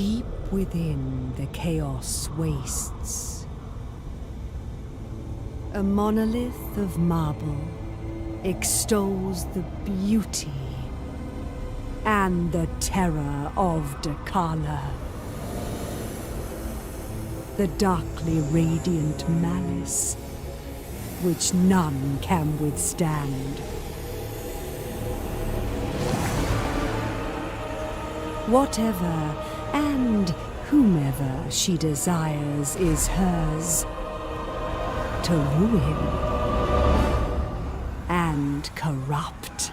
Deep within the chaos wastes, a monolith of marble extols the beauty and the terror of Dakala. The darkly radiant malice which none can withstand. Whatever and whomever she desires is hers to ruin and corrupt.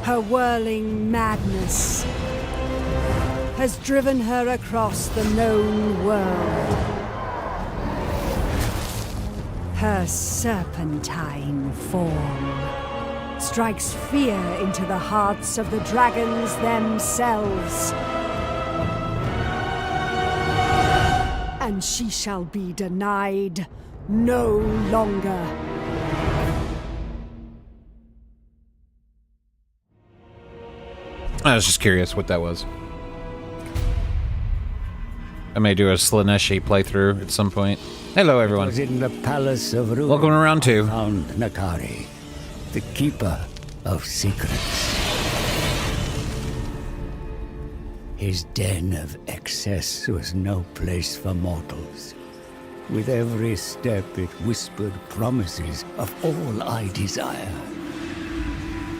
Her whirling madness has driven her across the known world. Her serpentine form strikes fear into the hearts of the dragons themselves. And she shall be denied no longer. I was just curious what that was. I may do a Slaneshi playthrough at some point. Hello, everyone. Was in the palace of Ruin. Welcome to round 2. Found Nakari, the keeper of secrets. His den of excess was no place for mortals. With every step it whispered promises of all I desire.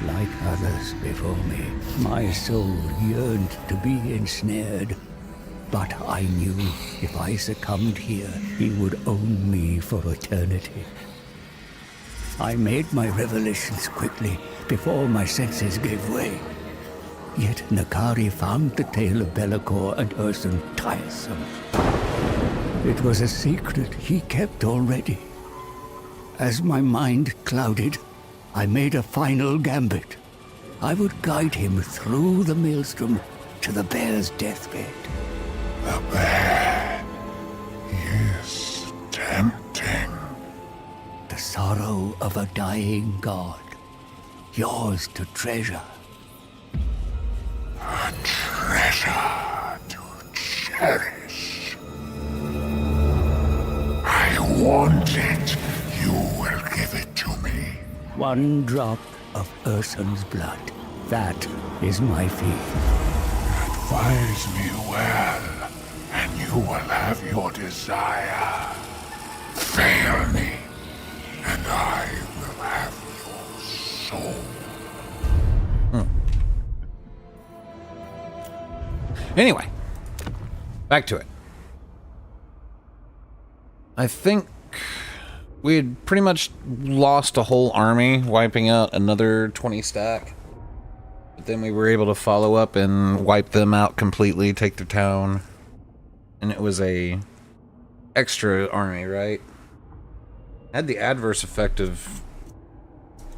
Like others before me, my soul yearned to be ensnared. But I knew if I succumbed here, he would own me for eternity. I made my revelations quickly, before my senses gave way. Yet Nakari found the tale of Be'lakor and Ursun tiresome. It was a secret he kept already. As my mind clouded, I made a final gambit. I would guide him through the maelstrom to the bear's deathbed. The bear is tempting. The sorrow of a dying god, yours to treasure. A treasure to cherish. I want it. You will give it to me. One drop of Ursun's blood. That is my fee. Advise me well, and you will have your desire. Fail me, and I will have your soul. Anyway, back to it. I think we had pretty much lost a whole army, wiping out another 20 stack. But then we were able to follow up and wipe them out completely, take their town. And it was a extra army, right? Had the adverse effect of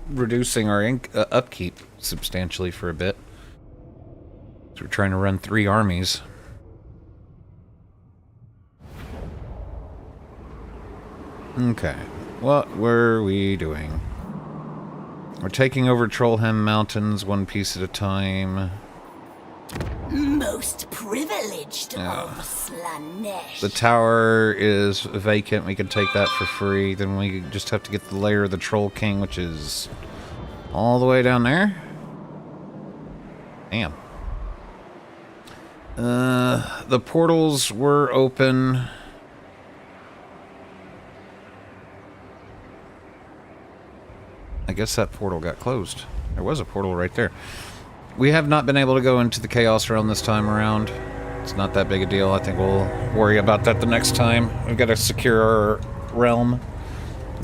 reducing our upkeep substantially for a bit. So we're trying to run 3 armies. Okay, what were we doing? We're taking over Trollhem Mountains one piece at a time. Most privileged of Slanesh. The tower is vacant. We can take that for free. Then we just have to get the lair of the Troll King, which is all the way down there. Damn. The portals were open. I guess that portal got closed. There was a portal right there. We have not been able to go into the Chaos Realm this time around. It's not that big a deal. I think we'll worry about that the next time. We've got to secure our realm,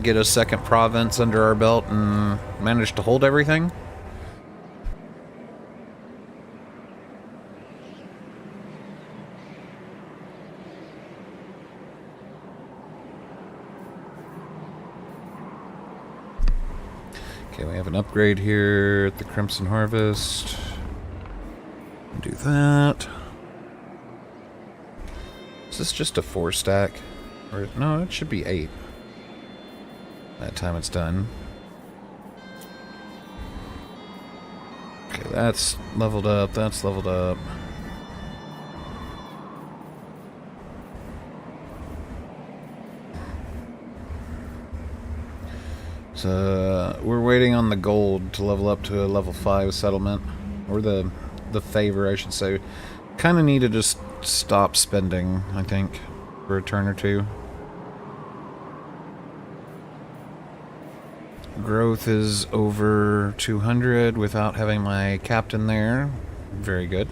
get a second province under our belt, and manage to hold everything. Okay, we have an upgrade here at the Crimson Harvest. Do that. Is this just a 4 stack? Or no, it should be 8. By the time it's done. Okay, Okay, that's leveled up, that's leveled up. So, we're waiting on the gold to level up to a level 5 settlement. Or the favor, I should say. Kind of need to just stop spending, I think, for a turn or two. Growth is over 200 without having my captain there. Very good.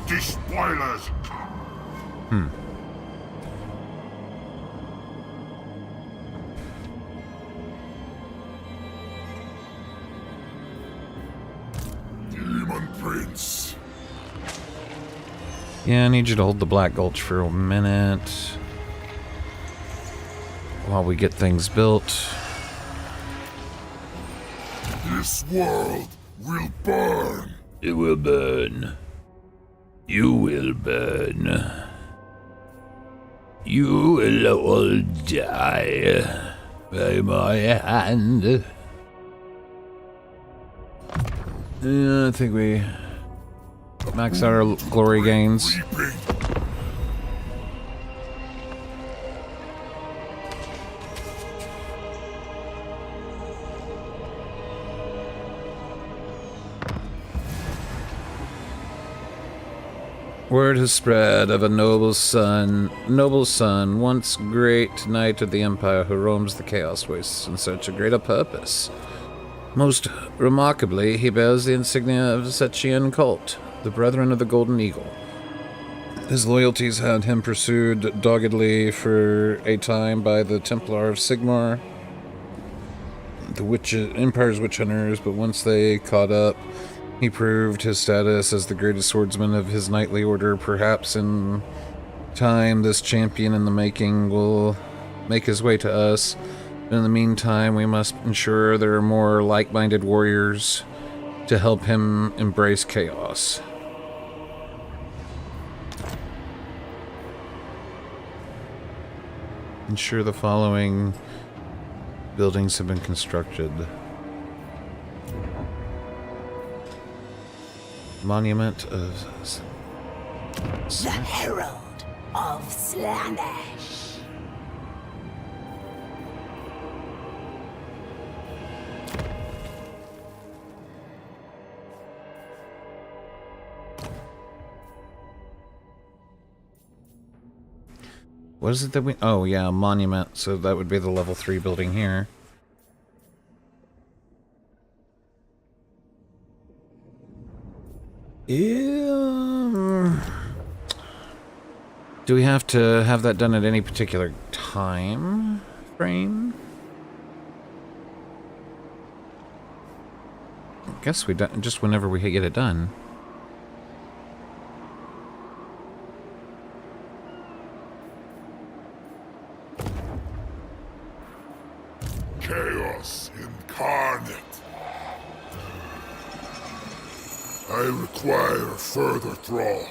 Despoilers! Demon Prince. Yeah, I need you to hold the Black Gulch for a minute while we get things built. This world will burn. It will burn. You will burn. You will all die by my hand. I think we max out our glory gains. Weeping. Word has spread of a noble son, once great knight of the Empire who roams the Chaos Wastes in search of greater purpose. Most remarkably, he bears the insignia of the Setchian cult, the Brethren of the Golden Eagle. His loyalties had him pursued doggedly for a time by the Templar of Sigmar, the Empire's witch hunters, but once they caught up, he proved his status as the greatest swordsman of his knightly order. Perhaps in time, this champion in the making will make his way to us. In the meantime, we must ensure there are more like-minded warriors to help him embrace chaos. Ensure the following buildings have been constructed. Monument of... The Herald of Slanesh. What is it that we... Oh, yeah, monument. So that would be the level 3 building here. Do we have to have that done at any particular time frame? I guess we don't, just whenever we get it done. Chaos incarnate. I require further thralls.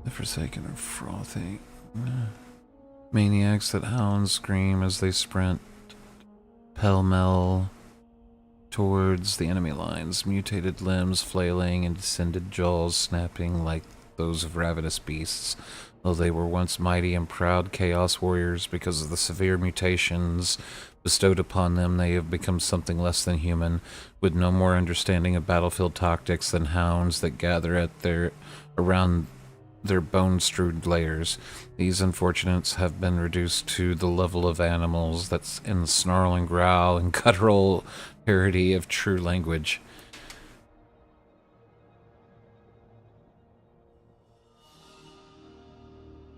The Forsaken are frothy. Maniacs that howl and scream as they sprint pell-mell towards the enemy lines, mutated limbs flailing and descended jaws snapping like those of ravenous beasts. Though they were once mighty and proud chaos warriors, because of the severe mutations bestowed upon them, they have become something less than human, with no more understanding of battlefield tactics than hounds that gather around their bone-strewed layers. These unfortunates have been reduced to the level of animals that's in snarl and growl and guttural parody of true language.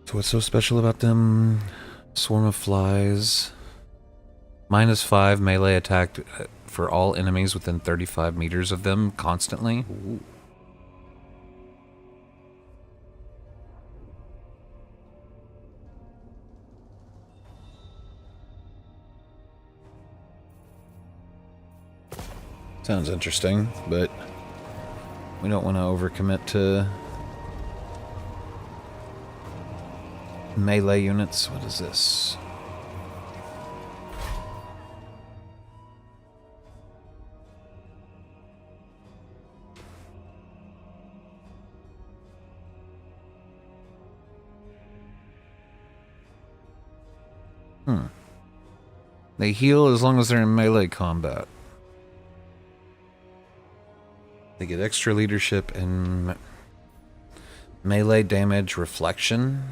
So what's so special about them? Swarm of flies. -5 melee attack for all enemies within 35 meters of them constantly. Ooh. Sounds interesting, but we don't want to overcommit to melee units. What is this? They heal as long as they're in melee combat. They get extra leadership and melee damage reflection.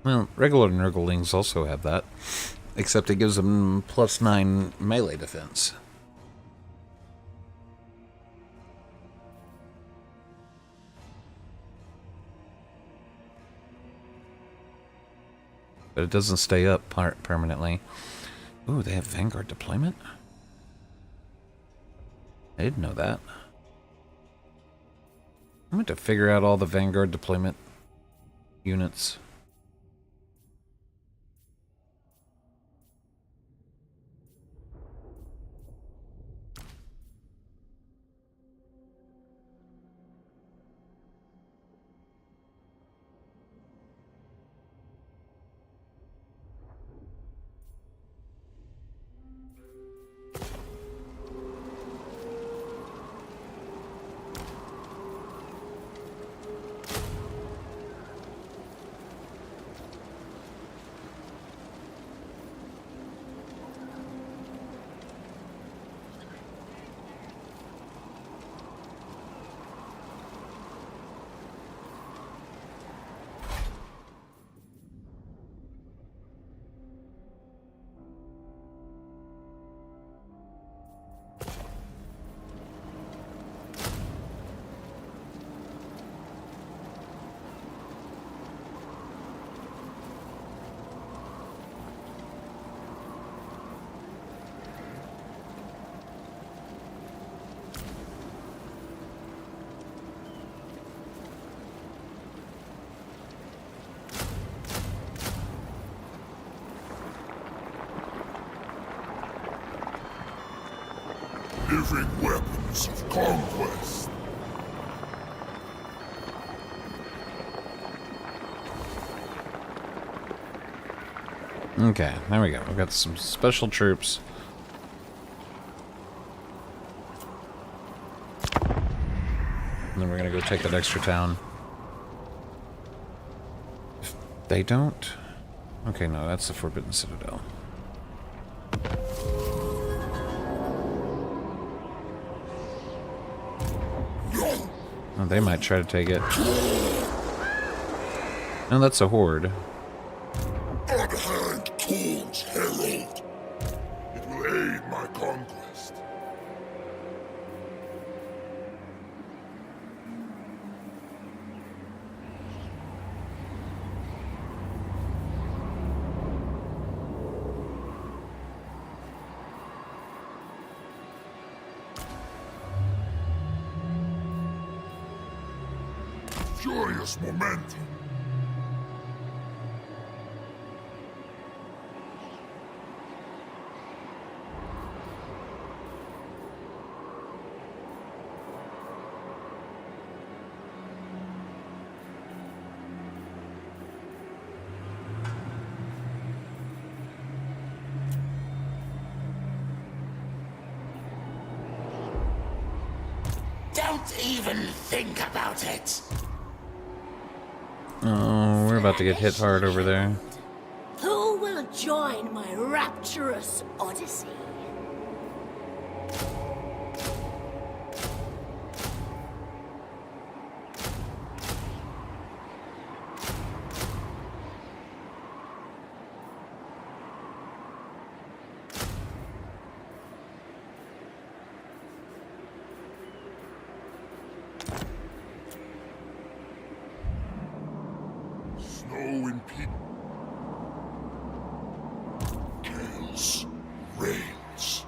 Well, regular Nurglings also have that, except it gives them +9 melee defense. But it doesn't stay up permanently. Ooh, they have Vanguard deployment? I didn't know that. I'm going to figure out all the Vanguard deployment units. Living weapons of conquest. Okay, there we go. We've got some special troops. And then we're gonna go take that extra town. If they don't... Okay, no, that's the Forbidden Citadel. Oh, they might try to take it. No, that's a horde. Unhand tools, Herald. It will aid my conquest. Furious momentum. Don't even think about it. Oh, we're about to get hit hard over there. Who will join my rapturous odyssey? Snow in peak. Chaos reigns.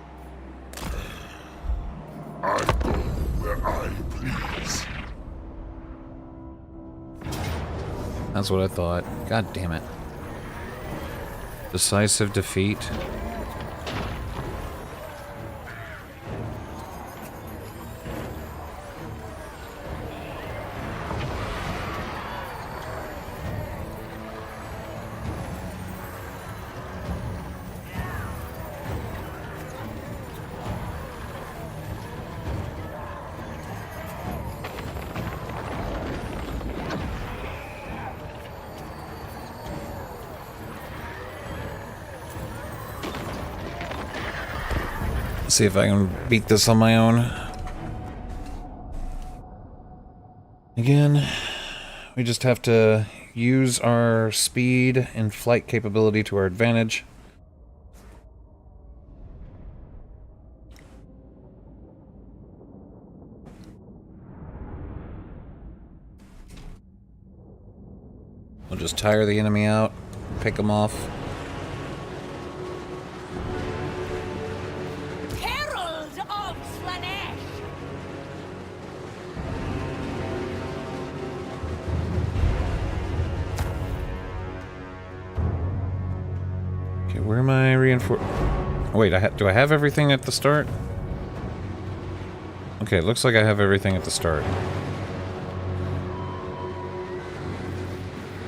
I go where I please. That's what I thought. God damn it. Decisive defeat. See if I can beat this on my own. Again, we just have to use our speed and flight capability to our advantage. We'll just tire the enemy out, pick them off. Where am I reinforced? Wait, do I have everything at the start? Okay, it looks like I have everything at the start.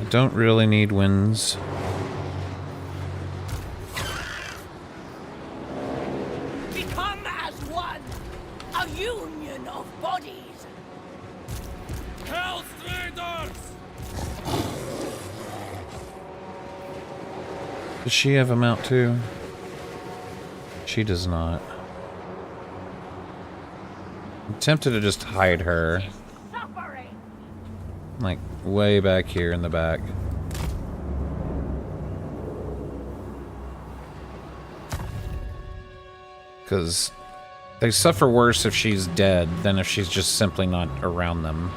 I don't really need winds. Become as one, a union of bodies. Hell's Raiders! Does she have a mount too? She does not. I'm tempted to just hide her. Suffering. Like, way back here in the back. Because they suffer worse if she's dead than if she's just simply not around them.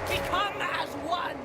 Become as one.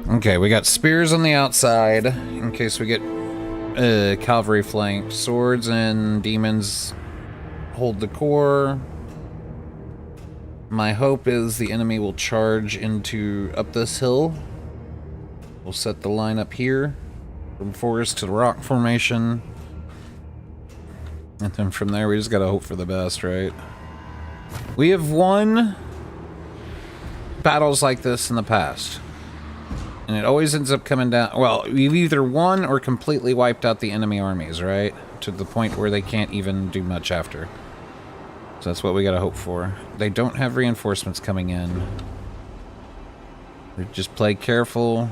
Okay, we got spears on the outside in case we get cavalry flank. Swords and demons hold the core. My hope is the enemy will charge up this hill. We'll set the line up here from forest to the rock formation. And then from there we just gotta hope for the best, right? We have won battles like this in the past. And it always ends up coming down... Well, we've either won or completely wiped out the enemy armies, right? To the point where they can't even do much after. So that's what we gotta hope for. They don't have reinforcements coming in. We just play careful.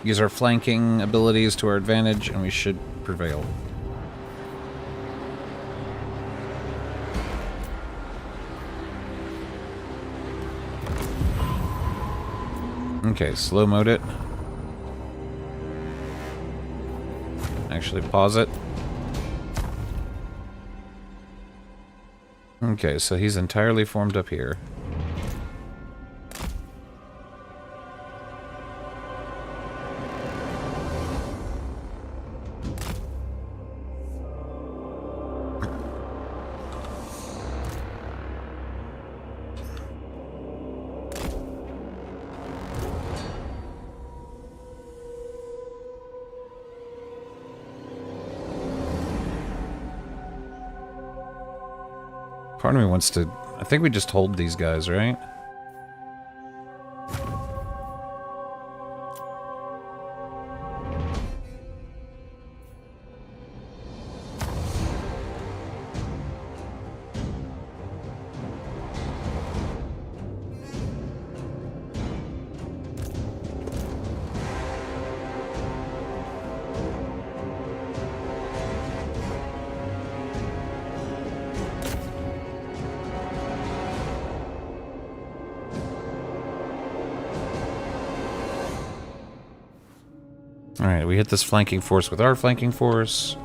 Use our flanking abilities to our advantage, and we should prevail. Okay, slow mode it. Actually, pause it. Okay, so he's entirely formed up here. Part of me wants to... I think we just hold these guys, right? Alright, we hit this flanking force with our flanking force.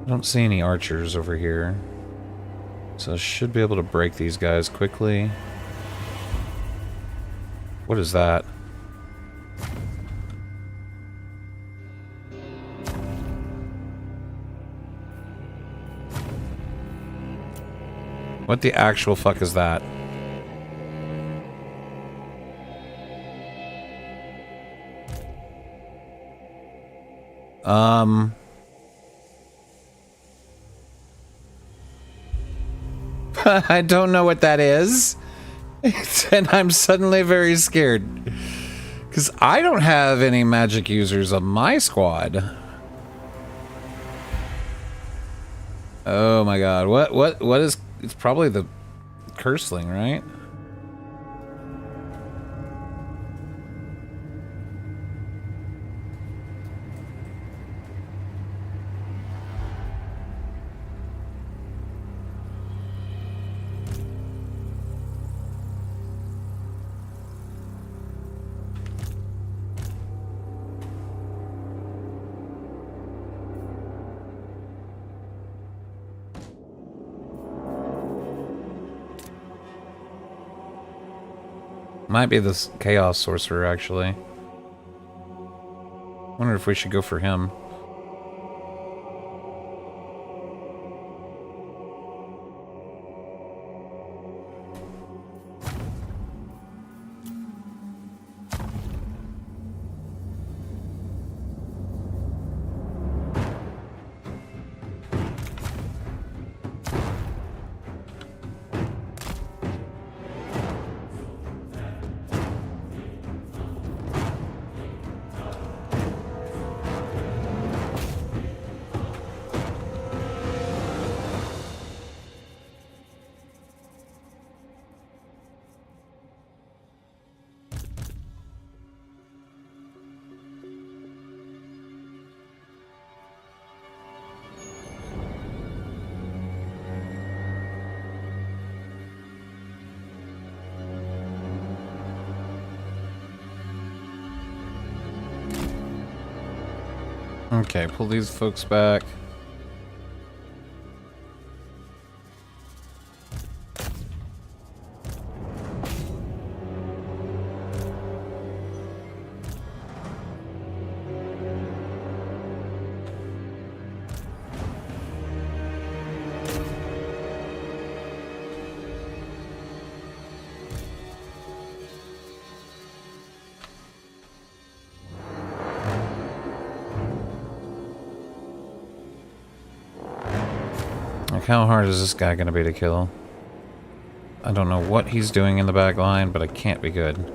I don't see any archers over here. So I should be able to break these guys quickly. What is that? What the actual fuck is that? I don't know what that is. And I'm suddenly very scared. Because I don't have any magic users on my squad. Oh my god. What is... It's probably the curseling, right? Might be this Chaos Sorcerer, actually. Wonder if we should go for him. Okay, pull these folks back. Like, how hard is this guy gonna be to kill? I don't know what he's doing in the back line, but it can't be good.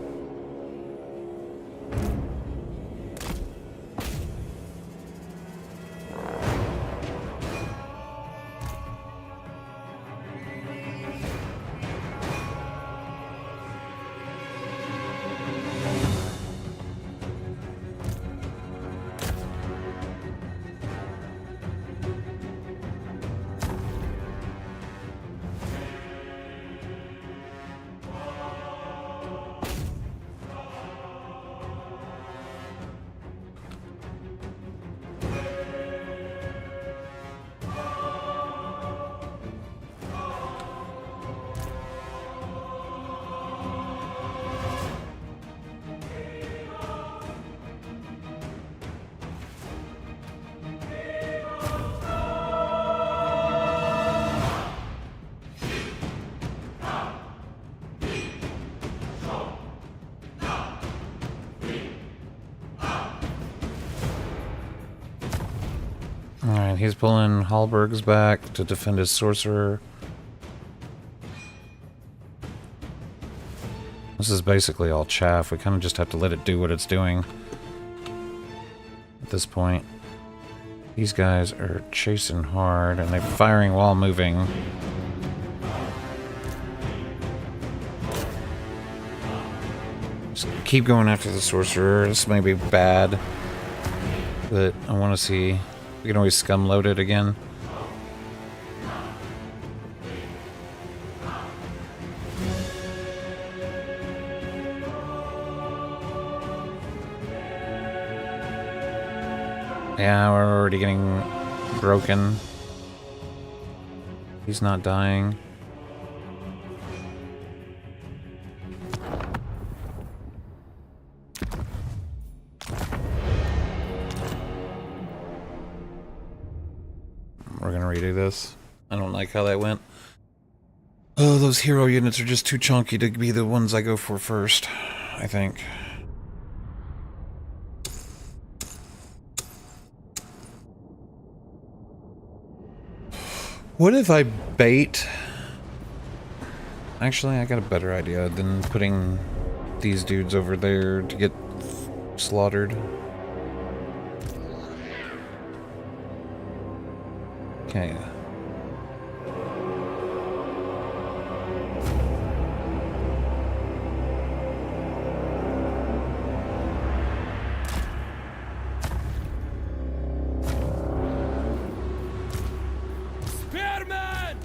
Alright, he's pulling Hallberg's back to defend his sorcerer. This is basically all chaff. We kind of just have to let it do what it's doing at this point. These guys are chasing hard and they're firing while moving. Just keep going after the sorcerer. This may be bad, but I want to see. We can always scum load it again. Yeah, we're already getting broken. He's not dying. We're gonna redo this. I don't like how that went. Oh, those hero units are just too chunky to be the ones I go for first, I think. What if I bait? Actually, I got a better idea than putting these dudes over there to get slaughtered. Okay. Spearman!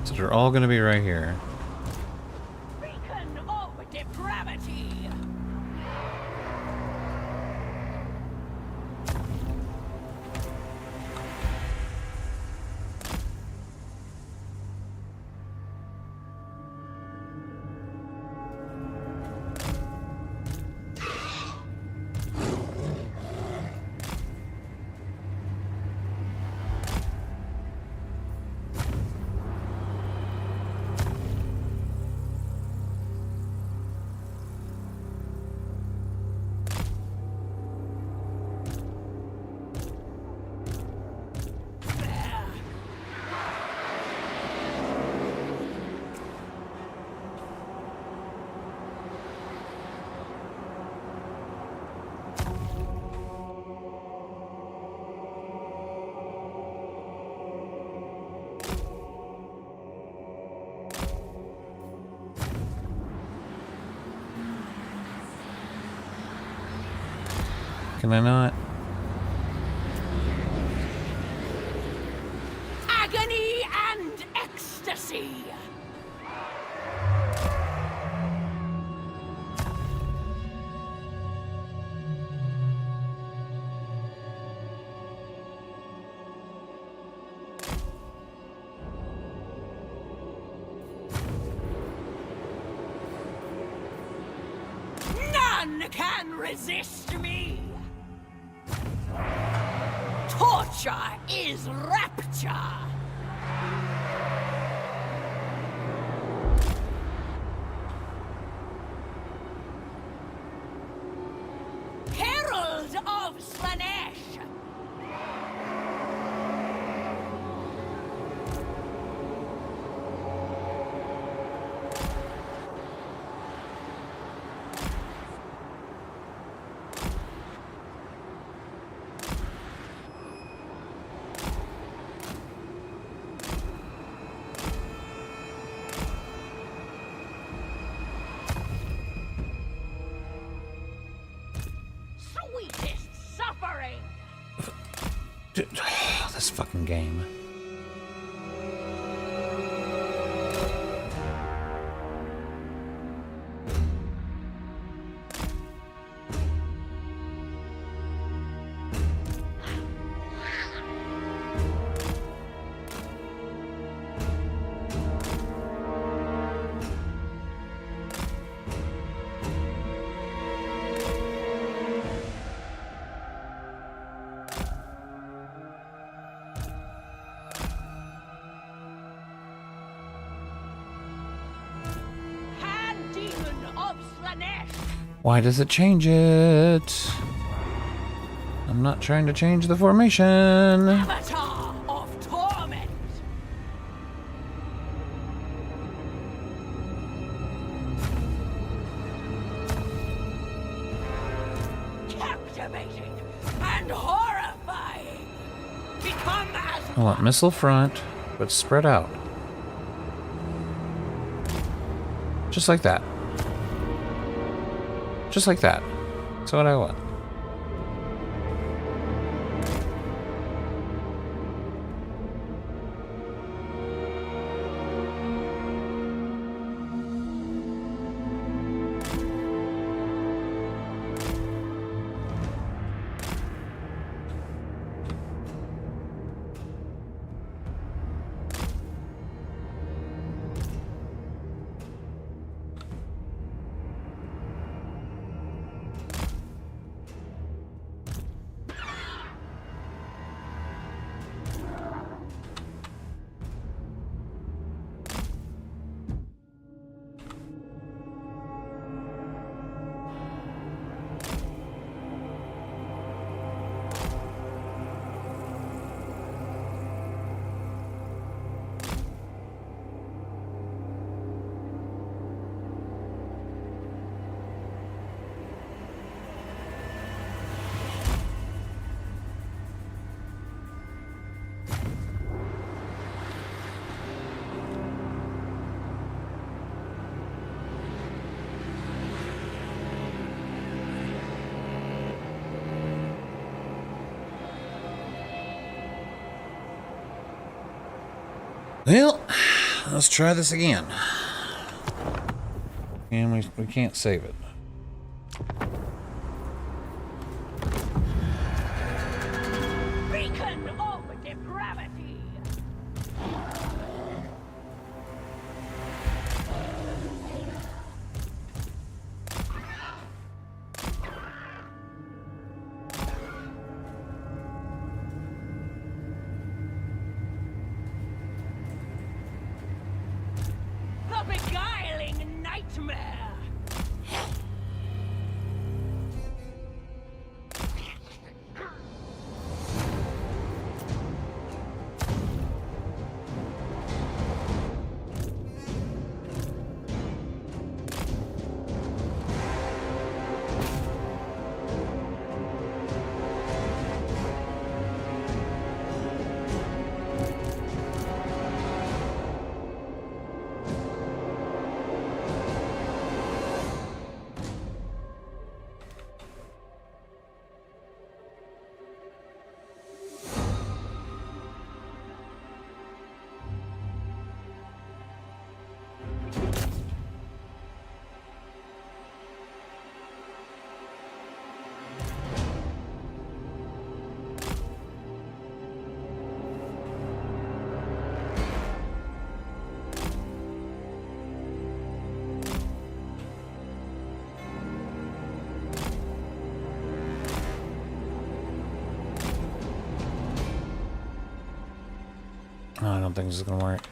So they're all gonna be right here. Beacon of depravity! Can I not? Agony and ecstasy. None can resist me. Torture is rapture. Herald of Slanesh. Sweetest suffering. This fucking game. Daemon of Slanesh. Why does it change it? I'm not trying to change the formation. Avatar of torment. Captivating and horrifying. Become as I want missile front, but spread out. Just like that. Just like that. That's what I want. Well, let's try this again. And we can't save it. beacon of depravity. The beguiling nightmare. Oh, I don't think this is gonna work.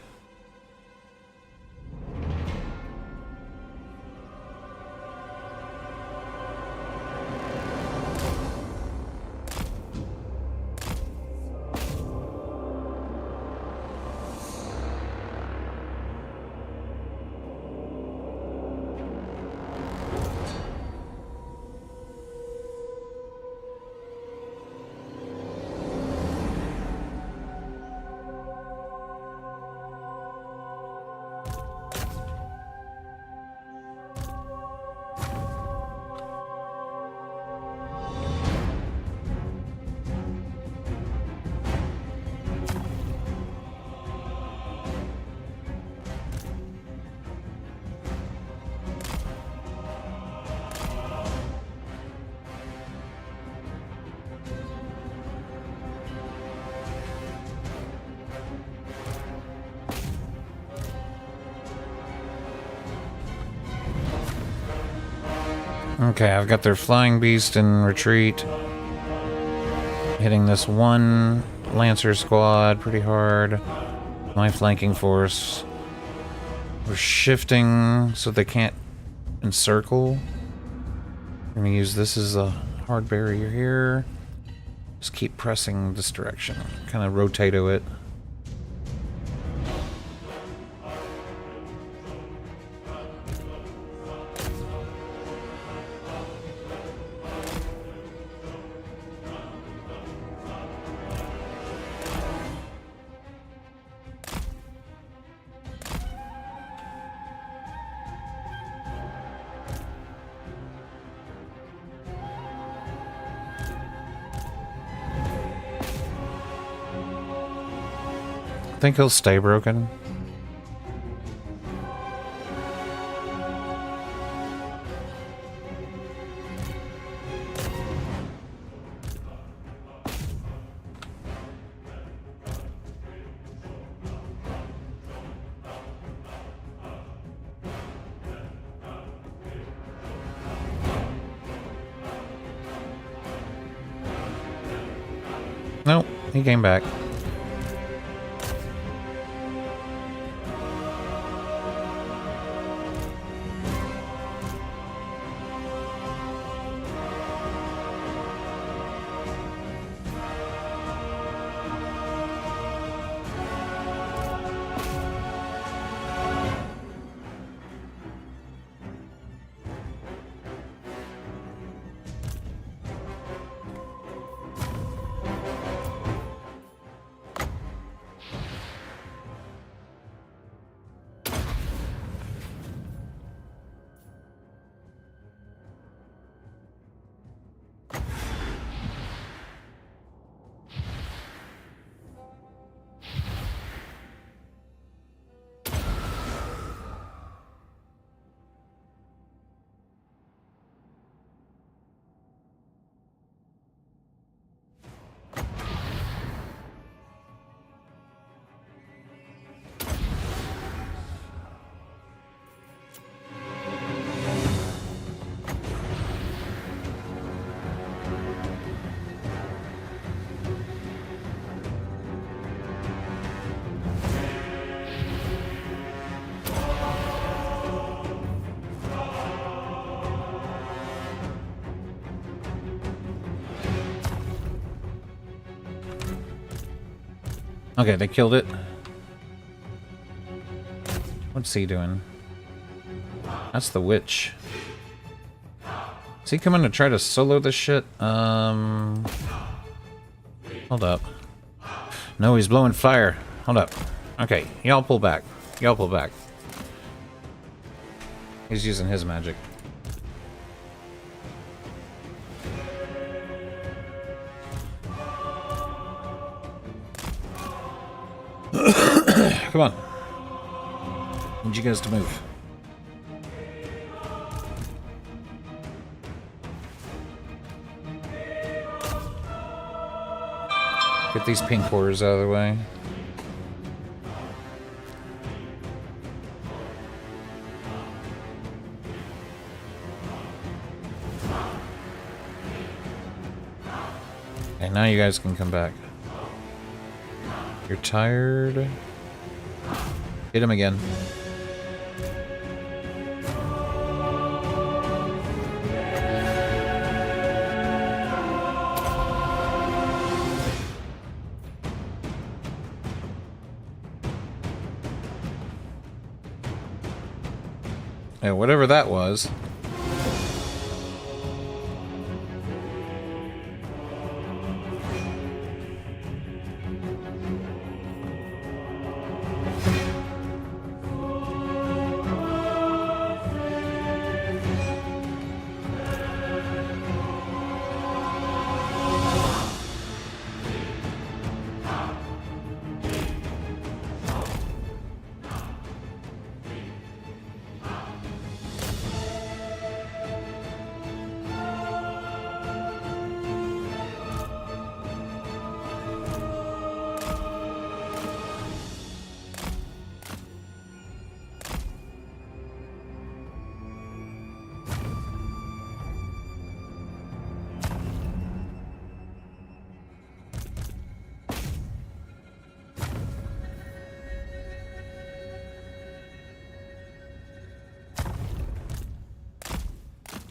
Okay, I've got their flying beast in retreat. Hitting this one Lancer squad pretty hard. My flanking force. We're shifting so they can't encircle. I'm gonna use this as a hard barrier here. Just keep pressing this direction. Kind of rotato it. I think he'll stay broken. Nope, he came back. Okay, they killed it. What's he doing? That's the witch. Is he coming to try to solo this shit? Hold up. No, he's blowing fire. Hold up. Okay, y'all pull back. Y'all pull back. He's using his magic. Come on. Need you guys to move. Get these pink horrors out of the way. Okay, now you guys can come back. You're tired. Hit him again. Yeah, whatever that was.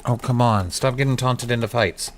Oh, come on. Stop getting taunted into fights.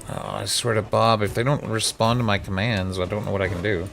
Oh, I swear to Bob, if they don't respond to my commands, I don't know what I can do.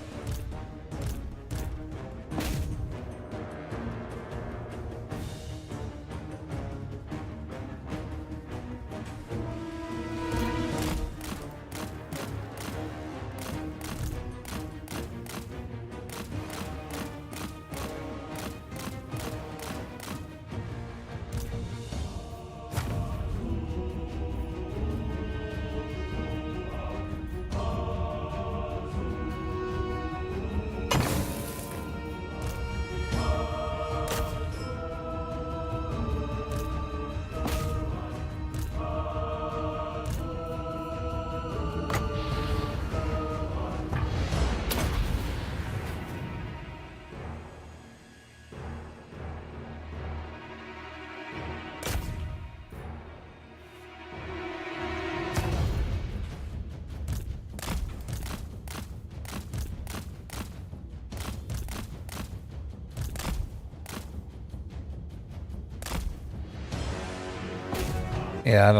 Yeah, I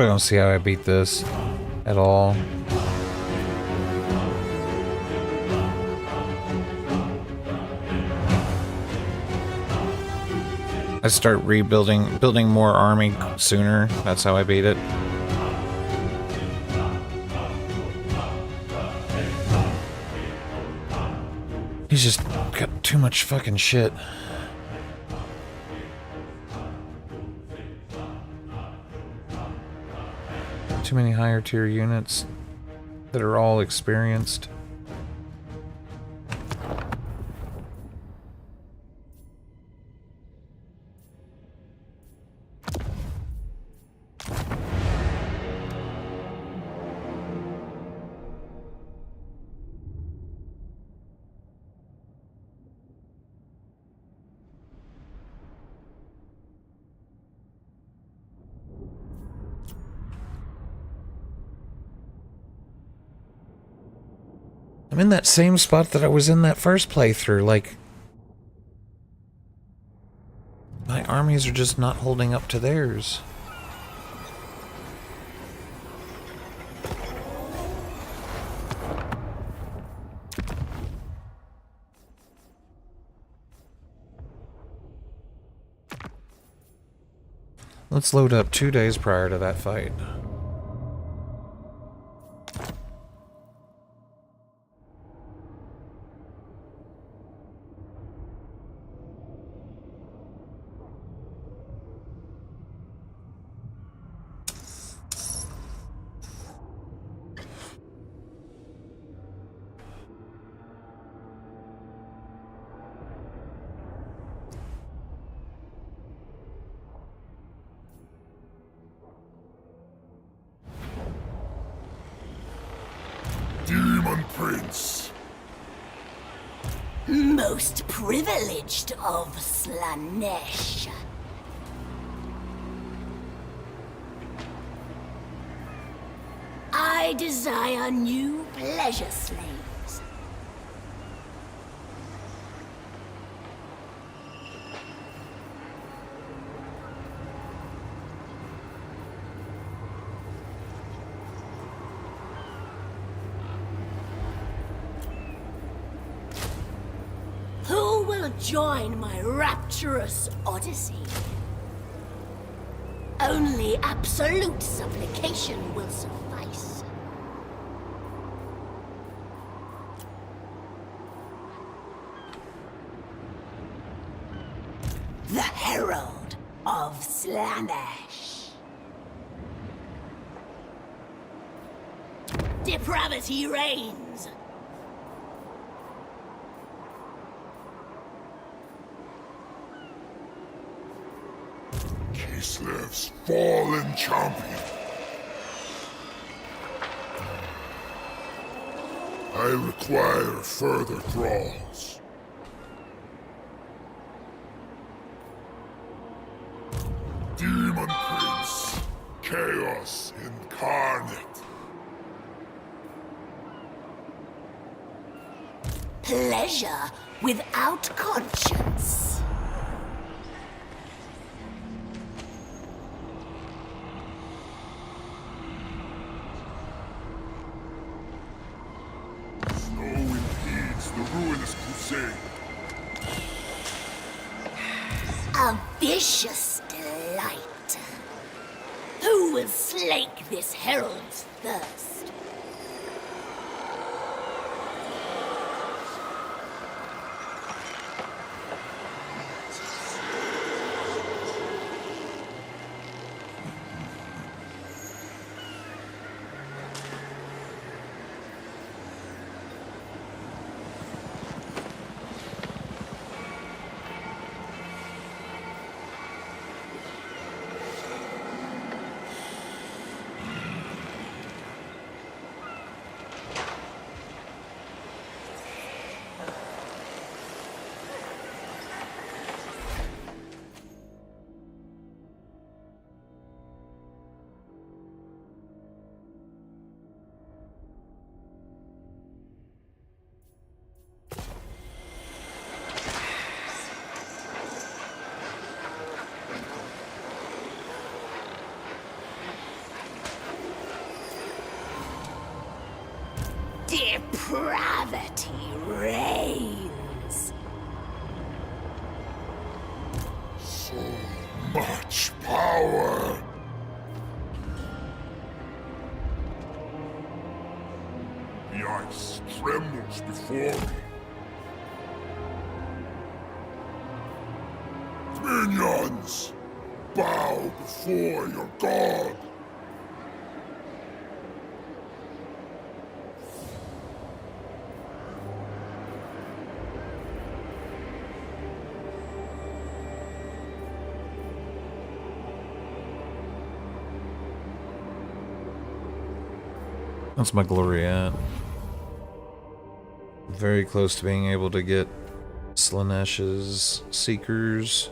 don't see how I beat this at all. I start building more army sooner. That's how I beat it. He's just got too much fucking shit. Too many higher tier units that are all experienced. in that same spot that I was in that first playthrough. Like, my armies are just not holding up to theirs. Let's load up 2 days prior to that fight. Demon Prince. Most privileged of Slanesh. I desire new pleasure slaves. Who will join my rapturous odyssey? Only absolute supplication will suffice. The Herald of Slanesh. Depravity reigns. Kislev's fallen champion. I require further thralls. Demon Prince. Chaos incarnate. Pleasure without conscience. Snow impedes the ruinous crusade. A vicious delight. Who will slake this herald's thirst? Depravity reigns. So much power. The ice trembles before me. Minions, bow before your god. That's my glory at. Very close to being able to get Slanesh's Seekers.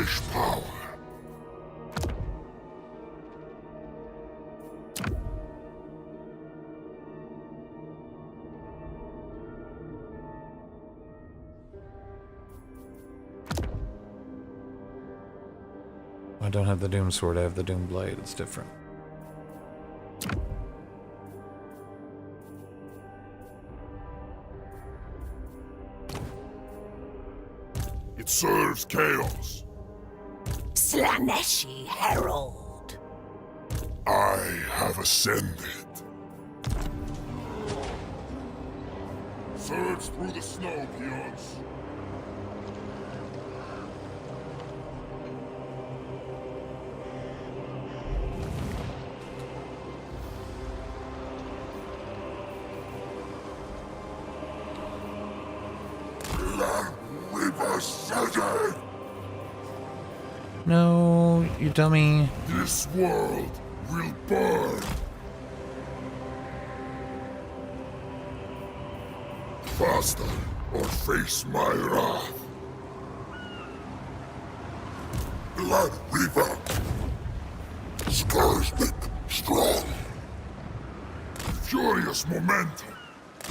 Unleash power. I don't have the Doom Sword, I have the Doom Blade. It's different. It serves chaos. Slaneshi Herald. I have ascended. Surge through the snow, peons. No, you dummy. This world will burn. Faster or face my wrath. Blood Reaper. Scourge strong. Furious momentum.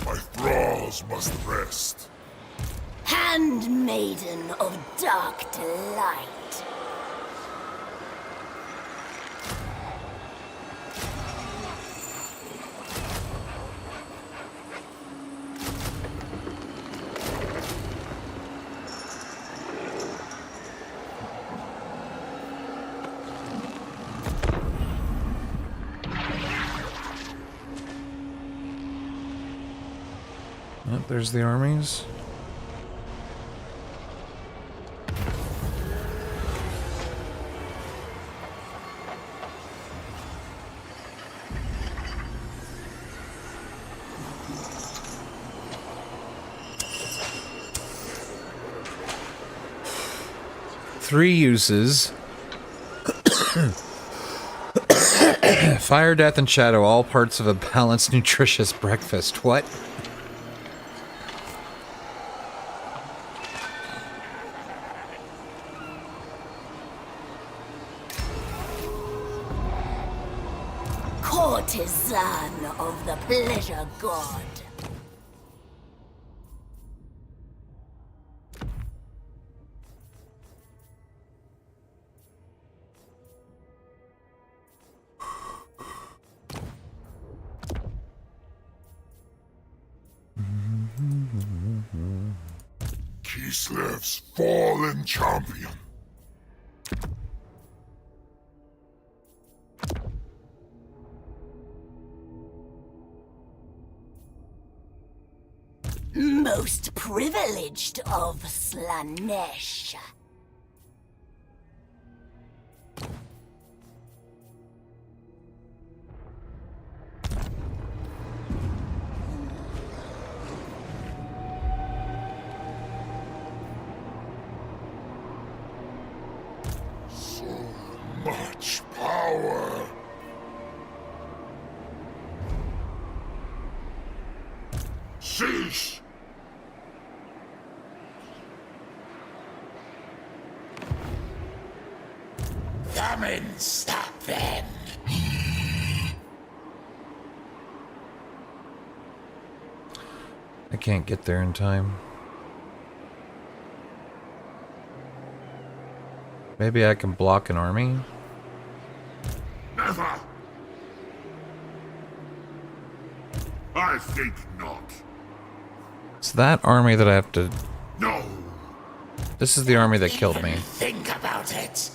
My thralls must rest. Handmaiden of dark delight. Oh, there's the armies. Three uses. Fire, death, and shadow, all parts of a balanced, nutritious breakfast. What? Courtesan of the pleasure god. Kislev's fallen champion. Most privileged of Slanesh. So much power. Cease. Come and stop them. I can't get there in time. Maybe I can block an army? Never. I think not. It's that army that I have to... No. This is the army that killed me. Think about it.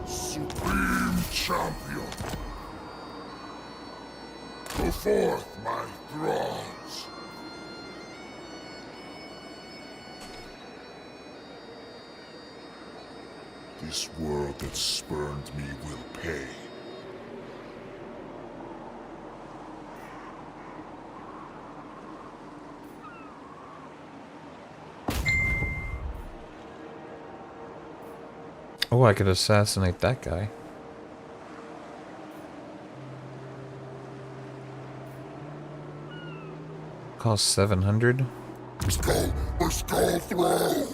Supreme champion. Go forth, my thralls. This world that spurned me will pay. Oh, I could assassinate that guy. costs 700. Skull throw!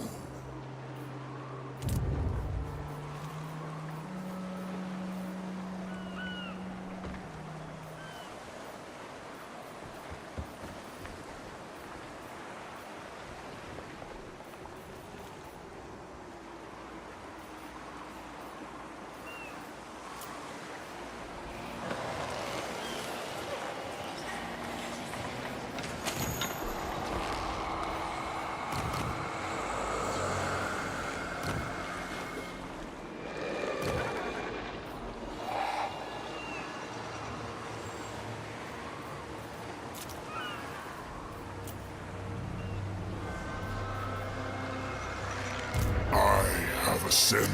I have ascended.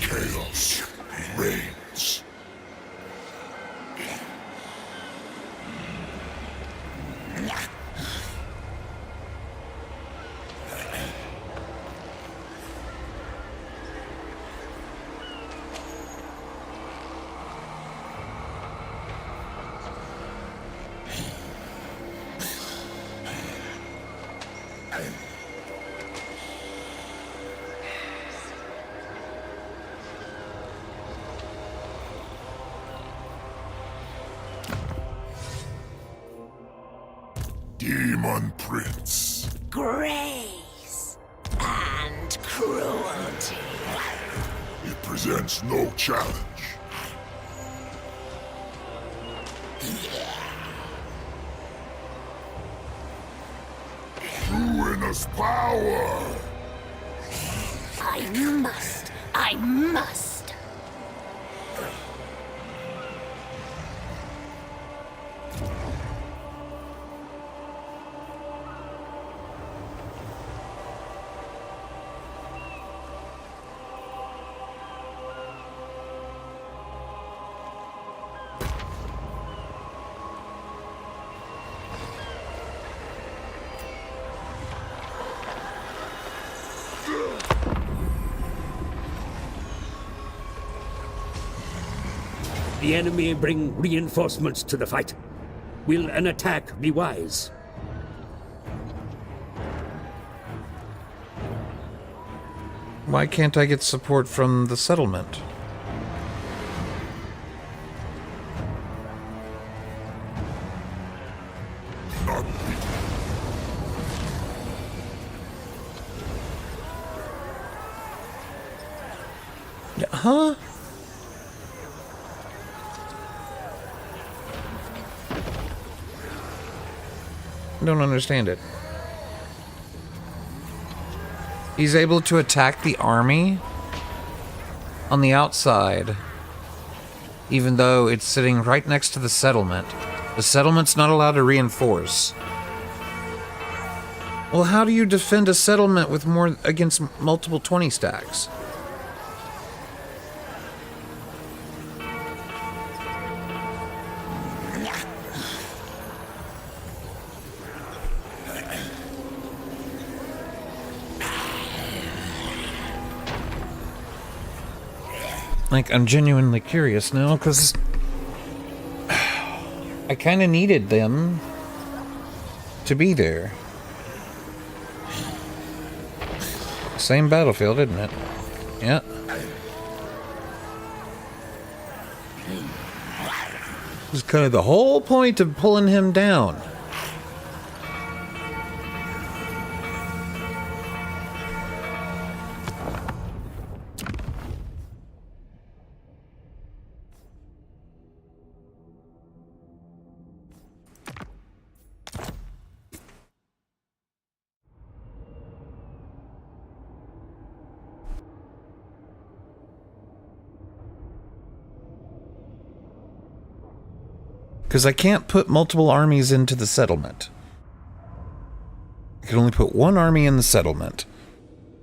Chaos reigns. Demon Prince. Grace and cruelty. It presents no challenge. Ruinous power! I must. The enemy bring reinforcements to the fight. Will an attack be wise? Why can't I get support from the settlement? Not Huh? Don't understand it. He's able to attack the army on the outside, even though it's sitting right next to the settlement. The settlement's not allowed to reinforce. Well, how do you defend a settlement with more against multiple 20 stacks? Like, I'm genuinely curious now, because I kind of needed them to be there. Same battlefield, isn't it? Yeah. This is kind of the whole point of pulling him down. Because I can't put multiple armies into the settlement. I can only put one army in the settlement,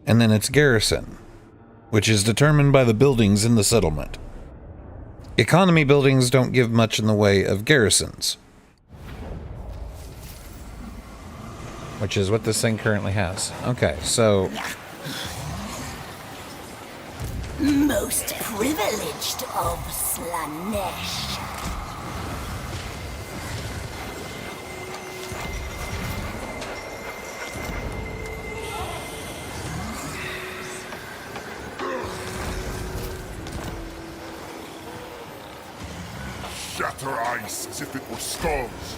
and then its garrison, which is determined by the buildings in the settlement. Economy buildings don't give much in the way of garrisons. which is what this thing currently has. Okay, so Most privileged of Slanesh. Shatter ice as if it were skulls.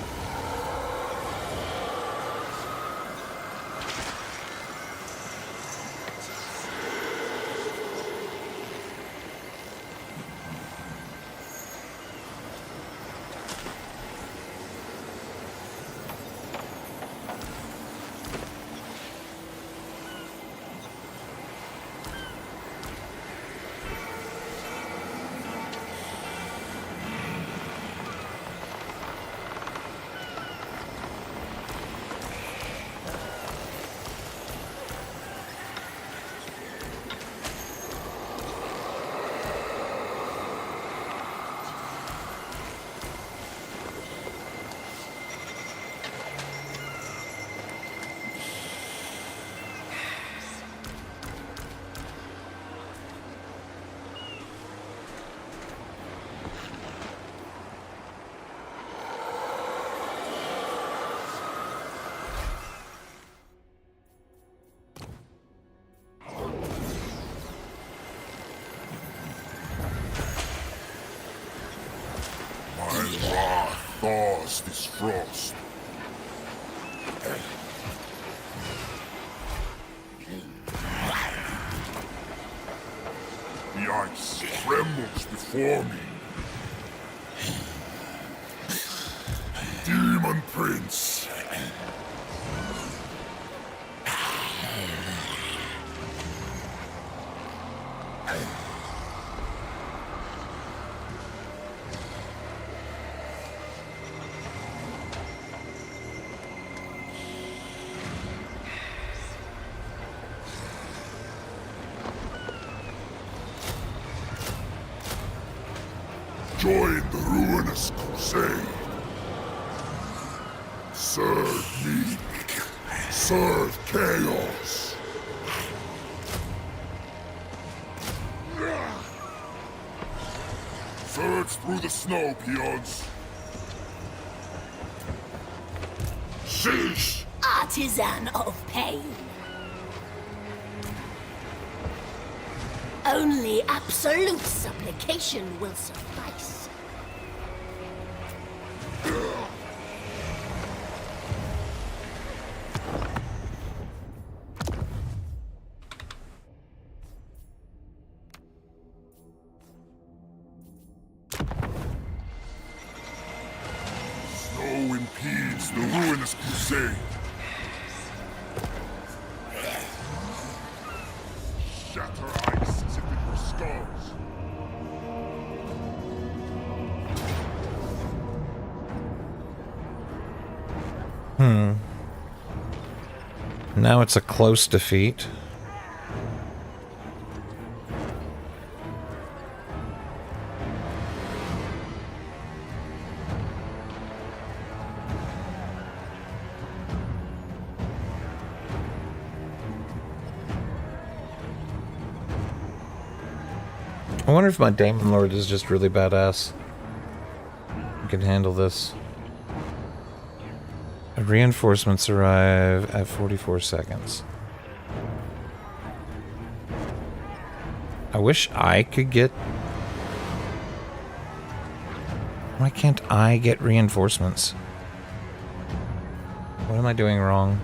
Thaws this frost. The ice trembles before me. Demon Prince. Join the ruinous crusade. Serve me. Serve chaos. Surge through the snow, peons. Sheesh! Artisan of pain. Only absolute supplication will suffice. Snow impedes the ruinous crusade. Shatter ice as if it were skulls. now it's a close defeat. I wonder if my Daemon Lord is just really badass. I can handle this. Reinforcements arrive at 44 seconds. I wish I could get... Why can't I get reinforcements? What am I doing wrong?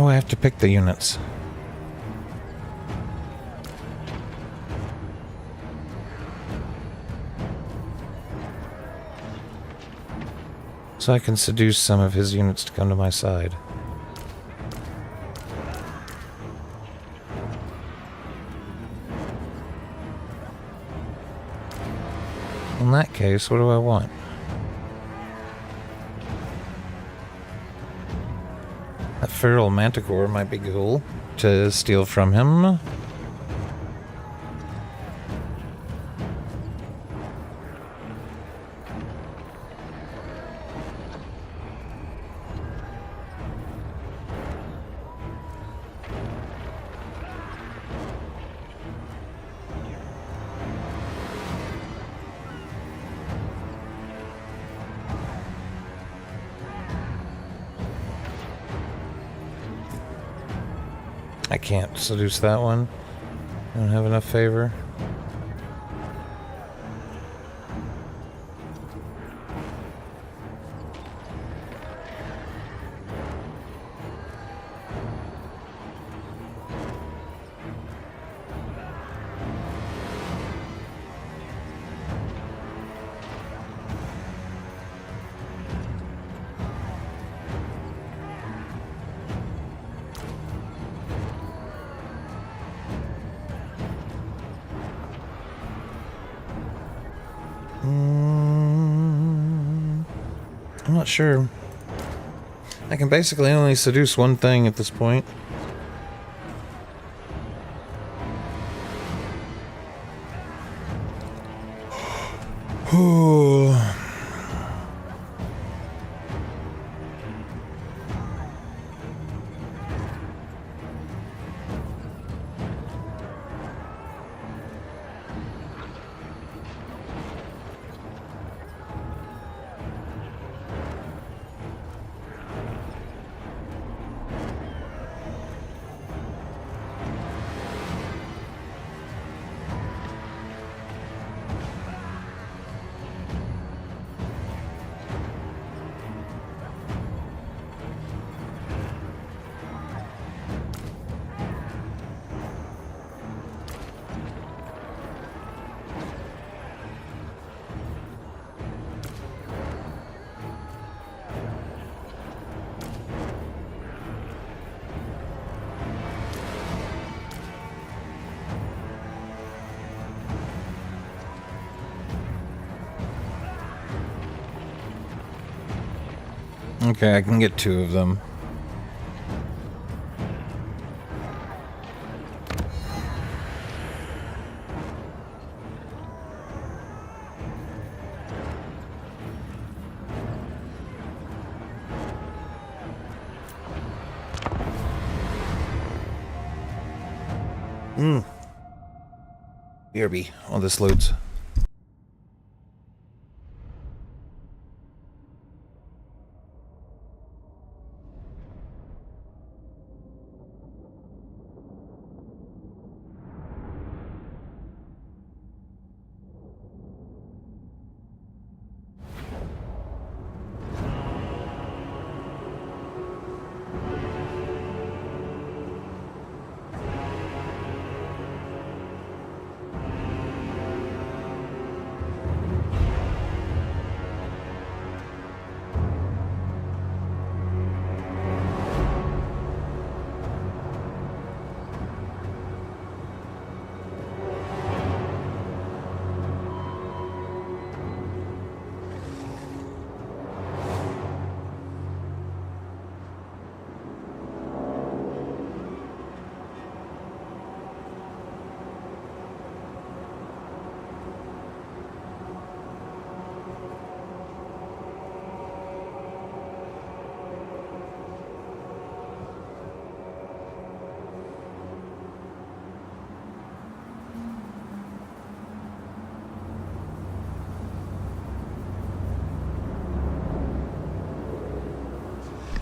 Oh, I have to pick the units. So I can seduce some of his units to come to my side. In that case, what do I want? That feral manticore might be cool to steal from him. I can't seduce that one. I don't have enough favor. I'm not sure. I can basically only seduce one thing at this point. Okay, I can get 2 of them. BRB, all this loads.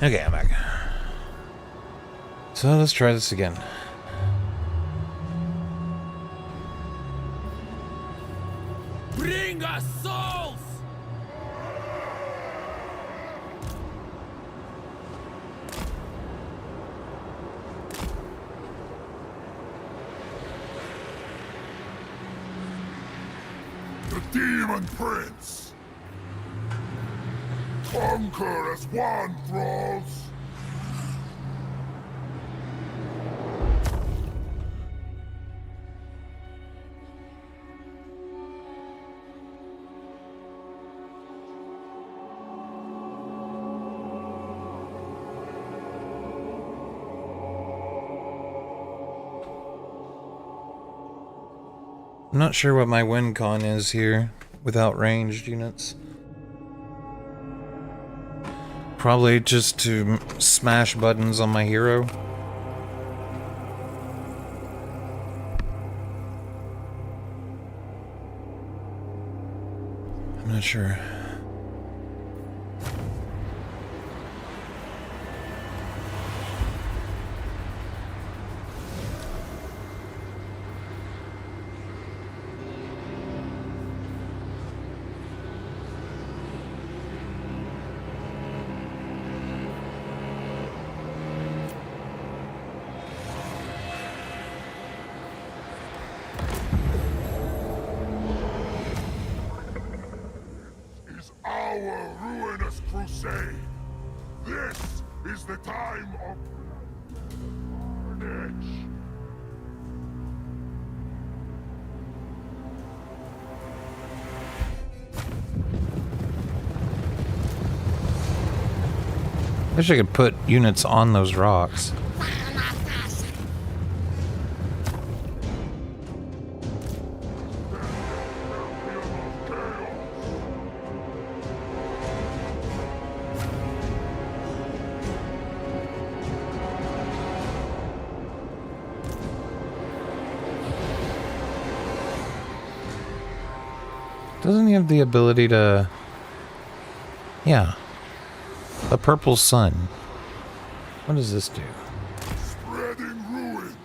Okay, I'm back. So let's try this again. Bring us souls! The Demon Prince! Conquer as one, thralls! I'm not sure what my win con is here without ranged units. Probably just to smash buttons on my hero. I'm not sure. Our ruinous crusade. This is the time of carnage. Wish I could put units on those rocks. Doesn't he have the ability to... Yeah. A purple sun. What does this do? Spreading ruin.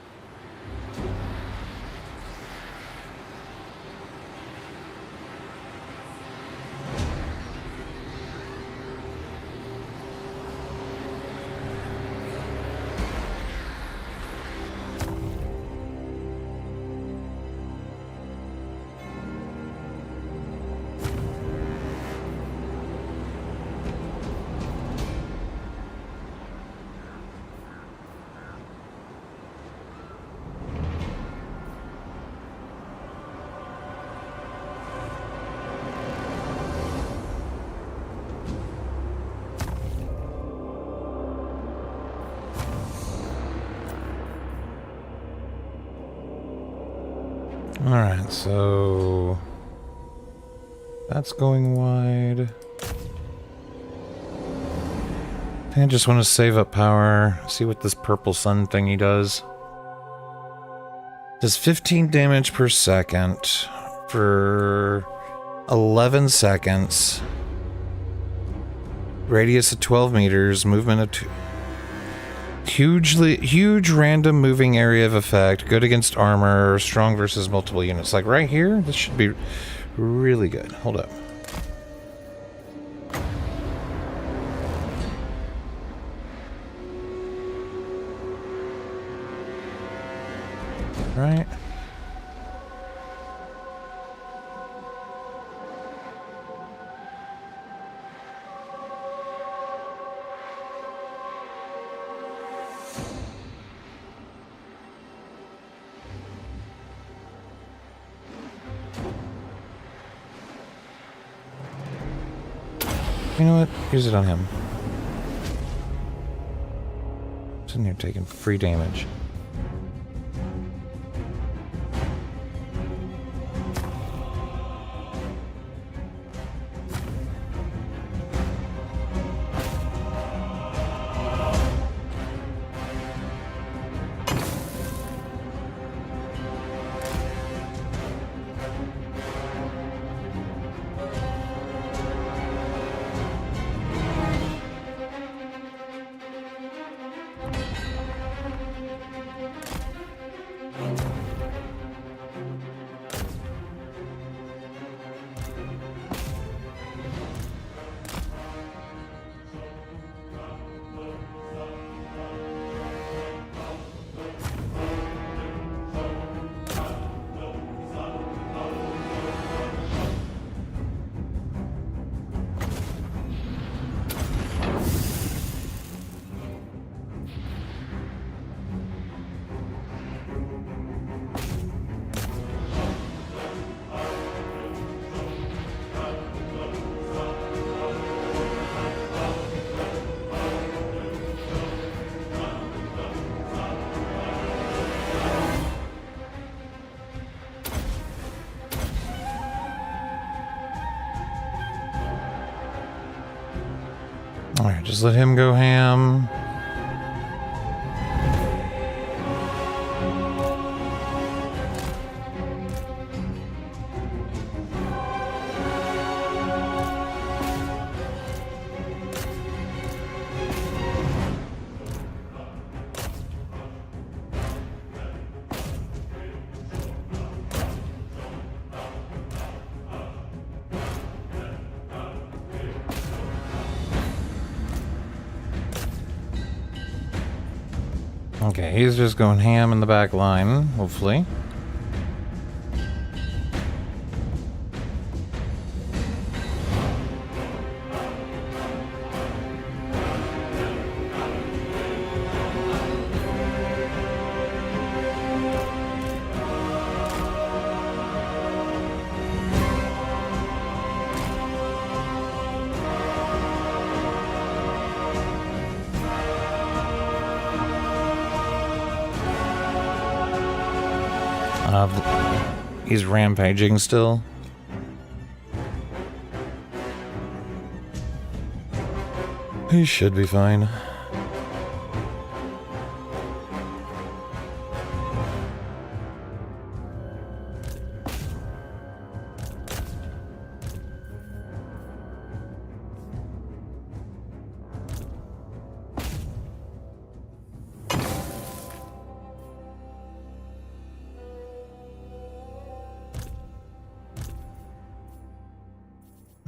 Alright, so... that's going wide. I just want to save up power, see what this purple sun thingy does. Does 15 damage per second for 11 seconds. Radius of 12 meters, movement of 2... Huge random moving area of effect, good against armor, strong versus multiple units. Like right here, this should be really good. Hold up. Right. You know what? Use it on him. Sitting here taking free damage. Alright, just let him go ham. Okay, he's just going ham in the back line, hopefully. He's rampaging still. He should be fine.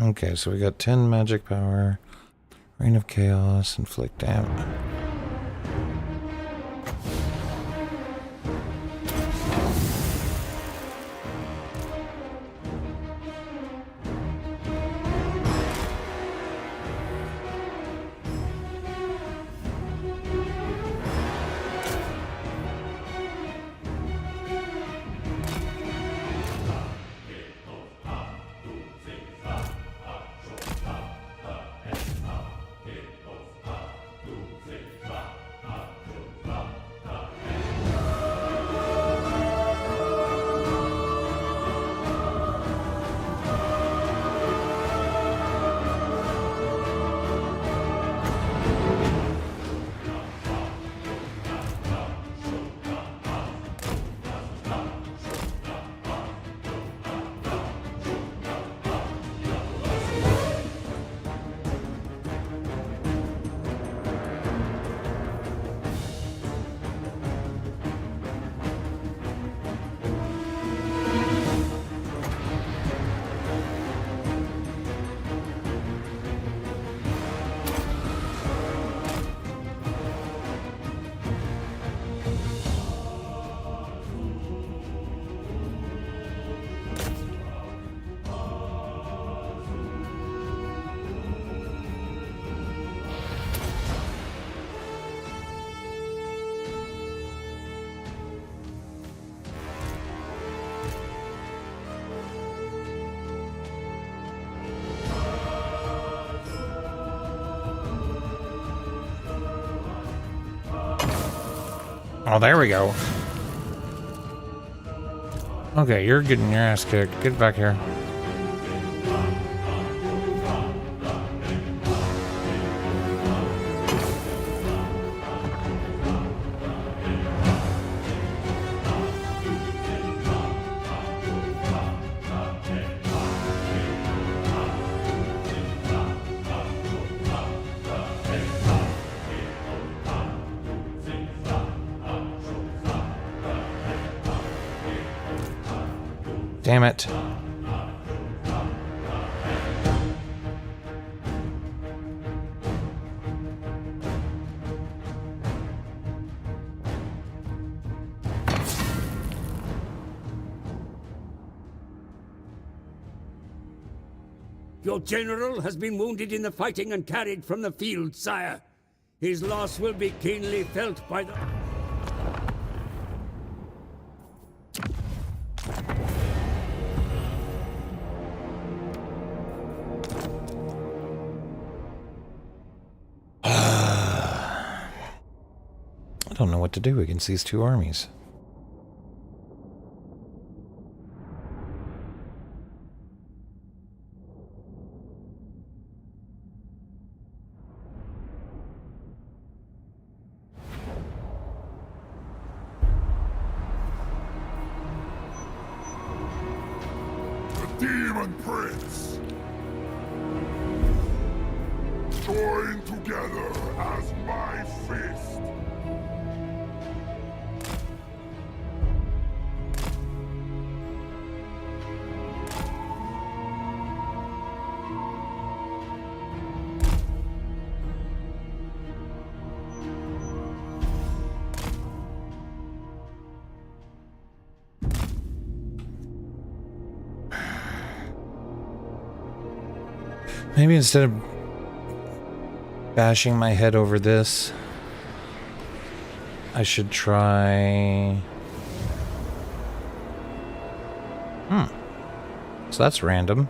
Okay, so we got 10 magic power, Reign of Chaos, inflict damage. Oh, there we go. Okay, you're getting your ass kicked. Get back here. Damn it. Your general has been wounded in the fighting and carried from the field, sire. His loss will be keenly felt by the... I don't know what to do against these two armies. Demon Prince! Join together as my fist! Maybe instead of bashing my head over this, I should try... So that's random.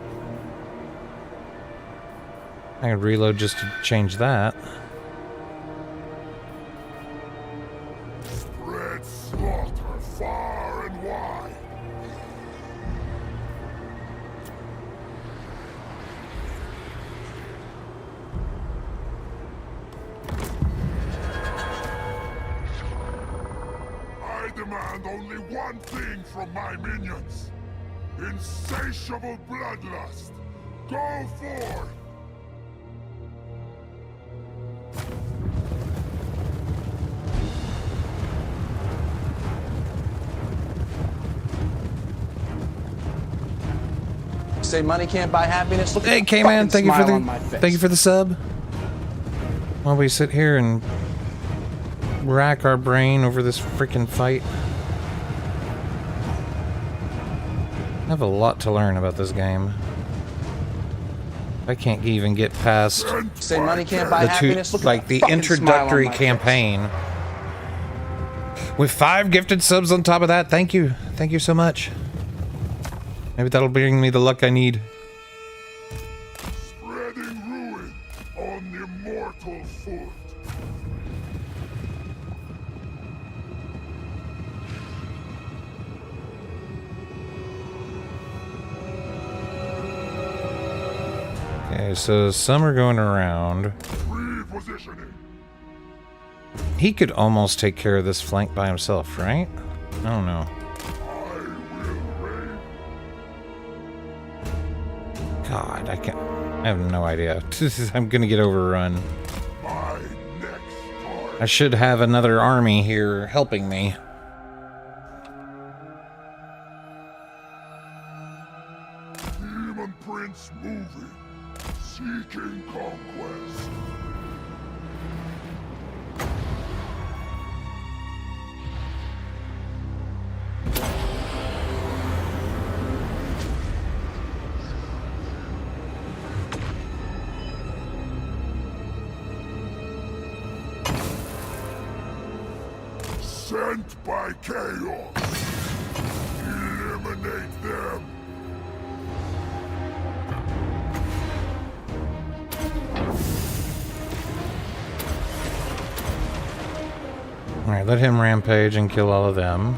I can reload just to change that. Spread slaughter far and wide. I demand only one thing from my minions. Insatiable bloodlust. Go forth! Say money can't buy happiness. Look Hey, at the K-Man, fucking smile on my thank face. you for the sub. While we sit here and rack our brain over this freaking fight. I have a lot to learn about this game. I can't even get past Say money can't buy the happiness. Look at the fucking smile on introductory my face. campaign. With 5 gifted subs on top of that, thank you. Thank you so much. Maybe that'll bring me the luck I need. Spreading ruin on the mortal foot. Okay, so some are going around. Repositioning. He could almost take care of this flank by himself, right? I don't know. I will reign. God, I can't. I have no idea. I'm gonna get overrun. My next target. I should have another army here helping me. Demon Prince moving. Seeking conquest. Sent by chaos. Eliminate them. Alright, let him rampage and kill all of them.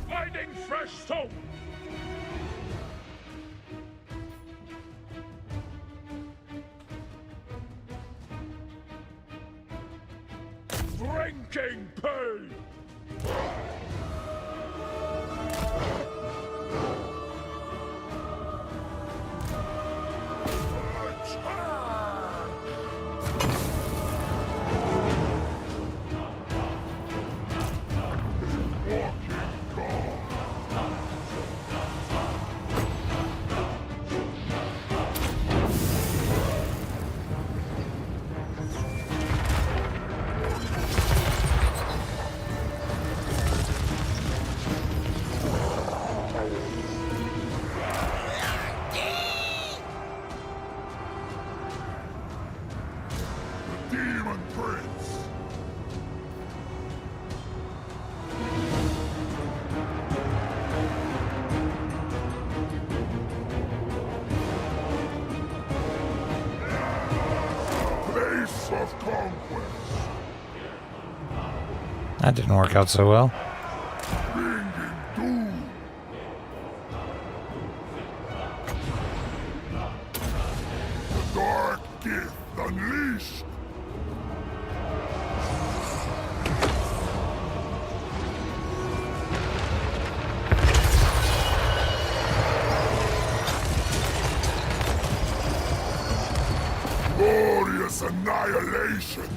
Finding fresh soap. Drinking pain. Demon Prince. Place of conquest. That didn't work out so well. Bringing doom. The dark gift unleashed. annihilation.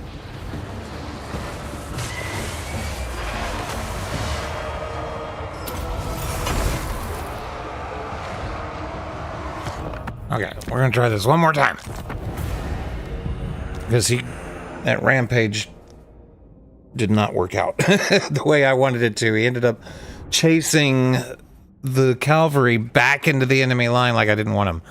Okay, we're gonna try this one more time. Because that rampage did not work out the way I wanted it to. He ended up chasing the cavalry back into the enemy line like I didn't want him.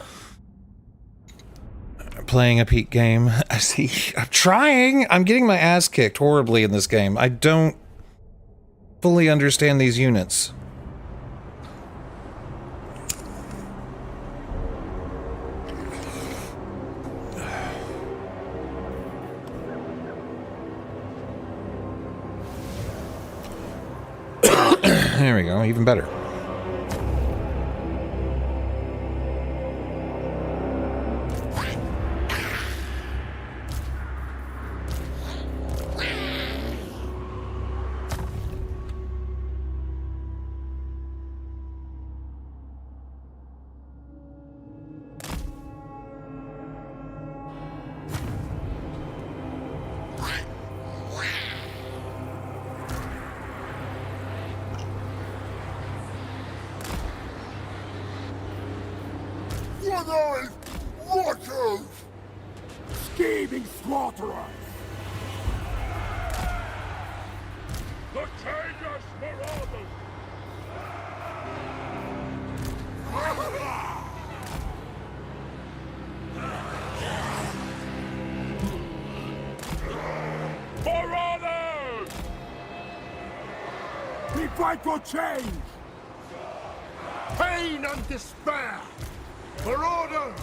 Playing a peak game. I see. I'm trying. I'm getting my ass kicked horribly in this game. I don't fully understand these units. There we go, even better. One-eyed rotters! Scheming slaughterers! The Cageless Marauders! Marauders! We fight for change! Pain and despair! Marauders!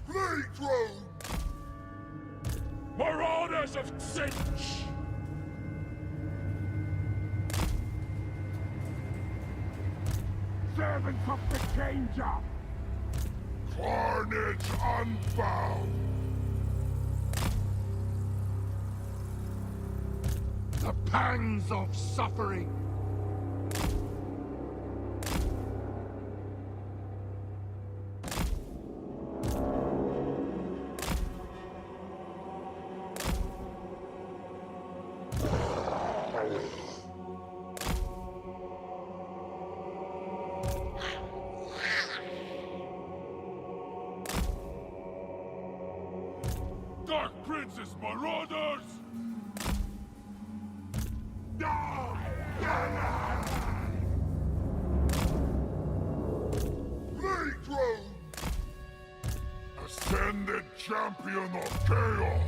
Blade drone! Marauders of Cinch! Servants of the Changer! Carnage unbound! The pangs of suffering! Dark Princess Marauders! Blade drone! Ascended champion of chaos!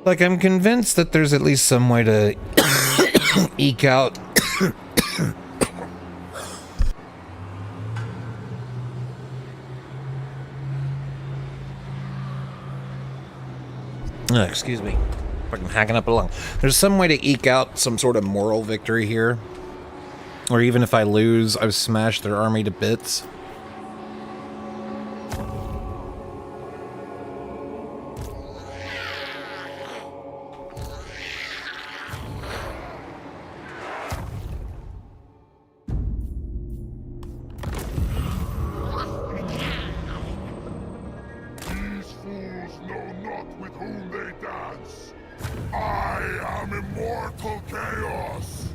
Like, I'm convinced that there's at least some way to eke out excuse me. Fucking hacking up a lung. There's some way to eke out some sort of moral victory here. Or even if I lose, I've smashed their army to bits. These fools know not with whom they dance. I am immortal chaos!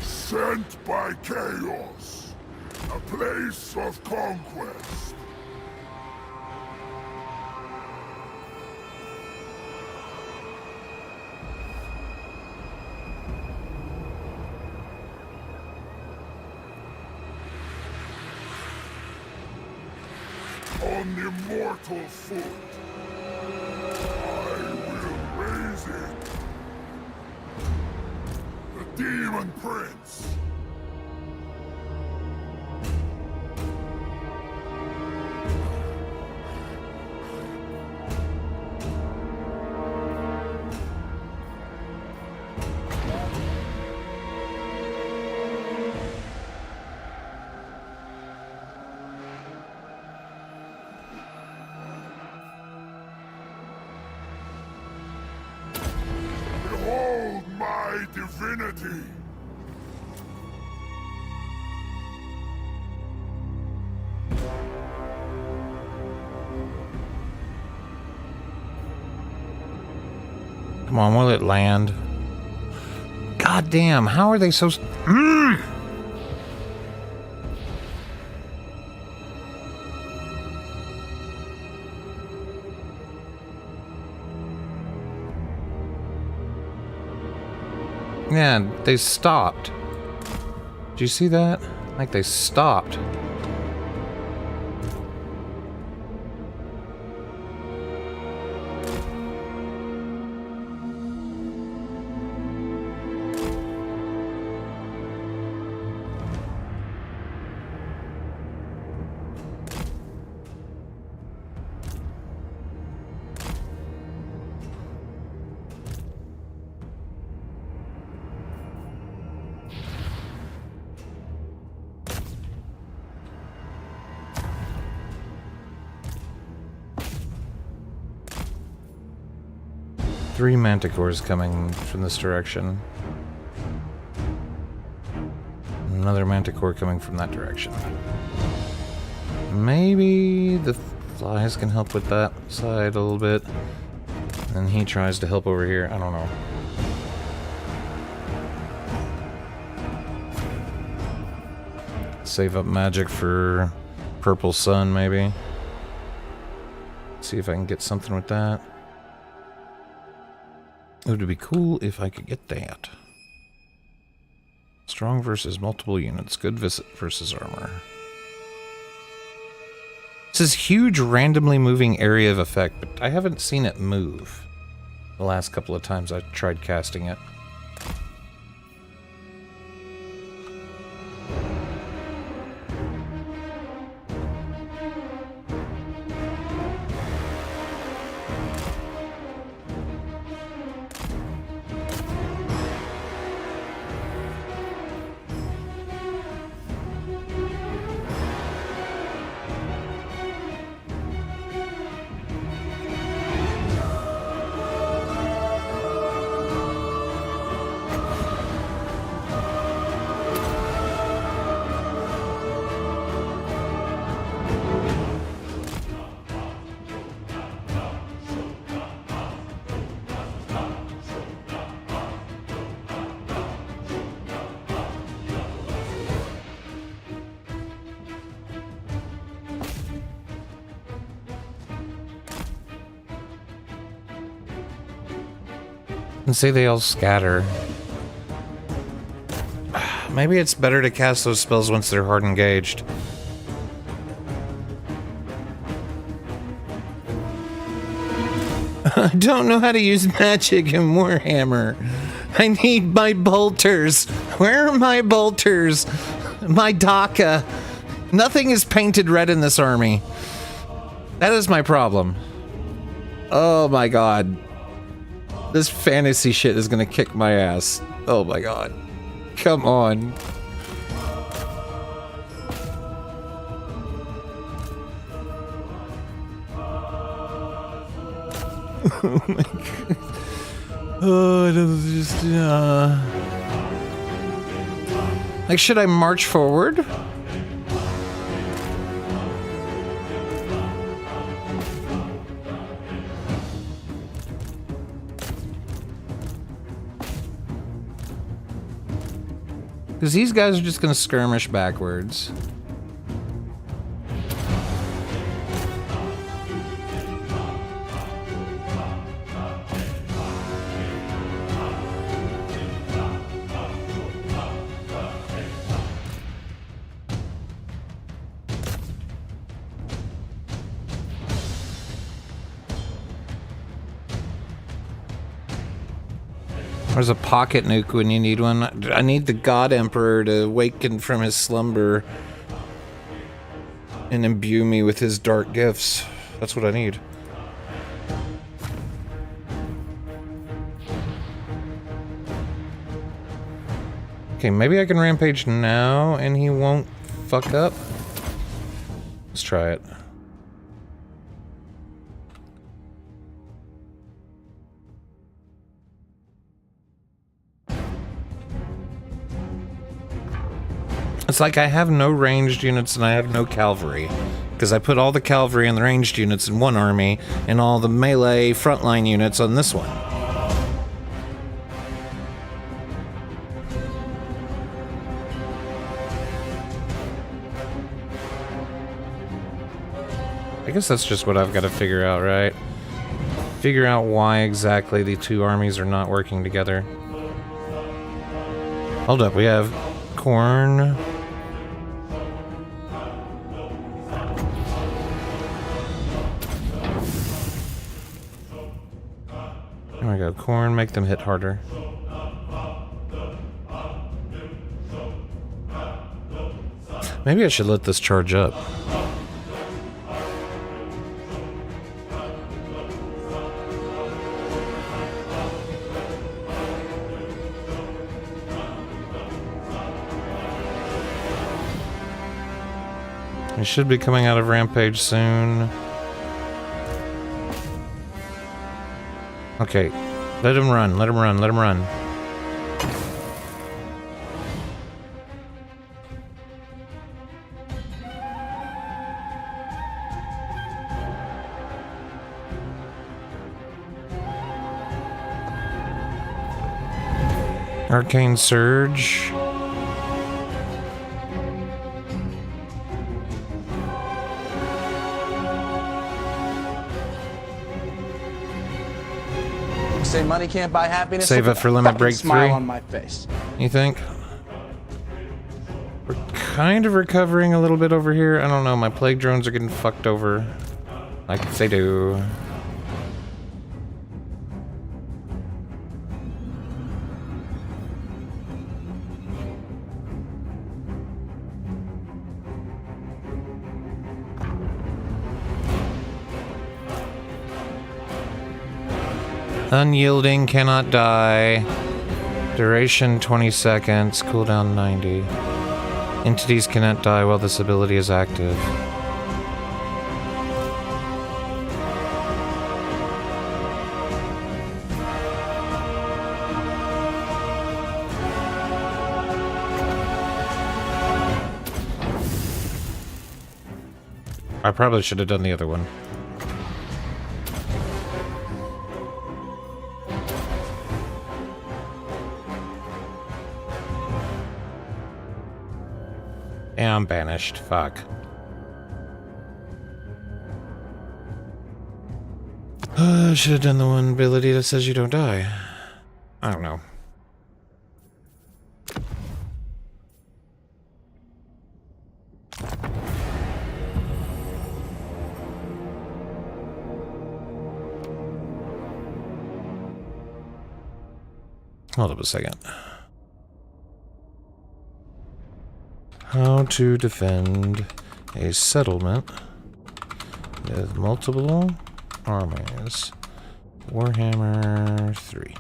Sent by chaos, a place of conquest. on immortal foot. I will raise it. The Demon Prince. Behold my divinity! Come on, will it land? God damn, how are they so... Yeah, they stopped. Did you see that? Like they stopped. Three manticores coming from this direction. Another manticore coming from that direction. Maybe the flies can help with that side a little bit. And he tries to help over here. I don't know. Save up magic for purple sun, maybe. See if I can get something with that. It would be cool if I could get that. Strong versus multiple units. Good versus armor. This is huge randomly moving area of effect, but I haven't seen it move the last couple of times I tried casting it. And say they all scatter. Maybe it's better to cast those spells once they're hard engaged. I don't know how to use magic in Warhammer. I need my bolters. Where are my bolters? My DACA. Nothing is painted red in this army. That is my problem. Oh my god. This fantasy shit is gonna kick my ass. Oh my god. Come on. Oh my god. Oh, it is just, like, should I march forward? Because these guys are just going to skirmish backwards. There's a pocket nuke when you need one. I need the God Emperor to awaken from his slumber and imbue me with his dark gifts. That's what I need. Okay, maybe I can rampage now and he won't fuck up. Let's try it. It's like I have no ranged units and I have no cavalry. Because I put all the cavalry and the ranged units in one army and all the melee frontline units on this one. I guess that's just what I've got to figure out, right? Figure out why exactly the two armies are not working together. Hold up, we have corn. There we go. Corn, make them hit harder. Maybe I should let this charge up. He should be coming out of Rampage soon. Okay, let him run, let him run, let him run. Arcane Surge. Say money can't buy happiness. Save Look it at for that limit fucking break smile 3. on my face. You think? We're kind of recovering a little bit over here. I don't know, my plague drones are getting fucked over. Like they do. Unyielding, cannot die. Duration 20 seconds, cooldown 90. Entities cannot die while this ability is active. I probably should have done the other one. Yeah, I'm banished. Fuck. Should have done the one ability that says you don't die. I don't know. Hold up a second. How to defend a settlement with multiple armies. Warhammer 3.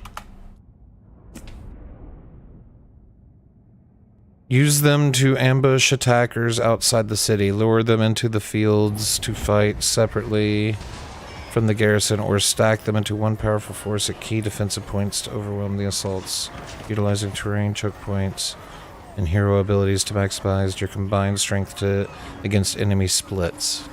Use them to ambush attackers outside the city. Lure them into the fields to fight separately from the garrison, or stack them into one powerful force at key defensive points to overwhelm the assaults, utilizing terrain, choke points, and hero abilities to maximize your combined strength against enemy splits.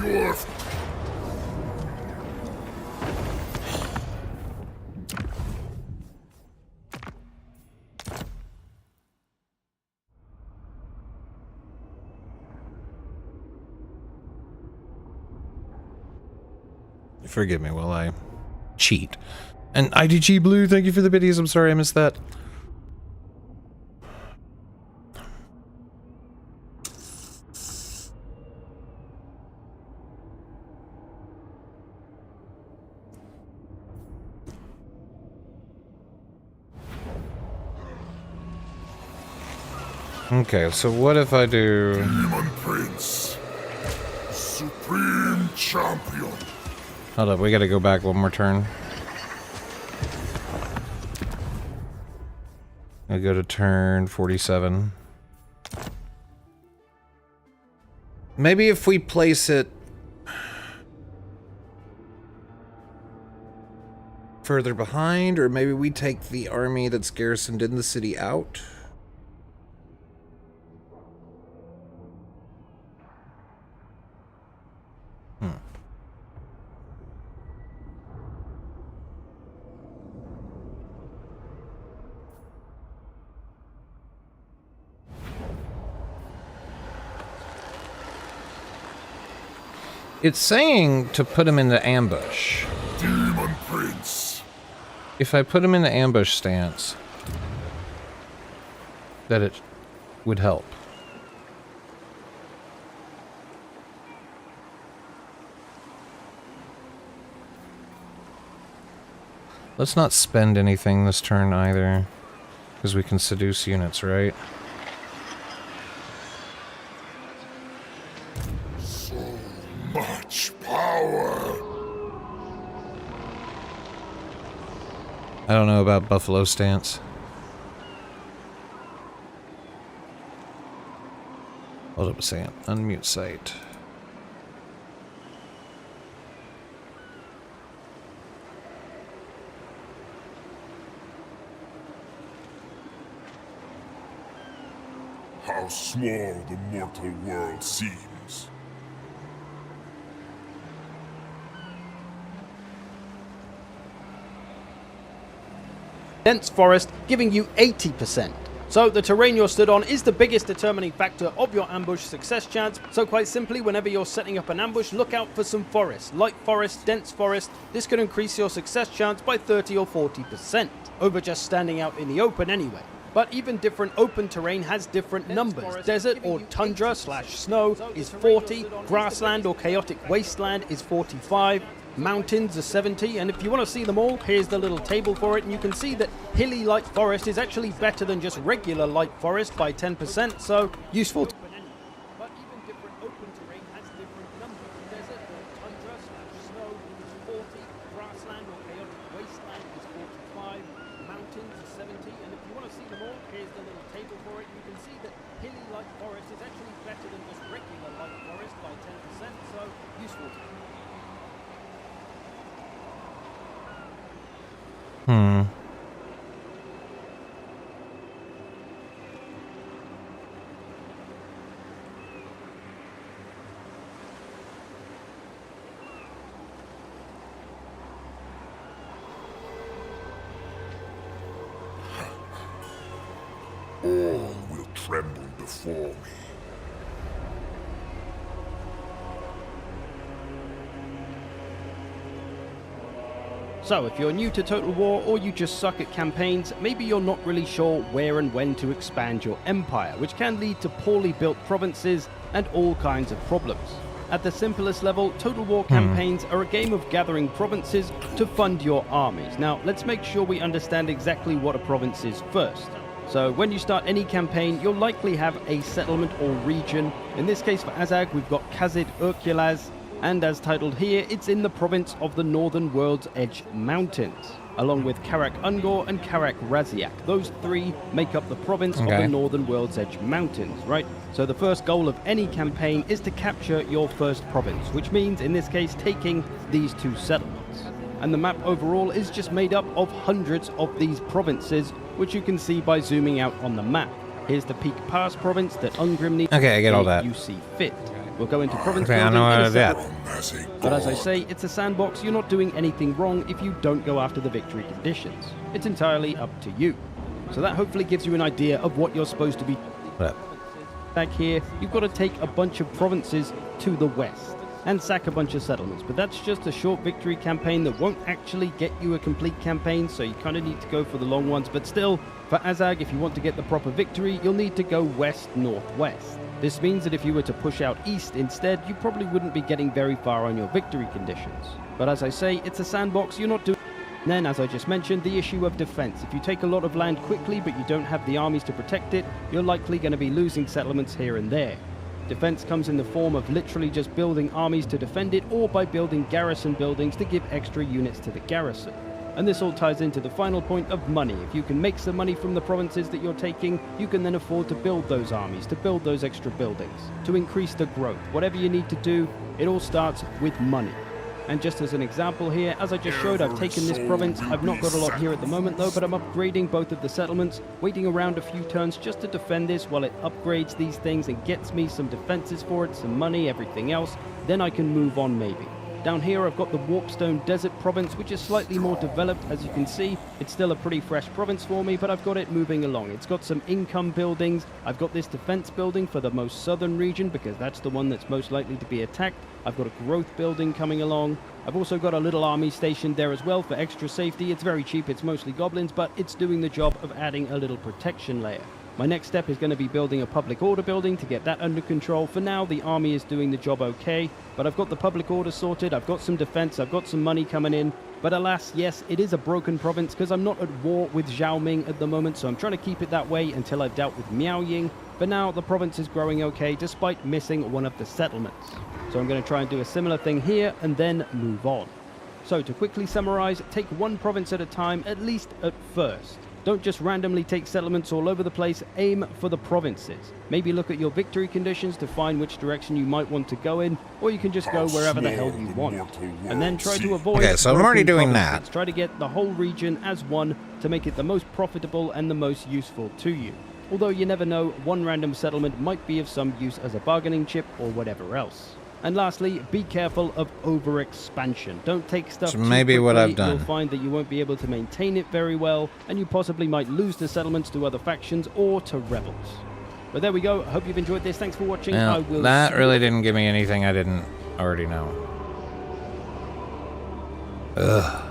your... Forgive me while I cheat. And IDG Blue, thank you for the biddies. I'm sorry I missed that. Okay, so what if I do... Demon Prince. Supreme Champion. Hold up, we gotta go back one more turn. I go to turn 47. Maybe if we place it further behind, or maybe we take the army that's garrisoned in the city out. It's saying to put him in the ambush. Demon Prince. If I put him in the ambush stance, that it would help. Let's not spend anything this turn either, because we can seduce units, right? Much power. I don't know about Buffalo stance. Hold up a second. Unmute site. How small the mortal world seems. Dense forest, giving you 80%. So the terrain you're stood on is the biggest determining factor of your ambush success chance. So quite simply, whenever you're setting up an ambush, look out for some forest. Light forest, dense forest. This could increase your success chance by 30 or 40% over just standing out in the open anyway. But even different open terrain has different numbers. Desert or tundra / snow is 40, grassland or chaotic wasteland is 45, mountains are 70, and if you want to see them all, here's the little table for it, and you can see that hilly light forest is actually better than just regular light forest by 10%, so useful. But even different open terrain has different numbers. Desert or tundra / snow is 40, grassland or chaotic wasteland is 45, mountains are 70, and if you want to see them all, here's the little table for it, and you can see that hilly light forest is actually better than just regular light forest by 10%, so useful. All will tremble before me. So if you're new to Total War or you just suck at campaigns, maybe you're not really sure where and when to expand your empire, which can lead to poorly built provinces and all kinds of problems. At the simplest level, Total War campaigns are a game of gathering provinces to fund your armies. Now, let's make sure we understand exactly what a province is first. So when you start any campaign, you'll likely have a settlement or region. In this case for Azag, we've got Khazid Urkulaz, and as titled here, it's in the province of the Northern World's Edge Mountains, along with Karak Ungor and Karak Raziak. Those three make up the province of the Northern World's Edge Mountains, right? So the first goal of any campaign is to capture your first province, which means, in this case, taking these two settlements. And the map overall is just made up of hundreds of these provinces, which you can see by zooming out on the map. Here's the Peak Pass province that Ungrim needs. Okay, I get all that. You see fit. We'll go into province Okay, I building know in how a to do that. second. As a But as I god. say, it's a sandbox, you're not doing anything wrong if you don't go after the victory conditions. It's entirely up to you. So that hopefully gives you an idea of what you're supposed to be. What? Back here, you've got to take a bunch of provinces to the west and sack a bunch of settlements, but that's just a short victory campaign that won't actually get you a complete campaign, so you kind of need to go for the long ones. But still, for Azag, if you want to get the proper victory, you'll need to go west-northwest. This means that if you were to push out east instead, you probably wouldn't be getting very far on your victory conditions. But as I say, it's a sandbox, you're not doing. Then, as I just mentioned, the issue of defense. If you take a lot of land quickly but you don't have the armies to protect it, you're likely going to be losing settlements here and there. Defense comes in the form of literally just building armies to defend it, or by building garrison buildings to give extra units to the garrison. And this all ties into the final point of money. If you can make some money from the provinces that you're taking, you can then afford to build those armies, to build those extra buildings, to increase the growth. Whatever you need to do, it all starts with money. And just as an example here, as I just showed, I've taken this province. I've not got a lot here at the moment though, but I'm upgrading both of the settlements, waiting around a few turns just to defend this while it upgrades these things and gets me some defenses for it, some money, everything else. Then I can move on maybe. Down here I've got the Warpstone Desert province, which is slightly more developed. As you can see, it's still a pretty fresh province for me, but I've got it moving along. It's got some income buildings. I've got this defense building for the most southern region because that's the one that's most likely to be attacked. I've got a growth building coming along. I've also got a little army stationed there as well for extra safety. It's very cheap, it's mostly goblins, but it's doing the job of adding a little protection layer. My next step is going to be building a public order building to get that under control. For now, the army is doing the job okay, but I've got the public order sorted, I've got some defense, I've got some money coming in. But alas, yes, it is a broken province because I'm not at war with Zhao Ming at the moment, so I'm trying to keep it that way until I've dealt with Miao Ying. For now, the province is growing okay despite missing one of the settlements. So I'm going to try and do a similar thing here and then move on. So to quickly summarize, take one province at a time, at least at first. Don't just randomly take settlements all over the place, aim for the provinces. Maybe look at your victory conditions to find which direction you might want to go in, or you can just go wherever the hell you want. And then try to avoid... Okay, so I'm already broken doing provinces. that. Try to get the whole region as one to make it the most profitable and the most useful to you. Although you never know, one random settlement might be of some use as a bargaining chip or whatever else. And lastly, be careful of overexpansion. Don't take stuff So too maybe what quickly. I've done. You'll find that you won't be able to maintain it very well, and you possibly might lose the settlements to other factions or to rebels. But there we go. I hope you've enjoyed this. Thanks for watching. I Now, will that see really you- didn't give me anything I didn't already know. Ugh.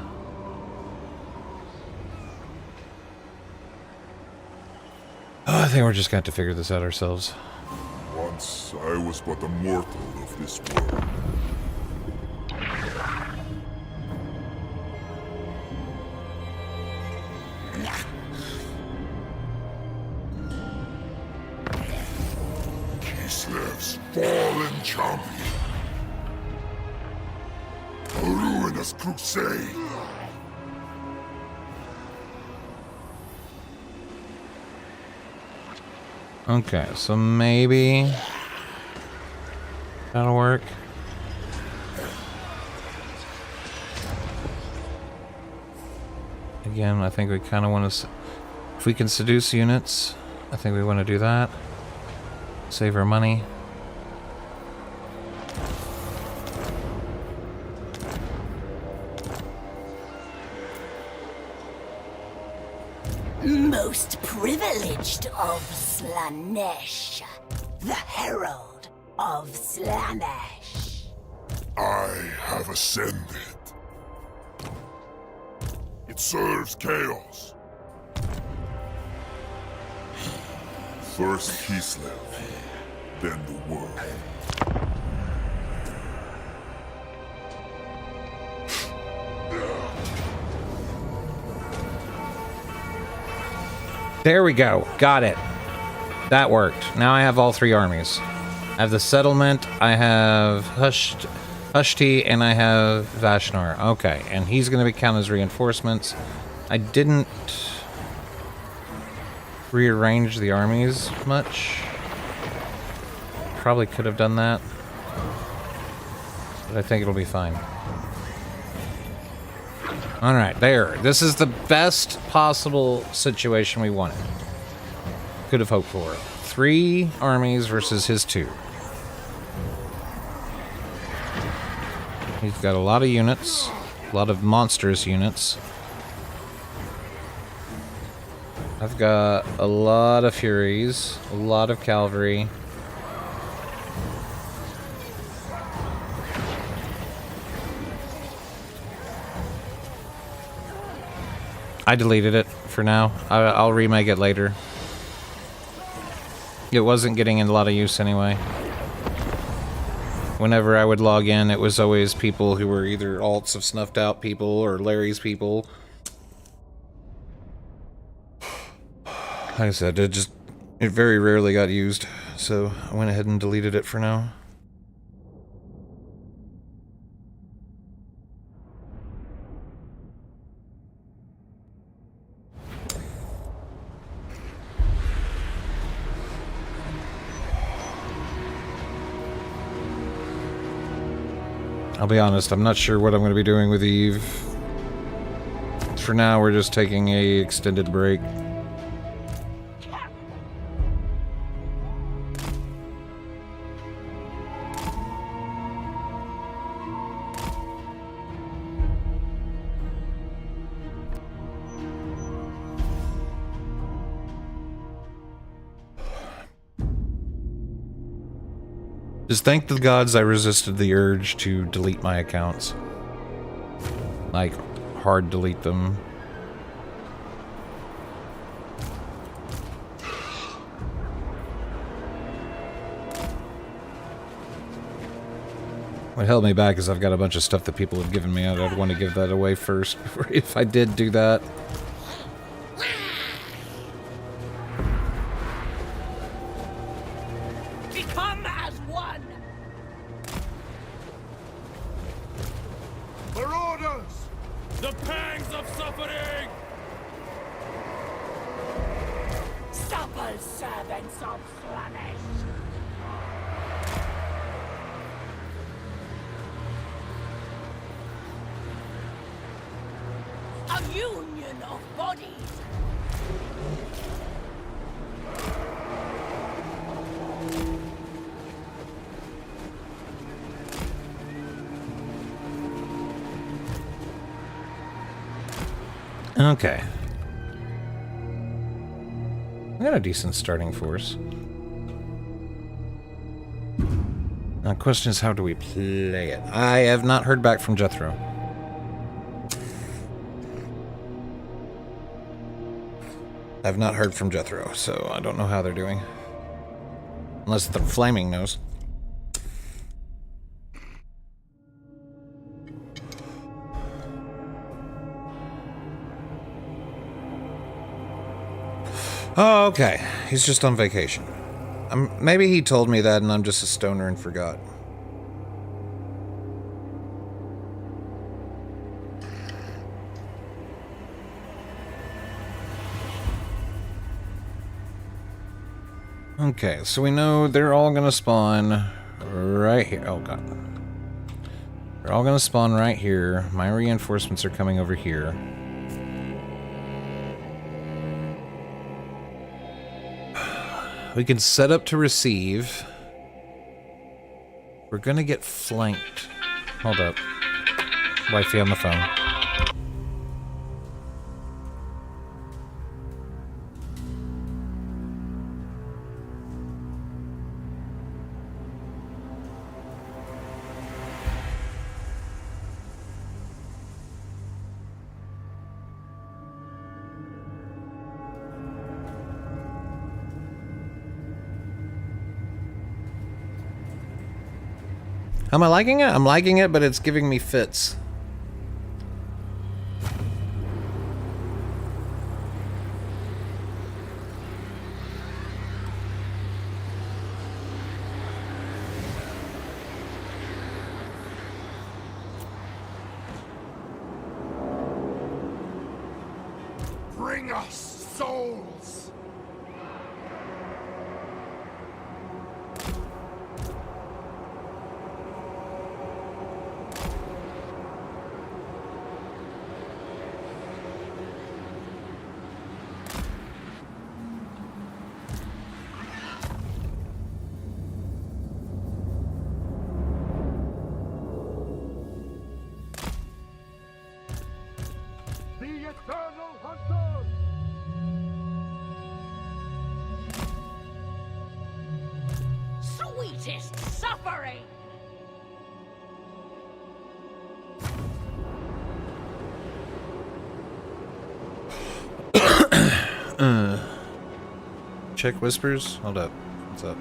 Oh, I think we're just going to have to figure this out ourselves. Once I was but a mortal of this world. Kislev's fallen champion. A ruinous crusade. Okay, so maybe that'll work. Again, I think we kind of want to... If we can seduce units, I think we want to do that. Save our money. Most privileged of Slanesh, the herald of Slanesh. I have ascended. It serves chaos. First Kislev, then the world. There we go. Got it. That worked. Now I have all three armies. I have the settlement, I have Hushti, and I have Vashnar. Okay, and he's going to be count as reinforcements. I didn't rearrange the armies much. Probably could have done that. But I think it'll be fine. Alright, there. This is the best possible situation we wanted. Could have hoped for. 3 armies versus his 2. He's got a lot of units. A lot of monstrous units. I've got a lot of Furies. A lot of cavalry. I deleted it for now. I'll remake it later. It wasn't getting in a lot of use anyway. Whenever I would log in, it was always people who were either alts of Snuffed Out people or Larry's people. Like I said, it very rarely got used, so I went ahead and deleted it for now. I'll be honest, I'm not sure what I'm going to be doing with Eve. For now, we're just taking a extended break. Just thank the gods I resisted the urge to delete my accounts. Like, hard delete them. What held me back is I've got a bunch of stuff that people have given me. I'd want to give that away first, if I did do that. Become as one! Marauders! The pangs of suffering! Supple servants of Slaanesh! A union of bodies! Okay. I got a decent starting force. Now, the question is, how do we play it? I have not heard back from Jethro. I've not heard from Jethro, so I don't know how they're doing. Unless the Flaming knows. Oh, okay. He's just on vacation. Maybe he told me that and I'm just a stoner and forgot. Okay, so we know they're all gonna spawn right here. Oh god. They're all gonna spawn right here. My reinforcements are coming over here. We can set up to receive. We're gonna get flanked. Hold up. Wifey on the phone. Am I liking it? I'm liking it, but it's giving me fits. Bring us souls! eternal hunter! Sweetest suffering! Check whispers. Hold up. What's up?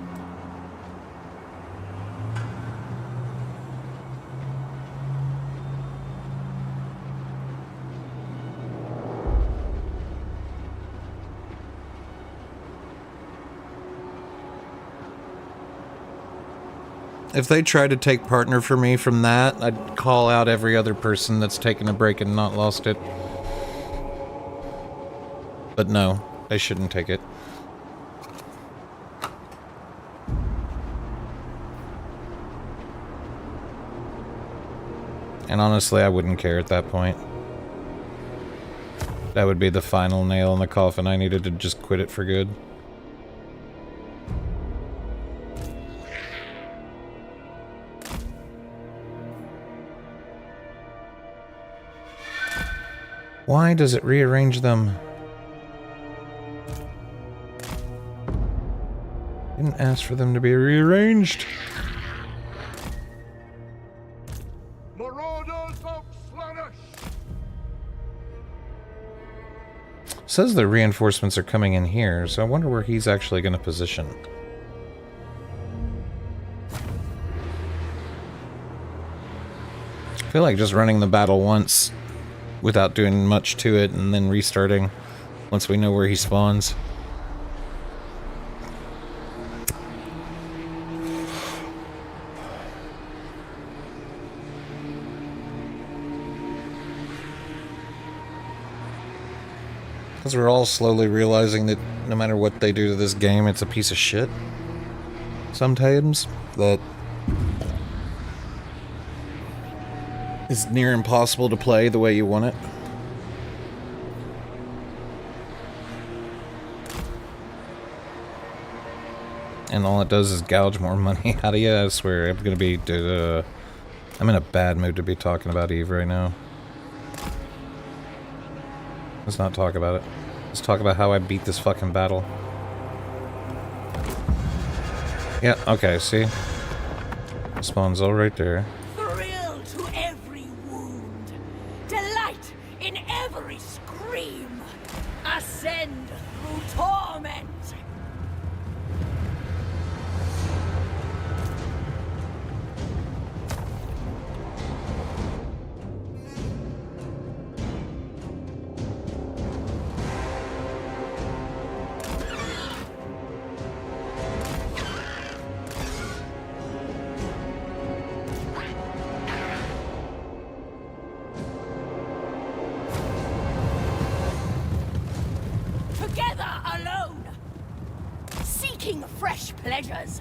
If they tried to take partner for me from that, I'd call out every other person that's taken a break and not lost it. But no, they shouldn't take it. And honestly, I wouldn't care at that point. That would be the final nail in the coffin. I needed to just quit it for good. Why does it rearrange them? Didn't ask for them to be rearranged. Marauders of Slaanesh! Says the reinforcements are coming in here, so I wonder where he's actually going to position. I feel like just running the battle once without doing much to it and then restarting once we know where he spawns. Because we're all slowly realizing that no matter what they do to this game, it's a piece of shit. Sometimes that it's near impossible to play the way you want it. And all it does is gouge more money out of you. I swear, I'm gonna be... I'm in a bad mood to be talking about Eve right now. Let's not talk about it. Let's talk about how I beat this fucking battle. Yeah, okay, see? Spawn's all right there. Thrill to every wound, delight in every scream, ascend through torment. Fresh pleasures.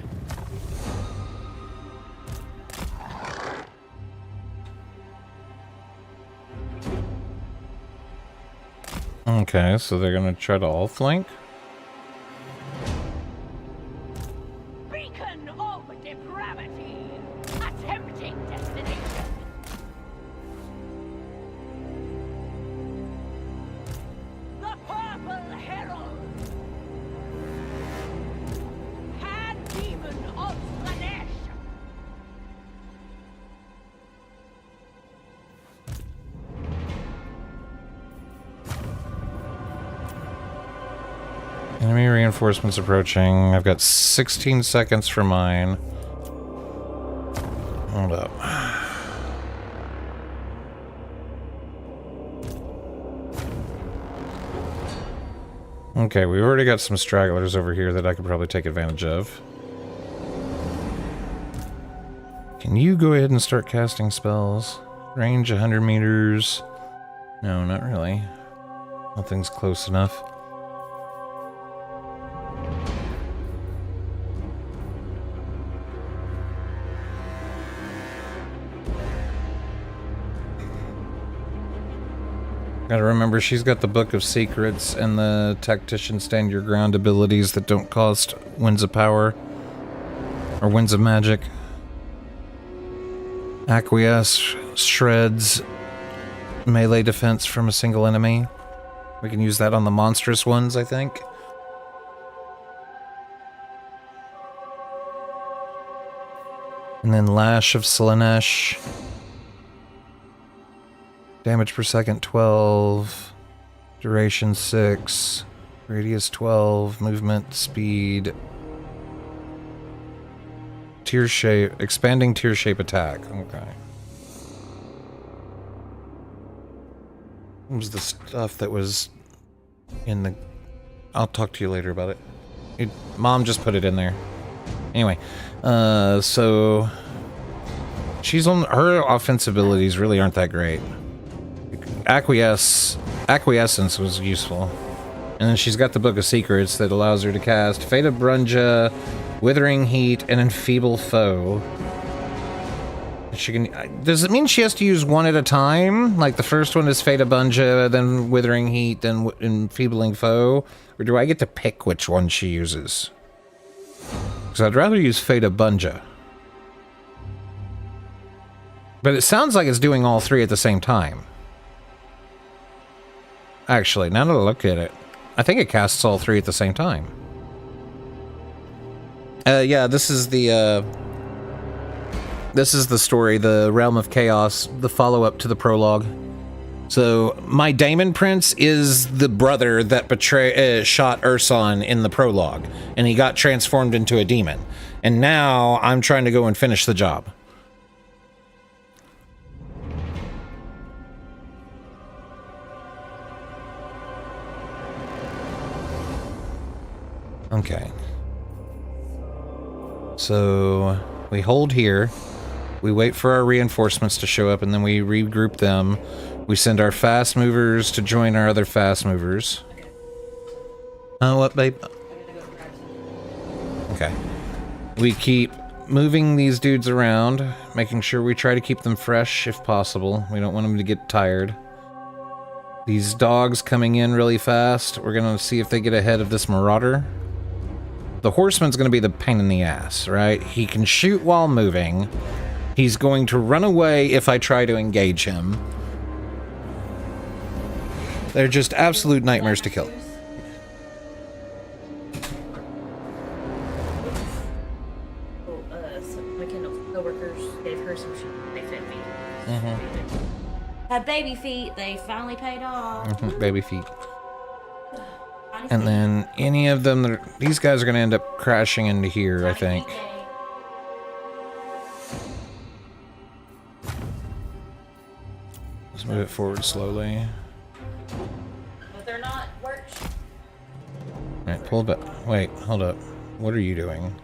Okay, so they're gonna try to all flank? Beacon of depravity. A tempting destination. The Purple Herald. Daemon of Slaanesh! Enemy reinforcements approaching. I've got 16 seconds for mine. Hold up. Okay, we've already got some stragglers over here that I could probably take advantage of. Can you go ahead and start casting spells? Range 100 meters. No, not really. Nothing's close enough. Gotta remember, she's got the Book of Secrets and the Tactician Stand Your Ground abilities that don't cost Winds of Power. Or Winds of Magic. Acquiesce shreds melee defense from a single enemy. We can use that on the monstrous ones, I think. And then Lash of Slaanesh. Damage per second 12. Duration 6. Radius 12. Movement speed. Tear shape. Expanding tear shape attack. Okay. What was the stuff that was in the... I'll talk to you later about it. Mom just put it in there. Anyway, so she's on her offensive abilities really aren't that great. Acquiescence was useful, and then she's got the Book of Secrets that allows her to cast Fate of Brunja, Withering Heat, and Enfeeble Foe. She can. Does it mean she has to use one at a time? Like the first one is Fate of Brunja, then Withering Heat, then Enfeebling Foe, or do I get to pick which one she uses? Because I'd rather use Fate of Brunja. But it sounds like it's doing all three at the same time. Actually, now that I look at it, I think it casts all three at the same time. Yeah, this is the story, the Realm of Chaos, the follow-up to the prologue. So, my Daemon Prince is the brother that shot Urson in the prologue, and he got transformed into a demon. And now, I'm trying to go and finish the job. Okay. So, we hold here. We wait for our reinforcements to show up, and then we regroup them. We send our fast movers to join our other fast movers. What, babe? Okay. We keep moving these dudes around, making sure we try to keep them fresh if possible. We don't want them to get tired. These dogs coming in really fast. We're going to see if they get ahead of this marauder. The horseman's going to be the pain in the ass, right? He can shoot while moving. He's going to run away if I try to engage him. They're just absolute nightmares to kill. Some McKendall's co-workers gave her some shit. They fed me. Had baby feet. They finally paid off. Baby feet. And then any of them that are, these guys are going to end up crashing into here, I think. Let's move it forward slowly. But they're not works. Alright, pull back. Wait, hold up. What are you doing?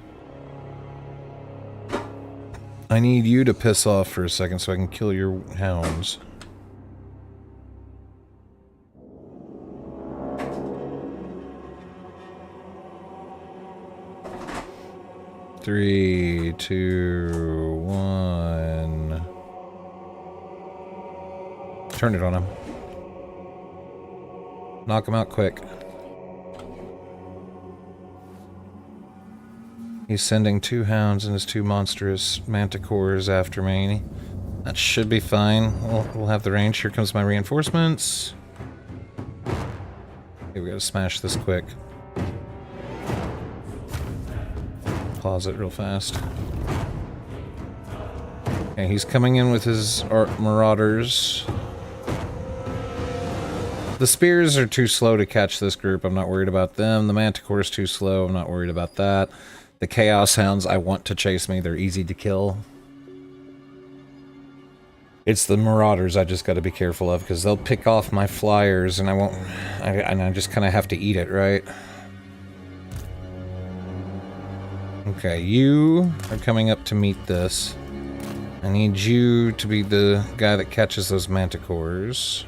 I need you to piss off for a second so I can kill your hounds. Three, two, one. Turn it on him. Knock him out quick. He's sending 2 hounds and his 2 monstrous manticores after me. That should be fine. We'll have the range. Here comes my reinforcements. Okay, we gotta smash this quick. Pause it real fast. Okay, he's coming in with his marauders. The spears are too slow to catch this group. I'm not worried about them. The manticore is too slow. I'm not worried about that. The chaos hounds I want to chase me. They're easy to kill. It's the marauders I just got to be careful of because they'll pick off my flyers and I won't. I just kind of have to eat it, right? Okay, you are coming up to meet this. I need you to be the guy that catches those manticores.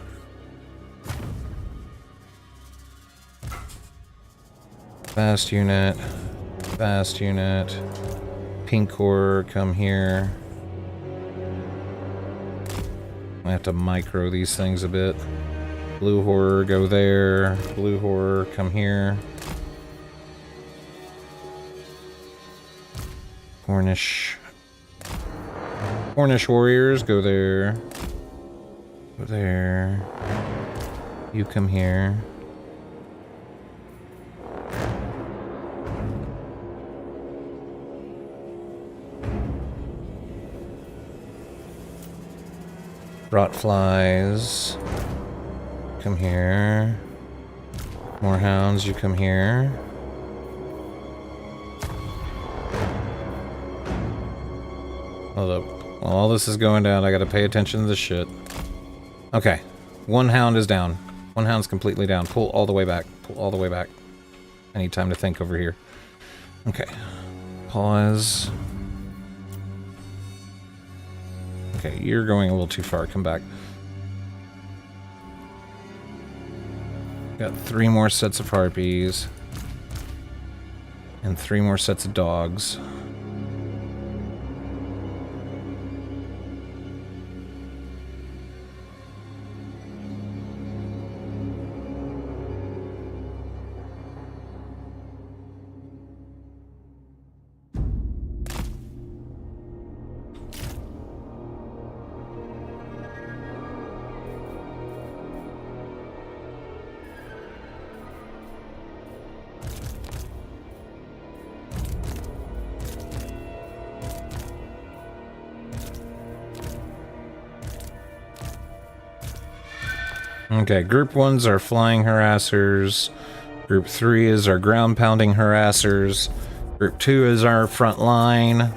Fast unit. Fast unit. Pink core, come here. I have to micro these things a bit. Blue horror, go there. Blue horror, come here. Cornish warriors, go there. Go there. You come here. Rot flies. Come here. More hounds, you come here. Hold up. While all this is going down, I gotta pay attention to this shit. Okay. One hound is down. One hound's completely down. Pull all the way back. Pull all the way back. I need time to think over here. Okay. Pause. Okay, you're going a little too far. Come back. Got 3 more sets of harpies. And 3 more sets of dogs. Okay, group 1's our flying harassers. Group 3 is our ground pounding harassers. Group 2 is our front line.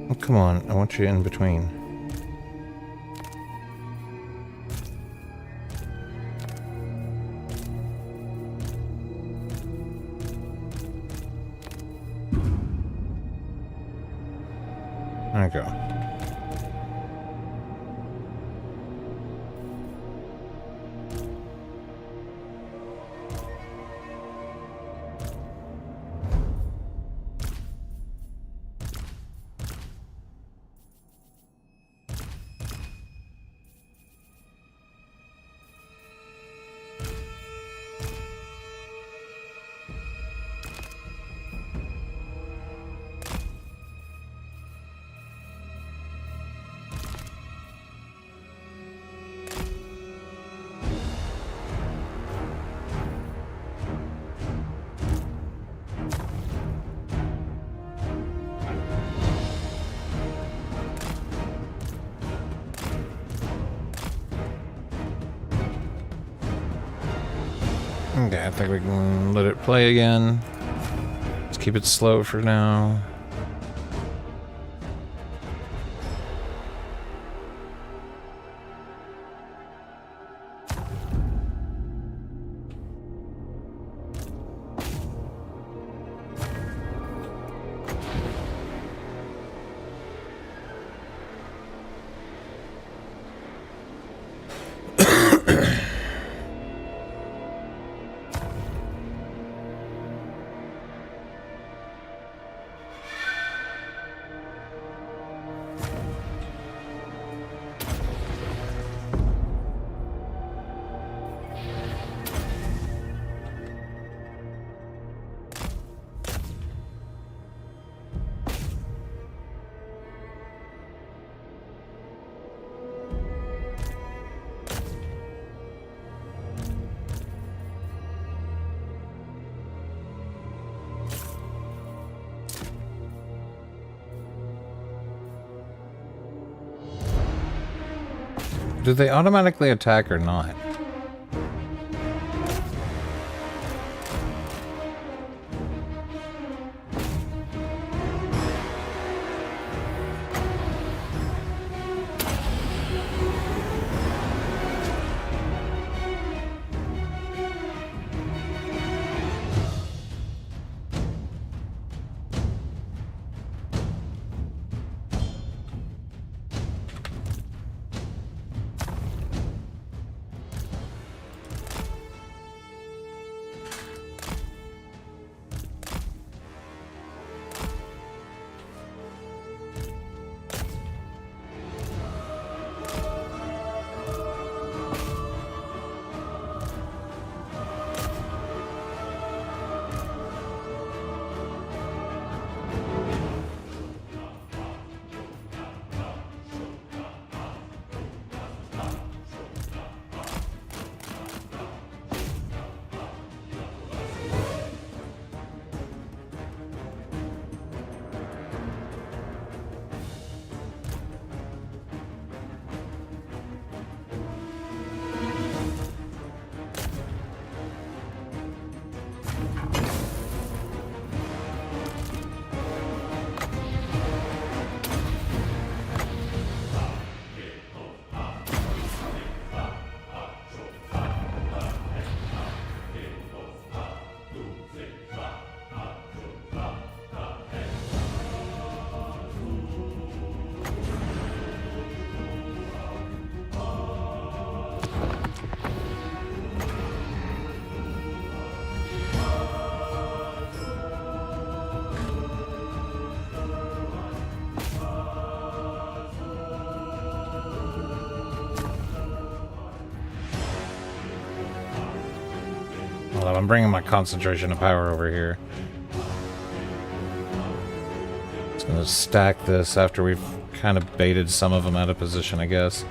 Oh, come on, I want you in between. There we go. Okay, I think we can let it play again. Let's keep it slow for now. Do they automatically attack or not? Hold on, I'm bringing my concentration of power over here. Just gonna stack this after we've kind of baited some of them out of position, I guess.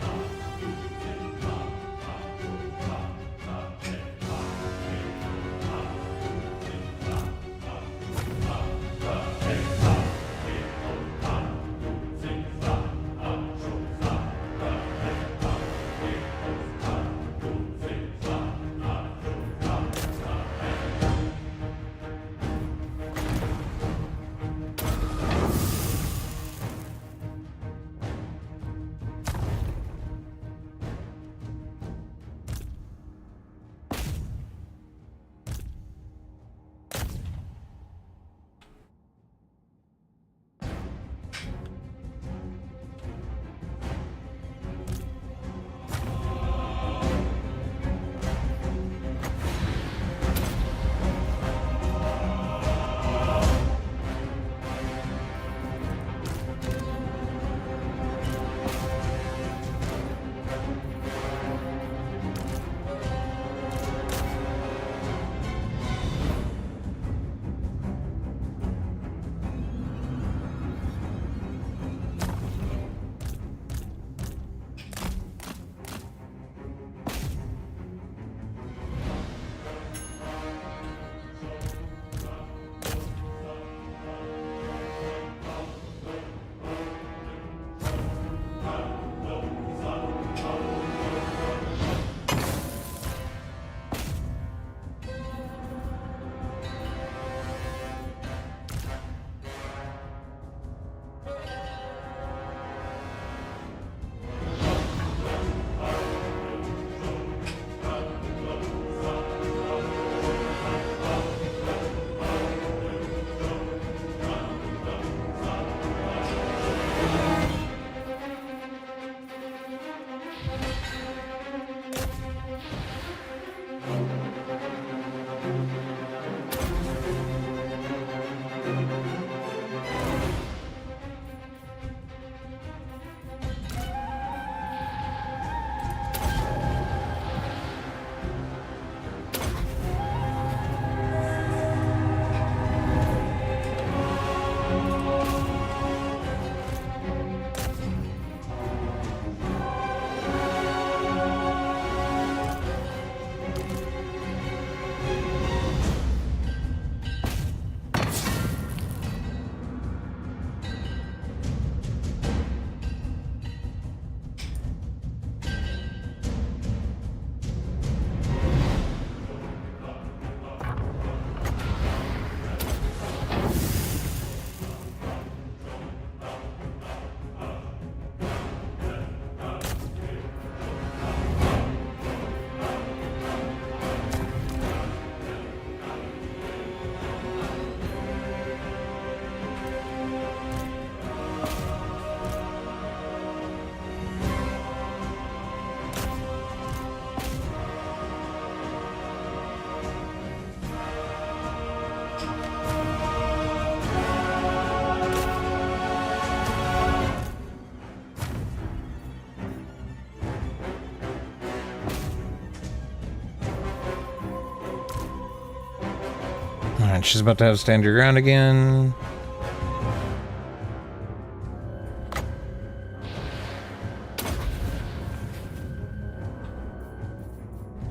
Alright, she's about to have stand your ground again.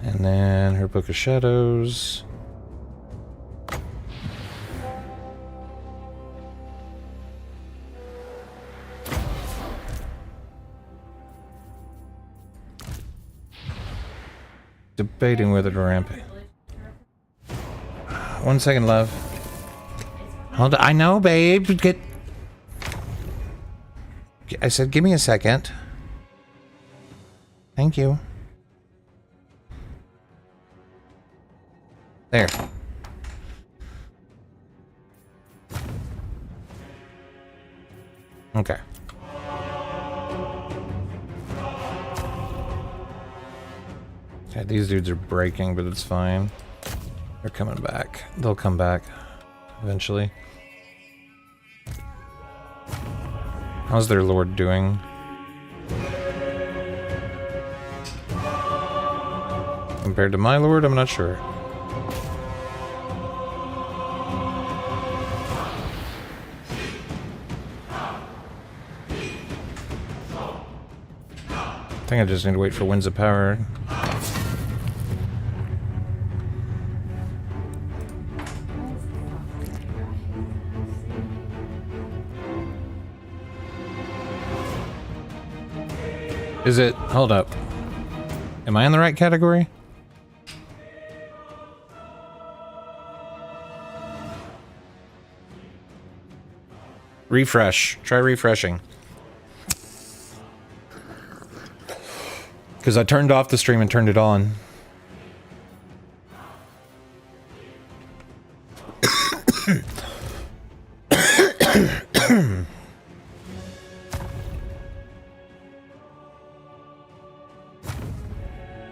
And then her Book of Shadows. Debating whether to ramp it. 1 second, love. Hold on. I know, babe. I said, give me a second. Thank you. There. Okay. Okay, these dudes are breaking, but it's fine. They're coming back. They'll come back eventually. How's their lord doing? Compared to my lord, I'm not sure. I think I just need to wait for Winds of Power. Is it? Hold up. Am I in the right category? Refresh. Try refreshing. Because I turned off the stream and turned it on.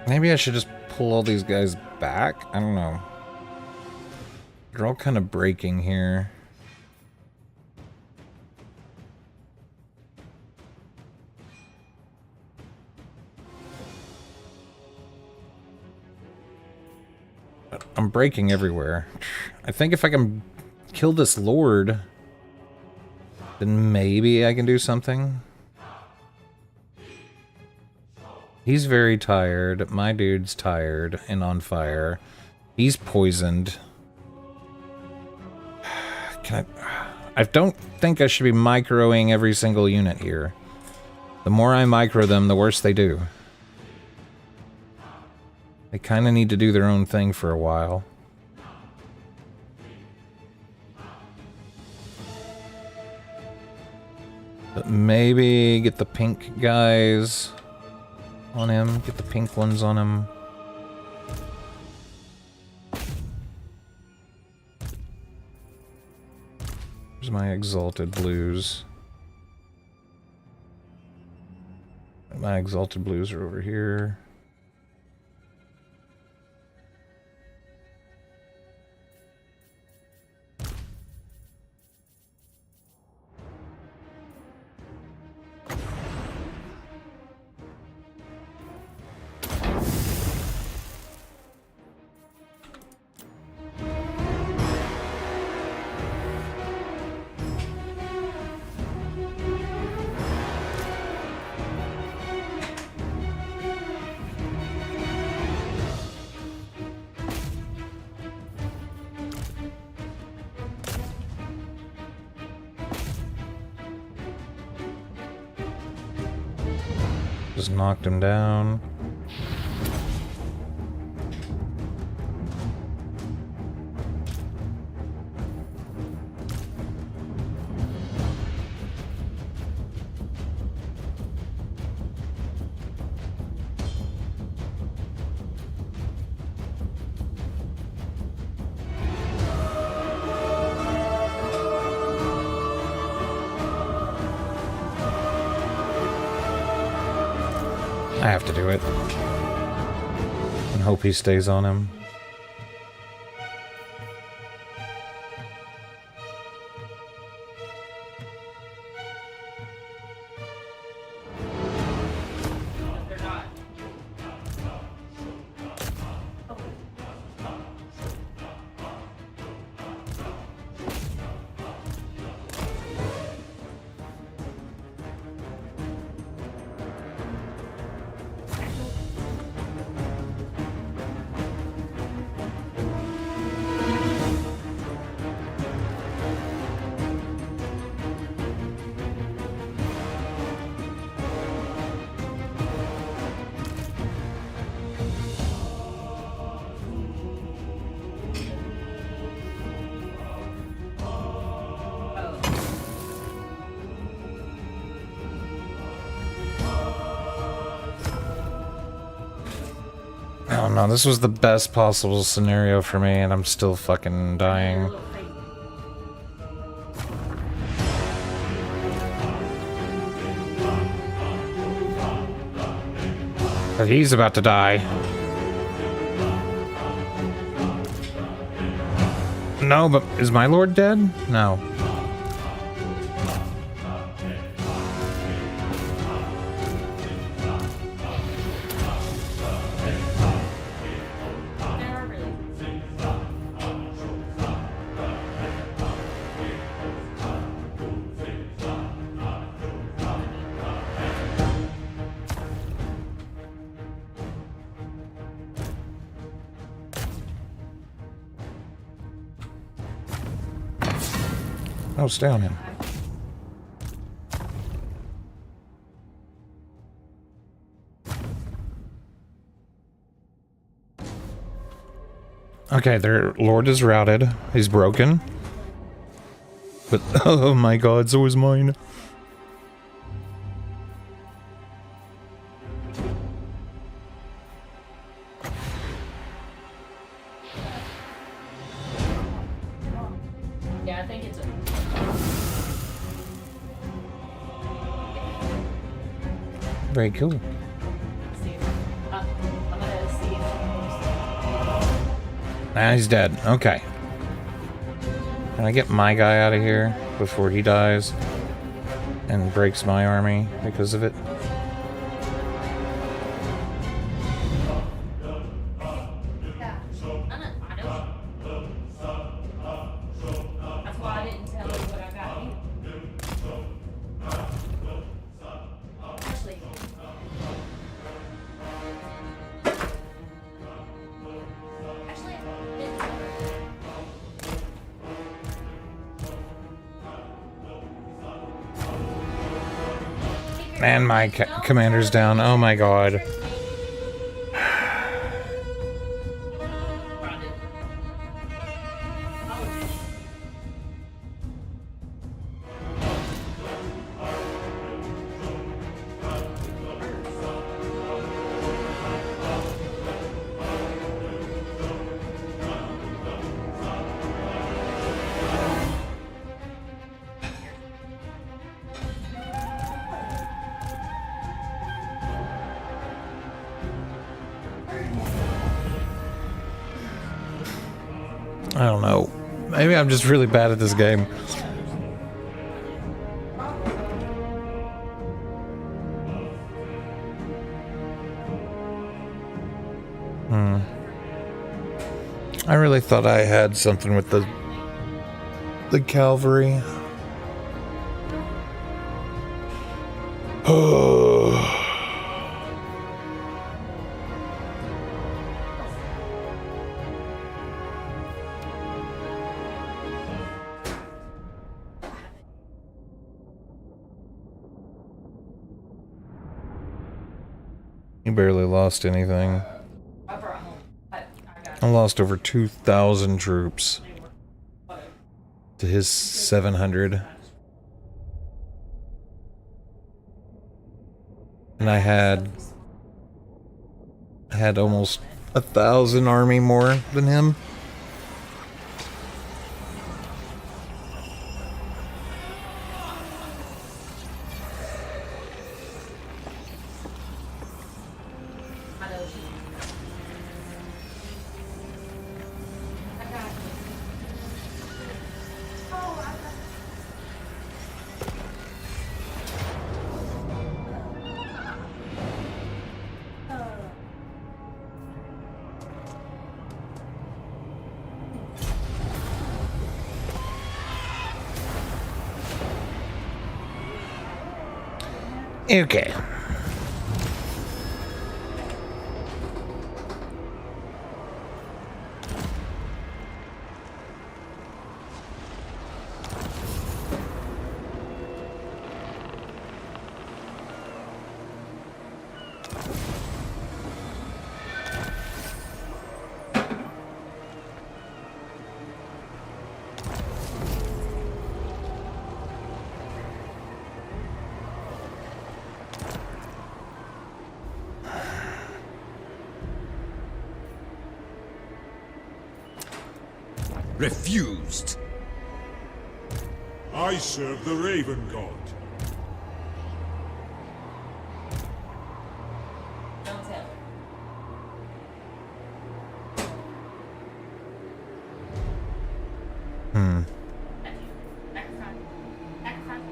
Maybe I should just pull all these guys back? I don't know. They're all kind of breaking here. I'm breaking everywhere. I think if I can kill this lord, then maybe I can do something. He's very tired. My dude's tired and on fire. He's poisoned. I don't think I should be microing every single unit here. The more I micro them, the worse they do. They kind of need to do their own thing for a while. But maybe get the pink guys on him. Get the pink ones on him. Here's my exalted blues. My exalted blues are over here. Just knocked him down. I have to do it. And hope he stays on him. Oh no, this was the best possible scenario for me, and I'm still fucking dying. But he's about to die. No, but is my lord dead? No. Oh, stay on him. Okay, their lord is routed. He's broken. But, oh my god, so is mine. Yeah, I think it's a. Very cool. See, I'm gonna see if. Nah, he's dead. Okay. Can I get my guy out of here before he dies and breaks my army because of it? That's why I didn't tell you what I got you. Actually. Actually, I didn't tell her. And my commander's down. Oh my god. I don't know. Maybe I'm just really bad at this game. I really thought I had something with the cavalry. Oh. He barely lost anything. I lost over 2,000 troops to his 700. And I had almost 1,000 army more than him. Okay. Refused. I serve the Raven God. Don't tell her. Back front. Back front.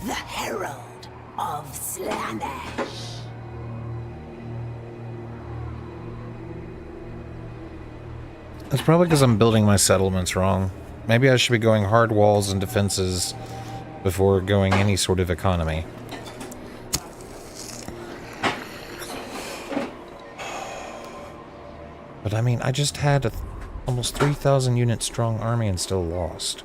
The Herald of Slanesh. That's probably because I'm building my settlements wrong. Maybe I should be going hard walls and defenses before going any sort of economy. But I mean, I just had a almost 3,000 unit strong army and still lost.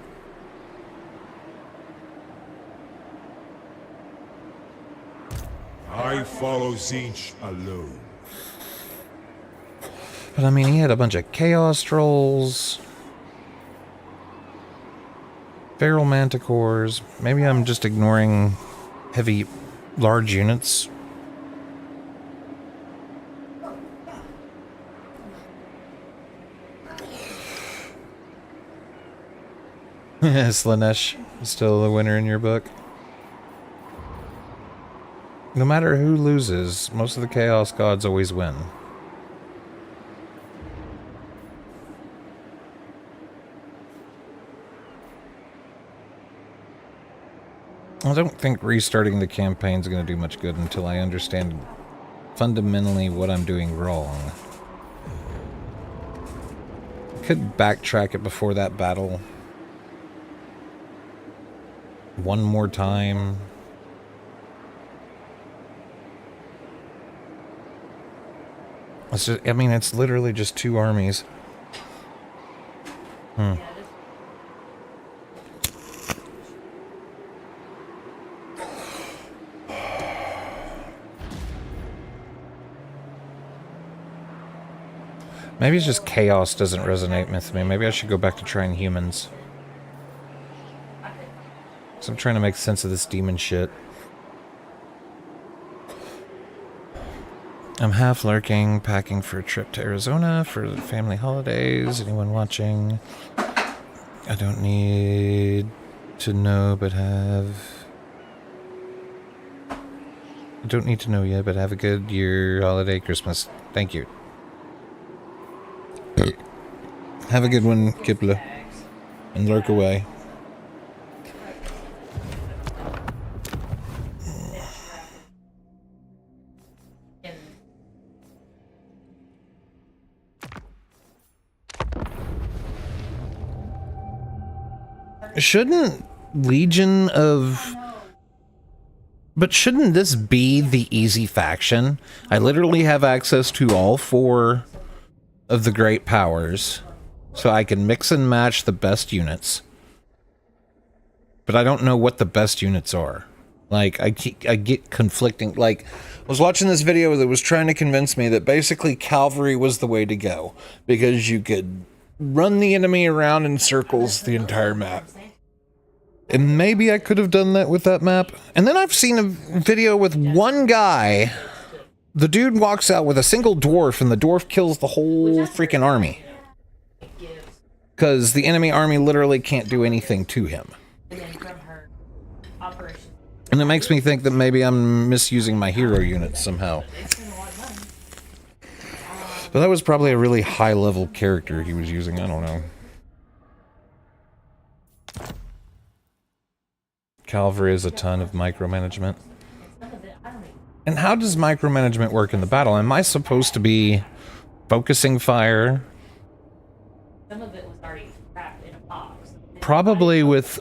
I follow Zinch alone. But I mean, he had a bunch of Chaos Trolls, Feral Manticores. Maybe I'm just ignoring heavy, large units. Slanesh is still the winner in your book. No matter who loses, most of the Chaos Gods always win. I don't think restarting the campaign is going to do much good until I understand fundamentally what I'm doing wrong. I could backtrack it before that battle one more time. It's just, I mean, it's literally just 2 armies. Maybe it's just chaos doesn't resonate with me. Maybe I should go back to trying humans. So I'm trying to make sense of this demon shit. I'm half lurking, packing for a trip to Arizona for the family holidays. Anyone watching? I don't need to know, but have... I don't need to know yet, but have a good year, holiday, Christmas. Thank you. Have a good one, Kipla. And lurk away. Shouldn't Legion of... But shouldn't this be the easy faction? I literally have access to all 4 of the great powers, so I can mix and match the best units. But I don't know what the best units are. Like, I get conflicting... Like, I was watching this video that was trying to convince me that basically cavalry was the way to go, because you could run the enemy around in circles the entire map. And maybe I could have done that with that map. And then I've seen a video with one guy. The dude walks out with a single dwarf, and the dwarf kills the whole freaking army. Because the enemy army literally can't do anything to him. And it makes me think that maybe I'm misusing my hero units somehow. But that was probably a really high-level character he was using. I don't know. Cavalry is a ton of micromanagement. And how does micromanagement work in the battle? Am I supposed to be focusing fire? Some of it was already wrapped in a box. Probably with...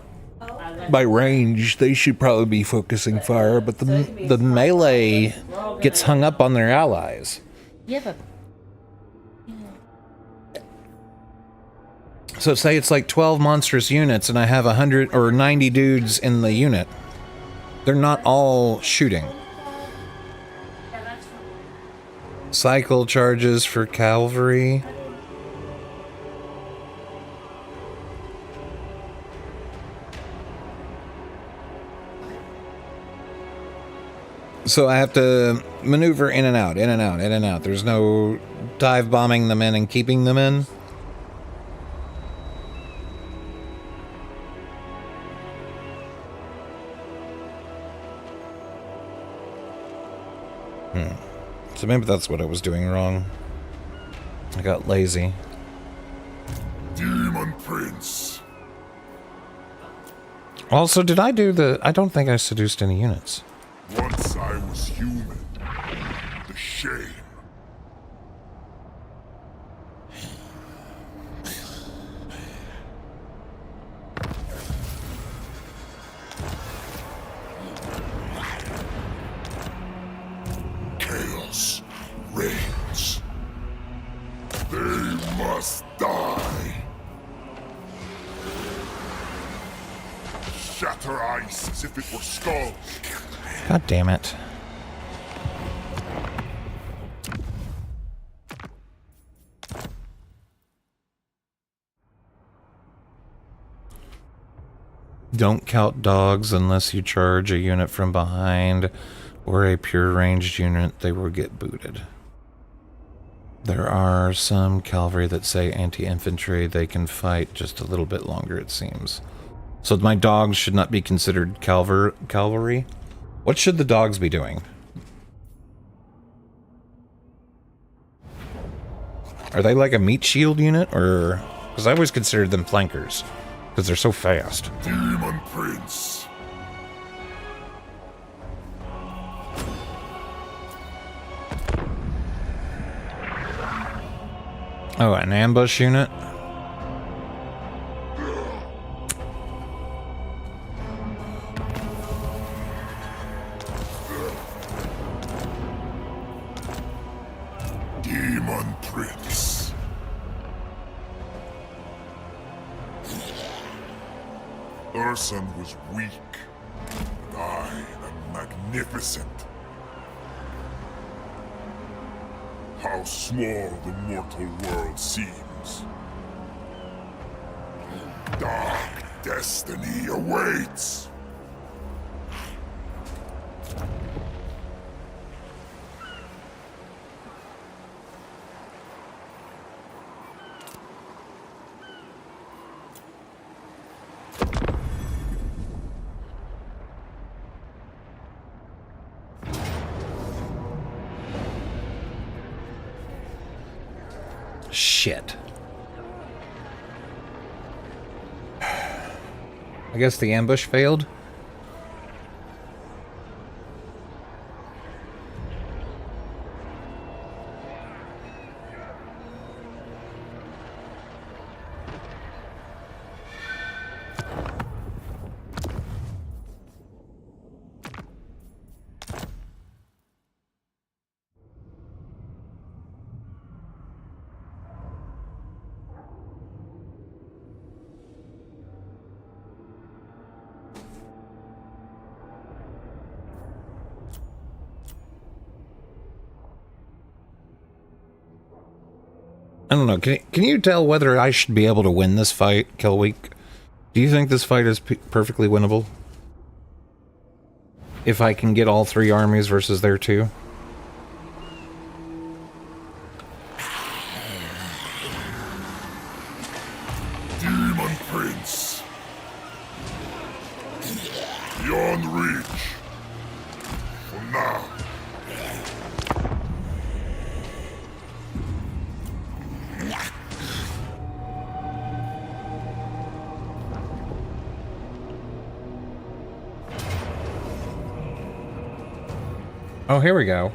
By range, they should probably be focusing fire, but the melee gets hung up on their allies. Yeah, but... So say it's like 12 monstrous units and I have 100 or 90 dudes in the unit. They're not all shooting. Cycle charges for cavalry. So I have to maneuver in and out, in and out, in and out. There's no dive bombing them in and keeping them in. So maybe that's what I was doing wrong. I got lazy. Demon Prince. Also, did I do the... I don't think I seduced any units. Once I was human. The shame. Chaos reigns. They shatter ice as if it were skulls. God damn it. Don't count dogs unless you charge a unit from behind or a pure ranged unit, they will get booted. There are some cavalry that say anti-infantry, they can fight just a little bit longer, it seems. So my dogs should not be considered cavalry? What should the dogs be doing? Are they like a meat shield unit, or... Because I always considered them flankers, because they're so fast. Demon Prince. Oh, an ambush unit? Demon Prince. Urson was weak, but I am magnificent. How small the mortal world seems. Dark destiny awaits. Shit. I guess the ambush failed. I don't know. Can you tell whether I should be able to win this fight, Kelweek? Do you think this fight is perfectly winnable? If I can get all three armies versus their two? Demon Prince. Beyond reach. For now. Oh, here we go.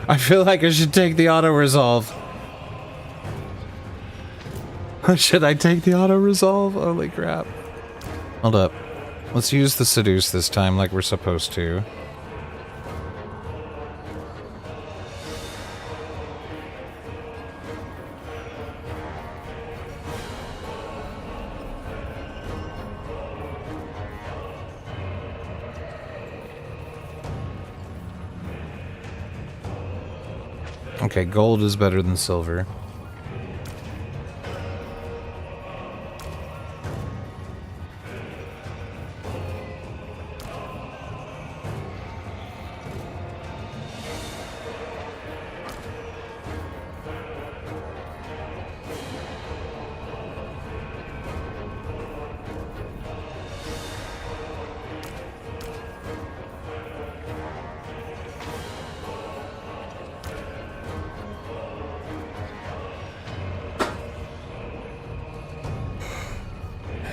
I feel like I should take the auto-resolve. Should I take the auto-resolve? Holy crap. Hold up. Let's use the seduce this time like we're supposed to. Okay, gold is better than silver.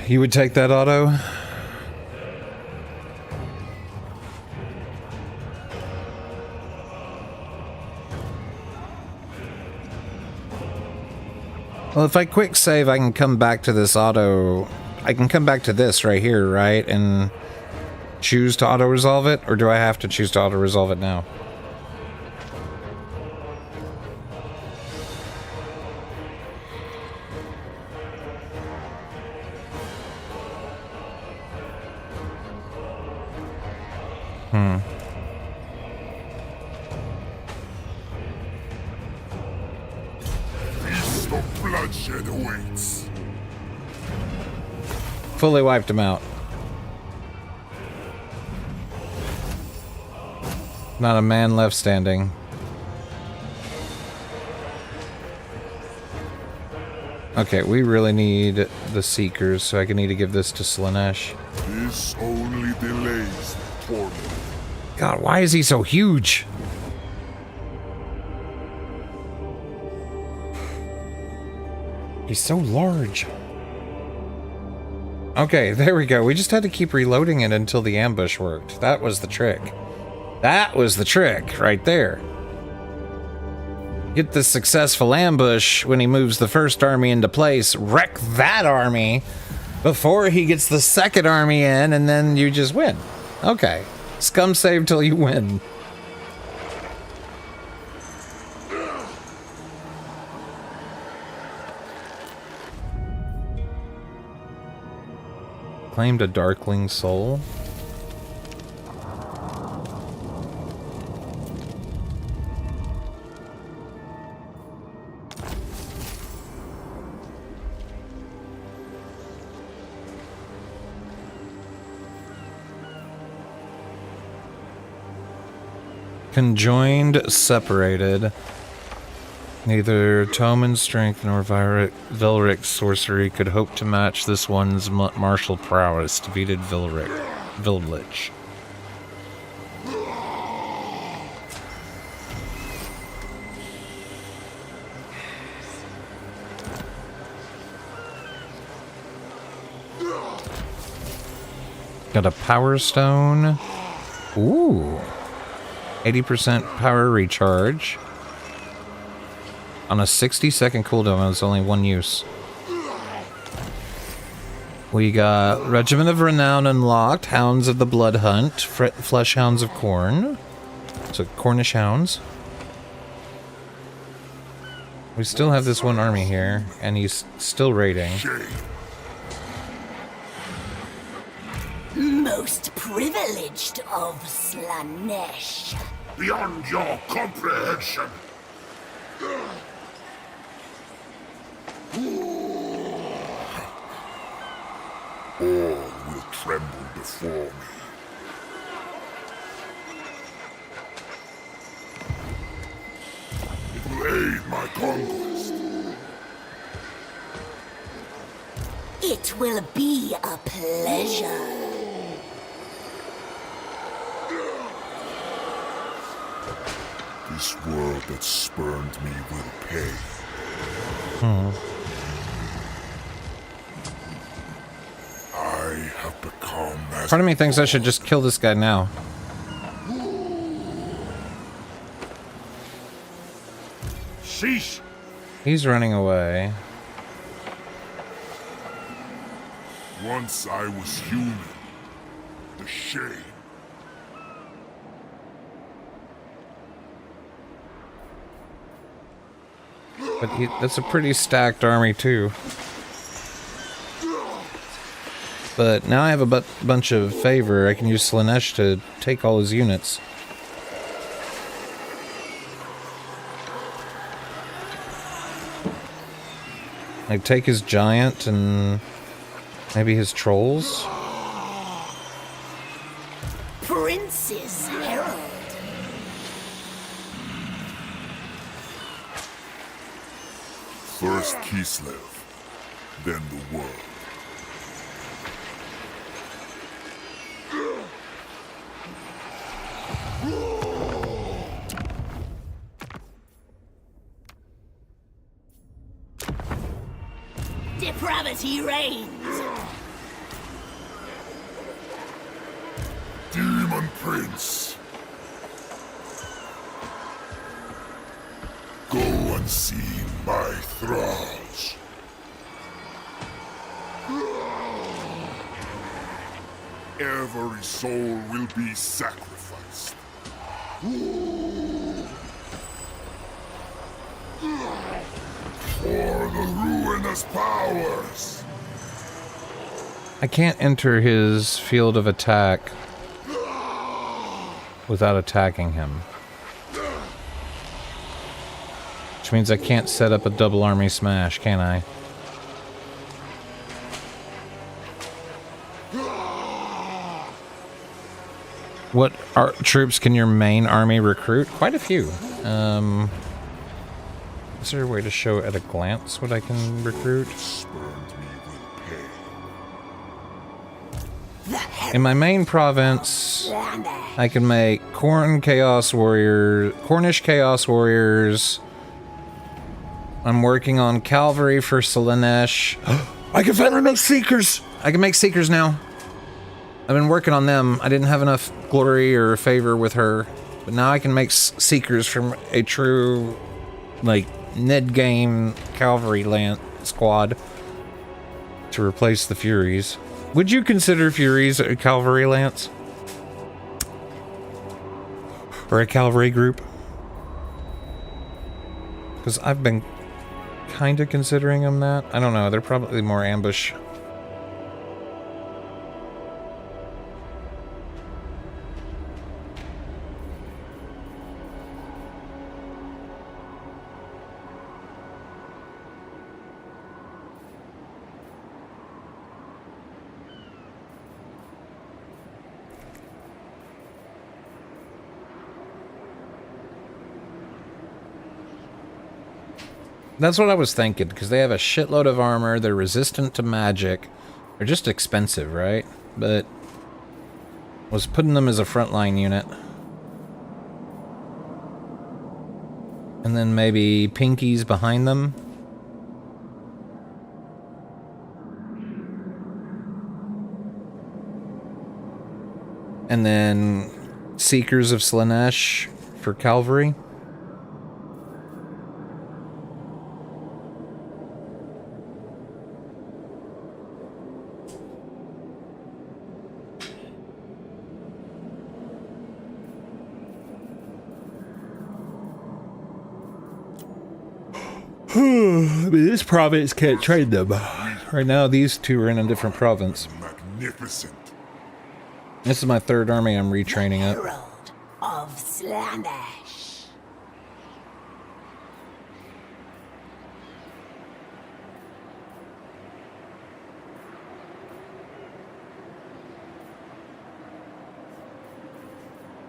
You would take that auto? Well, if I quick save, I can come back to this auto. I can come back to this right here, right? And choose to auto-resolve it? Or do I have to choose to auto-resolve it now? awaits. Fully wiped him out. Not a man left standing. Okay, we really need the Seekers, so I need to give this to Slaanesh. This only delays torment. God, why is he so huge? He's so large. Okay, there we go. We just had to keep reloading it until the ambush worked. That was the trick. That was the trick right there. Get the successful ambush when he moves the first army into place, wreck that army before he gets the second army in, and then you just win. Okay. Scum save till you win. Claimed a Darkling soul. Conjoined, separated. Neither Toman's strength nor Vilric's sorcery could hope to match this one's martial prowess. Defeated Villich. Got a power stone. Ooh. 80% power recharge. On a 60-second cooldown, it's only one use. We got Regiment of Renown unlocked, Hounds of the Blood Hunt, Flesh Hounds of Corn. So, Cornish Hounds. We still have this one army here, and he's still raiding. Most privileged of Slaanesh. Beyond your comprehension. All will tremble before me. It will aid my conquest. It will be a pleasure. This world that spurned me will pay. I have become as... Part of me thinks I should just kill this guy now. Sheesh! He's running away. Once I was human. The shame. But that's a pretty stacked army, too. But now I have a bunch of favor. I can use Slaanesh to take all his units. I take his giant and maybe his trolls. Prince's Herald. First Kislev, then the world. Depravity reigns. Demon Prince. Go and see my thralls. Every soul will be sacrificed. For the ruinous powers. I can't enter his field of attack without attacking him. Which means I can't set up a double army smash, can I? What troops can your main army recruit? Quite a few. Is there a way to show at a glance what I can recruit? In my main province, I can make Cornish Chaos Warriors. I'm working on cavalry for Slaanesh. I can finally make Seekers! I can make Seekers now. I've been working on them. I didn't have enough glory or favor with her, but now I can make Seekers from a true, like, mid-game cavalry squad to replace the Furies. Would you consider Furies a cavalry lance? Or a cavalry group? Because I've been kind of considering them that. I don't know, they're probably more ambush. That's what I was thinking, because they have a shitload of armor, they're resistant to magic. They're just expensive, right? But I was putting them as a frontline unit. And then maybe pinkies behind them. And then Seekers of Slaanesh for cavalry. I mean, this province can't trade them. Right now, these two are in a different province. Magnificent. This is my third army I'm retraining up. Herald of Slaanesh.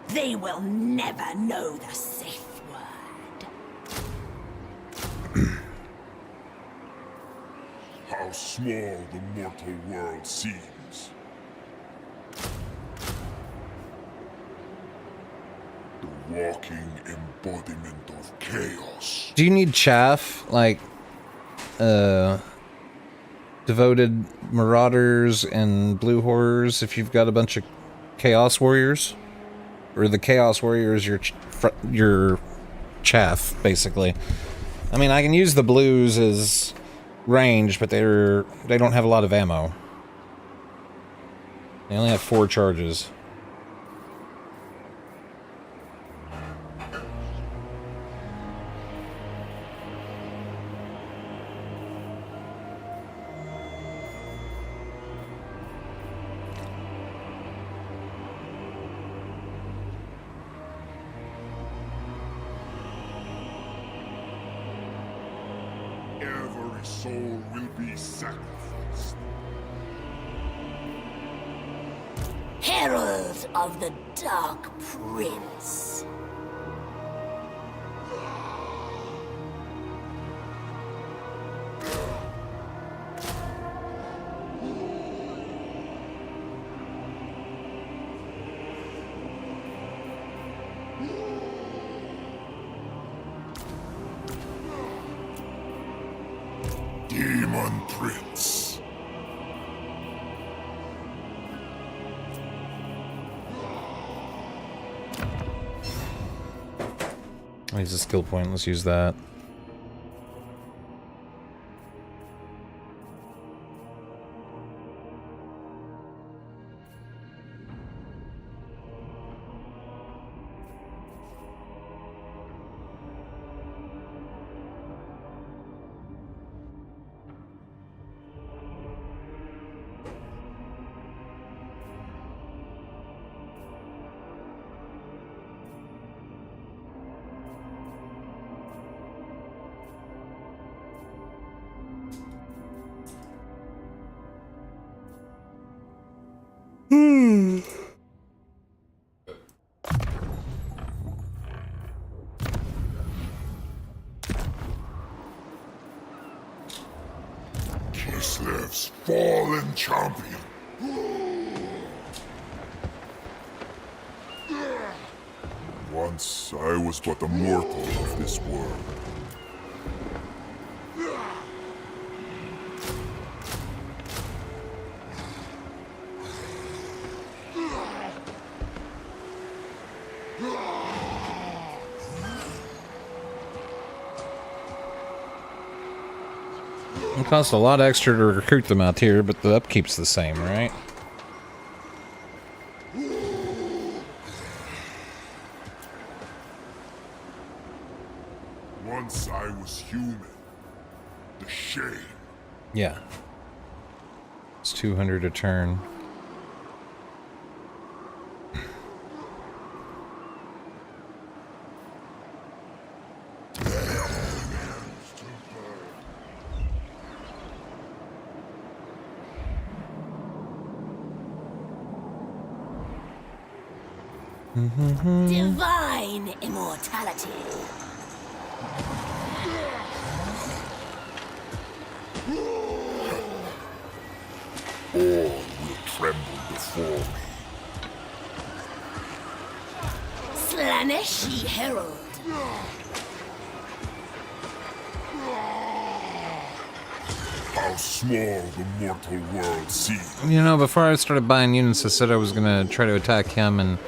They will never know the Sith word. How small the mortal world seems. The walking embodiment of chaos. Do you need chaff? Like, devoted marauders and blue horrors if you've got a bunch of chaos warriors? Or the chaos warriors your chaff, basically. I mean, I can use the blues as range, but they don't have a lot of ammo. They only have 4 charges. Every soul will be sacrificed. Herald of the Dark Prince. Daemon Prince. He's a skill point, let's use that. Kislev's fallen champion. Once I was but a mortal of this world. It costs a lot extra to recruit them out here, but the upkeep's the same, right? Once I was human. The shame. Yeah. It's 200 a turn. Divine immortality. All will tremble before me. Slaneshi Herald. How small the mortal world seems. You know, before I started buying units, I said I was gonna try to attack him and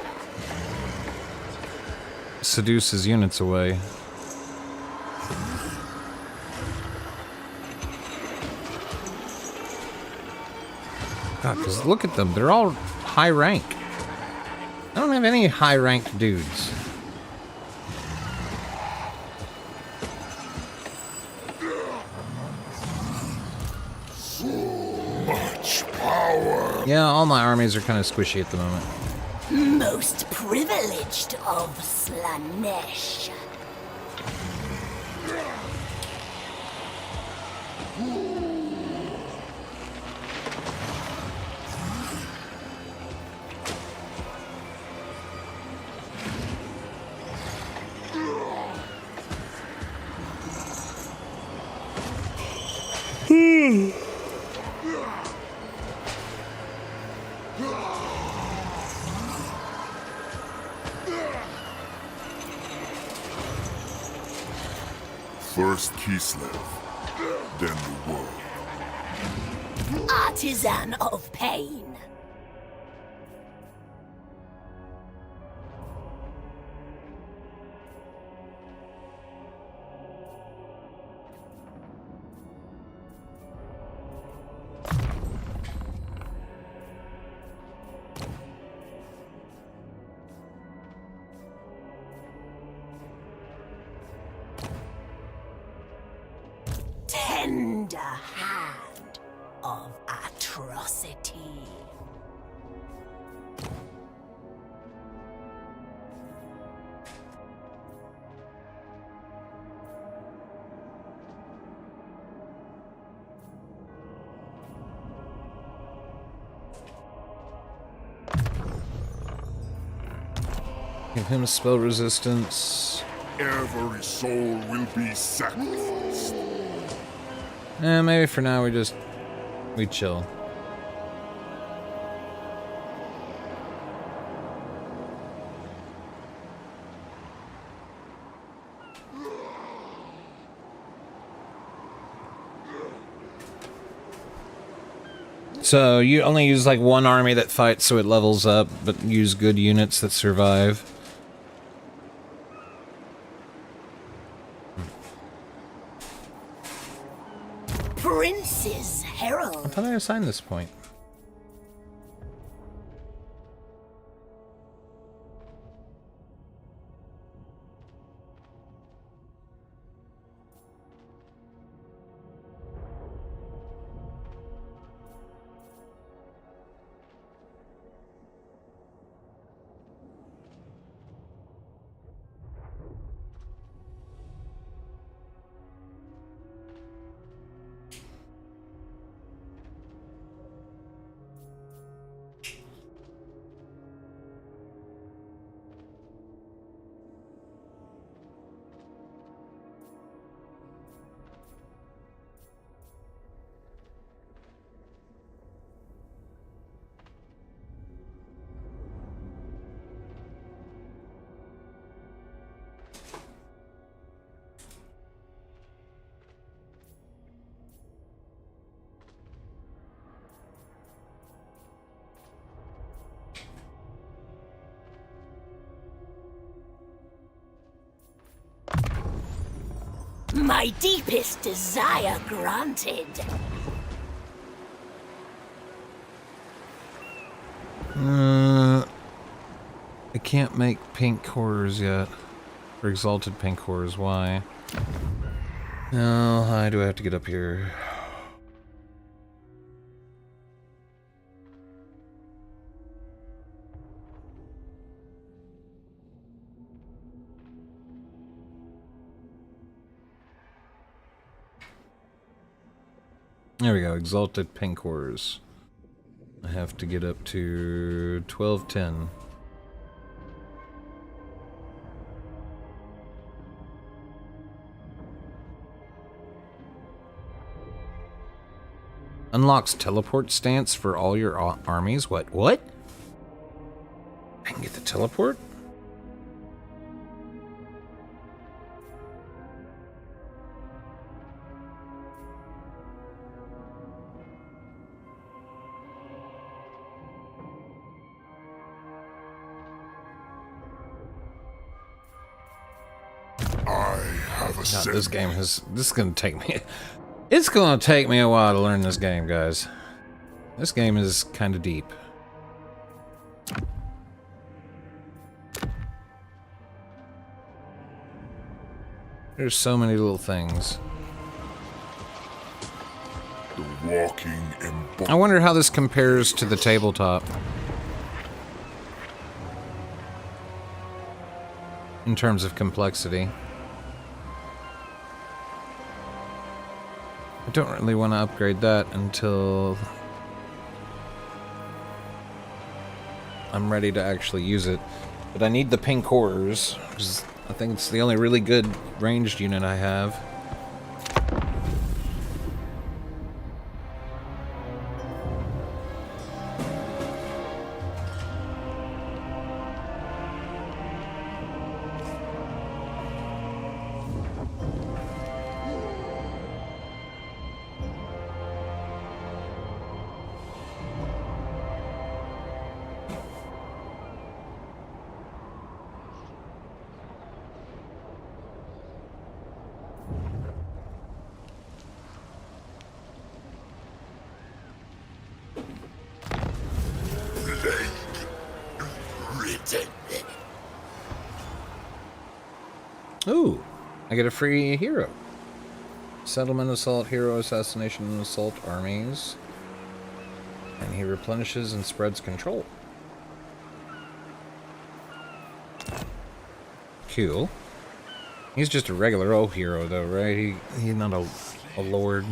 seduce his units away. God, because look at them. They're all high rank. I don't have any high ranked dudes. Much power. Yeah, all my armies are kind of squishy at the moment. Most privileged of Slanesh. First Kislev, then the world. Artisan of pain. Tender hand of atrocity. Give him spell resistance. Every soul will be sacrificed. Maybe for now we chill. So you only use like one army that fights so it levels up, but use good units that survive. Prince's Herald. I thought I assigned this point. My deepest desire granted. I can't make pink cores yet. Or exalted pink cores, why? How high do I have to get up here? There we go, exalted pink cores. I have to get up to 1210. Unlocks teleport stance for all your armies. What? I can get the teleport? God, this game has... This is gonna take me... It's gonna take me a while to learn this game, guys. This game is kind of deep. There's so many little things. The walking I wonder how this compares to the tabletop. In terms of complexity. I don't really want to upgrade that until I'm ready to actually use it. But I need the pink cores, because I think it's the only really good ranged unit I have. Ooh, I get a free hero. Settlement, assault, hero, assassination, and assault armies. And he replenishes and spreads control. Cool. He's just a regular old hero, though, right? He's not a lord.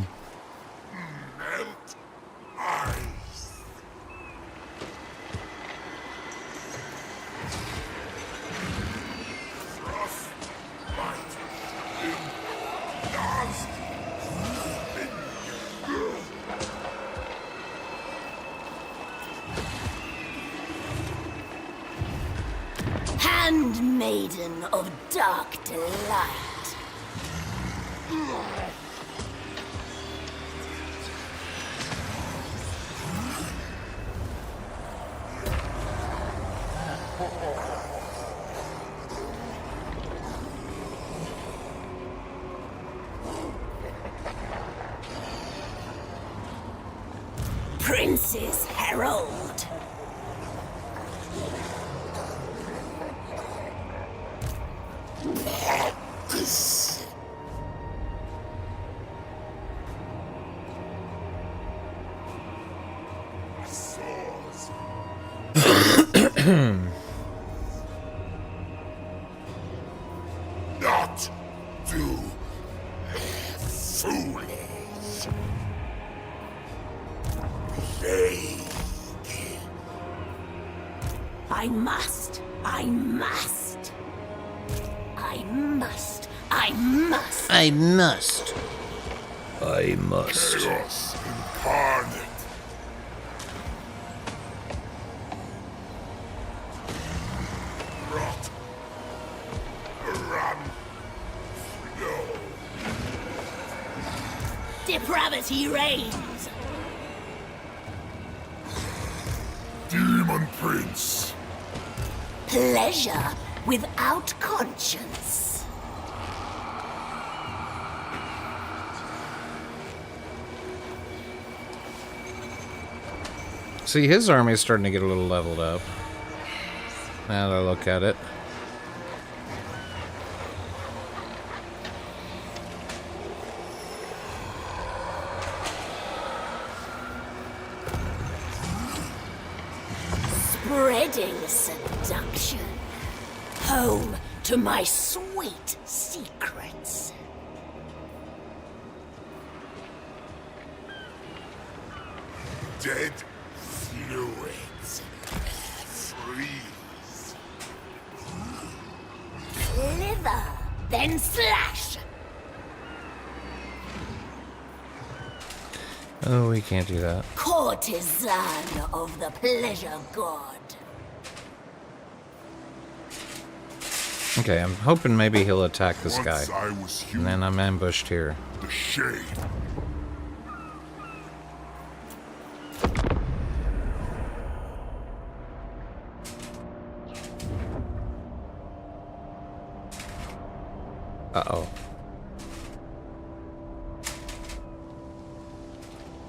Handmaiden of dark delight. Prince's Herald. Not too foolish. Plague. I must. I must. I must. I must. I must. I must. Chaos incarnate. Rot. Run. No. Depravity reigns. Demon Prince. Pleasure without conscience. See, his army's starting to get a little leveled up. Now that I look at it. Spreading seduction. Home to my sweet secrets. Dead fluids. Freeze. Slither, then slash. Oh, we can't do that. Courtesan of the pleasure god. Okay, I'm hoping maybe he'll attack this guy. Once I was And human, then I'm ambushed here. the shade. Uh-oh.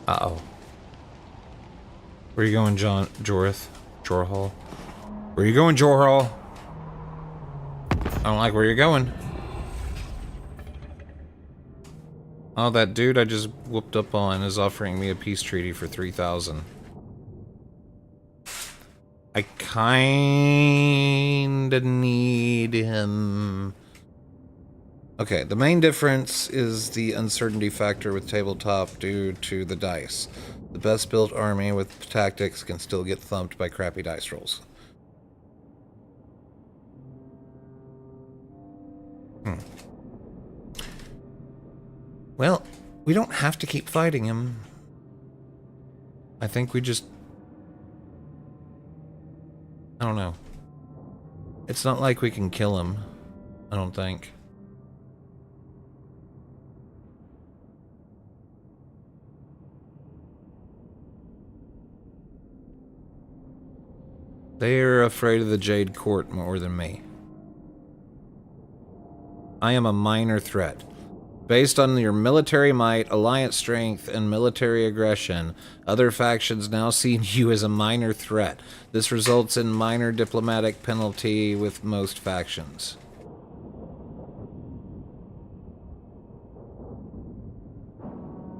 Uh-oh. Where you going, Jorhal? Where you going, Jorhal? I don't like where you're going. Oh, that dude I just whooped up on is offering me a peace treaty for 3,000. I kinda need him. Okay, the main difference is the uncertainty factor with tabletop due to the dice. The best built army with tactics can still get thumped by crappy dice rolls. Well, we don't have to keep fighting him. I think we just... I don't know. It's not like we can kill him, I don't think. They're afraid of the Jade Court more than me. I am a minor threat. Based on your military might, alliance strength, and military aggression, other factions now see you as a minor threat. This results in minor diplomatic penalty with most factions.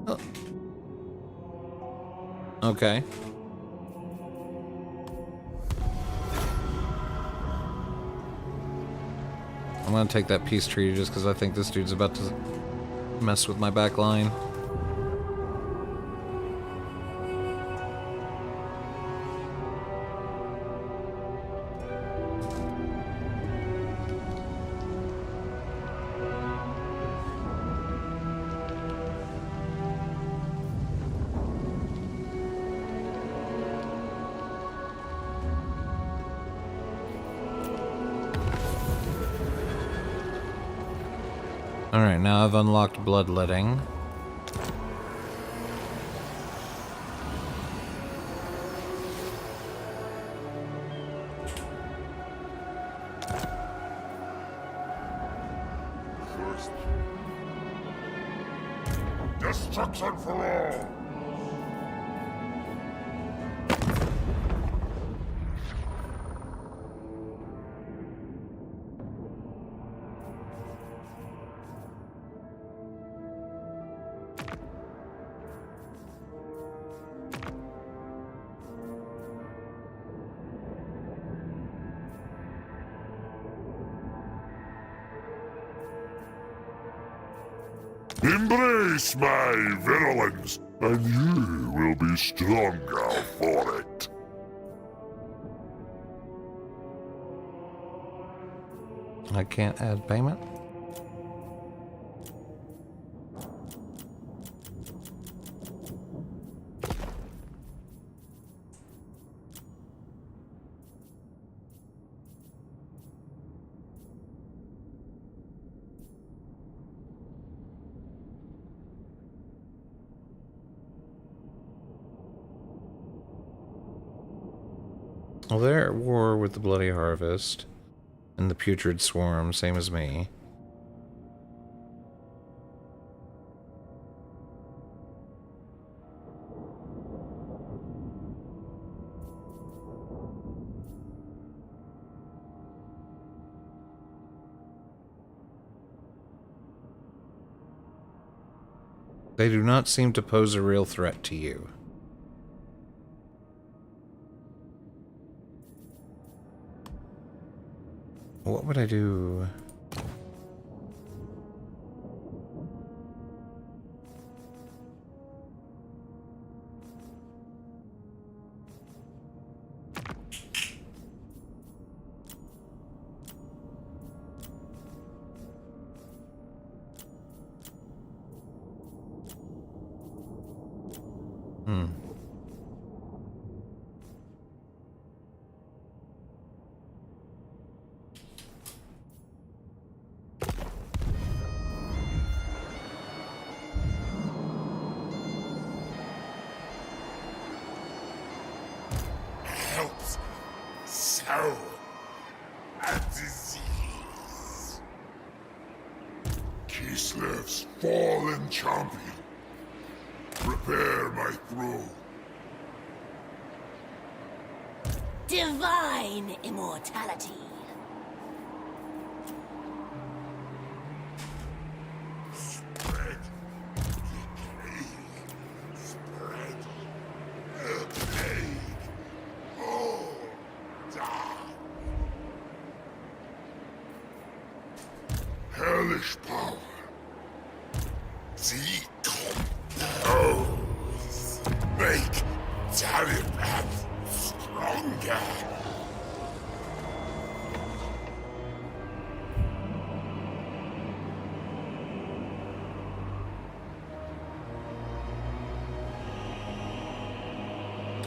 Oh. Okay. I'm gonna take that peace treaty just because I think this dude's about to mess with my back line. Alright, now I've unlocked bloodletting. First. Destruction for all! Embrace my virulence, and you will be stronger for it. I can't add payment. Well, they're at war with the Bloody Harvest and the Putrid Swarm, same as me. They do not seem to pose a real threat to you. What would I do? Helps so a disease. Kislev's fallen champion. Prepare my throne. Divine immortality. Spread the plague. Spread the plague. All die. Hellish power. Decompose. Make Taliban stronger.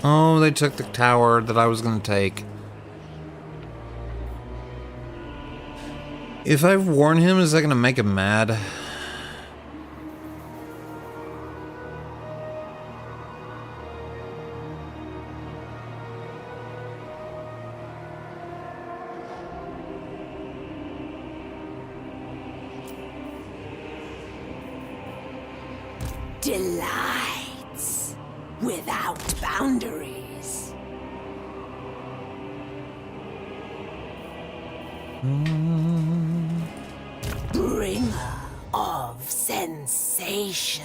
Oh, they took the tower that I was going to take. If I warn him, is that going to make him mad? Delights without boundaries. Bringer of sensation.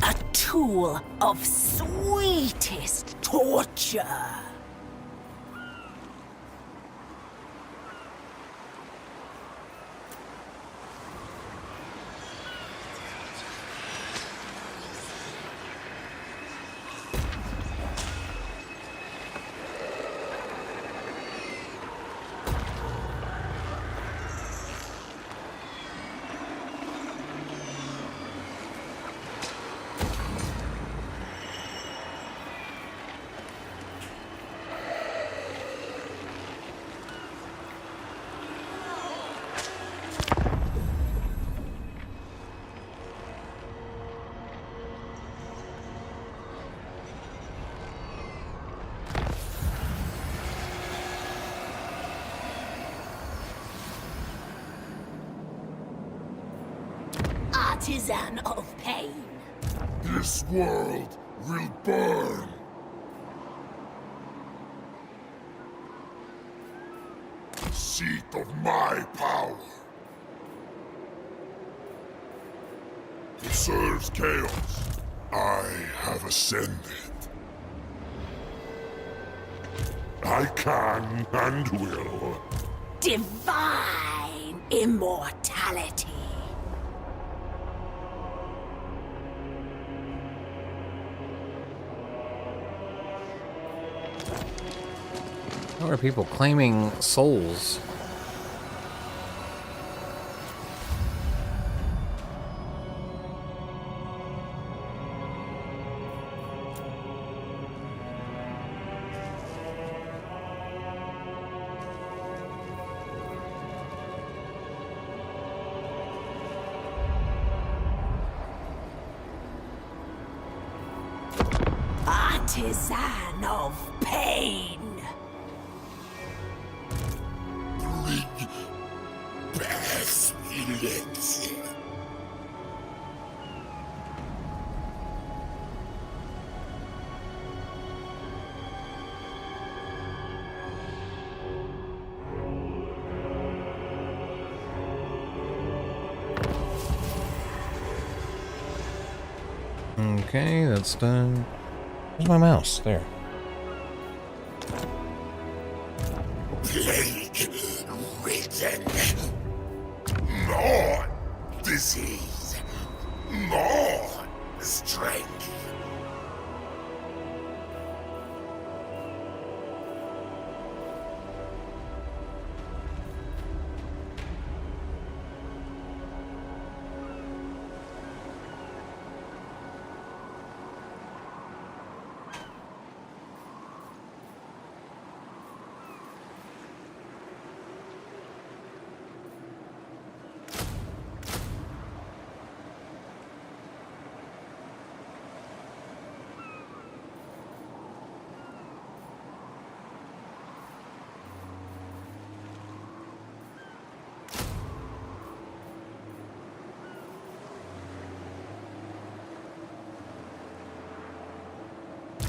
A tool of sweetest torture. Artisan of pain. This world will burn. Seat of my power. It serves chaos. I have ascended. I can and will. Divine immortality. How are people claiming souls? Artisan of pain. Bring pestilence. Okay, that's done. Where's my mouse? There. Plague ridden. More disease. More strength.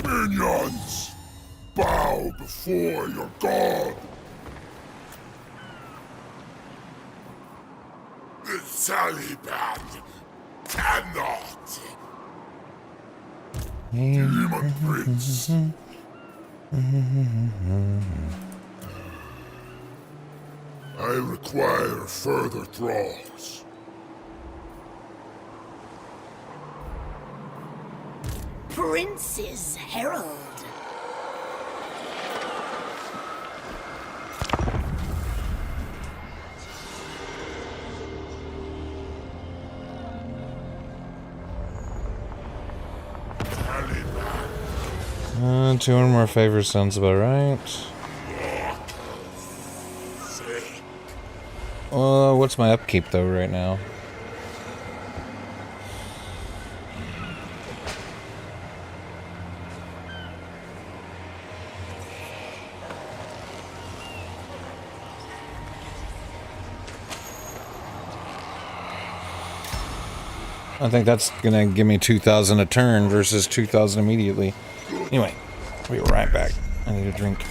Minions, bow before your god. The Taliban cannot. Demon Prince. I require further thralls. Prince's Herald. Taliban. 200 more favors sounds about right. What's my upkeep though right now? I think that's gonna give me 2,000 a turn versus 2,000 immediately. Anyway, I'll be right back. I need a drink.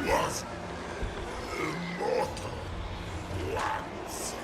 Was immortal once.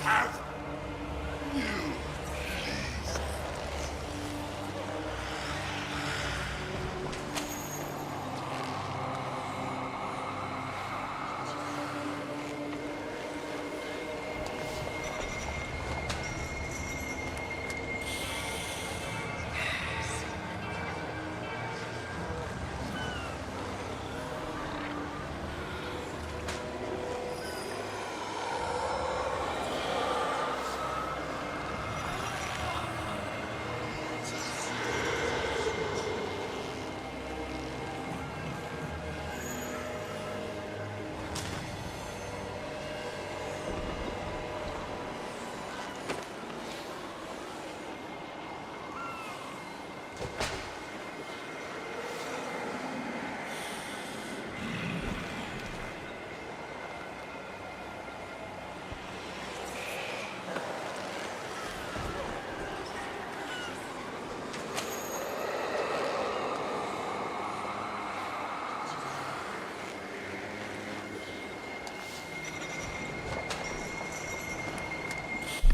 as you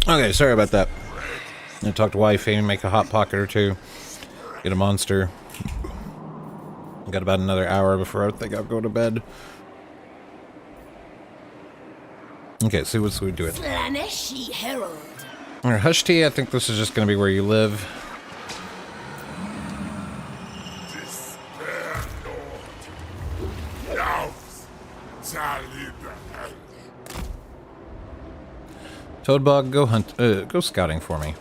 Okay, sorry about that. I talked to wifey, make a hot pocket or two, get a monster. Got about another hour before I think I'll go to bed. Okay, so what's we do it? Slaneshi Herald. Alright, Hush Tea, I think this is just gonna be where you live. despair not. Now, Talib. Toadbug, go hunt, go scouting for me.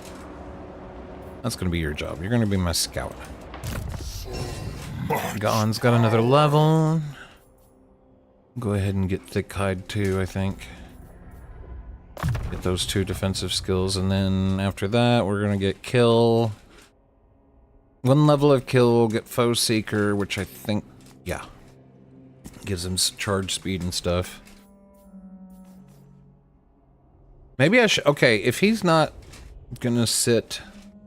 That's gonna be your job. You're gonna be my scout. Gon's got another level. Go ahead and get Thick Hide too, I think. Get those 2 defensive skills, and then after that, we're gonna get Kill. 1 level of Kill, we'll get Foe Seeker, which I think, yeah, gives him charge speed and stuff. Maybe I should... Okay, if he's not gonna sit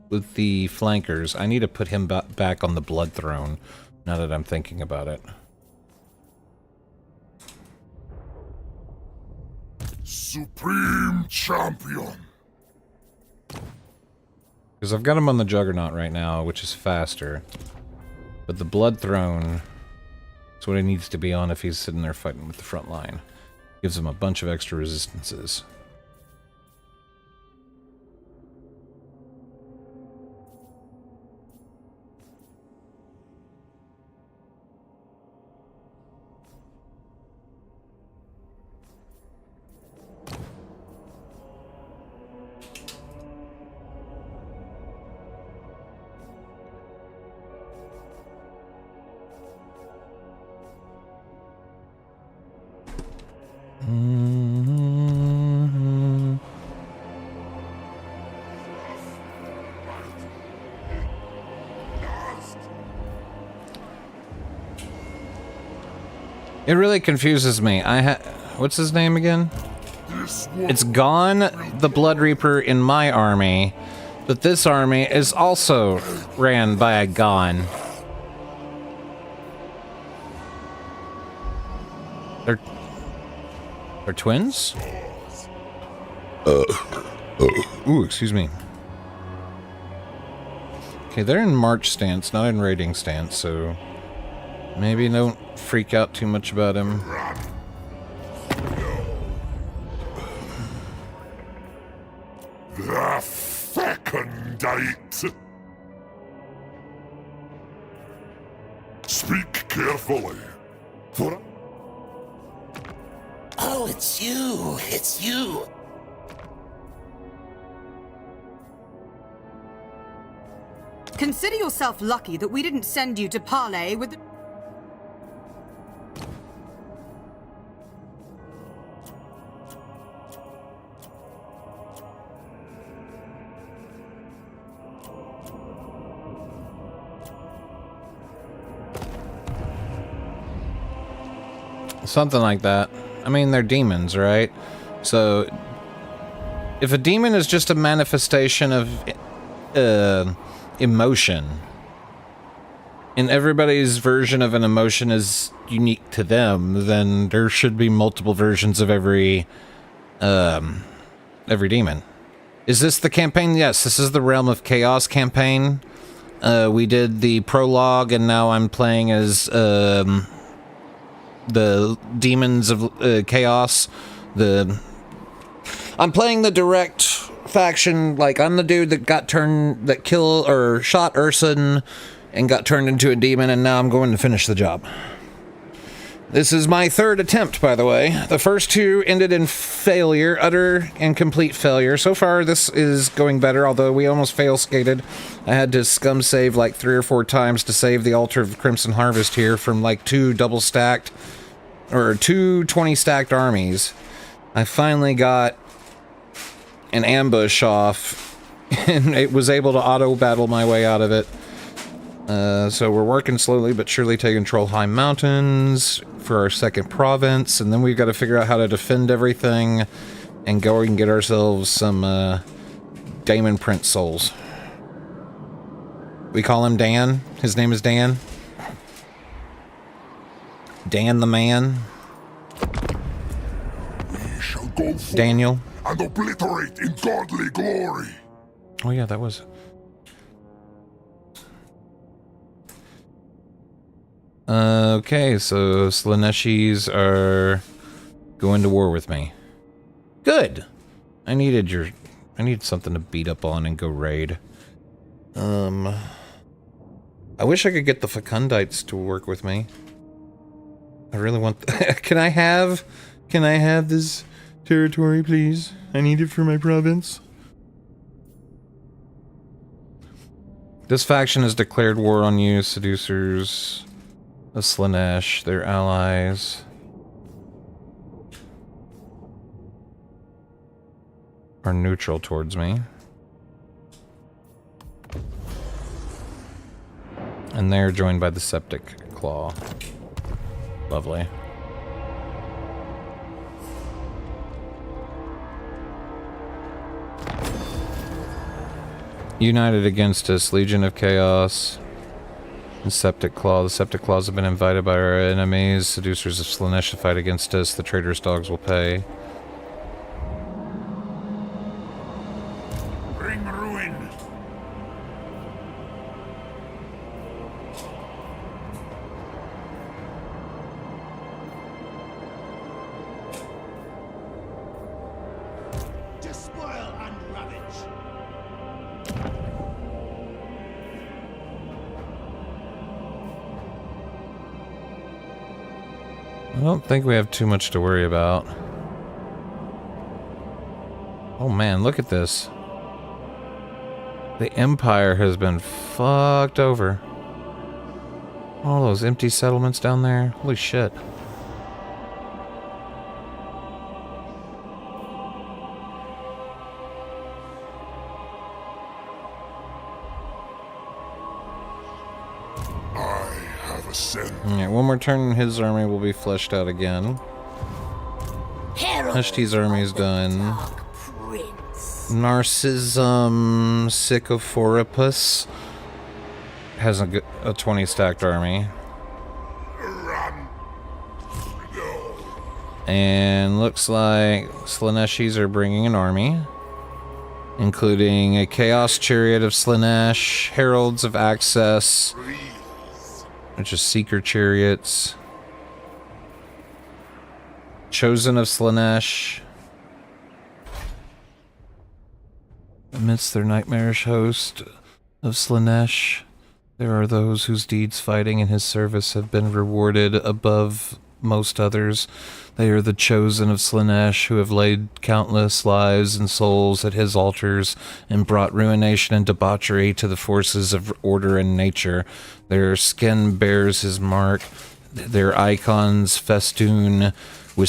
with the flankers, I need to put him back on the Blood Throne, now that I'm thinking about it. Supreme Champion. Because I've got him on the Juggernaut right now, which is faster. But the Blood Throne is what he needs to be on if he's sitting there fighting with the front line. Gives him a bunch of extra resistances. It really confuses me. What's his name again? It's Gon, the Blood Reaper in my army, but this army is also ran by a Gon. They're twins? Ooh, excuse me. Okay, they're in march stance, not in raiding stance, so maybe don't freak out too much about him. The fecundite. Speak carefully. For Oh, it's you. It's you. Consider yourself lucky that we didn't send you to parley with the... Something like that. I mean, they're demons, right? So, if a demon is just a manifestation of emotion, and everybody's version of an emotion is unique to them, then there should be multiple versions of every every demon. Is this the campaign? Yes, this is the Realm of Chaos campaign. We did the prologue, and now I'm playing as the demons of chaos. I'm playing the direct faction. Like, I'm the dude that shot Urson and got turned into a demon, and now I'm going to finish the job. This is my third attempt, by the way. The first two ended in failure, utter and complete failure. So far, this is going better, although we almost fail-skated. I had to scum save like 3 or 4 times to save the Altar of Crimson Harvest here from like 2 double-stacked, or 2 20-stacked armies. I finally got an ambush off, and it was able to auto-battle my way out of it. So we're working slowly but surely taking Troll High Mountains for our second province, and then we've got to figure out how to defend everything and go and get ourselves some Daemon Prince souls. We call him Dan. His name is Dan. Dan the man. We shall go forth Daniel. and obliterate in godly glory. Oh yeah, that was... Okay, so Slaneshis are going to war with me. Good! I need something to beat up on and go raid. I wish I could get the Fecundites to work with me. I really want... Can I have this territory, please? I need it for my province. This faction has declared war on you, seducers of Slaanesh, their allies are neutral towards me. And they're joined by the Septic Claw. Lovely. United against us, Legion of Chaos. The Septic Claw. The Septic Claws have been invited by our enemies. Seducers of Slaanesh to fight against us. The traitorous dogs will pay. Bring ruin. Despoil and ravage. I don't think we have too much to worry about. Oh man, look at this. The Empire has been fucked over. All those empty settlements down there. Holy shit. Alright, one more turn and his army will be fleshed out again. Hashti's army's done. Narcissism Sycophoripus has a 20 stacked army. And looks like Slaaneshis are bringing an army, including a Chaos Chariot of Slaanesh, Heralds of Access, which is Seeker Chariots, Chosen of Slaanesh. Amidst their nightmarish host of Slaanesh, there are those whose deeds fighting in his service have been rewarded above most others. They are the chosen of Slaanesh, who have laid countless lives and souls at his altars and brought ruination and debauchery to the forces of order and nature. Their skin bears his mark, their icons festooned with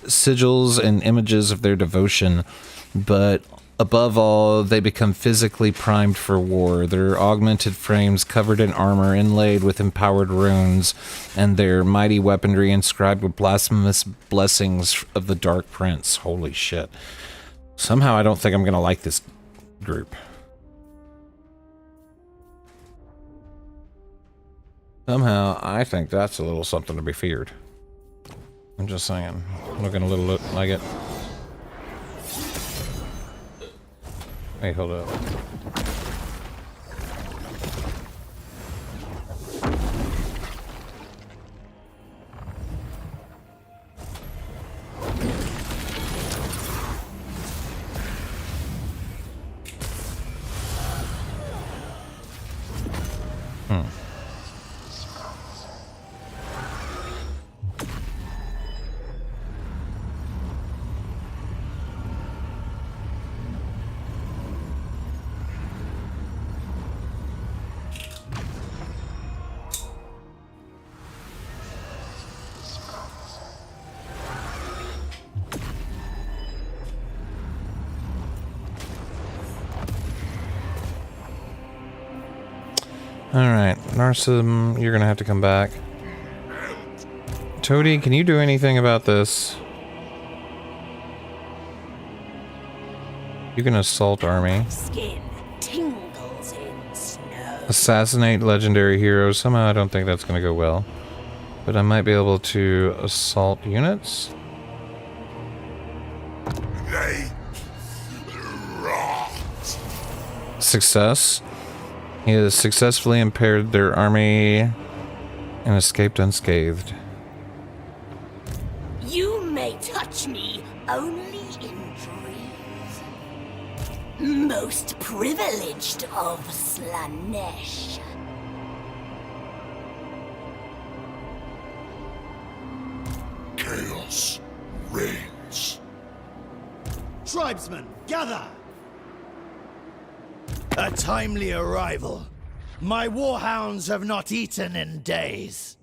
sigils and images of their devotion. But above all, they become physically primed for war, their augmented frames covered in armor inlaid with empowered runes, and their mighty weaponry inscribed with blasphemous blessings of the Dark Prince. Holy shit. Somehow I don't think I'm gonna like this group. Somehow I think that's a little something to be feared. I'm just saying. Looking a little like it. Wait, hold up. Alright, Narsum, you're gonna have to come back. Toady, can you do anything about this? You can assault army. Skin tingles in snow. Assassinate legendary heroes. Somehow I don't think that's gonna go well. But I might be able to assault units. They rot. Success. He has successfully impaired their army and escaped unscathed. You may touch me only in dreams. Most privileged of Slanesh. Chaos reigns. Tribesmen, gather! A timely arrival. My warhounds have not eaten in days.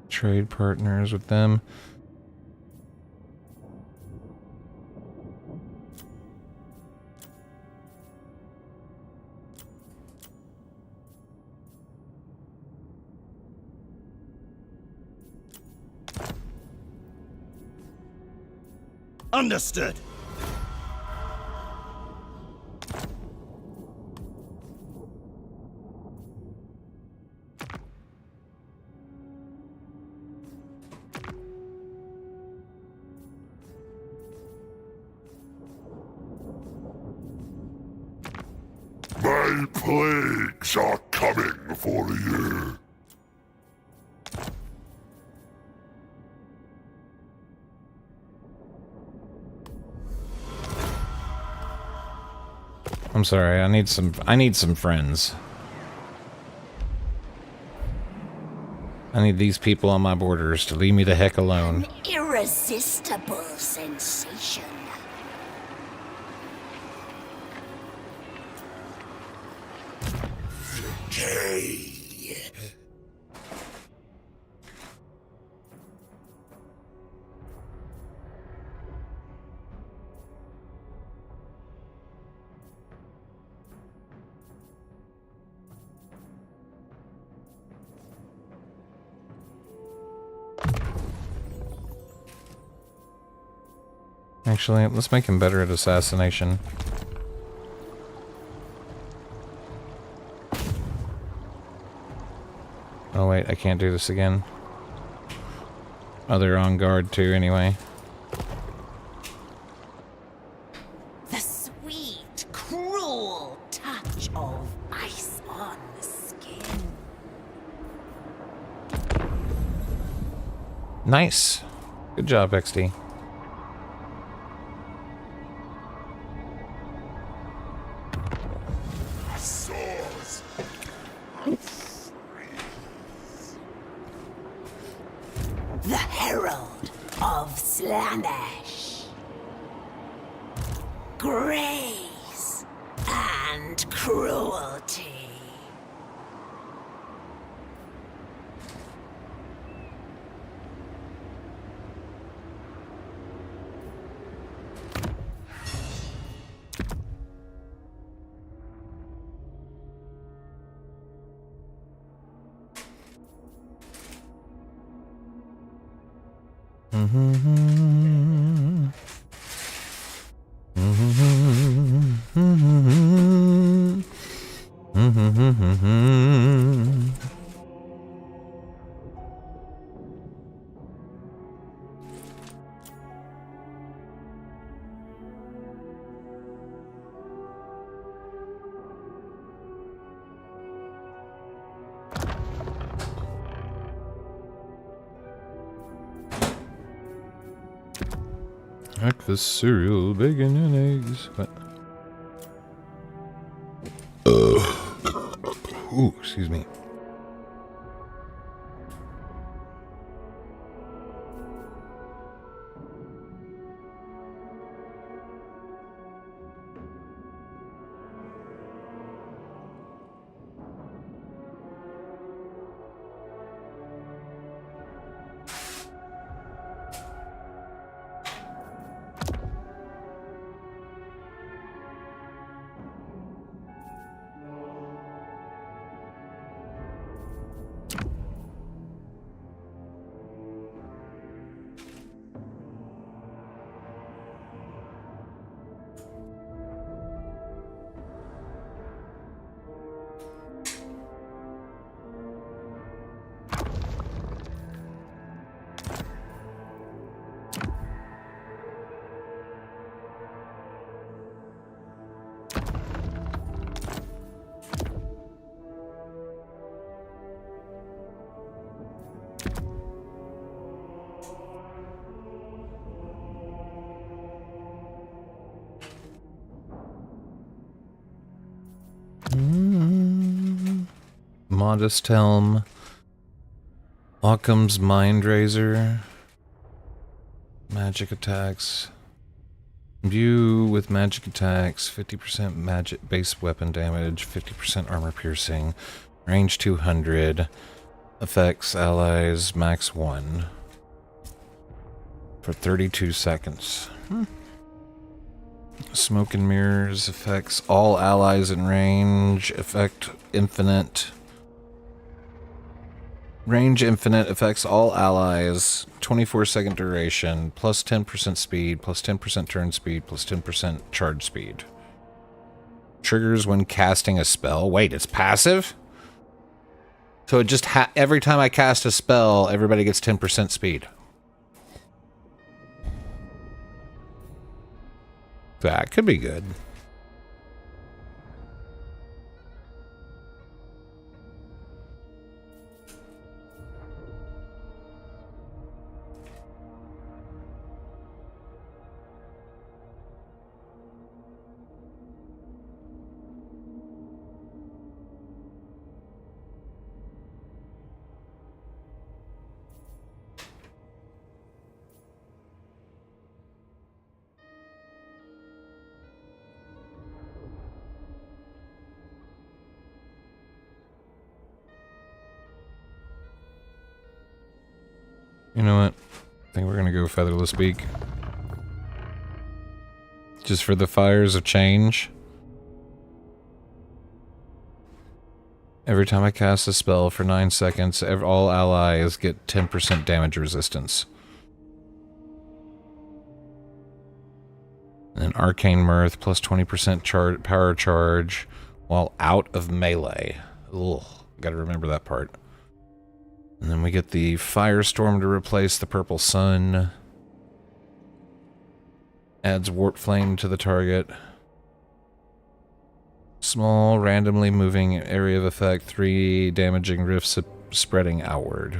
Trade partners with them. Understood. My plagues are coming for you. I'm sorry, I need some friends. I need these people on my borders to leave me the heck alone. An irresistible sensation. Decay. Actually, let's make him better at assassination. Oh wait, I can't do this again. Oh, they're on guard too, anyway. The sweet, cruel touch of ice on the skin. Nice. Good job, XD. Swords. The herald of Slanesh. Grace and cruelty. Breakfast cereal, bacon and eggs. What? Ooh, excuse me. Modest Helm, Occam's Mind Razor, magic attacks, imbue with magic attacks, 50% magic base weapon damage, 50% armor piercing, range 200, affects allies max 1 for 32 seconds. Smoke and mirrors affects all allies in range, effect infinite. Range infinite affects all allies, 24-second duration, plus 10% speed, plus 10% turn speed, plus 10% charge speed. Triggers when casting a spell. Wait, it's passive? So it just every time I cast a spell, everybody gets 10% speed. That could be good. You know what? I think we're gonna go Featherless Beak. Just for the fires of change. Every time I cast a spell for 9 seconds, all allies get 10% damage resistance. And Arcane Mirth plus 20% power charge while out of melee. Ugh, gotta remember that part. And then we get the Firestorm to replace the Purple Sun. Adds Warp Flame to the target. Small, randomly moving area of effect, 3 damaging rifts spreading outward.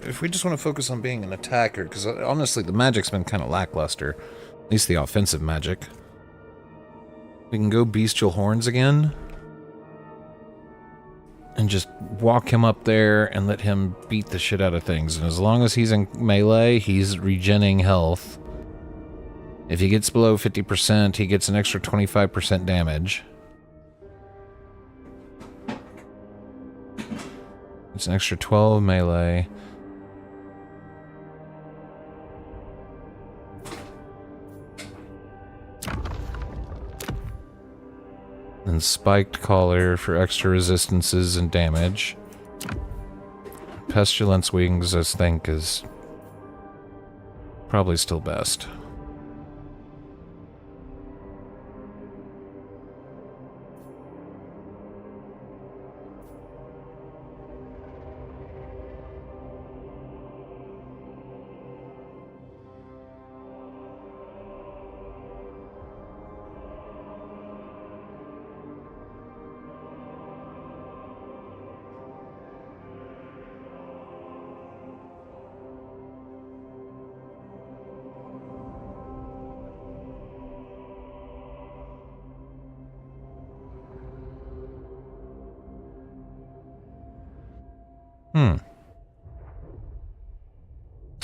If we just want to focus on being an attacker, because honestly the magic's been kind of lackluster, at least the offensive magic. We can go Bestial Horns again, and just walk him up there and let him beat the shit out of things. And as long as he's in melee, he's regenning health. If he gets below 50%, he gets an extra 25% damage. It's an extra 12 melee. And Spiked Collar for extra resistances and damage. Pestilence Wings, I think, is probably still best.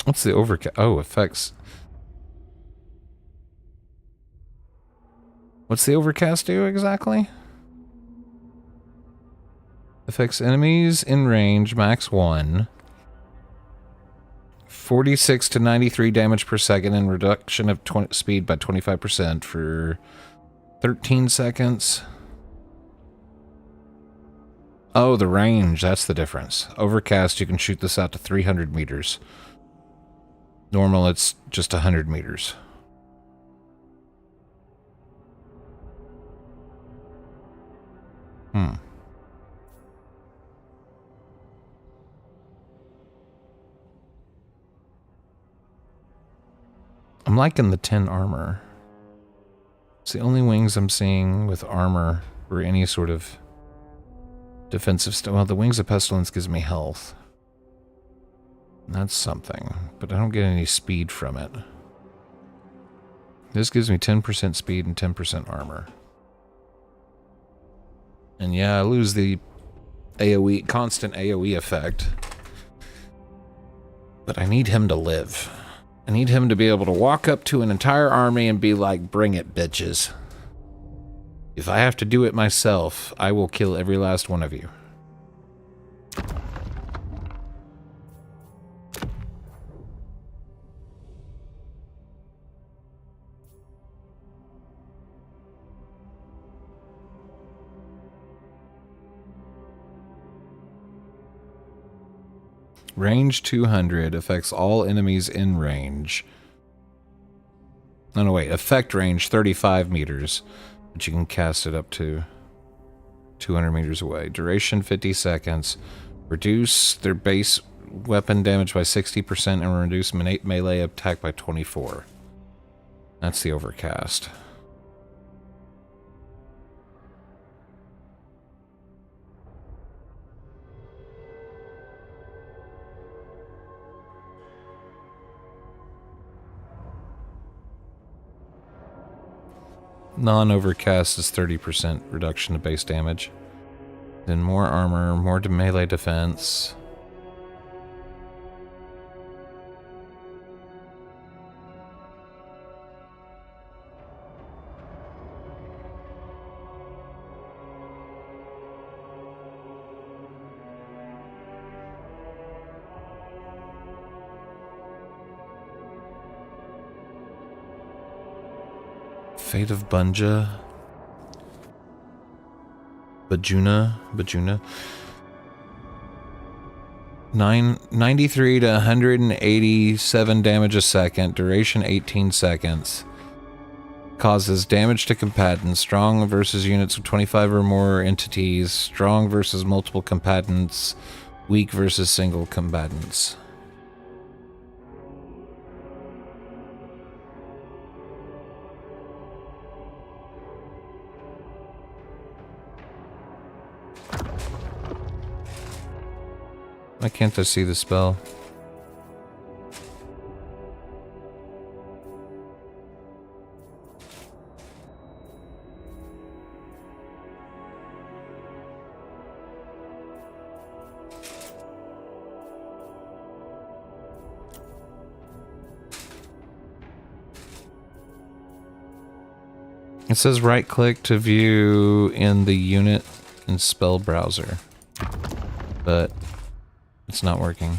What's the overcast? Oh, effects. What's the overcast do exactly? Affects enemies in range, max 1. 46 to 93 damage per second and reduction of speed by 25% for 13 seconds. Oh, the range, that's the difference. Overcast, you can shoot this out to 300 meters. Normal, it's just 100 meters. I'm liking the 10 armor. It's the only wings I'm seeing with armor or any sort of defensive stuff. Well, the Wings of Pestilence gives me health. That's something, but I don't get any speed from it. This gives me 10% speed and 10% armor. And yeah, I lose the AoE, constant AoE effect. But I need him to live. I need him to be able to walk up to an entire army and be like, bring it, bitches. If I have to do it myself, I will kill every last one of you. Range 200 affects all enemies in range. No, wait. Effect range 35 meters, but you can cast it up to 200 meters away. Duration 50 seconds. Reduce their base weapon damage by 60% and reduce melee attack by 24. That's the overcast. Non-overcast is 30% reduction to base damage. Then more armor, more melee defense. Fate of Bajuna. 93 to 187 damage a second, duration 18 seconds. Causes damage to combatants, strong versus units of 25 or more entities, strong versus multiple combatants, weak versus single combatants. Why can't I see the spell? It says right click to view in the unit and spell browser, but it's not working.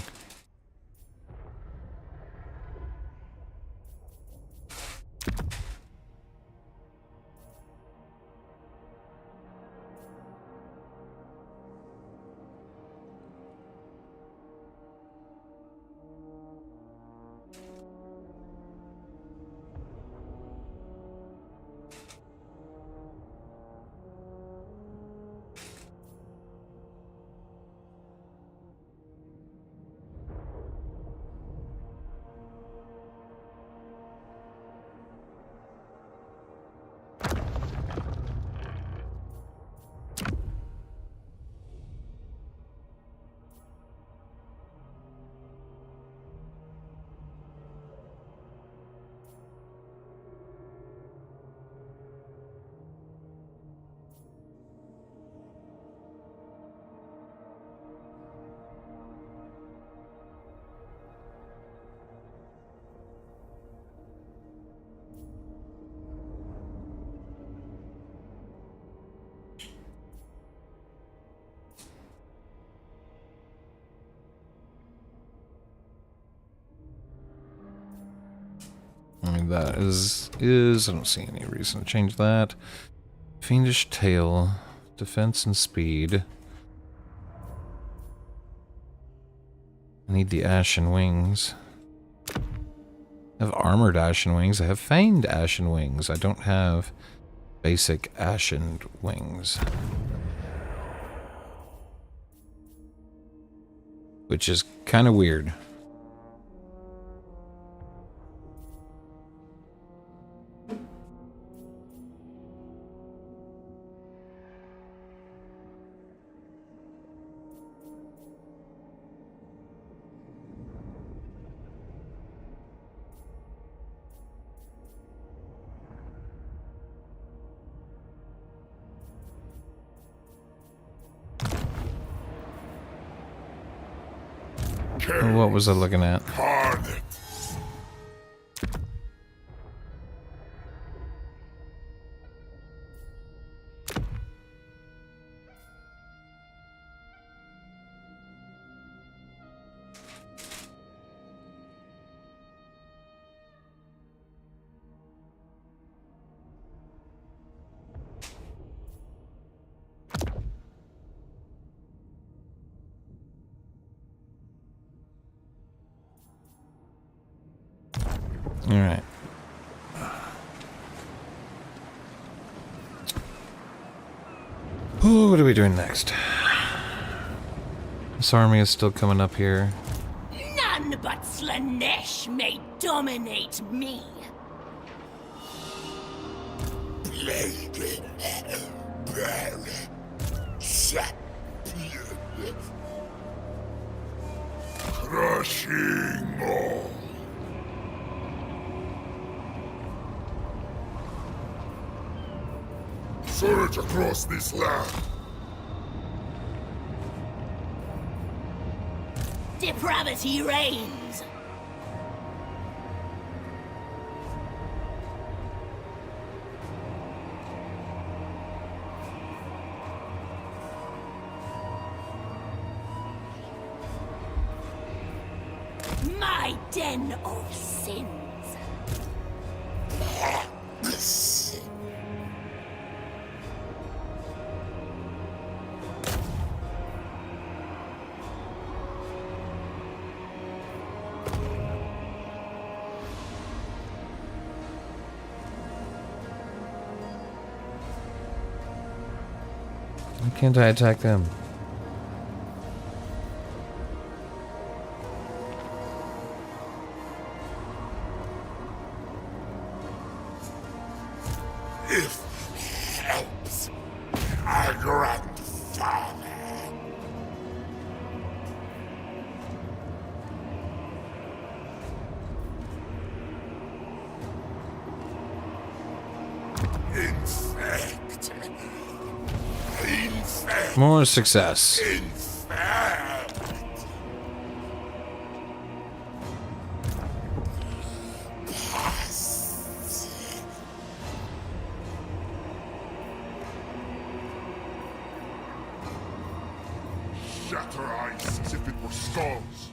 of that is I don't see any reason to change that. Fiendish tail, defense and speed. I need the ashen wings. I have armored ashen wings. I have feigned ashen wings. I don't have basic ashen wings. Which is kind of weird. What was I looking at? Carnage. All right. Oh, what are we doing next? This army is still coming up here. None but Slanesh may dominate me. Crushing all. Surge across this land. Depravity reigns. My den of sins. Why can't I attack them? If helps, our grandfather. Infect. Infect. More success. Infect. Shatter ice as if it were skulls.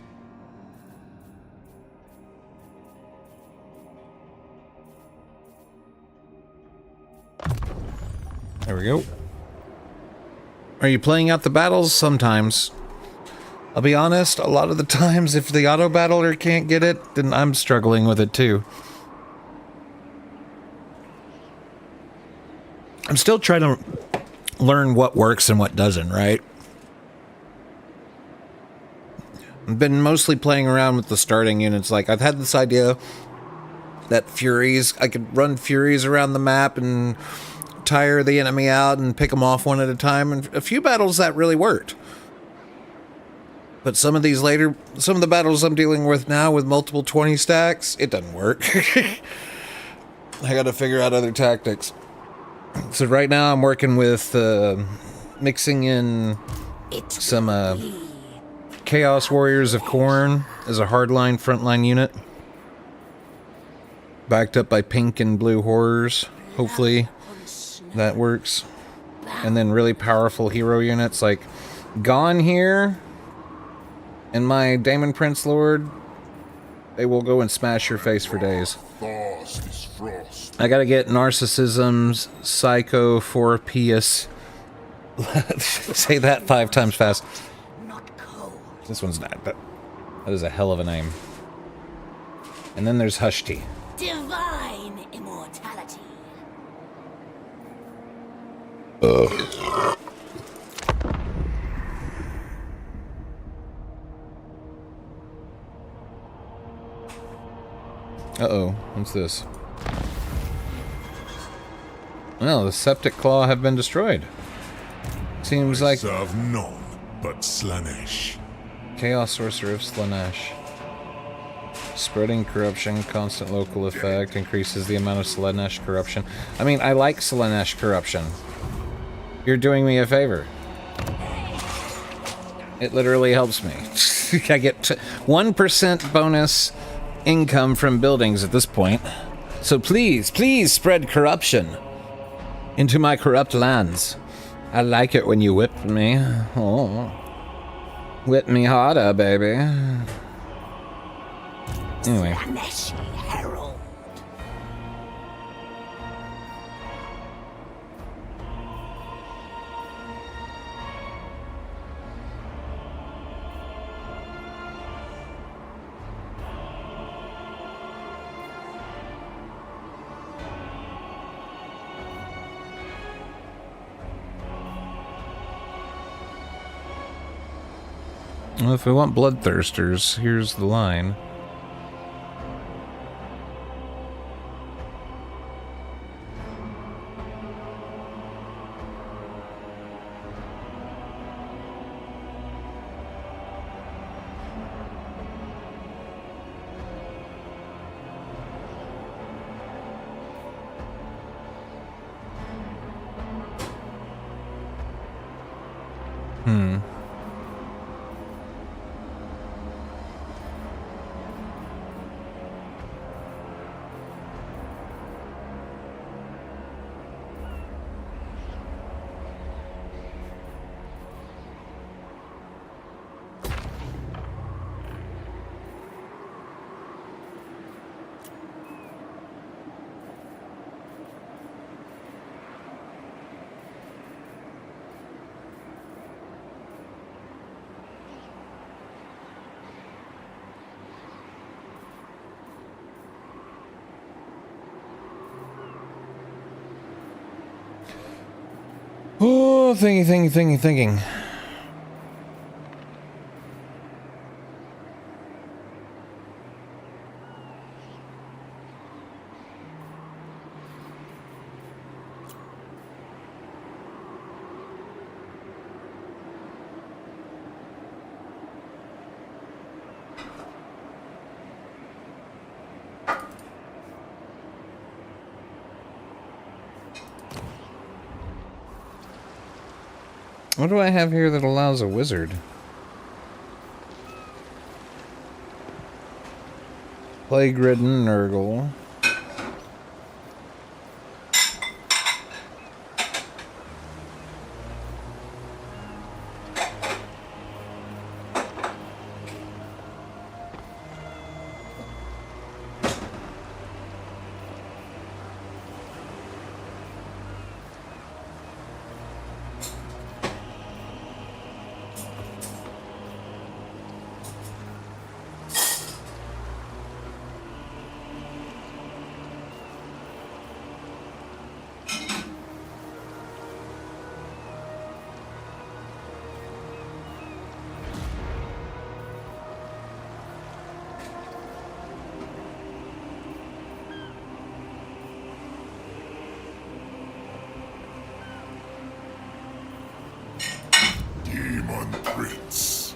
There we go. Are you playing out the battles? Sometimes. I'll be honest, a lot of the times if the auto battler can't get it, then I'm struggling with it too. I'm still trying to learn what works and what doesn't, right? I've been mostly playing around with the starting units. Like, I've had this idea that Furies, I could run Furies around the map and tire the enemy out and pick them off one at a time. And a few battles that really worked. But some of the battles I'm dealing with now with multiple 20 stacks, it doesn't work. I gotta figure out other tactics. So right now I'm working with mixing in some Chaos Warriors of Khorne as a hardline frontline unit. Backed up by pink and blue horrors. Hopefully that works. And then really powerful hero units like Gone here and my Daemon Prince Lord They will go and smash your face for days. Frost is frost. I gotta get Narcissism's Psycho for Pius. Say that 5 times fast. Not cold. This one's not. That is a hell of a name. And then there's Hushti. Divine immortality. Uh-oh. What's this? Well, the Septic Claw have been destroyed. Seems like... Serve none but Slanesh. Chaos Sorcerer of Slanesh. Spreading corruption, constant local effect, increases the amount of Slanesh corruption. I mean, I like Slanesh corruption. You're doing me a favor. It literally helps me. I get 1% bonus income from buildings at this point. So please, please spread corruption into my corrupt lands. I like it when you whip me. Oh. Whip me harder, baby. Anyway. Slaneshi Herald. Well, if we want bloodthirsters, here's the line. Oh, thinking. What do I have here that allows a wizard? Plague-ridden Nurgle. Demon Prince.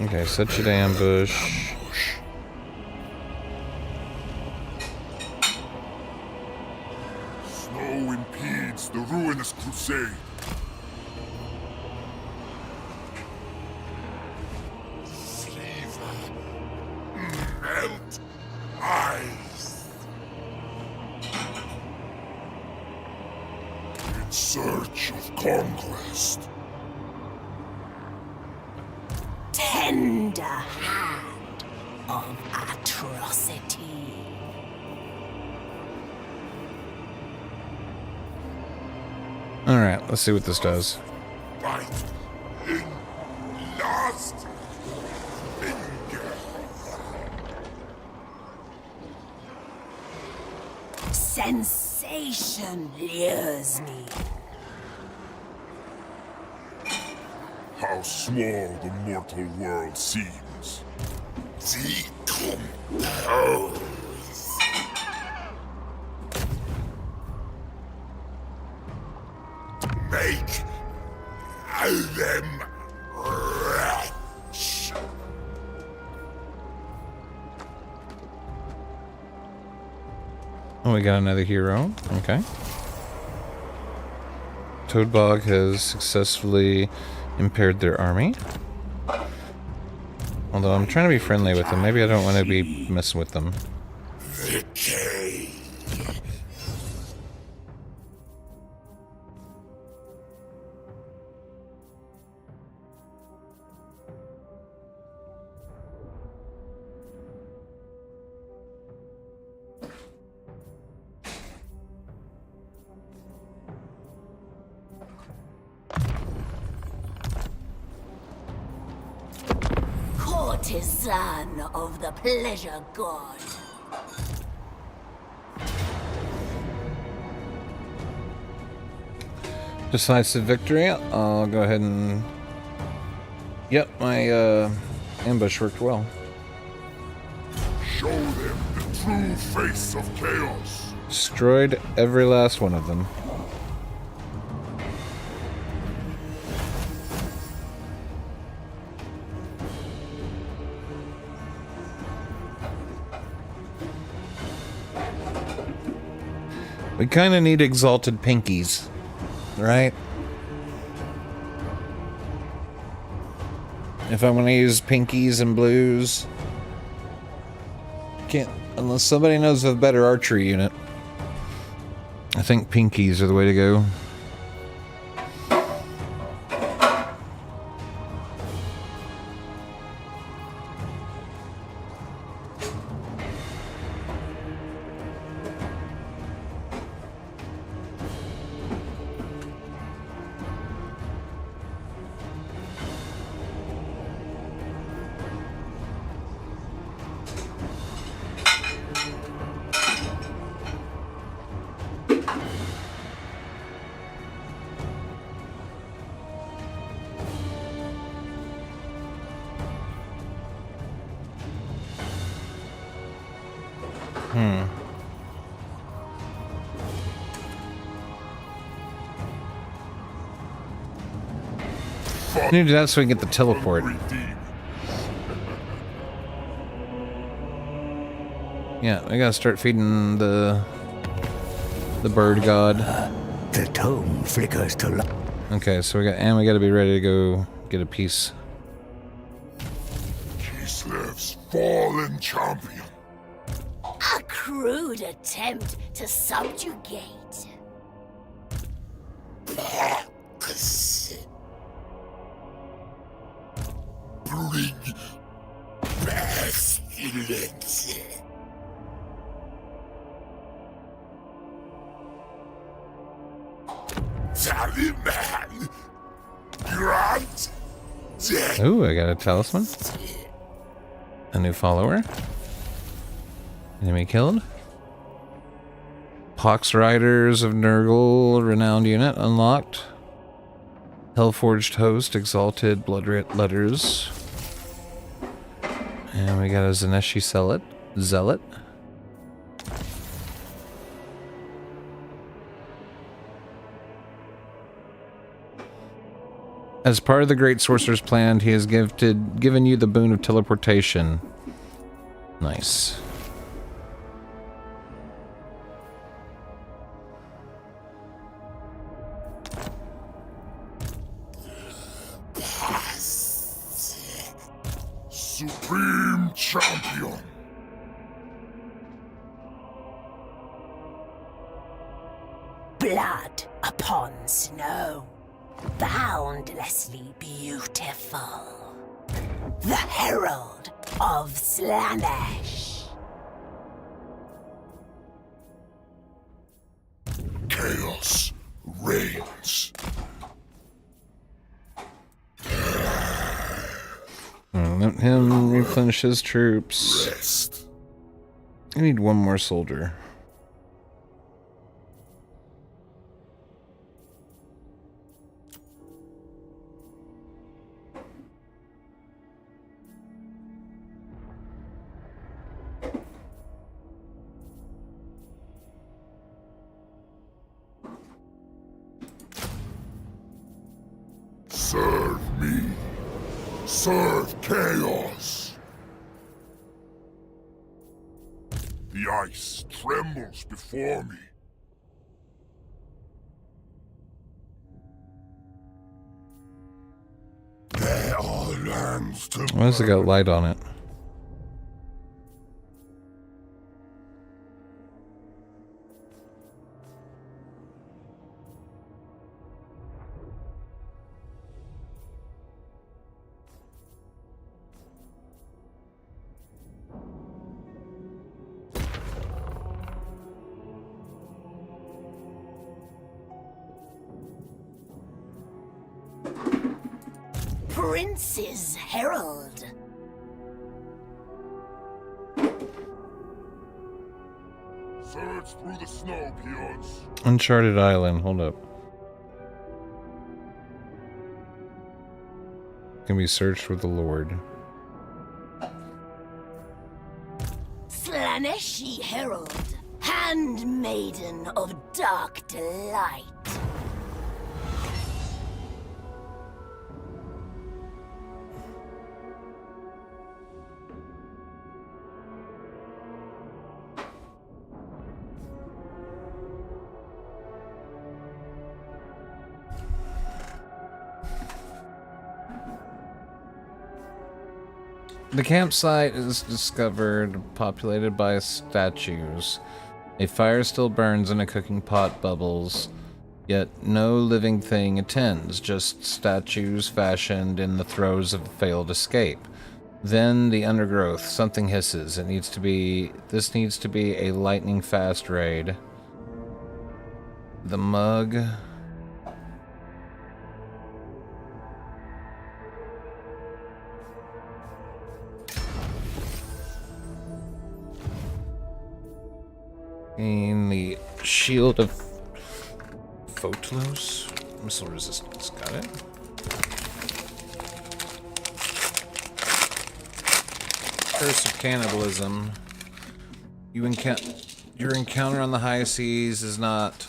Okay, set you to ambush. Snow impedes the ruinous crusade. Sliver. Melt ice. In search of conquest. Tender hand of atrocity. Alright, let's see what this does. Bite in last finger. Sensation lures me. How small the mortal world seems. Decompose. Make them wretch. Oh, we got another hero. Okay. Toadbog has successfully impaired their army. Although I'm trying to be friendly with them. Maybe I don't want to be messing with them. Decay. Courtesan of the pleasure god. Decisive victory. I'll go ahead and... Yep, my ambush worked well. Show them the true face of chaos. Destroyed every last one of them. We kind of need exalted pinkies, right? If I want to use pinkies and blues, can't unless somebody knows of a better archery unit. I think pinkies are the way to go. I need to do that so we can get the teleport. Yeah, we gotta start feeding the bird god. The tome flickers to life. Okay, so we gotta be ready to go get a piece. Kislev's fallen champion. A crude attempt to subjugate. Bring pestilence. Taliban. Grant. Ooh, I got a talisman. A new follower. Enemy killed. Pox Riders of Nurgle, renowned unit unlocked. Hellforged Host, exalted blood letters. And we got a Zaneshi Zealot. As part of the Great Sorcerer's plan, he has given you the boon of teleportation. Nice. Supreme champion. Blood upon snow. Boundlessly beautiful. the Herald of Slaanesh. Chaos reigns. Let him replenish his troops. Rest. I need one more soldier. Serve me. Serve chaos. The ice trembles before me. There are lands to Why has it got light on it? Prince's Herald. surge through the snow, peons. Uncharted Island, hold up. Can be searched with the Lord. Slaaneshi Herald, handmaiden of dark delight. The campsite is discovered, populated by statues. A fire still burns and a cooking pot bubbles, yet no living thing attends, just statues fashioned in the throes of a failed escape. Then the undergrowth, something hisses. This needs to be a lightning fast raid. The mug. And the shield of Photlos. Missile resistance. Got it. Curse of cannibalism. Your encounter on the high seas is not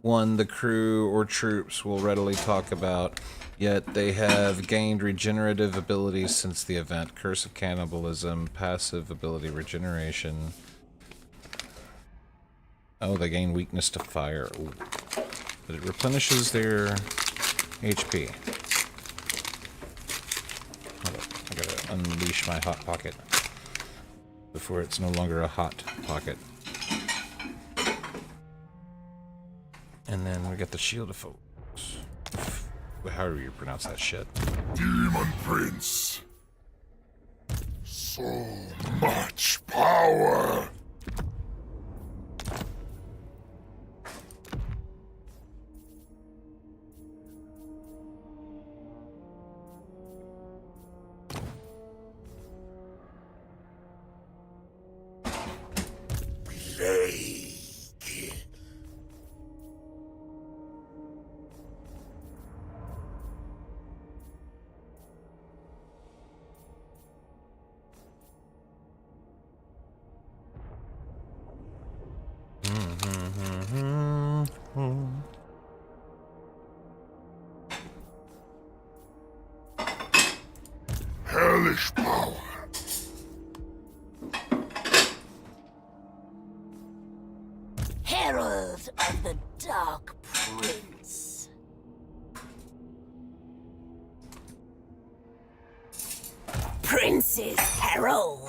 one the crew or troops will readily talk about, yet they have gained regenerative abilities since the event. Curse of cannibalism, passive ability regeneration. Oh, they gain weakness to fire. Ooh. But it replenishes their HP. Hold up. I gotta unleash my hot pocket before it's no longer a hot pocket. And then we got the shield of foes. How do you pronounce that shit? Demon Prince. So much power. Hellish power. Herald of the Dark Prince. Prince's Herald.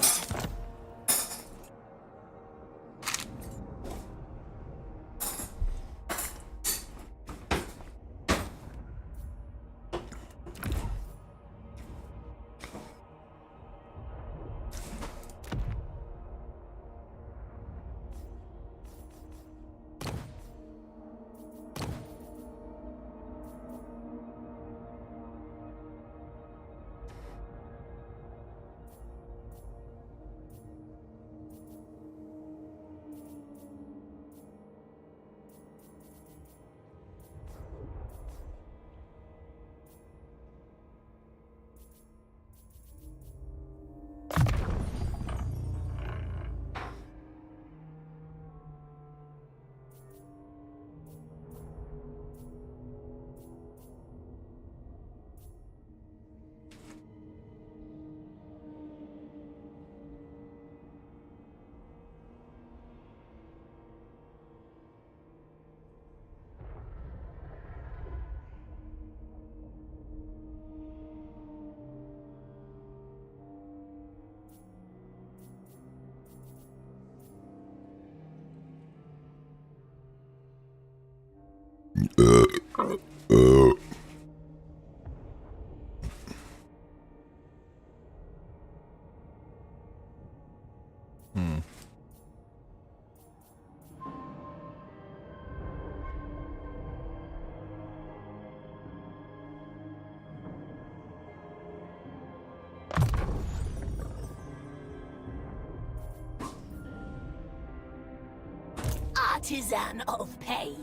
Artisan of pain.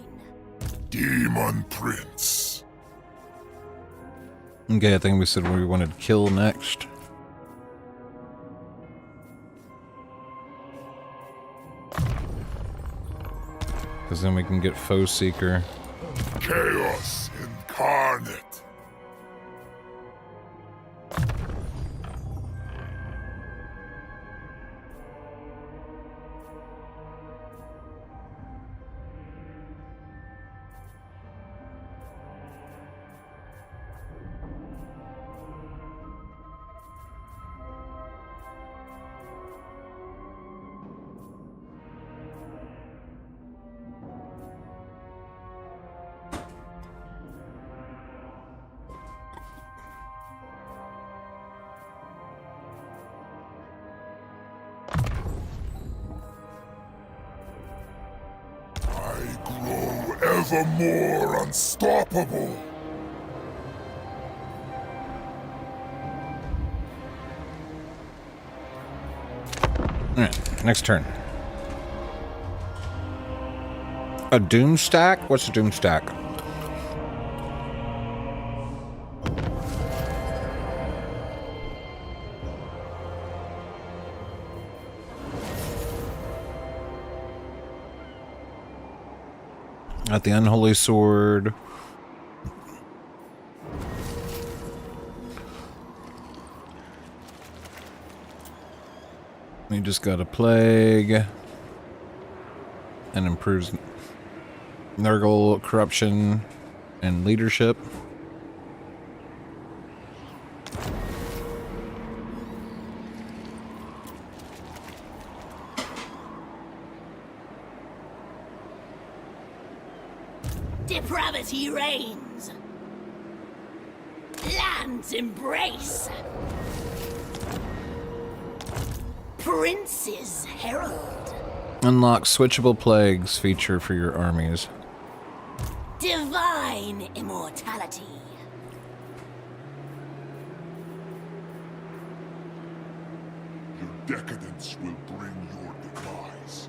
Demon Prince. Okay, I think we said we wanted to kill next. Because then we can get Foe Seeker. Chaos incarnate. Ever more unstoppable. Alright, next turn. A Doom Stack? What's a Doom Stack? Got the Unholy Sword. We just got a Plague. And improves Nurgle, Corruption, and Leadership. Depravity reigns. Lands embrace. Prince's herald. Unlock switchable plagues feature for your armies. Divine immortality. Your decadence will bring your demise.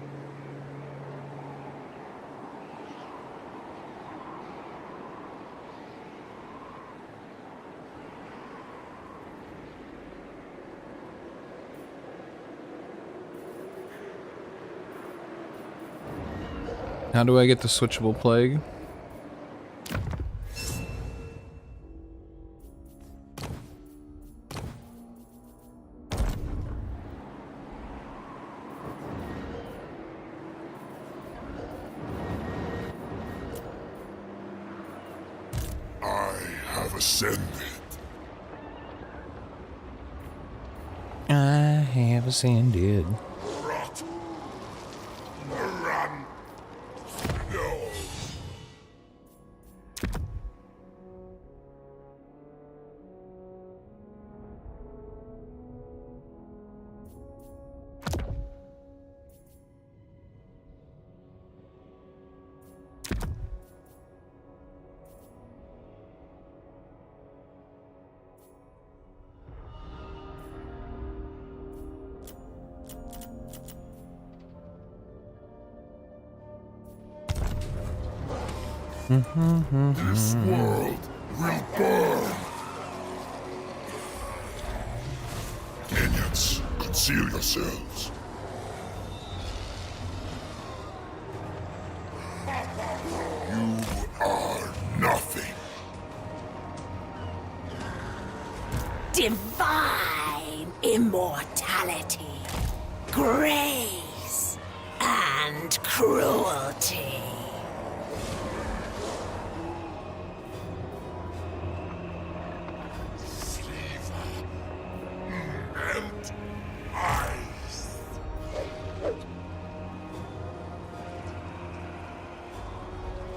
How do I get the switchable plague? I have ascended. I have ascended. Rot. Run. No. This world will burn. Minions, conceal yourselves. You are nothing. Divine immortality. Grace and cruelty. Melt ice.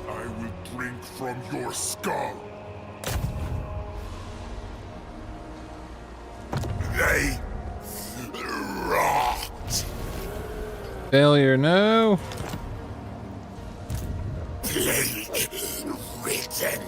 I will drink drink from your skull. They rot. Failure, no. Plague written.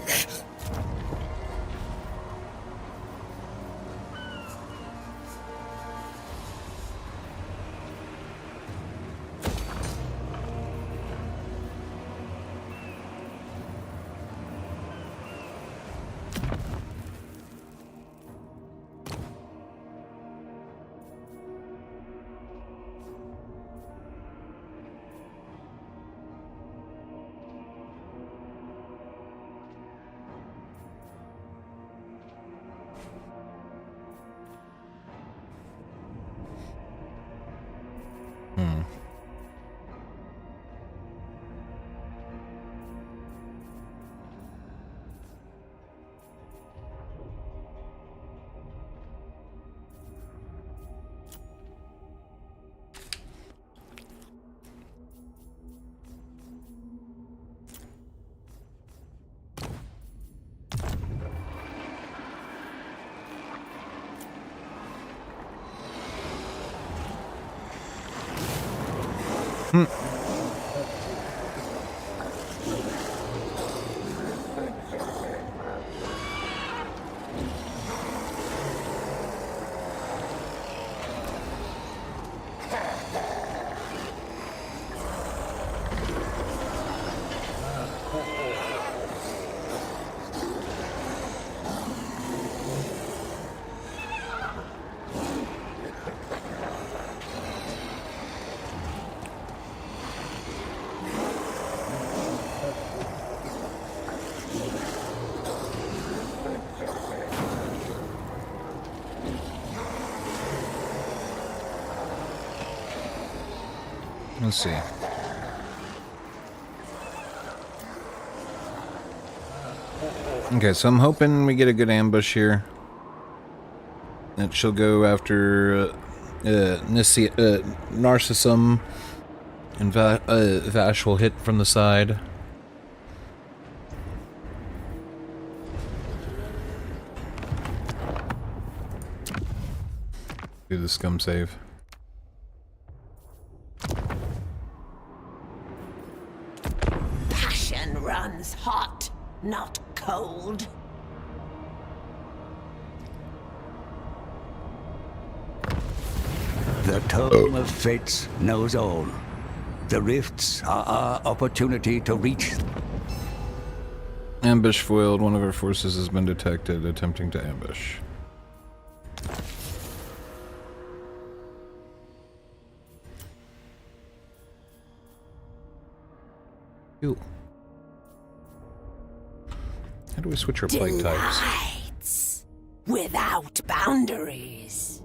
Let's see. Okay, so I'm hoping we get a good ambush here. That she'll go after Narcissum, and Vash will hit from the side. Do the scum save. Passion runs hot, not cold. The Tome of Fates knows all. The rifts are our opportunity to reach. Ambush foiled. One of our forces has been detected attempting to ambush. Ew. How do we switch our plague types? Delights without boundaries.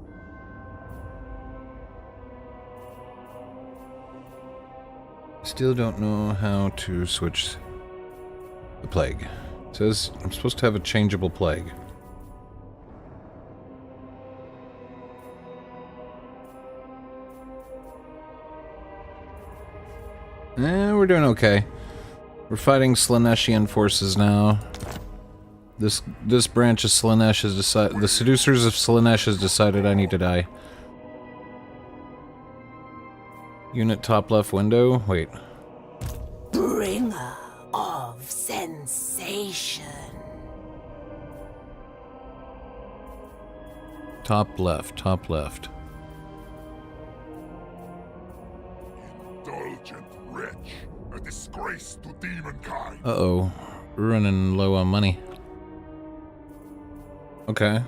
Still don't know how to switch the plague. It says I'm supposed to have a changeable plague. We're doing okay. We're fighting Slaneshian forces now. This branch of Slanesh has decided. The seducers of Slanesh has decided I need to die. Unit top left window. Wait. Bringer of sensation. Top left. Top left. Indulgent wretch, a disgrace to demonkind. Uh-oh. We're running low on money. Okay.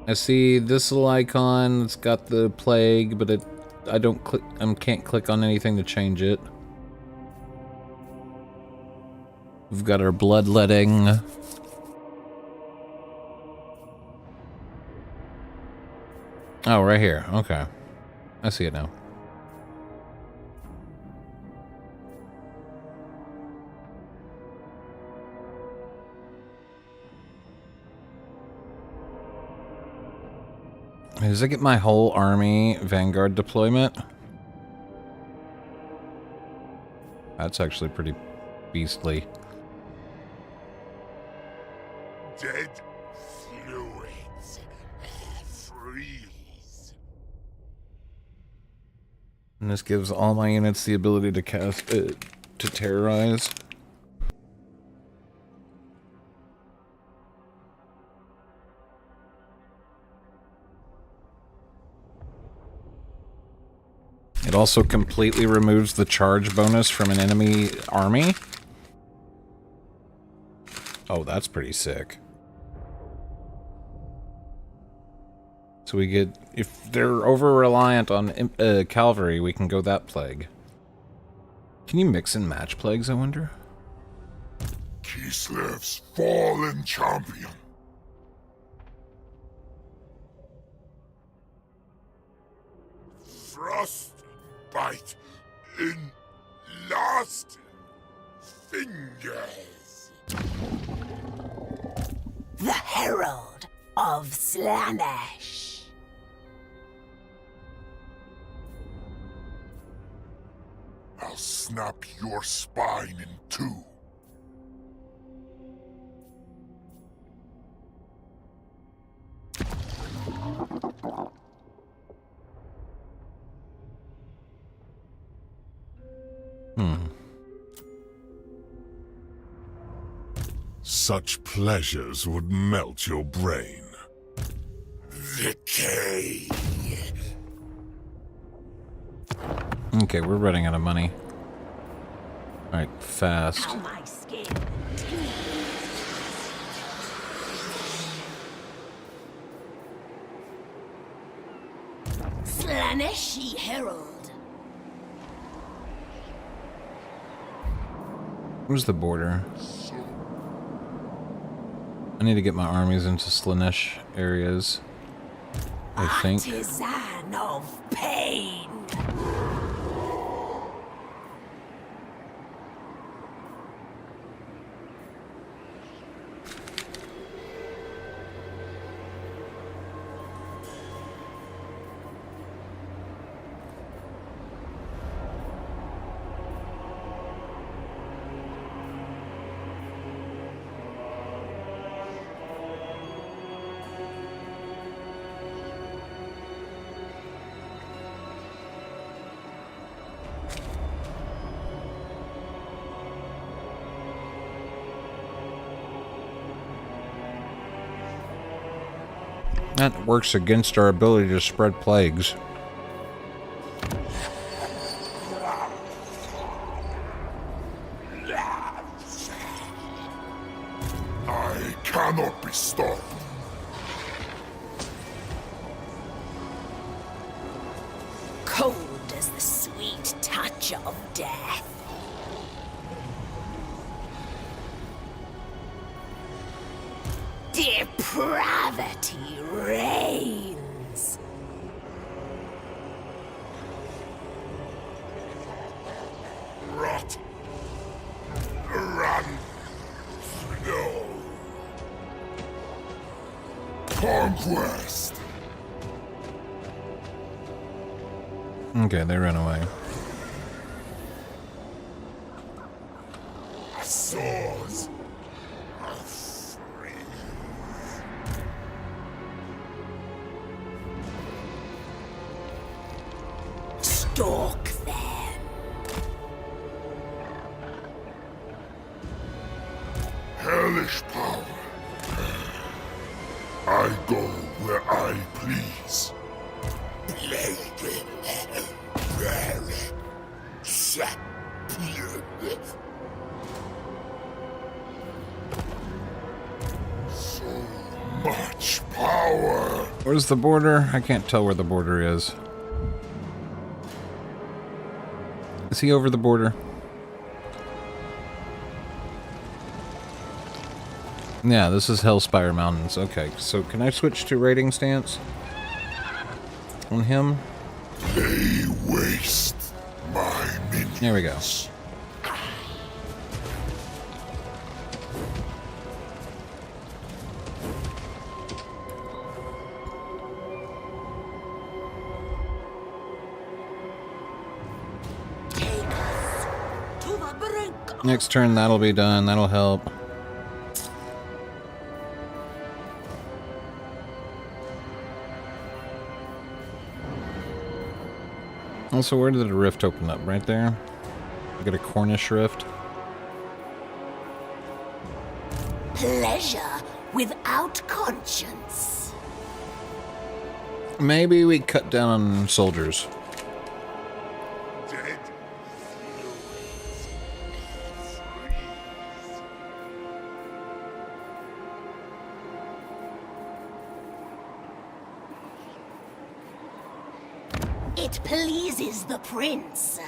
I see this little icon. It's got the plague, but I can't click on anything to change it. We've got our bloodletting. Oh, right here. Okay. I see it now. Does it get my whole army Vanguard deployment? That's actually pretty beastly. And this gives all my units the ability to cast to terrorize. It also completely removes the charge bonus from an enemy army. Oh, that's pretty sick. So we get, if they're over-reliant on cavalry, we can go that plague. Can you mix and match plagues, I wonder? Kislev's fallen champion. Frostbite in last fingers. The Herald of Slanesh. I'll snap your spine in two. Such pleasures would melt your brain. Decay. Okay, we're running out of money. Alright, fast. How my skin Slaneshi Herald. Where's the border? I need to get my armies into Slanesh areas, I think. Artisan of pain. That works against our ability to spread plagues. I cannot be stopped. Cold as the sweet touch of death. Depravity reigns. Rot. Run. No. Conquest. Okay, they ran away. Swords. Stalk them. Hellish power. I go where I please. So much power. Where's the border? I can't tell where the border is. Is he over the border? Yeah, this is Hellspire Mountains. Okay, so can I switch to raiding stance on him? They waste my minions. There we go. Next turn, that'll be done. That'll help. Also, where did the rift open up? Right there? We got a Cornish rift. Pleasure without conscience. Maybe we cut down on soldiers. Dead It pleases the prince.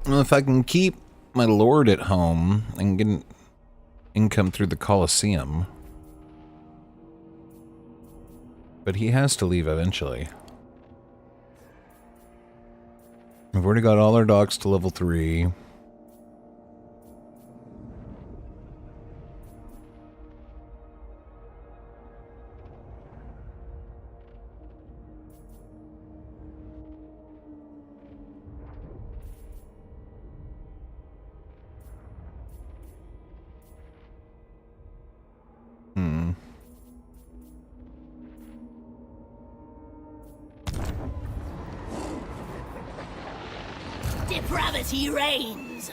Well, if I can keep my lord at home and get income through the Colosseum. But he has to leave eventually. We've already got all our dogs to level 3. Depravity reigns.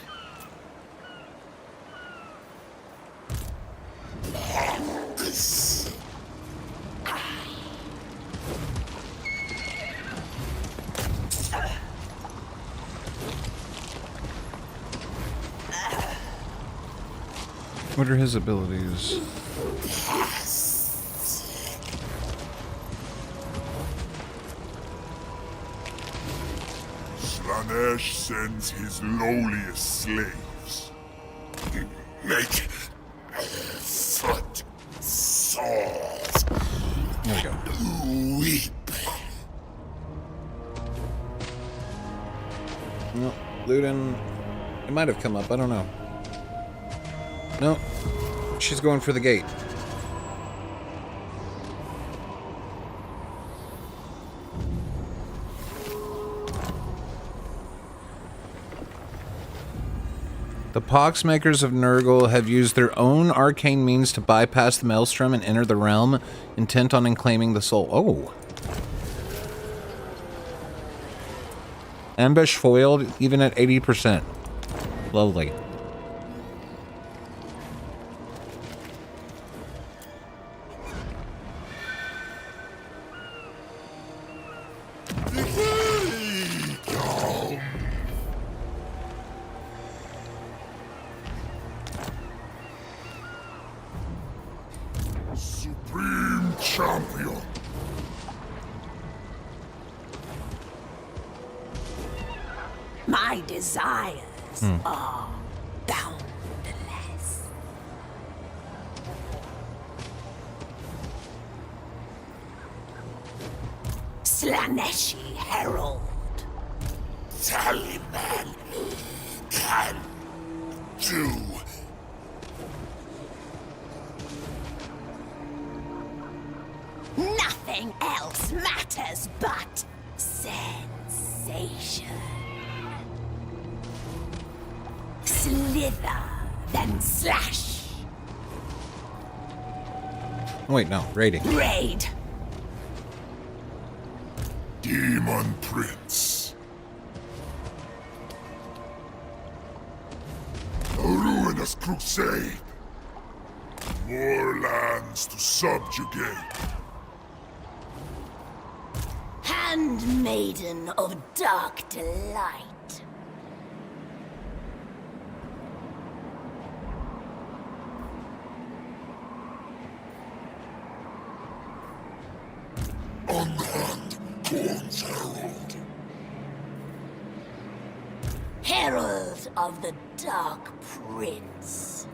What are his abilities? Slanesh sends his lowliest slaves. Make foot sores. There we go. Weep. No, Luden. It might have come up. I don't know. No, she's going for the gate. The Poxmakers of Nurgle have used their own arcane means to bypass the Maelstrom and enter the realm, intent on claiming the soul. Oh. Ambush foiled, even at 80%. Lovely. Supreme champion. My desires are boundless. Slaneshi Herald. Taliban can do. Nothing else matters but sensation. Slither, then slash. Wait, no. Raiding. Raid. Demon Prince. A ruinous crusade. More lands to subjugate. Handmaiden of dark delight. Unhand Corn's Herald. Herald of the Dark Prince.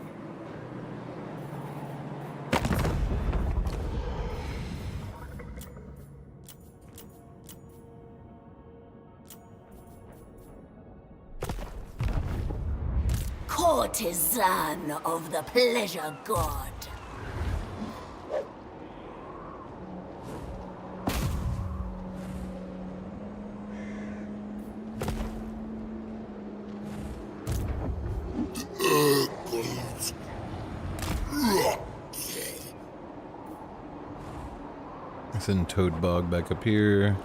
courtesan of the pleasure god. Send Toad Bog back up here.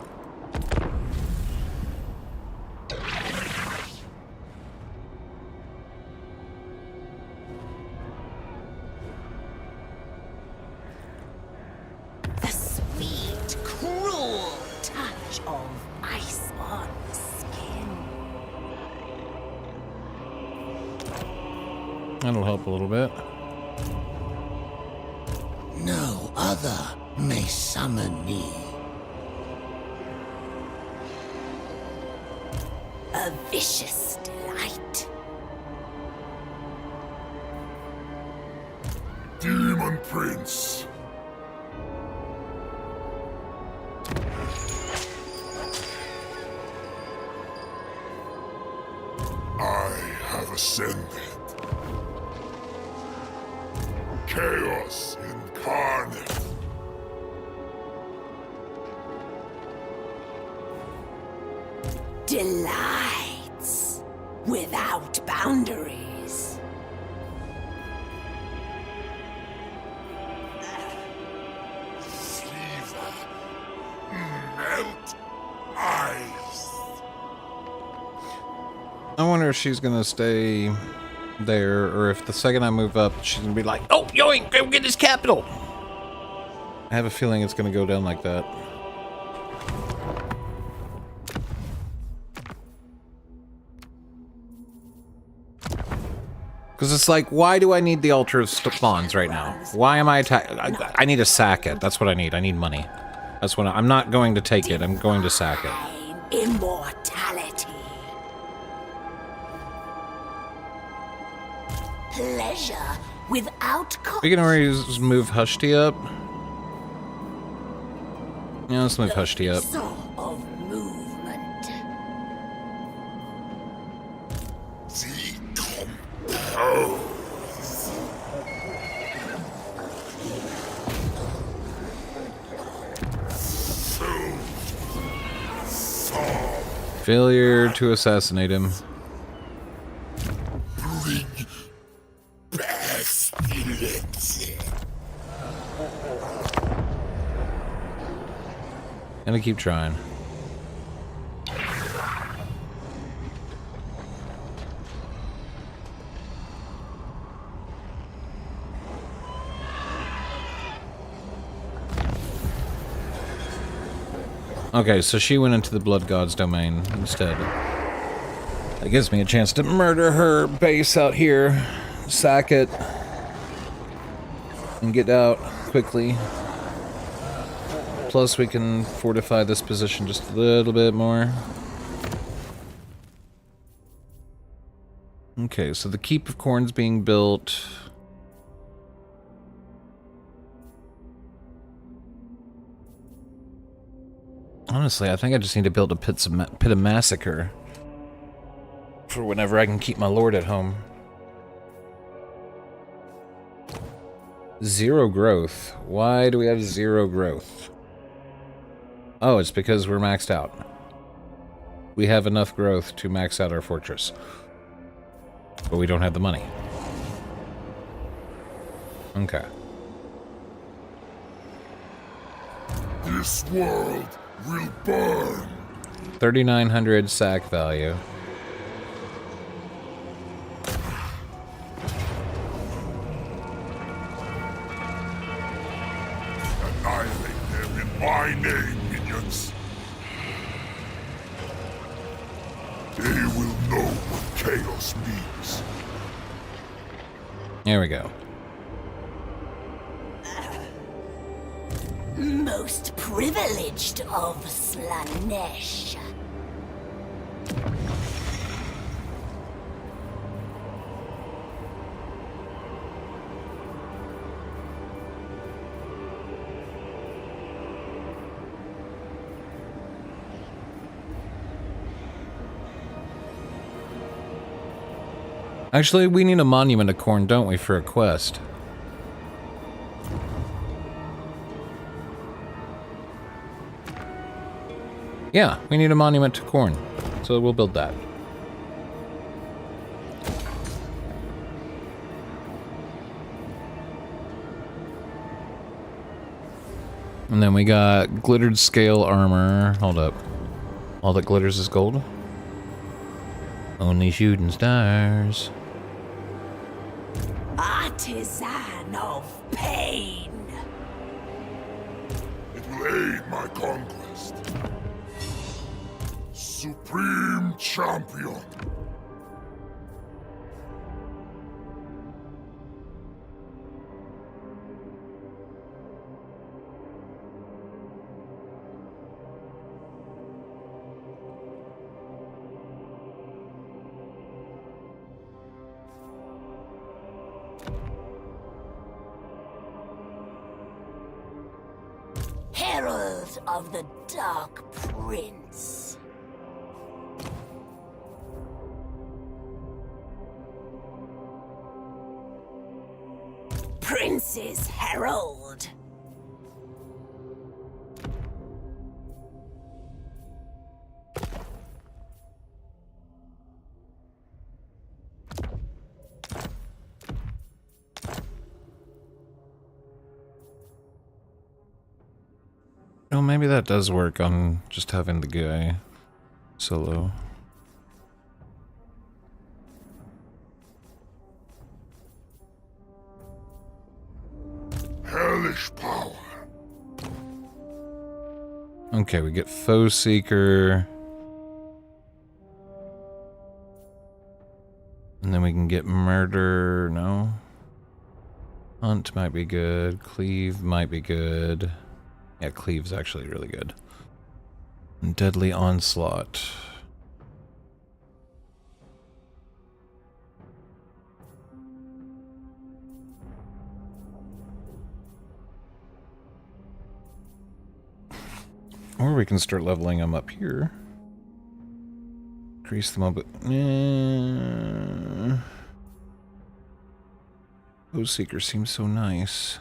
The sweet, cruel touch of ice on skin. That'll help a little bit. No other may summon me. A vicious delight. Demon Prince. I have ascended. Chaos incarnate. Delights without boundaries. Fever. Melt ice. I wonder if she's gonna stay there, or if the second I move up, she's gonna be like, "Oh, yoink, go get his capital." I have a feeling it's gonna go down like that. Because it's like, why do I need the altar of spawns right now? Why am I attacking? I need to sack it. That's what I need. I need money. That's what I'm not going to take it. I'm going to sack it. Immortality. Pleasure without We can already just move Hushti up. Yeah, let's move Hushti up. soul of movement. Failure to assassinate him. Gonna keep trying. Okay, so she went into the Blood God's domain instead. That gives me a chance to murder her base out here, sack it, and get out quickly. Plus, we can fortify this position just a little bit more. Okay, so the Keep of Corn's being built. Honestly, I think I just need to build a pit of massacre for whenever I can keep my lord at home. 0 growth. Why do we have 0 growth? Oh, it's because we're maxed out. We have enough growth to max out our fortress. But we don't have the money. Okay. This world will burn. 3,900 sack value. Annihilate them in my name, minions. They will know what chaos means. There we go. Most privileged of Slanesh. Actually, we need a monument to Khorne, don't we, for a quest? Yeah, we need a monument to Khorne, so we'll build that. And then we got glittered scale armor. Hold up. All that glitters is gold? Only shooting stars. Artisan of pain. It will aid my conquest. Supreme Champion. Herald of the Dark Prince. Prince's Herald. Oh, maybe that does work on just having the guy solo. Hellish power. Okay, we get Foe Seeker. And then we can get Murder, no? Hunt might be good. Cleave might be good. Yeah, Cleave's actually really good. And Deadly Onslaught. Or we can start leveling them up here. Increase the mobility. Foe Seeker seems so nice.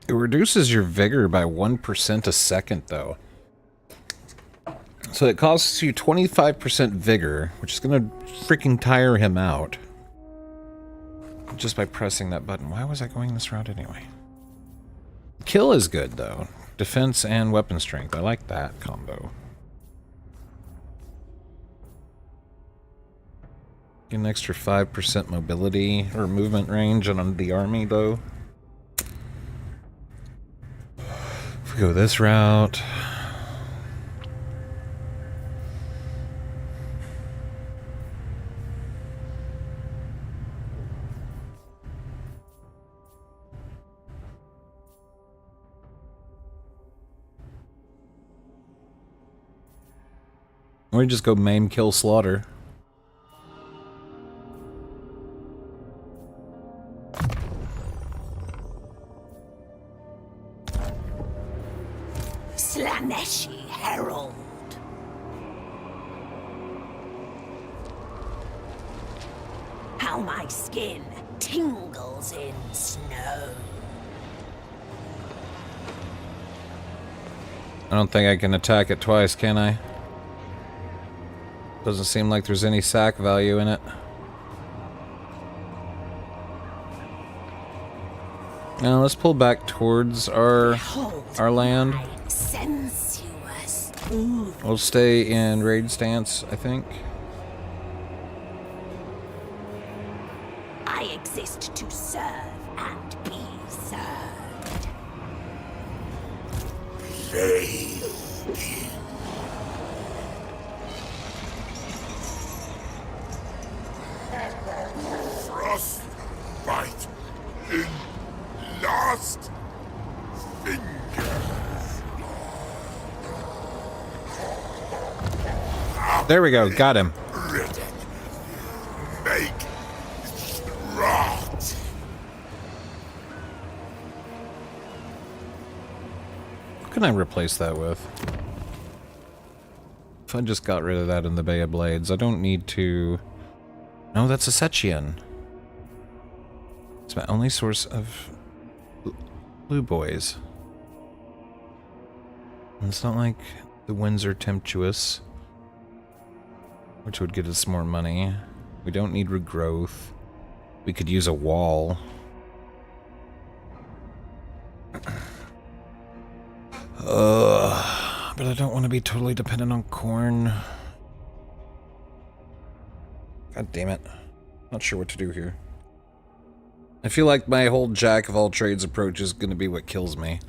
It reduces your vigor by 1% a second, though. So it costs you 25% vigor, which is going to freaking tire him out. Just by pressing that button. Why was I going this route anyway? Kill is good, though. Defense and weapon strength. I like that combo. Get an extra 5% mobility or movement range on the army, though. If we go this route... Or we just go maim, kill, slaughter. Slaneshi Herald. How my skin tingles in snow. I don't think I can attack it twice, can I? Doesn't seem like there's any sack value in it. Now let's pull back towards our land. Sensuous. We'll stay in raid stance, I think. I exist to serve and be served. Plague. Frostbite in last fingers. There we go, got him. Ridden. Make rot. What can I replace that with? If I just got rid of that in the Bay of Blades, I don't need to... No, that's a Sechian. It's my only source of blue boys. And it's not like the winds are tempestuous, which would get us more money. We don't need regrowth. We could use a wall. But I don't want to be totally dependent on corn. God damn it. Not sure what to do here. I feel like my whole jack of all trades approach is going to be what kills me.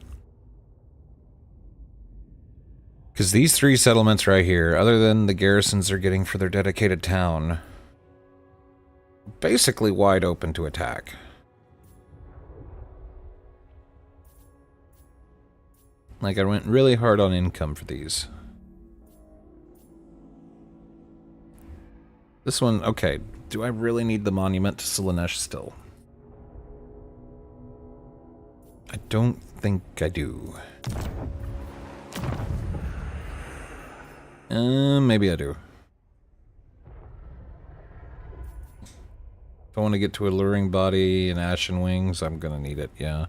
Because these 3 settlements right here, other than the garrisons they're getting for their dedicated town, basically wide open to attack. Like, I went really hard on income for these. This one, okay. Do I really need the monument to Slaanesh still? I don't think I do. Maybe I do. If I want to get to Alluring Body and Ashen Wings, I'm gonna need it, yeah.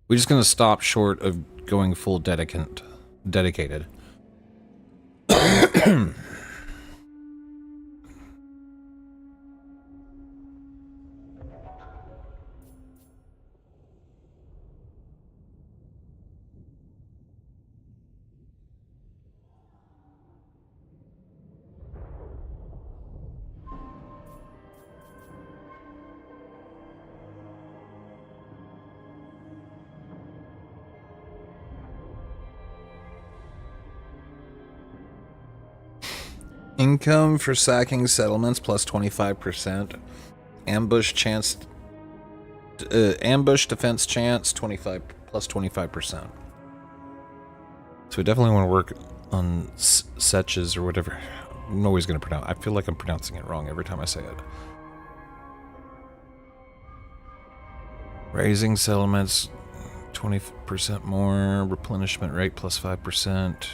We're just gonna stop short of going full dedicated. Income for sacking settlements plus 25%. Ambush chance, ambush defense chance 25 plus 25%. So we definitely want to work on Setches or whatever. I'm always going to pronounce. I feel like I'm pronouncing it wrong every time I say it. Raising settlements 20% more. Replenishment rate plus 5%.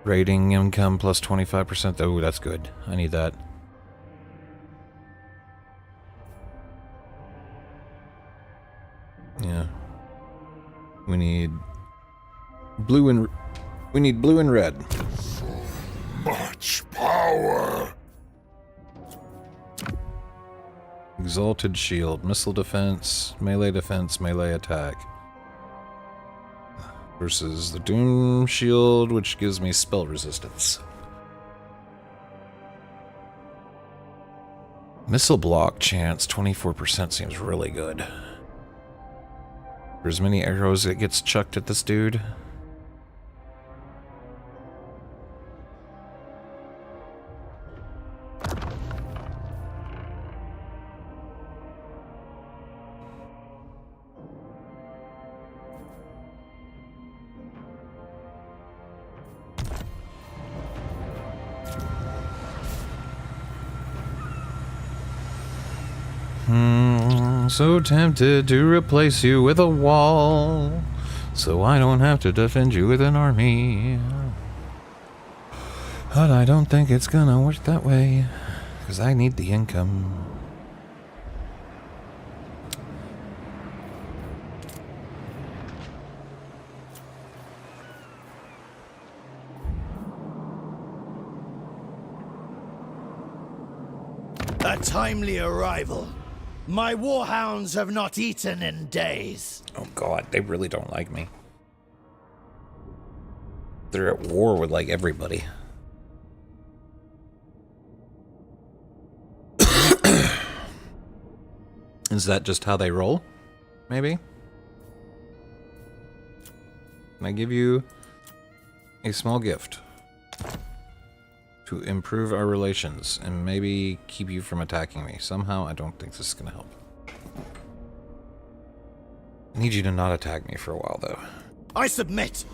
Rating income plus 25%. Oh, that's good. I need that. Yeah. We need blue and red. So much power. Exalted shield, missile defense, melee attack. Versus the Doom Shield, which gives me spell resistance. Missile block chance, 24% seems really good. For as many arrows that gets chucked at this dude. So tempted to replace you with a wall, so I don't have to defend you with an army. But I don't think it's gonna work that way, because I need the income. A timely arrival. My warhounds have not eaten in days. Oh god, they really don't like me. They're at war with, like, everybody. Is that just how they roll? Maybe? Can I give you a small gift to improve our relations and maybe keep you from attacking me? Somehow, I don't think this is gonna help. I need you to not attack me for a while, though. I submit.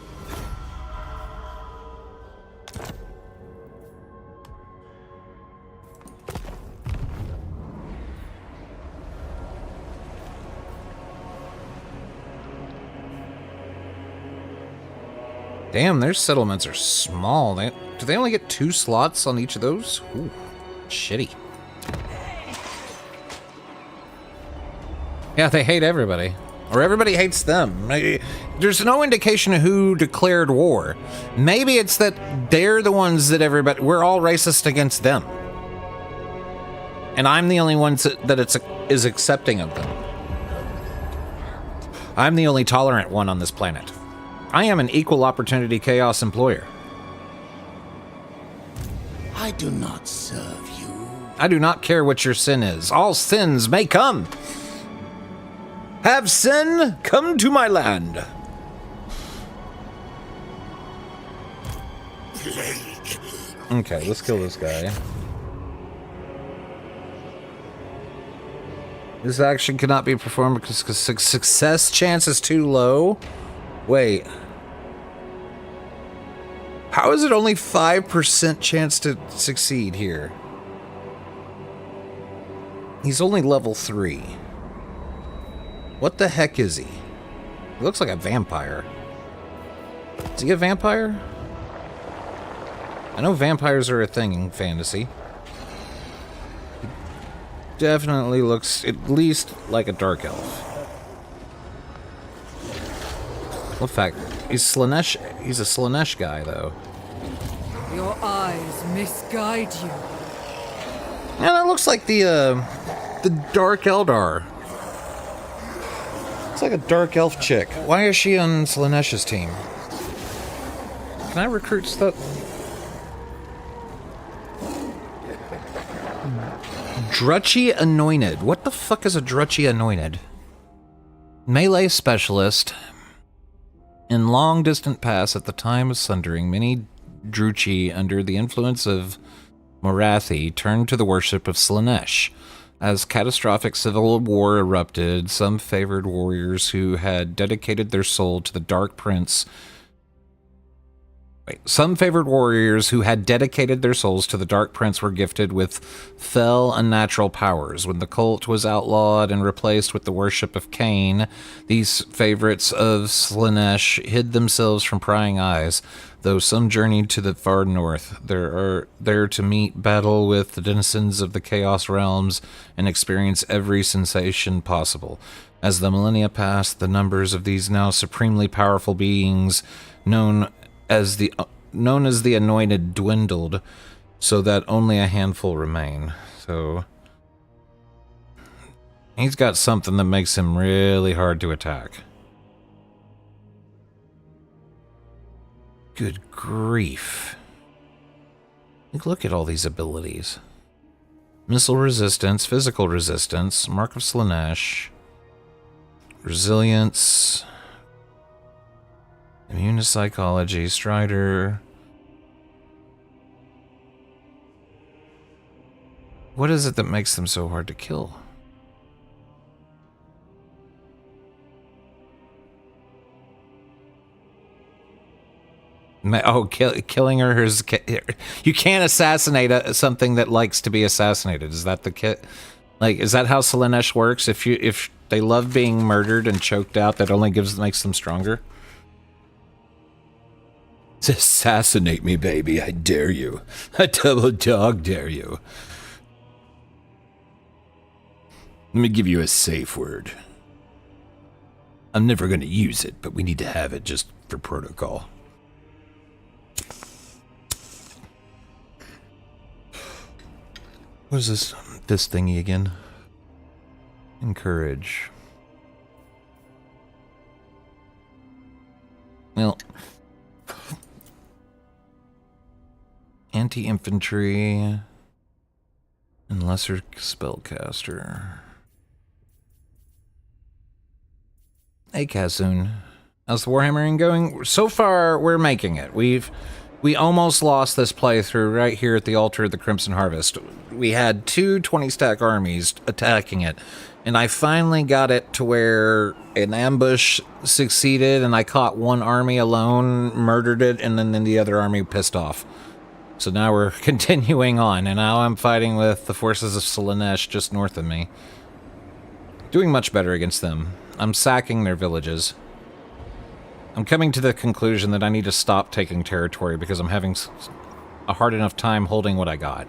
Damn, their settlements are small. Do they only get 2 slots on each of those? Ooh, shitty. Yeah, they hate everybody. Or everybody hates them. There's no indication of who declared war. Maybe it's that they're the ones that we're all racist against them. And I'm the only one that is accepting of them. I'm the only tolerant one on this planet. I am an equal opportunity chaos employer. I do not serve you. I do not care what your sin is. All sins may come. Have sin come to my land. Okay, let's kill this guy. This action cannot be performed because success chance is too low. Wait. How is it only 5% chance to succeed here? He's only level 3. What the heck is he? He looks like a vampire. Is he a vampire? I know vampires are a thing in fantasy. He definitely looks at least like a dark elf. Well, in fact, he's Slaanesh. He's a Slaanesh guy, though. Your eyes misguide you. Yeah, that looks like the Dark Eldar. It's like a dark elf chick. Why is she on Slaanesh's team? Can I recruit stuff? Drutchy Anointed. What the fuck is a Drutchy Anointed? Melee specialist. In long distant past, at the time of sundering, many Druchi, under the influence of Morathi, turned to the worship of Slaanesh. As catastrophic civil war erupted, some favored warriors who had dedicated their soul to the Dark Prince... Some favored warriors who had dedicated their souls to the Dark Prince were gifted with fell unnatural powers. When the cult was outlawed and replaced with the worship of Cain, these favorites of Slaanesh hid themselves from prying eyes. Though some journeyed to the far north, there to meet battle with the denizens of the Chaos Realms and experience every sensation possible. As the millennia passed, the numbers of these now supremely powerful beings, known as the Anointed, dwindled, so that only a handful remain. So he's got something that makes him really hard to attack. Good grief. Look at all these abilities. Missile resistance, physical resistance, Mark of Slaanesh, resilience, immune to psychology, Strider. What is it that makes them so hard to kill? Oh, killing her is... You can't assassinate something that likes to be assassinated. Is that the kit? Like, is that how Slaanesh works? If they love being murdered and choked out, that only makes them stronger? Assassinate me, baby. I dare you. I double dog dare you. Let me give you a safe word. I'm never going to use it, but we need to have it just for protocol. What is this thingy again? Encourage. Well, anti-infantry and lesser spellcaster. Hey, Kazoon. How's the Warhammering going? So far, we're making it. We almost lost this playthrough right here at the altar of the Crimson Harvest. We had 2 20-stack armies attacking it, and I finally got it to where an ambush succeeded, and I caught one army alone, murdered it, and then the other army pissed off. So now we're continuing on, and now I'm fighting with the forces of Slaanesh just north of me. Doing much better against them. I'm sacking their villages. I'm coming to the conclusion that I need to stop taking territory because I'm having a hard enough time holding what I got.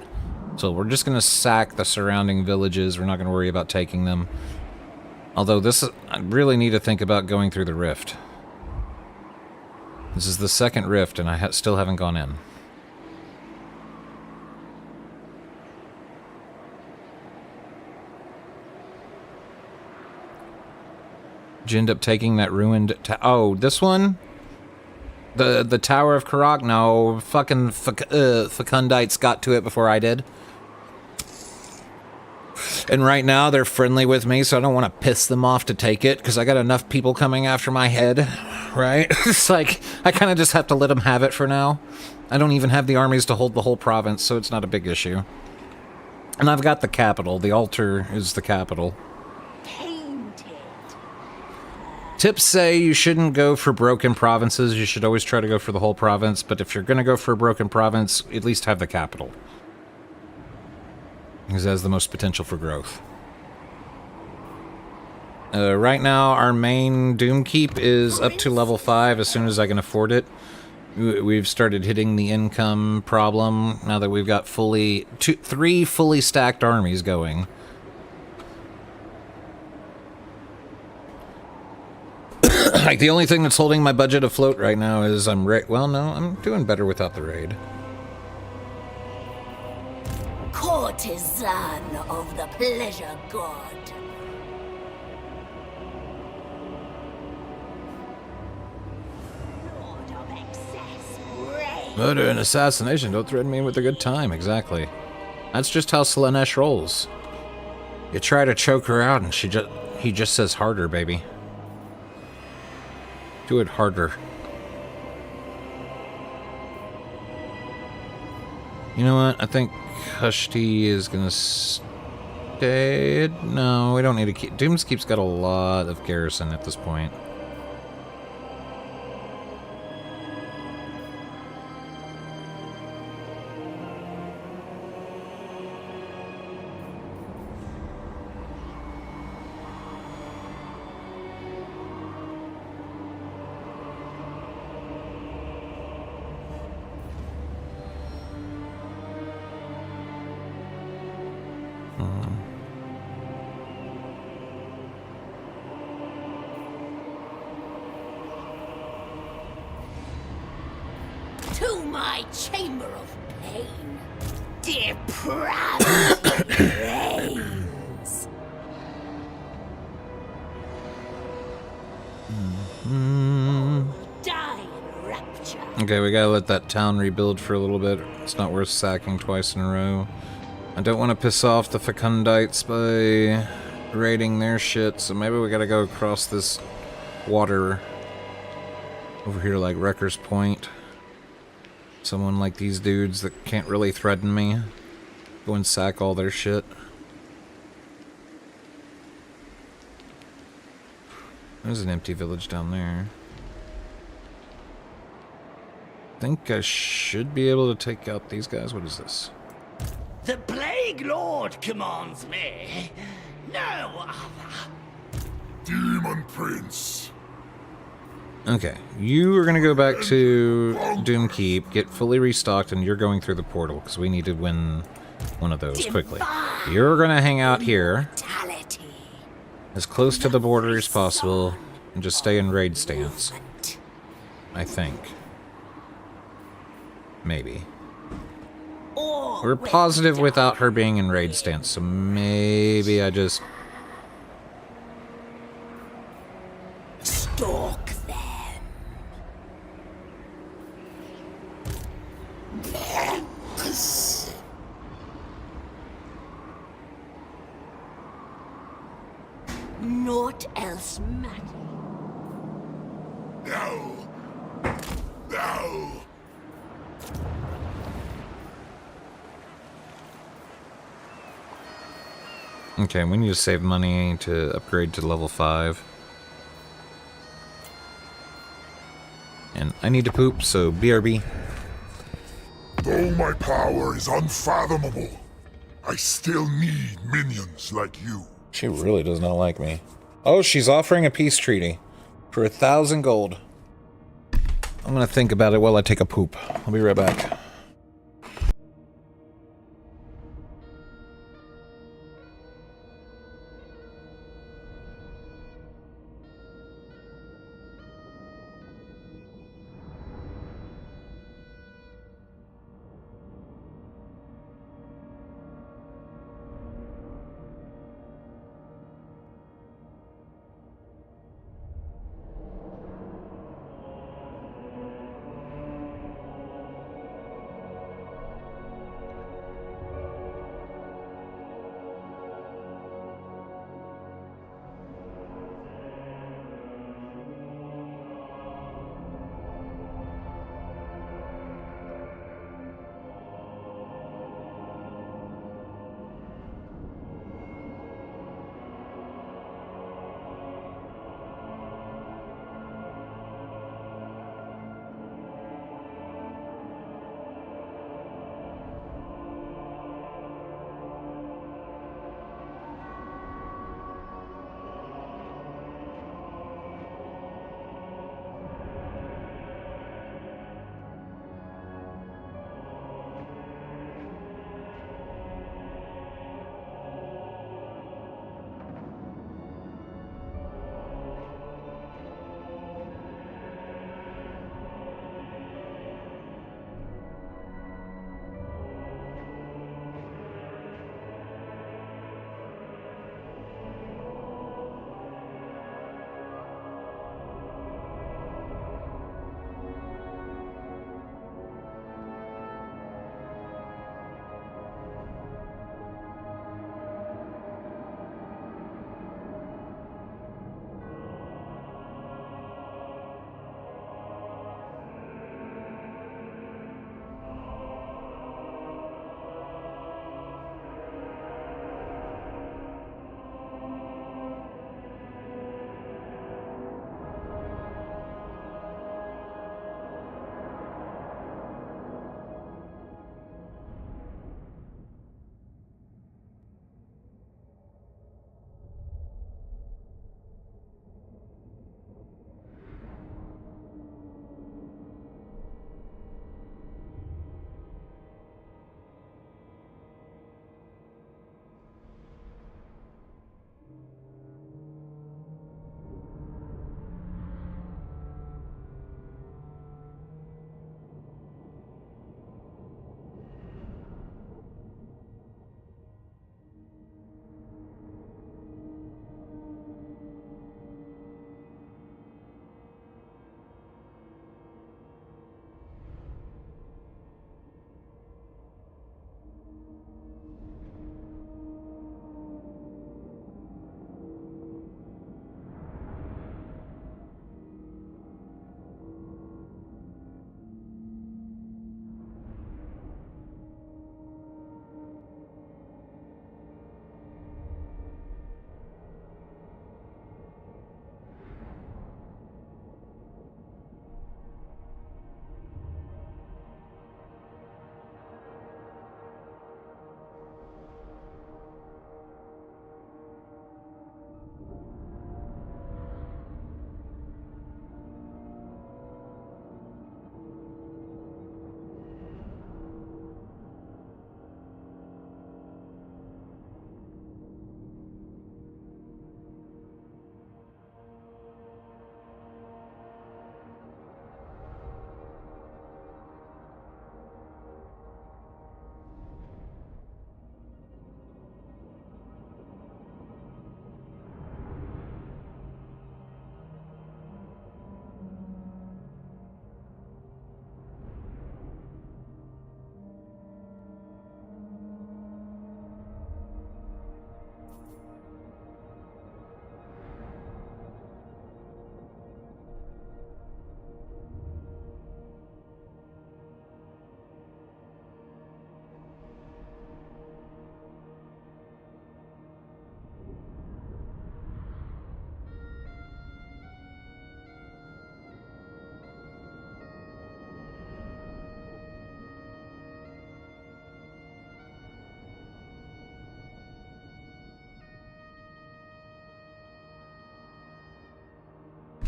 So we're just going to sack the surrounding villages. We're not going to worry about taking them. Although I really need to think about going through the rift. This is the second rift and I still haven't gone in. Did you end up taking that ruined oh, this one? The Tower of Karak? No, fucking Fecundites got to it before I did. And right now they're friendly with me, so I don't want to piss them off to take it, because I got enough people coming after my head, right? It's like, I kind of just have to let them have it for now. I don't even have the armies to hold the whole province, so it's not a big issue. And I've got the capital. The altar is the capital. Tips say you shouldn't go for broken provinces. You should always try to go for the whole province, but if you're going to go for a broken province, at least have the capital. Because it has the most potential for growth. Right now, our main Doom Keep is up to level 5 as soon as I can afford it. We've started hitting the income problem now that we've got 3 fully stacked armies going. Like, the only thing that's holding my budget afloat right now is well, no, I'm doing better without the raid. Courtesan of the pleasure god. Lord of excess, reign. Murder and assassination don't threaten me with a good time, exactly. That's just how Slaanesh rolls. You try to choke her out and he just says harder, baby. Do it harder. You know what? I think Hushti is gonna stay. No, we don't need to keep. Doom's Keep's got a lot of garrison at this point. To my chamber of pain, depravity reigns. Die in rapture. Okay, we gotta let that town rebuild for a little bit. It's not worth sacking twice in a row. I don't want to piss off the Fecundites by raiding their shit, so maybe we gotta go across this water over here like Wrecker's Point. Someone like these dudes that can't really threaten me. Go and sack all their shit. There's an empty village down there. I think I should be able to take out these guys. What is this? The Plague Lord commands me. No other. Demon Prince. Okay, you are going to go back to Doom Keep, get fully restocked, and you're going through the portal, because we need to win one of those quickly. You're going to hang out here, as close to the border as possible, and just stay in raid stance. I think. Maybe. We're positive without her being in raid stance, so maybe I just... Stalk them. Naught else matters. No. No. Okay, we need to save money to upgrade to level 5. And I need to poop, so BRB. Though my power is unfathomable, I still need minions like you. She really does not like me. Oh, she's offering a peace treaty for 1,000 gold. I'm gonna think about it while I take a poop. I'll be right back.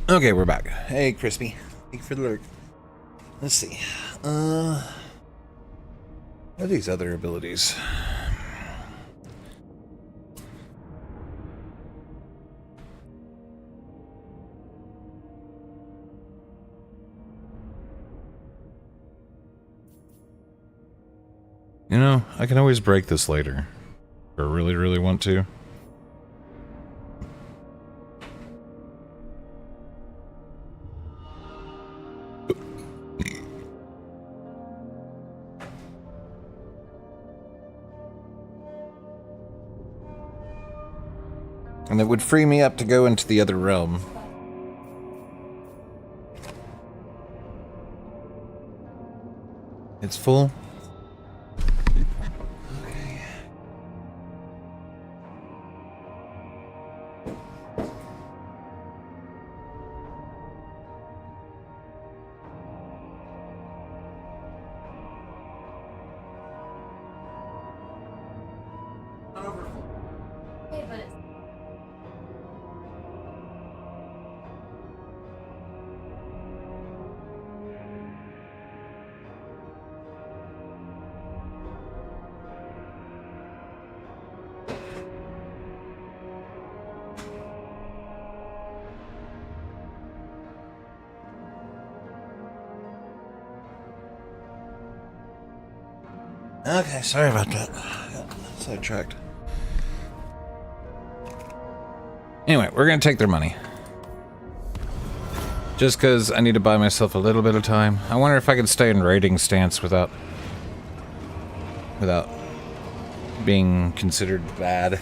Okay, we're back. Hey, Crispy. Thank you for the lurk. Let's see. What are these other abilities? You know, I can always break this later. If I really, really want to. And it would free me up to go into the other realm. It's full. Okay. Okay, but it's Okay, sorry about that. Got sidetracked. Anyway, we're gonna take their money. Just because I need to buy myself a little bit of time. I wonder if I can stay in raiding stance without being considered bad.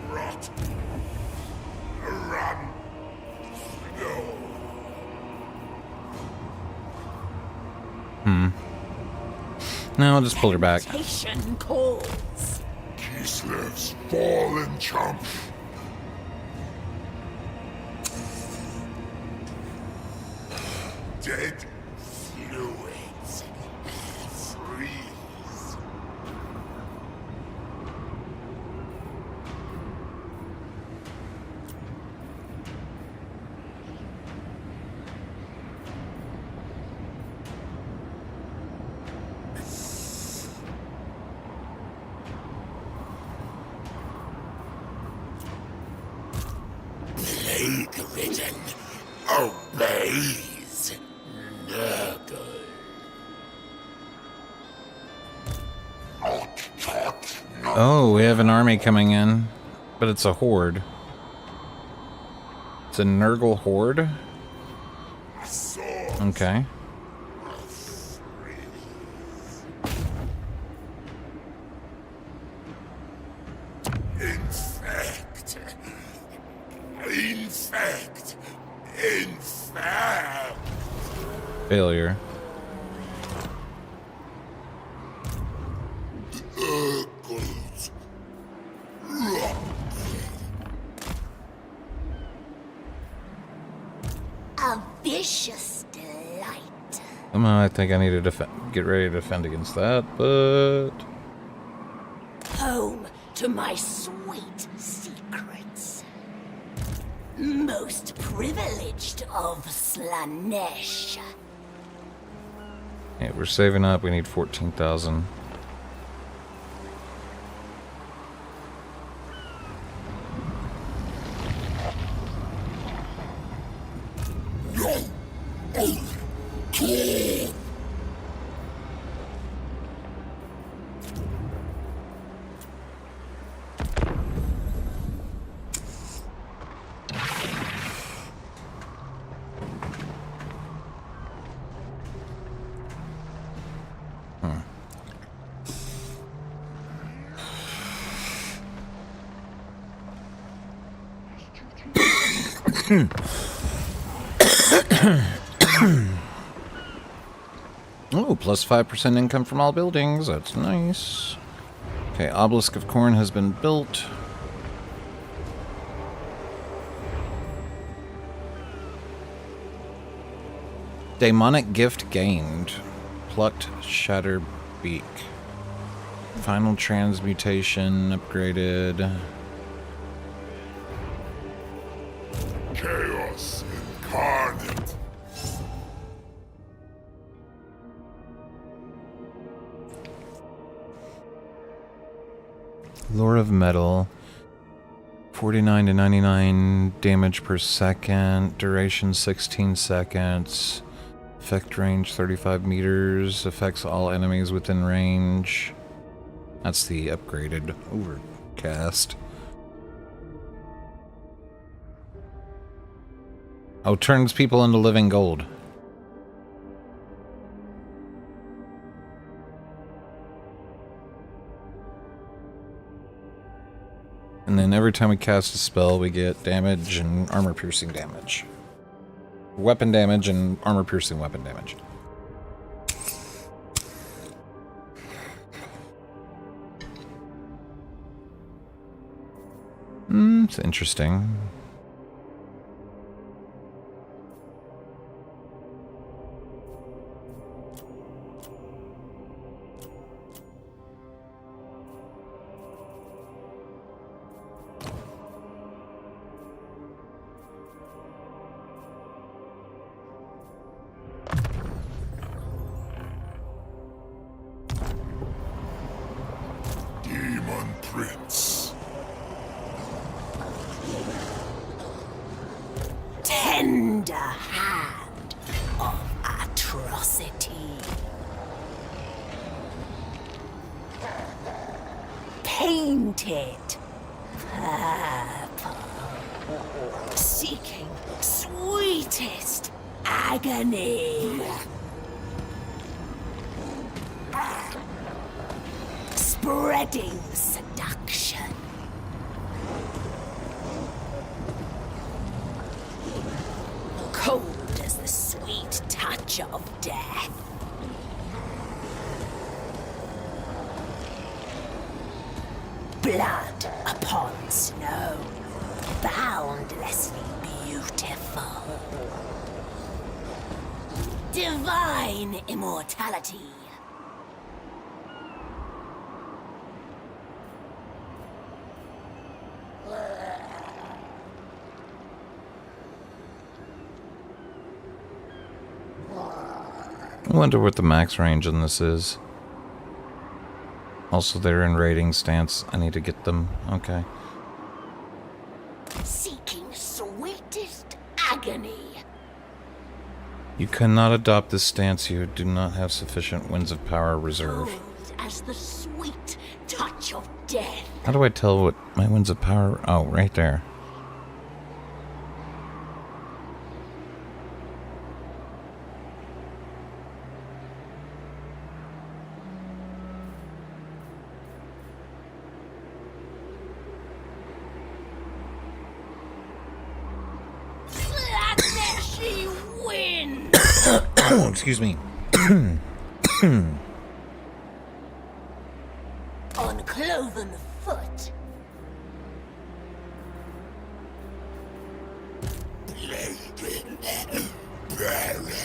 Rot. Run. No. No, I'll just pull her back. Reputation calls. Kislev's fallen chump. Dead fluids. Freeze. Plague-ridden obeys. Nurgle. Oh, we have an army coming in, but it's a horde. It's a Nurgle horde? Okay. Infect. Infect. Infect. Failure. Urgles. A vicious delight. Somehow I think I need to get ready to defend against that, but... Home to my sweet secrets. Most privileged of Slanesh. Yeah, we're saving up. We need 14,000. Oh, plus 5% income from all buildings. That's nice. Okay, Obelisk of Corn has been built. Daemonic gift gained. Plucked Shatter Beak. Final transmutation upgraded. Chaos incarnate. Lure of Metal. 49 to 99 damage per second. Duration 16 seconds. Effect range 35 meters. Affects all enemies within range. That's the upgraded overcast. Oh, turns people into living gold. And then every time we cast a spell, we get damage and armor-piercing damage. Weapon damage and armor-piercing weapon damage. It's interesting. Demon Prince. Tender hand of atrocity. Painted purple. Seeking sweetest agony. Spreading seduction. Cold as the sweet touch of death. Blood upon snow. Boundlessly beautiful. Divine immortality. I wonder what the max range on this is. Also, they're in raiding stance. I need to get them. Okay. Seeking sweetest agony. You cannot adopt this stance. You do not have sufficient winds of power reserve. Cold as the sweet touch of death. How do I tell what my winds of power... Oh, right there. She wins. Oh, excuse me. On cloven foot. Baron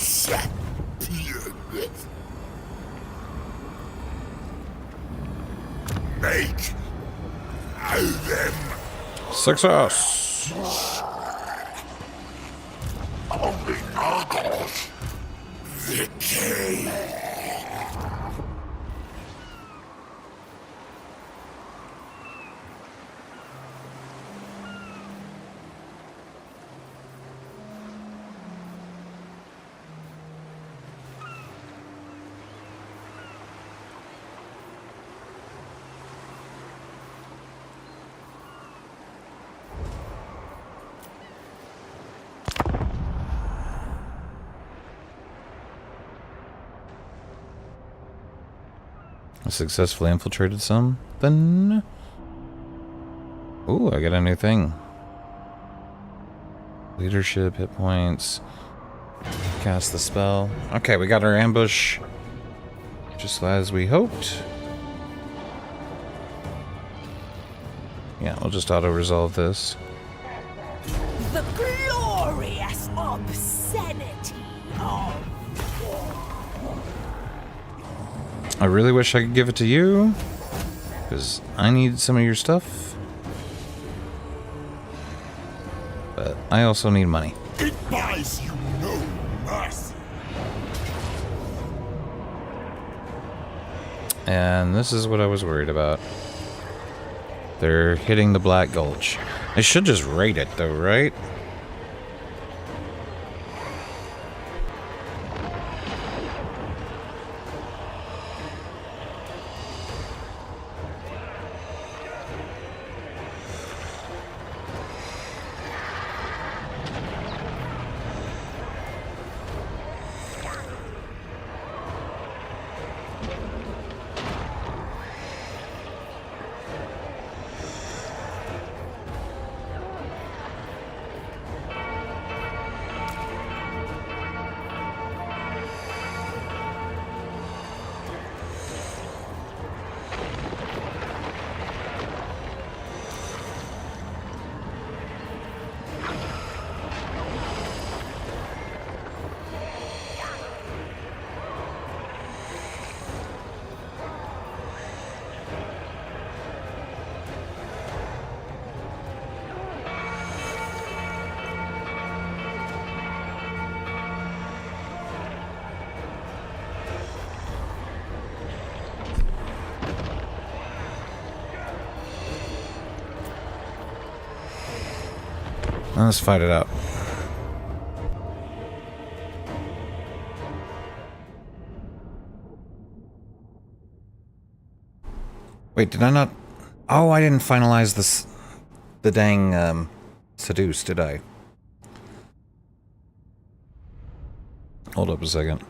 Champion. Make them Success. Omnidaemon. Decay. I successfully infiltrated something. Ooh, I got a new thing. Leadership, hit points. Cast the spell. Okay, we got our ambush. Just as we hoped. Yeah, we'll just auto-resolve this. The glorious obscenity of war. I really wish I could give it to you, because I need some of your stuff. But I also need money. It buys you no mercy. And this is what I was worried about. They're hitting the Black Gulch. They should just raid it though, right? Let's fight it out. Wait, did I not? Oh, I didn't finalize this. The dang seduce, did I? Hold up a second.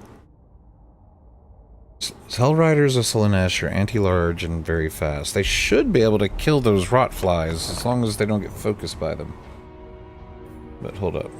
Hellriders of Solanesh are anti-large and very fast. They should be able to kill those rot flies as long as they don't get focused by them. But hold up.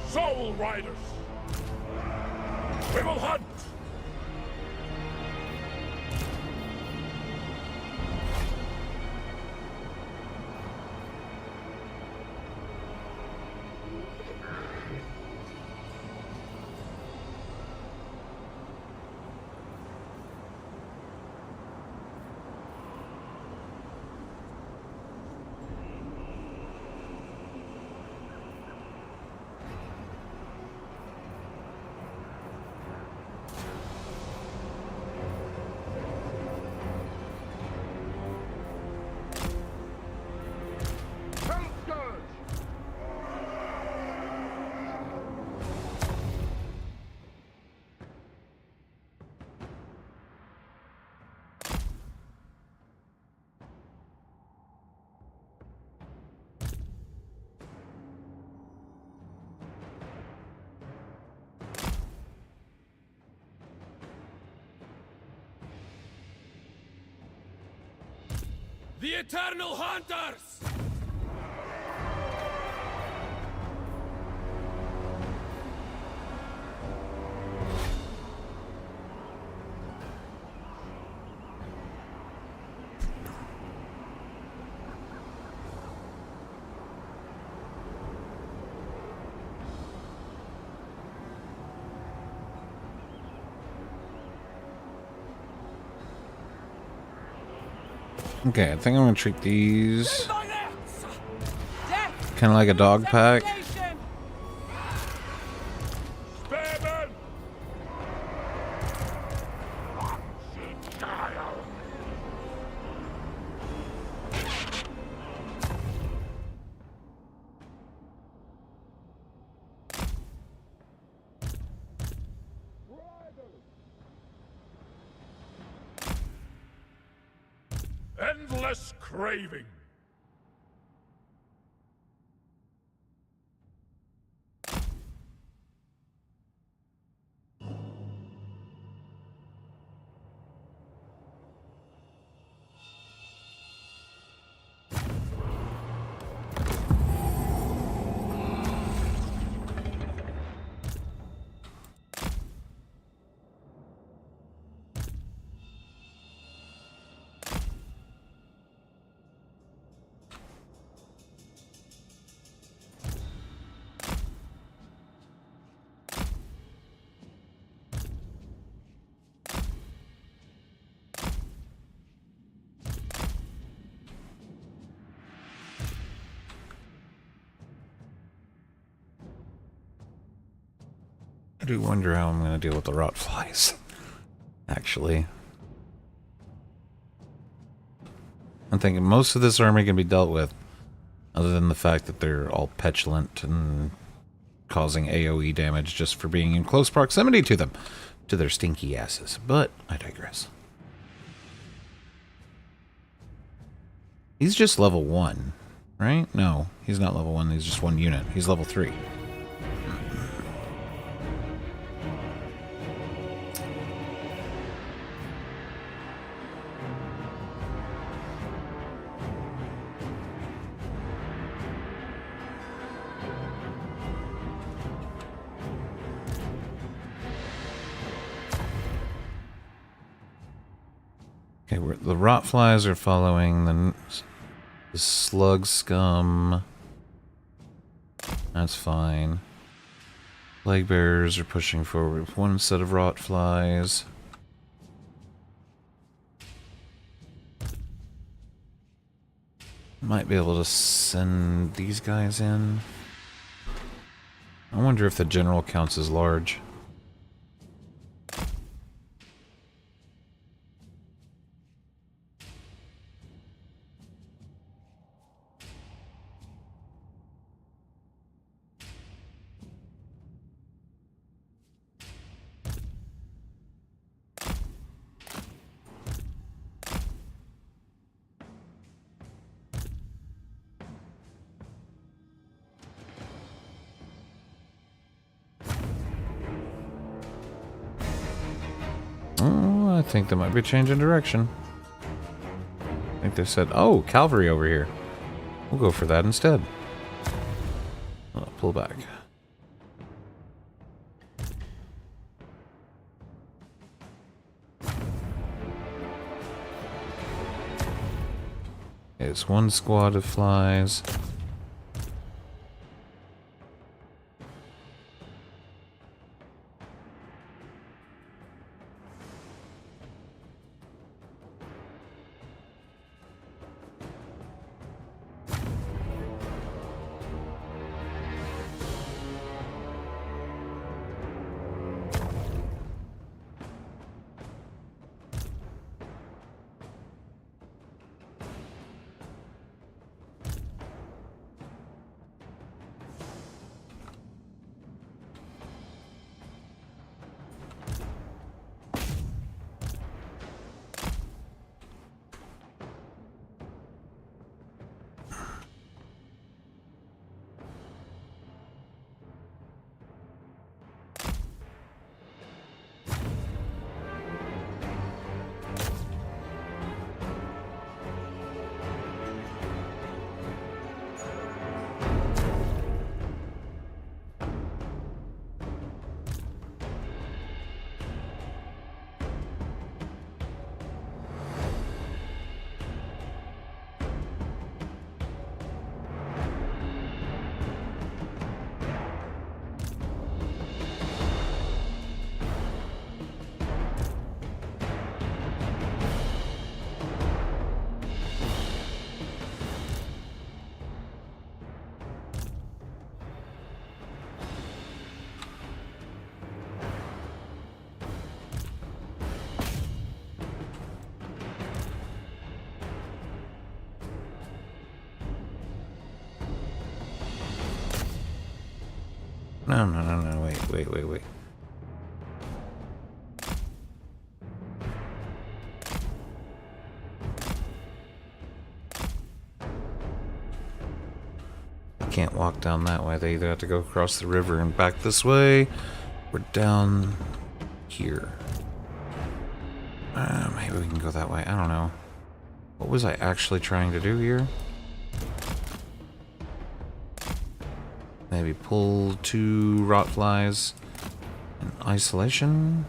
Soul Riders! We will hunt! The eternal hunters! Okay, I think I'm gonna treat these kind of like a dog pack. Endless craving. I do wonder how I'm going to deal with the rot flies. Actually, I'm thinking most of this army can be dealt with, other than the fact that they're all petulant and causing AoE damage just for being in close proximity to them, to their stinky asses. But I digress. He's just level 1, right? No, he's not level 1. He's just 1 unit. He's level 3. Okay, the rot flies are following the slug scum. That's fine. Plague bearers are pushing forward with one set of rot flies. Might be able to send these guys in. I wonder if the general counts as large. Oh, I think they might be changing direction. I think they said, oh, cavalry over here. We'll go for that instead. Oh, pull back. It's one squad of flies. No, no, no, no, wait. Can't walk down that way. They either have to go across the river and back this way, or down here. Maybe we can go that way. I don't know. What was I actually trying to do here? Maybe pull 2 rot flies in isolation.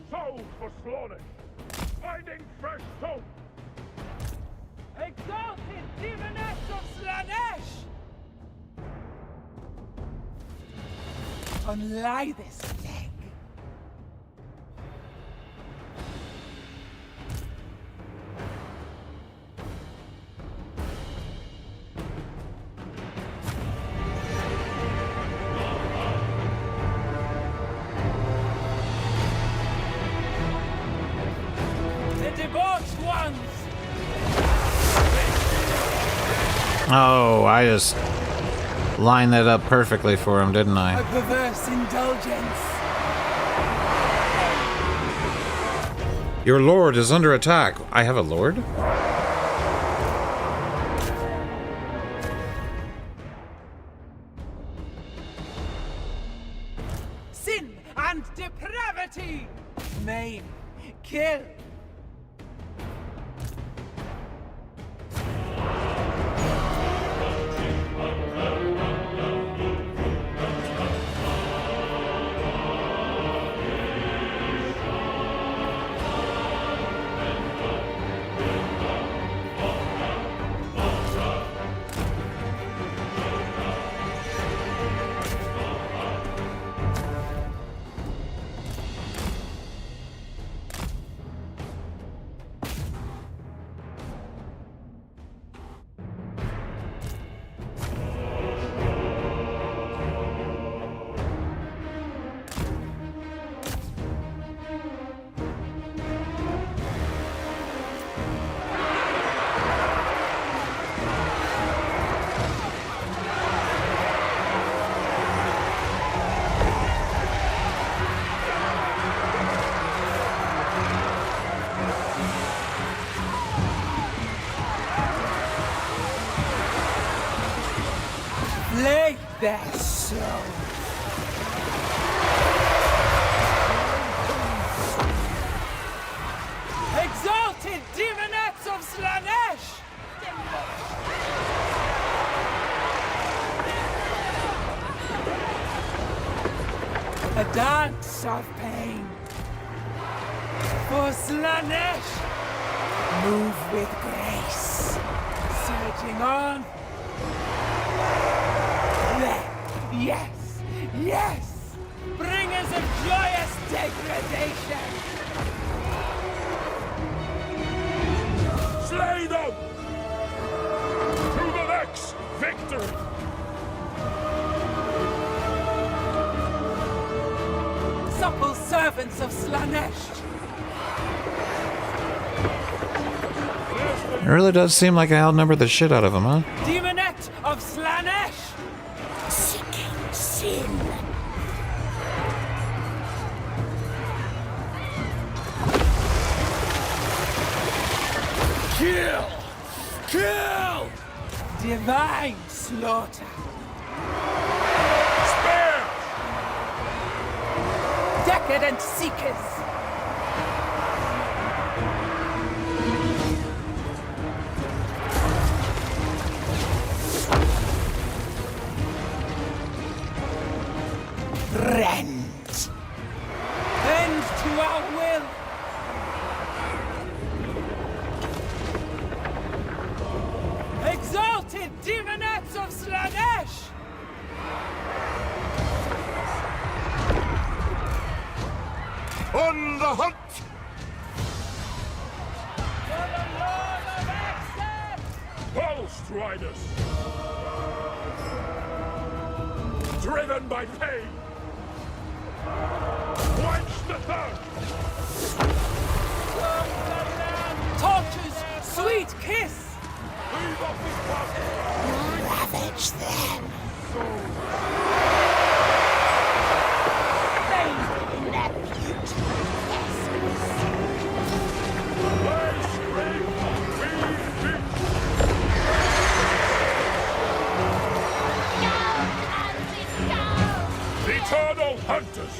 Souls for slaughter! Finding fresh soul! Exalted demoness of Slanesh! Unlie this leg. The debauched ones! Oh, I just lined that up perfectly for him, didn't A I? perverse indulgence. Your lord is under attack. I have a lord? Sin and depravity! Maim, kill! Lay their soul. Exalted demonettes of Slanesh! A dance of pain. For Slanesh, move with grace, surging on. Yes, yes! Bringers of joyous degradation! Slay them! To the next victory! Supple servants of Slanesh! It really does seem like I outnumbered the shit out of him, huh? Demonette of Slanesh! Sicking sin. Kill! Kill! Divine slaughter! Spare! Decadent seekers! On the hunt! Pulse Riders! Driven by pain! Quench the thirst! Torches! Sweet kiss! Leave off his body! Ravage them. Bathe in their putrid essence. They scream! We beat! Eternal hunters!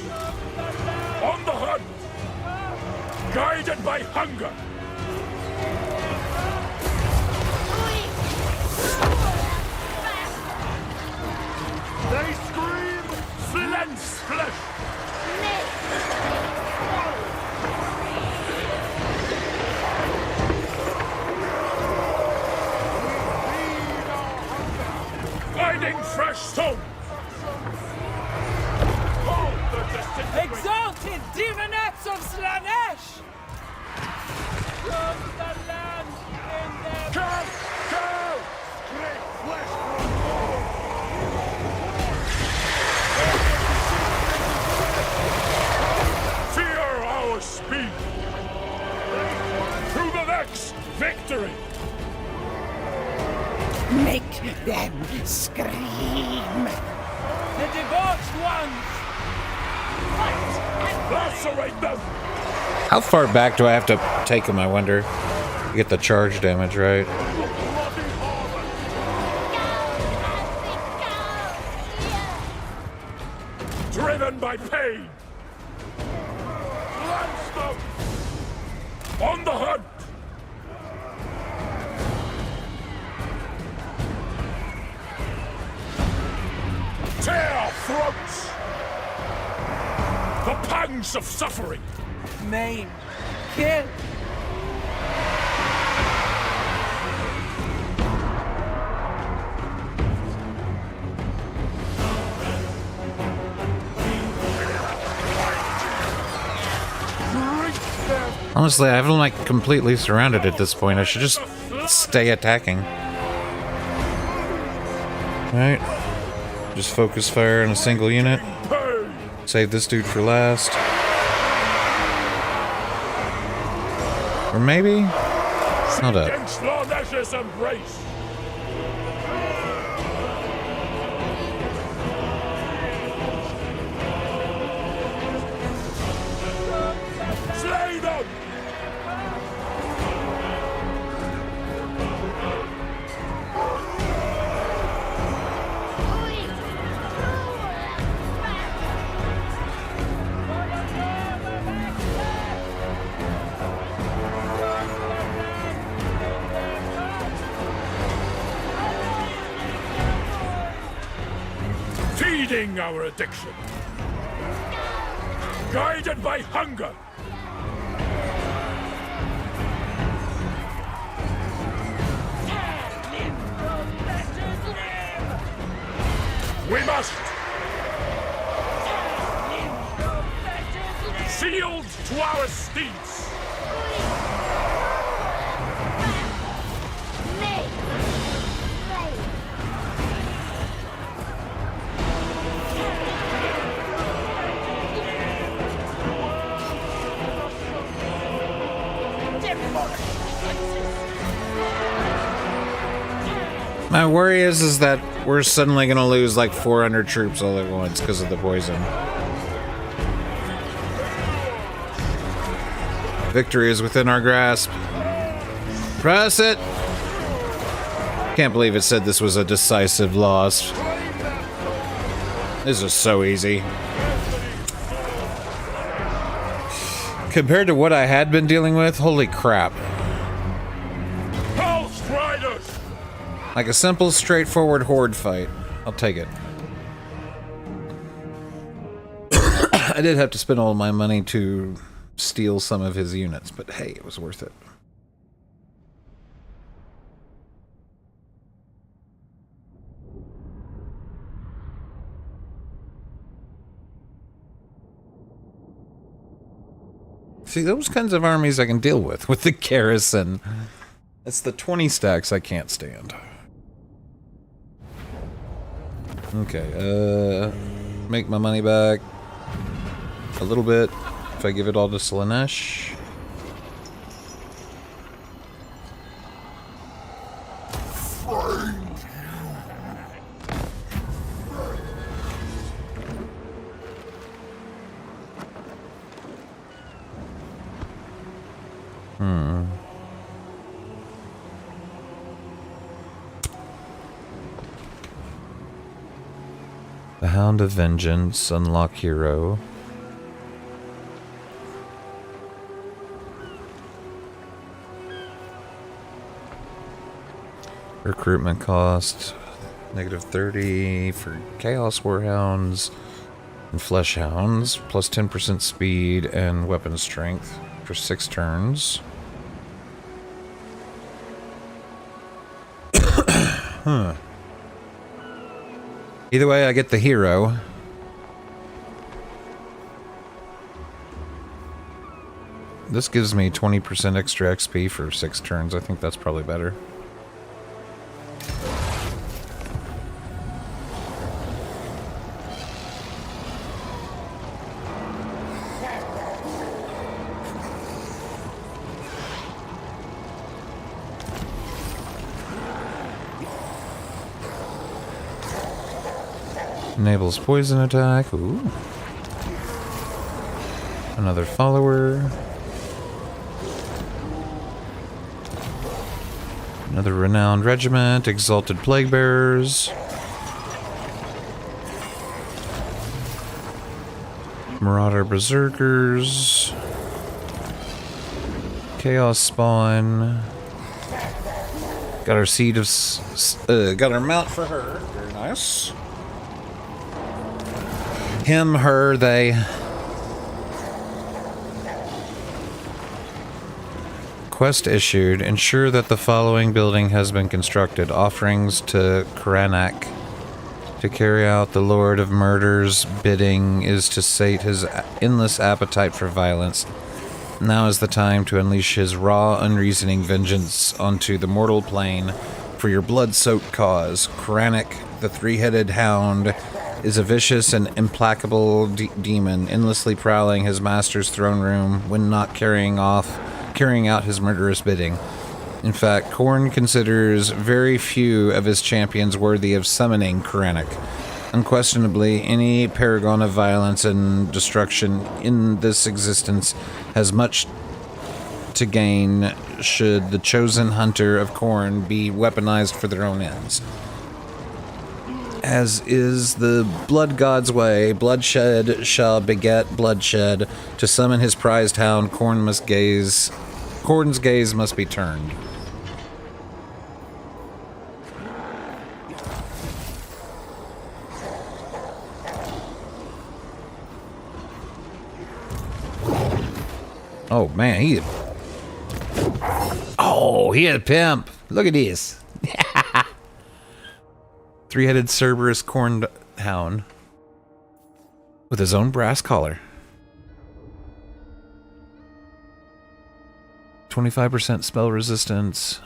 On the hunt! Guided by hunger! They scream! Flens flesh! Finding fresh stone! Hold the disintegrating! Exalted demonettes of Slanesh! From the land in their... Go! Go! Great flesh from war! Fear our speed! To the next victory! Make them scream. The debauched ones! Lacerate them! How far back do I have to take him, I wonder? To get the charge damage right. Driven by pain! Lance them! On the hunt! Tear throats! The pangs of suffering! Maim! Kill! Honestly, I have them like completely surrounded at this point. I should just stay attacking. Alright. Just focus fire on a single unit. Save this dude for last. Or maybe? Hold up. Against Larnesh's embrace! Slay them! Feeding our addiction. Guided by hunger. We must. Shield to our steeds. My worry is that we're suddenly gonna lose like 400 troops all at once because of the poison. Victory is within our grasp. Press it! Can't believe it said this was a decisive loss. This is so easy. Compared to what I had been dealing with, holy crap. Like a simple, straightforward horde fight. I'll take it. I did have to spend all my money to steal some of his units, but hey, it was worth it. See, those kinds of armies I can deal with the garrison. It's the 20 stacks I can't stand. Okay, make my money back a little bit if I give it all to Slaanesh. The Hound of Vengeance, unlock hero. Recruitment cost, -30 for Chaos Warhounds and Flesh Hounds, plus 10% speed and weapon strength for 6 turns. Huh. Either way, I get the hero. This gives me 20% extra XP for 6 turns. I think that's probably better. Enables poison attack. Ooh. Another follower. Another renowned regiment. Exalted plague bearers. Marauder berserkers. Chaos spawn. Got our seed of got our mount for her. Very nice. Him, her, they. Quest issued. Ensure that the following building has been constructed. Offerings to Karanak. To carry out the Lord of Murder's bidding is to sate his endless appetite for violence. Now is the time to unleash his raw, unreasoning vengeance onto the mortal plane for your blood-soaked cause. Karanak, the three-headed hound, is a vicious and implacable demon, endlessly prowling his master's throne room when not carrying out his murderous bidding. In fact, Khorne considers very few of his champions worthy of summoning Karanak. Unquestionably, any paragon of violence and destruction in this existence has much to gain should the chosen hunter of Khorne be weaponized for their own ends. As is the blood god's way, bloodshed shall beget bloodshed. To summon his prized hound, Khorne's gaze must be turned. Oh man, he a pimp. Look at this. Three-headed Cerberus corned hound with his own brass collar. 25% spell resistance.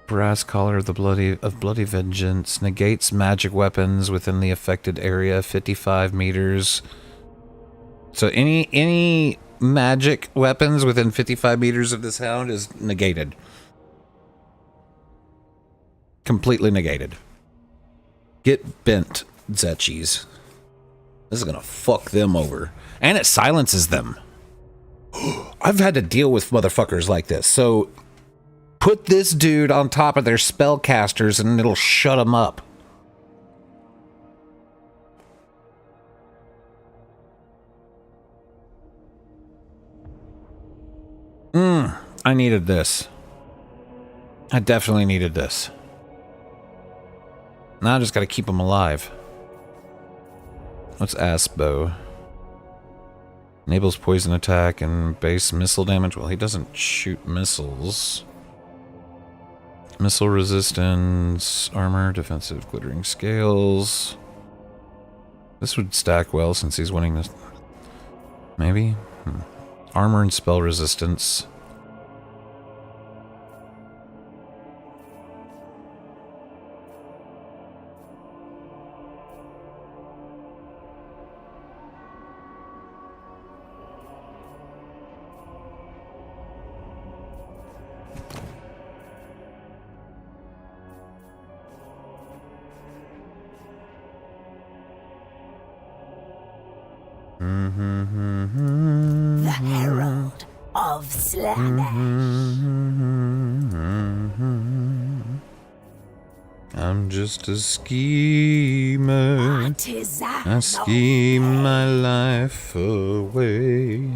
Brass collar of the bloody vengeance negates magic weapons within the affected area 55 meters. So any magic weapons within 55 meters of this hound is negated. Completely negated. Get bent, Zetchies. This is gonna fuck them over. And it silences them. I've had to deal with motherfuckers like this. So put this dude on top of their spellcasters and it'll shut them up. I needed this. I definitely needed this. Now I just gotta keep them alive. What's Asbo? Enables poison attack and base missile damage. Well, he doesn't shoot missiles. Missile resistance, armor, defensive, glittering scales. This would stack well since he's winning this. Maybe? Armor and spell resistance. The Herald of Slanesh. I'm just a schemer. Artisan I scheme my life away.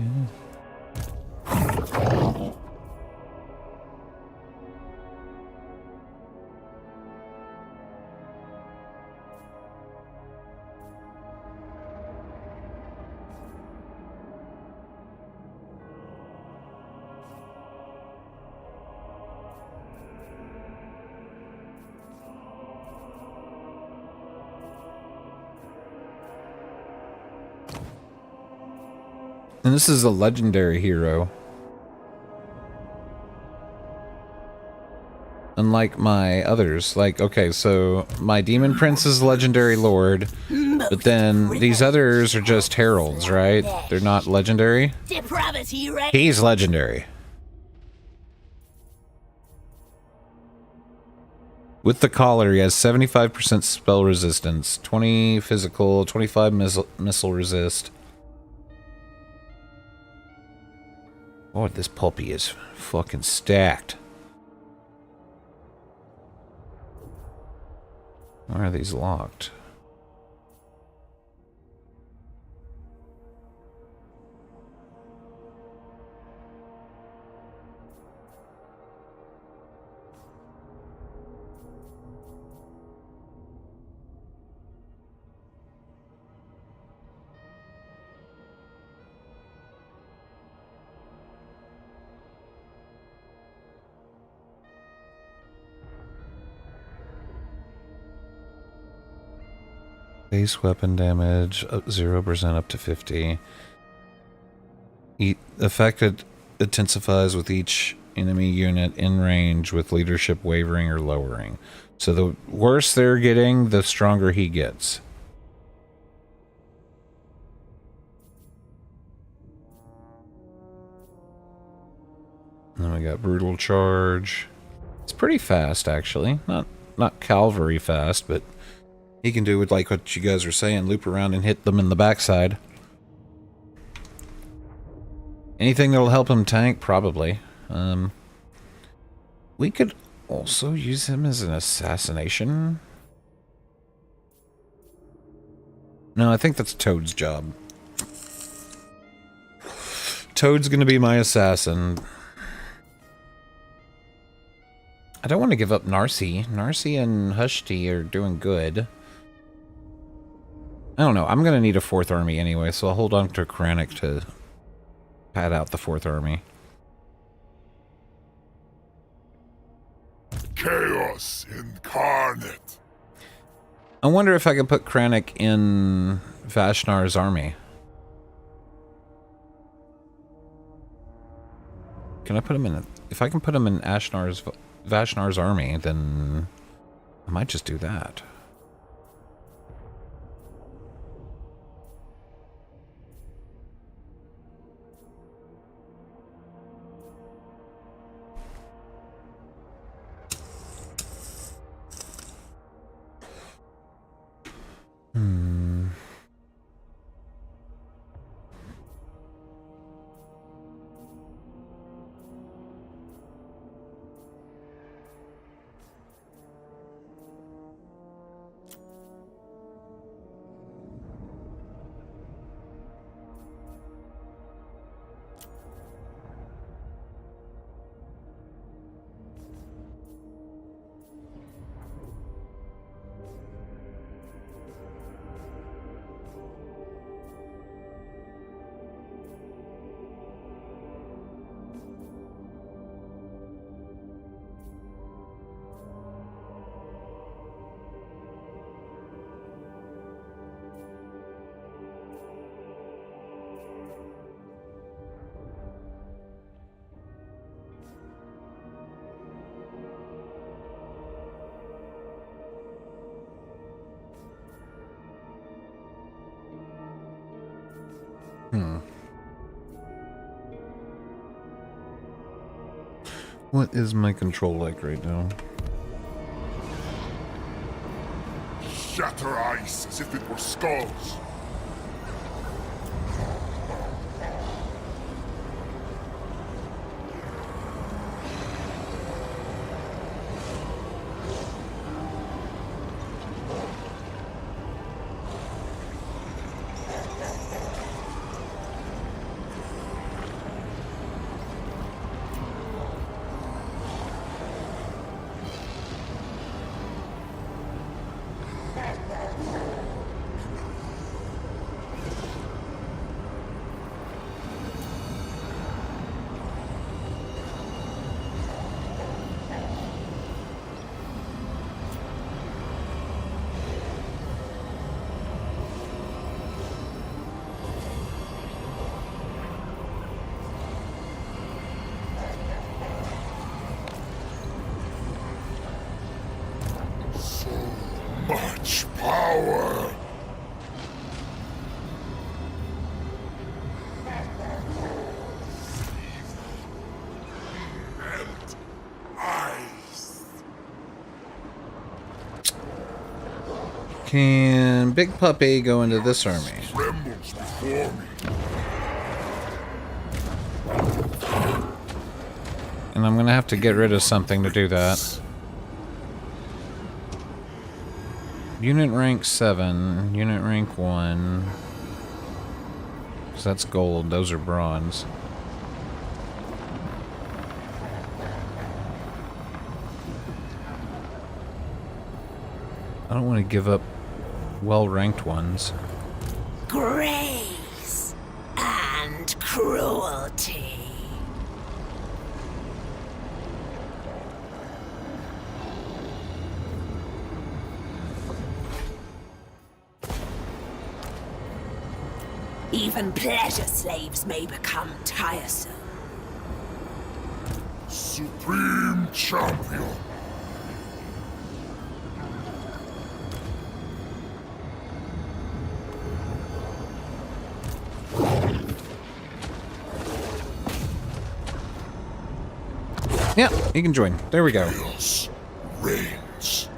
And this is a legendary hero. Unlike my others. Like, okay, so my Demon Prince is legendary lord, but then these others are just heralds, right? They're not legendary. Depravity reigns. He's legendary. With the collar, he has 75% spell resistance, 20 physical, 25 missile resist. Oh, this puppy is fucking stacked. Why are these locked? Base weapon damage, 0% up to 50. Effect intensifies with each enemy unit in range with leadership wavering or lowering. So the worse they're getting, the stronger he gets. And then we got brutal charge. It's pretty fast, actually. Not cavalry fast, but he can do with like what you guys were saying, loop around and hit them in the backside. Anything that'll help him tank, probably. We could also use him as an assassination. No, I think that's Toad's job. Toad's gonna be my assassin. I don't want to give up Narcy. Narcy and Hushti are doing good. I don't know. I'm going to need a 4th army anyway, so I'll hold on to Kranich to pad out the 4th army. Chaos incarnate. I wonder if I can put Kranich in Vashnar's army. Can I put him in... If I can put him in Vashnar's army, then I might just do that. What is my control like right now? Shatter ice as if it were skulls. Much power! Melt ice! Can Big Puppy go into this army? Trembles before me. And I'm gonna have to get rid of something to do that. Unit rank 7, unit rank 1. So that's gold, those are bronze. I don't want to give up well-ranked ones. Grace and cruelty. Even pleasure slaves may become tiresome. Supreme Champion. Yeah, you can join. There we go. Chaos reigns.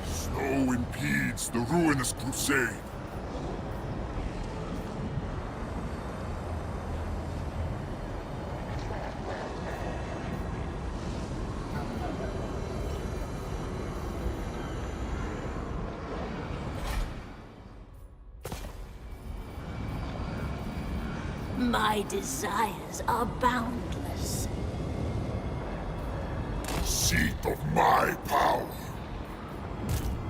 Snow impedes the ruinous crusade. My desires are boundless. Seat of my power.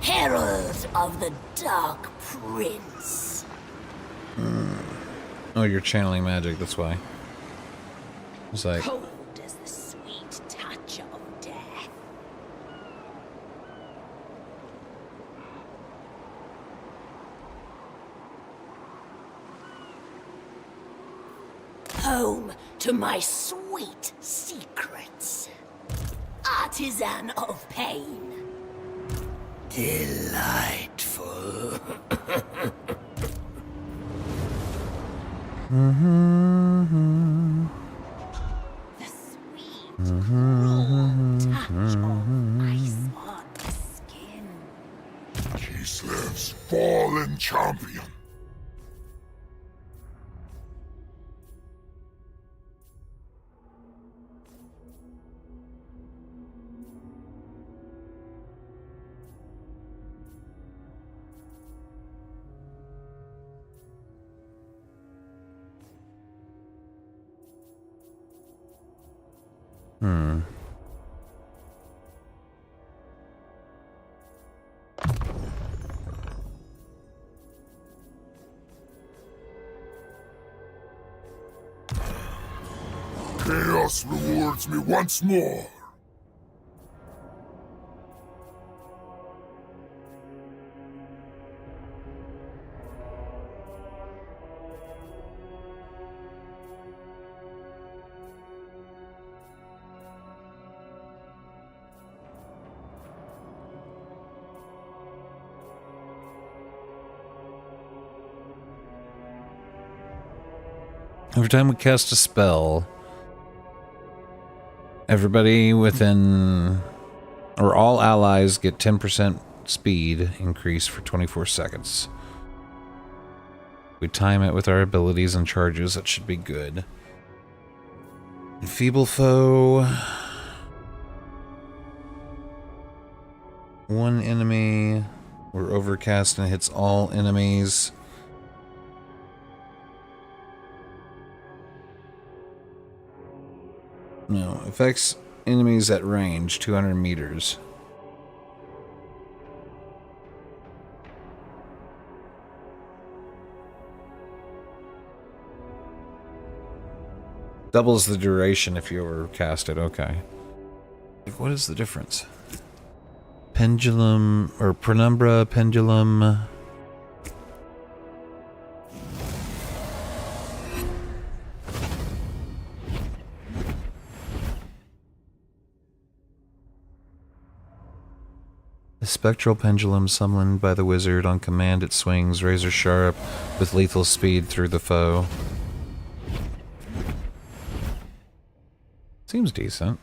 Herald of the Dark Prince. Oh, you're channeling magic, that's why. It's like... Cold as the sweet touch of death. Home to my sweet secrets. Artisan of pain. Delightful. The sweet, cruel touch of ice on the skin. Kislev's fallen champion. Chaos rewards me once more. Every time we cast a spell, everybody within, or all allies get 10% speed increase for 24 seconds. We time it with our abilities and charges, that should be good. Enfeeble foe. One enemy. We're overcast and hits all enemies. No, affects enemies at range, 200 meters. Doubles the duration if you overcast it, okay. What is the difference? Pendulum, or penumbra, pendulum. A spectral pendulum summoned by the wizard. On command it swings razor sharp with lethal speed through the foe. Seems decent.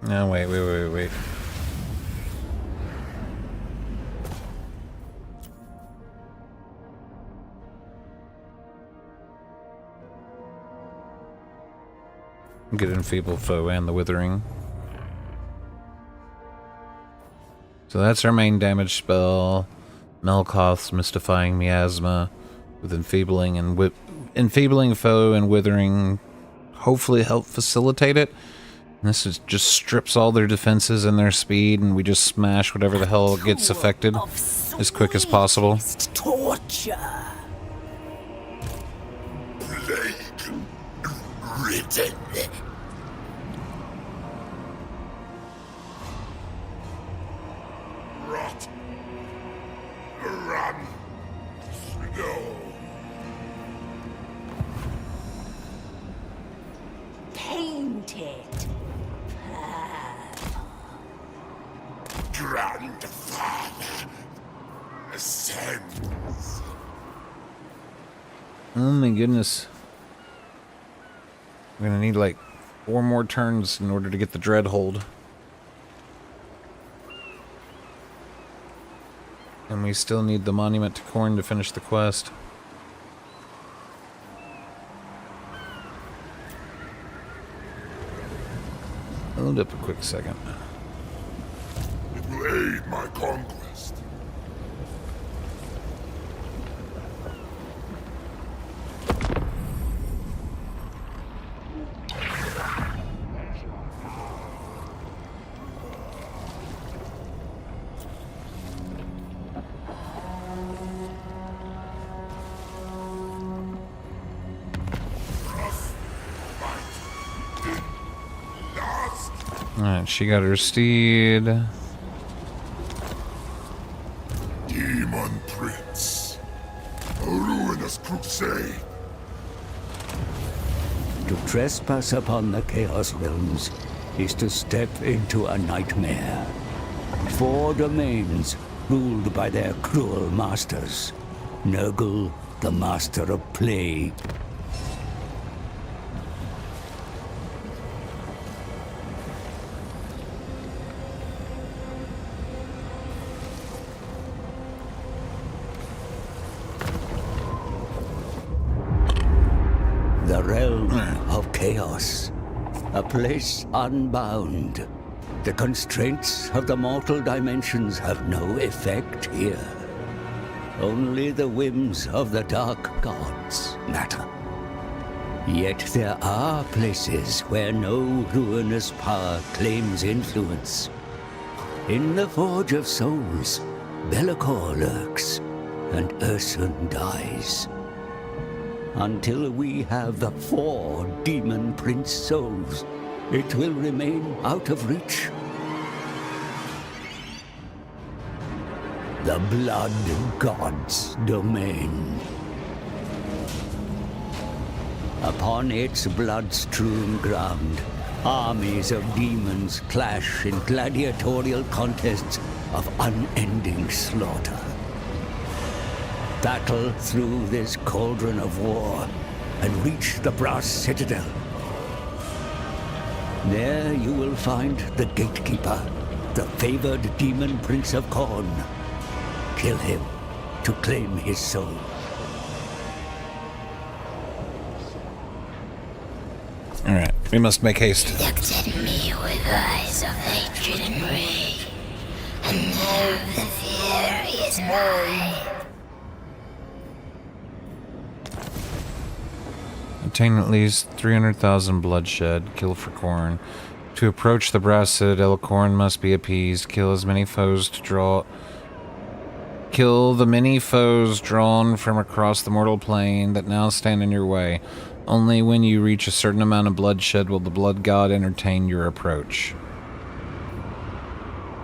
No, wait. Get Enfeebled Foe and the Withering. So that's our main damage spell. Melkoth's Mystifying Miasma with Enfeebling and Enfeebling Foe and Withering hopefully help facilitate it. And this just strips all their defenses and their speed, and we just smash whatever the hell gets affected as quick as possible. Torture. Plague written. Rot. Run. No. Painted. Grandfather ascends. Oh my goodness. I'm gonna need like 4 more turns in order to get the dread hold. And we still need the monument to Khorne to finish the quest. Hold up a quick second. It will aid my conquest. Alright, she got her steed. Demon Prince. A ruinous crusade. To trespass upon the Chaos Realms is to step into a nightmare. 4 domains ruled by their cruel masters. Nurgle, the master of plague. The realm of chaos. A place unbound. The constraints of the mortal dimensions have no effect here. Only the whims of the dark gods matter. Yet there are places where no ruinous power claims influence. In the Forge of Souls, Be'lakor lurks, and Ursun dies. Until we have the 4 Demon Prince souls, it will remain out of reach. The Blood God's domain. Upon its blood-strewn ground, armies of demons clash in gladiatorial contests of unending slaughter. Battle through this cauldron of war and reach the Brass Citadel. There you will find the Gatekeeper, the favored Demon Prince of Khorne. Kill him to claim his soul. Alright, we must make haste. Looked at me with eyes of hatred and rage, and now the fury is mine. Obtain at least 300,000 bloodshed. Kill for Khorne. To approach the Brass Citadel, Khorne must be appeased. Kill as many foes to draw. Kill the many foes drawn from across the mortal plane that now stand in your way. Only when you reach a certain amount of bloodshed will the Blood God entertain your approach.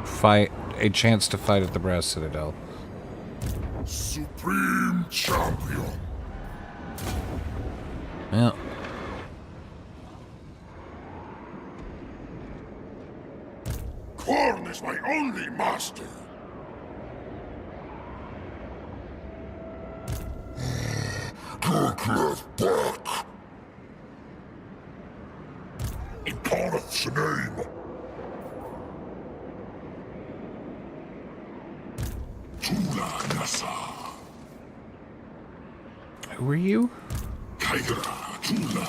Fight. A chance to fight at the Brass Citadel. Supreme Champion. Yeah. Khorne is my only master. Take us back. In Kareth's name. Tula Nasa. Who are you? Kaira Tula.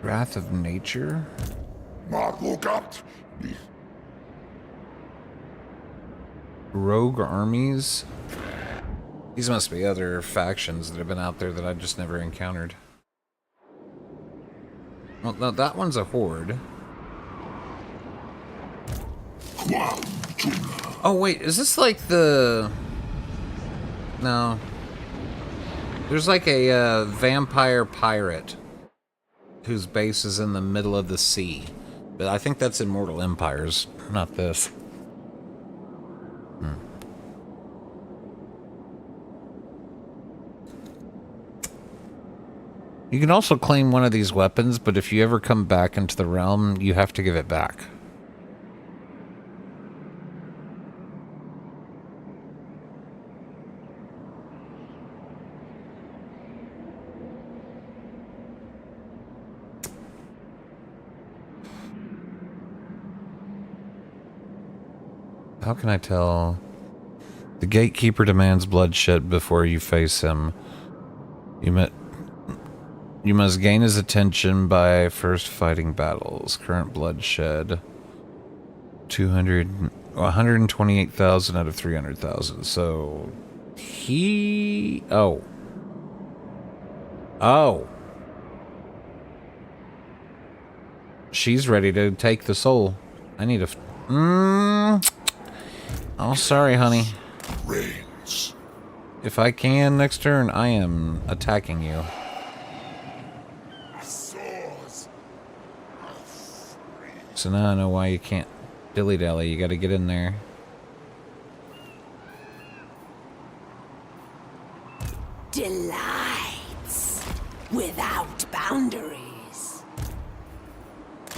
Wrath of Nature? Magogat. Rogue armies? These must be other factions that have been out there that I just never encountered. Well, no, that one's a horde. Oh, wait, is this like the... No. There's like a vampire pirate whose base is in the middle of the sea. But I think that's Immortal Empires, not this. You can also claim one of these weapons, but if you ever come back into the realm, you have to give it back. How can I tell? The gatekeeper demands bloodshed before you face him. You must gain his attention by first fighting battles. Current bloodshed 128,000 out of 300,000. So he she's ready to take the soul. I need a oh, sorry, honey. Reigns. If I can next turn, I am attacking you. So now I know why you can't dilly-dally. You gotta get in there. Delights without boundaries.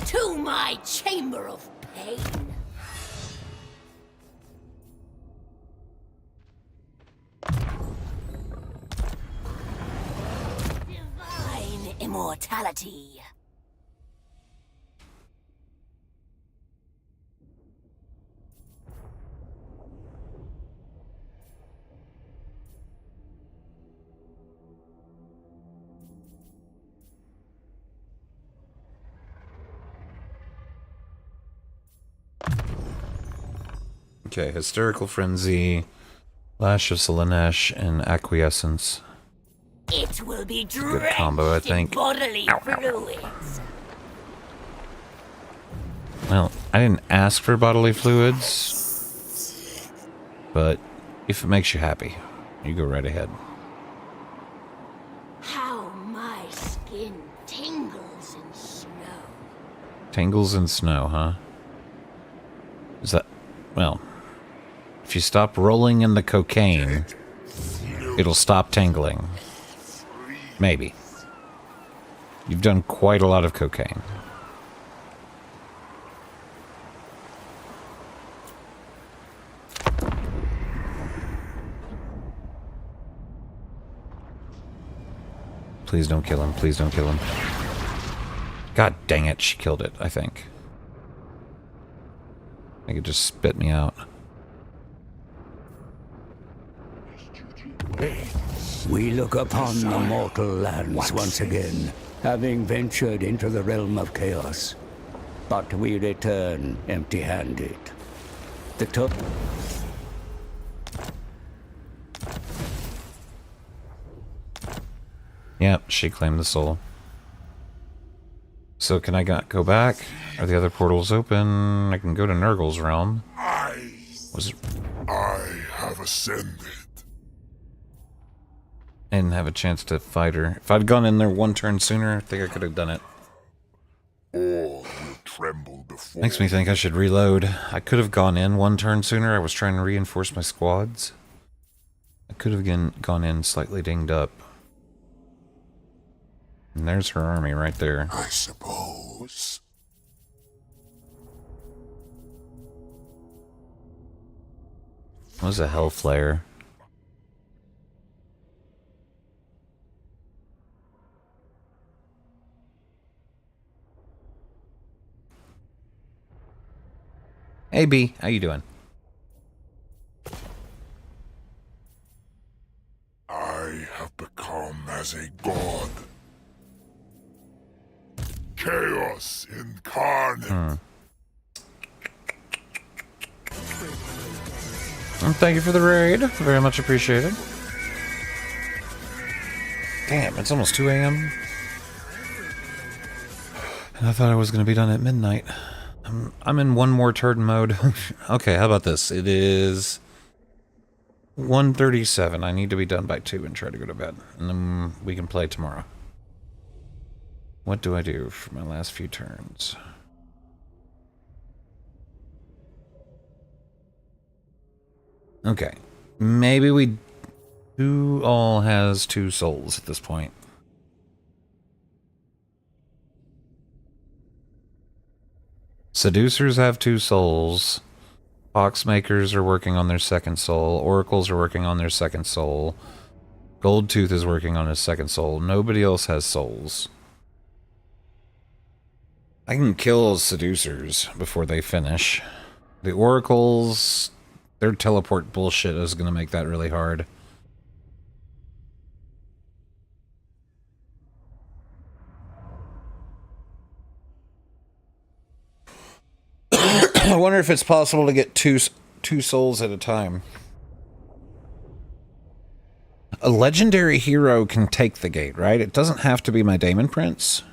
To my chamber of pain. Divine immortality. Okay, Hysterical Frenzy, Lash of Selenesh, and Acquiescence. It will be Good combo, I think. bodily fluids. Well, I didn't ask for bodily fluids, but if it makes you happy, you go right ahead. How my skin tingles in snow. Tingles in snow, huh? Is that... well... if you stop rolling in the cocaine, it'll stop tingling. Maybe. You've done quite a lot of cocaine. Please don't kill him. Please don't kill him. God dang it, she killed it, I think. I think it just spit me out. We look upon the mortal lands once again, having ventured into the realm of chaos. But we return empty-handed. The top... Yep, she claimed the soul. So can I go back? Are the other portals open? I can go to Nurgle's realm. I have ascended. I didn't have a chance to fight her. If I'd gone in there one turn sooner, I think I could have done it. All will tremble before. Makes me think I should reload. I could have gone in one turn sooner. I was trying to reinforce my squads. I could have gone in slightly dinged up. And there's her army right there. I suppose. What was a Hellflare? Hey B, how you doing? I have become as a god. Chaos incarnate. Well, thank you for the raid. Very much appreciated. Damn, it's almost 2 a.m. And I thought I was going to be done at midnight. I'm in one more turn mode. Okay, how about this? It is 1:37. I need to be done by 2 and try to go to bed. And then we can play tomorrow. What do I do for my last few turns? Okay. Maybe we... Who all has 2 souls at this point? Seducers have 2 souls. Foxmakers are working on their 2nd soul. Oracles are working on their 2nd soul. Goldtooth is working on his 2nd soul. Nobody else has souls. I can kill Seducers before they finish. The Oracles, their teleport bullshit is going to make that really hard. I wonder if it's possible to get two souls at a time. A legendary hero can take the gate, right? It doesn't have to be my Daemon Prince.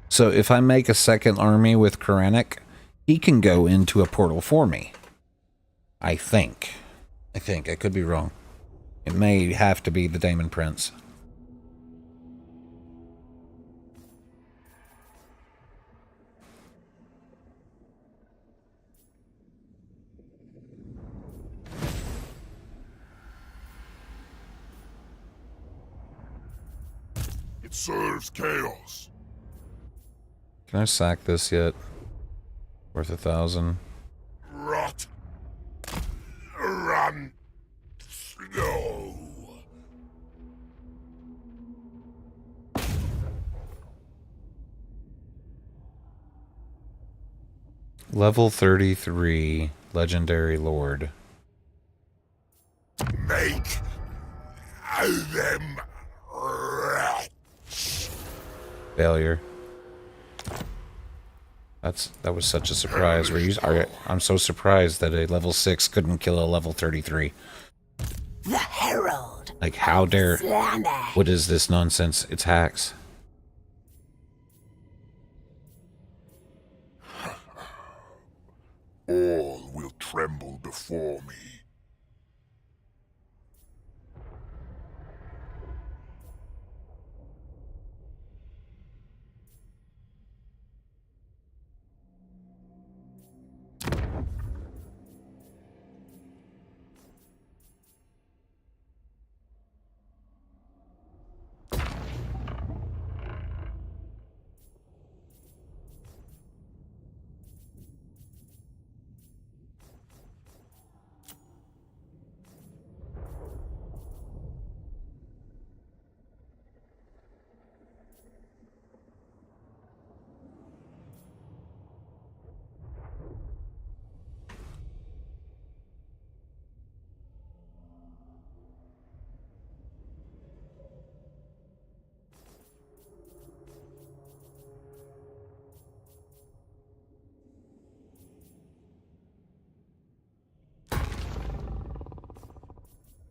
So if I make a 2nd army with Koranic, he can go into a portal for me. I think. I could be wrong. It may have to be the Daemon Prince. It serves chaos. Can I sack this yet? Worth 1,000. Rot. Run. No. Level 33, Legendary Lord. Make them rich. Failure. That was such a surprise. I'm so surprised that a level 6 couldn't kill a level 33. The Herald. Like, how dare... Slander. What is this nonsense? It's hacks. All will tremble before me.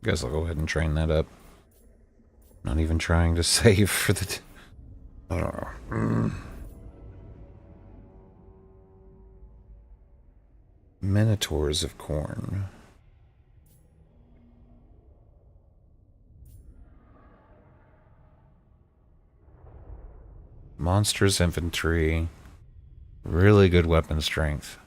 Guess I'll go ahead and train that up. Not even trying to save for the... I don't know. Minotaurs of Corn. Monstrous infantry. Really good weapon strength.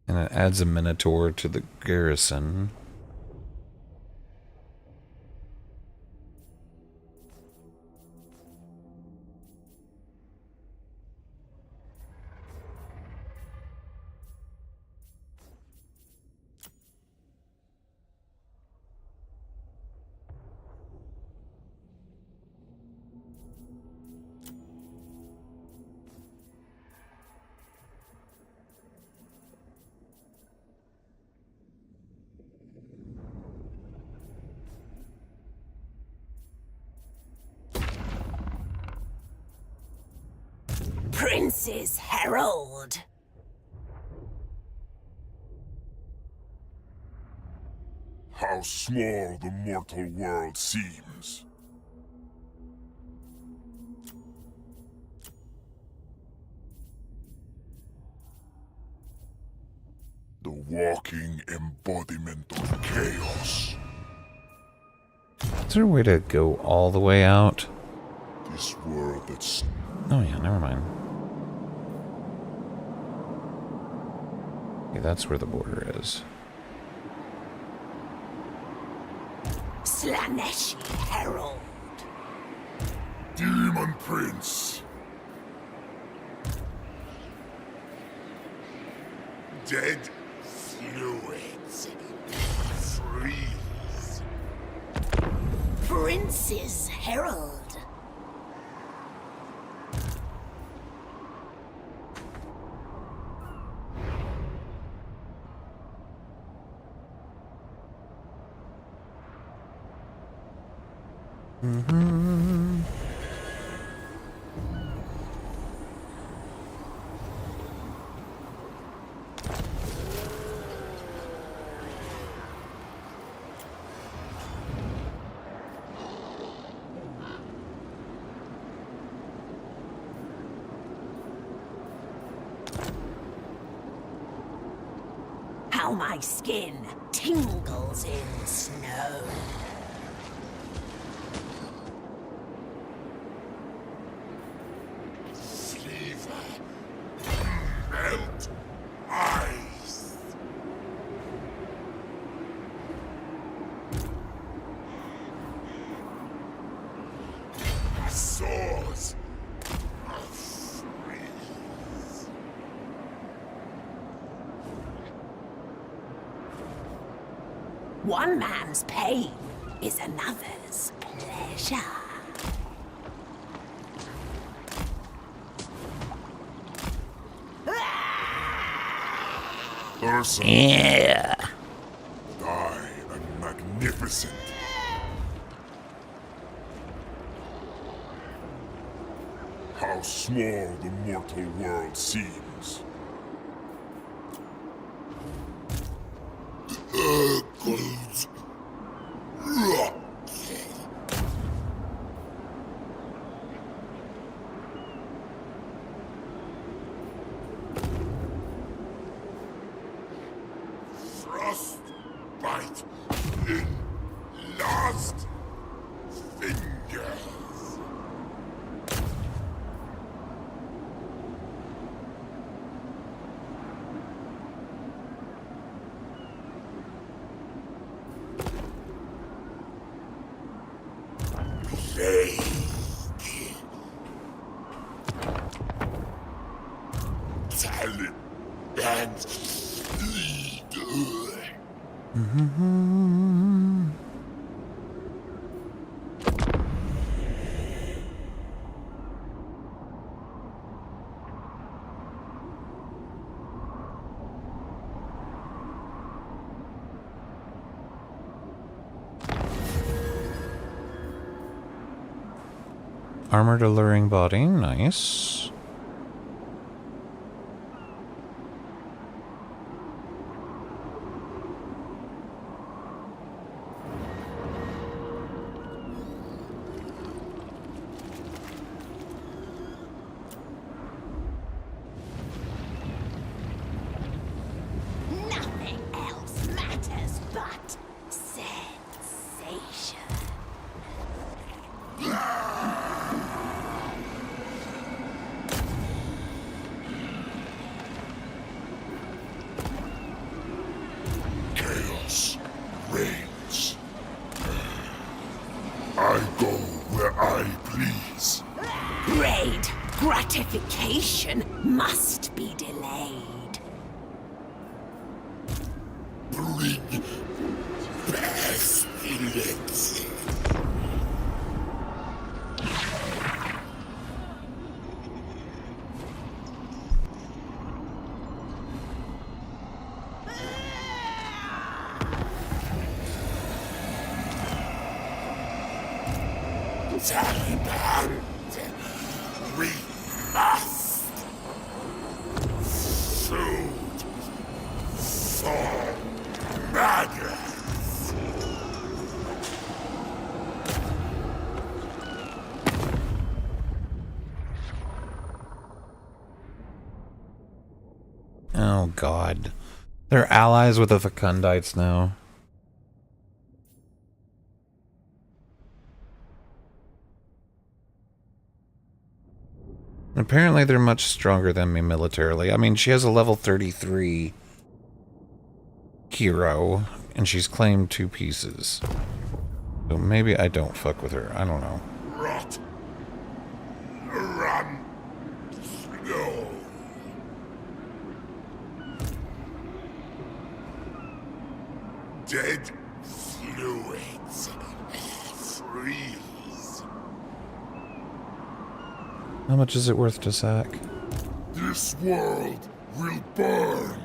And it adds a Minotaur to the garrison. Prince's Herald. How small the mortal world seems. The walking embodiment of chaos. Is there a way to go all the way out? This world that's... Oh yeah, never mind. Okay, that's where the border is. Slaneshi Herald. Demon Prince. Dead fluids. Freeze. Prince's Herald. Mm-hmm. How my skin tingles in snow. Melt ice. Swords of freeze. One man's pain is another's pleasure. Ursa. Yeah. Die a magnificent. How small the mortal world seems. Clothes. Frostbite in last fingers. Plague. Taliban's leader. Mm-hmm. Armored alluring body, nice. Nothing else matters but sensation. Chaos reigns. I go where I please. Great gratification must be delayed. Bring pestilence. Taliban, we must food for madness. Oh, God. They're allies with the Fecundites now. Apparently they're much stronger than me militarily. I mean, she has a level 33 hero, and she's claimed 2 pieces. So maybe I don't fuck with her. I don't know. Rot. Run. Snow. Dead fluids. Freeze. How much is it worth to sack? This world will burn.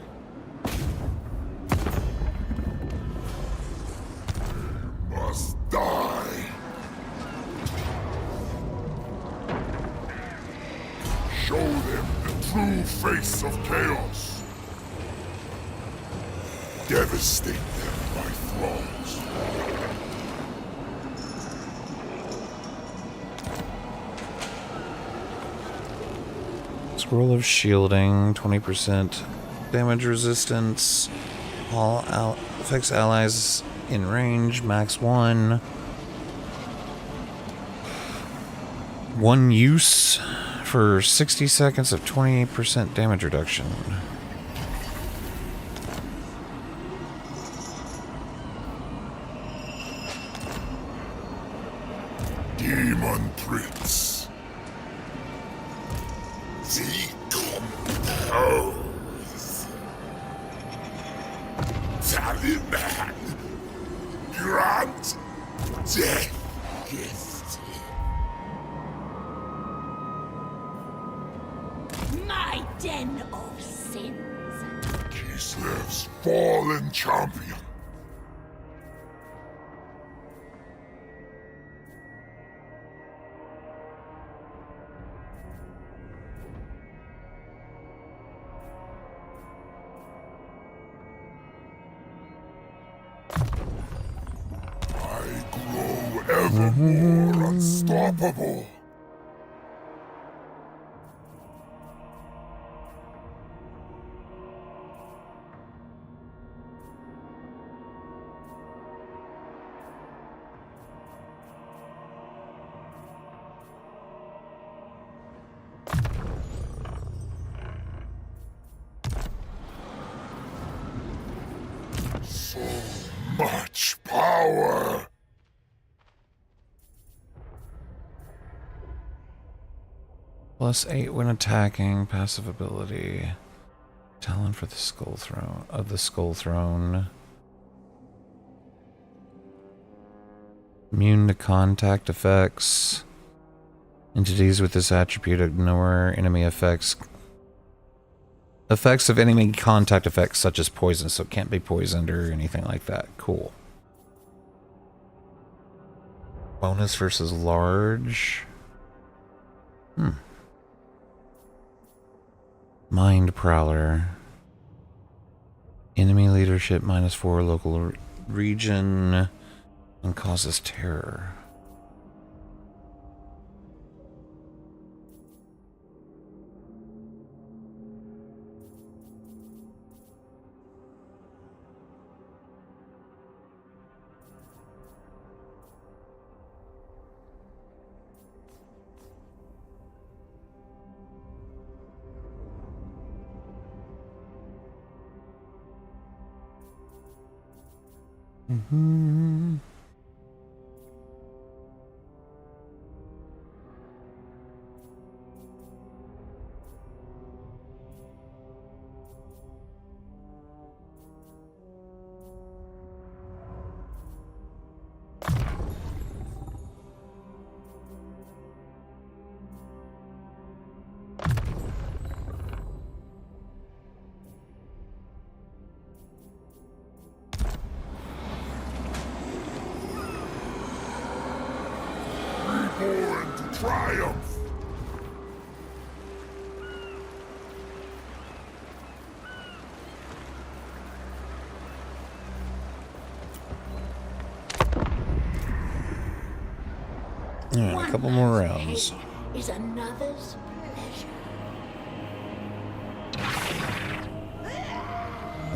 Must die. Show them the true face of chaos. Devastate them by thralls. Scroll of shielding, 20% damage resistance. All affects allies in range, max 1. One use for 60 seconds of 20% damage reduction. Demon Prince. Decompose. Taliban. Grant death gift. My den of sins. Kislev's fallen champion. Ever more unstoppable. So much power. +8 when attacking, passive ability. Talent for the Skull Throne of the Skull Throne. Immune to contact effects. Entities with this attribute ignore enemy effects. Effects of enemy contact effects such as poison, so it can't be poisoned or anything like that. Cool. Bonus versus large. Mind Prowler. Enemy leadership -4 local region and causes terror. Reborn to triumph. Alright, a couple more rounds. Is another's pleasure.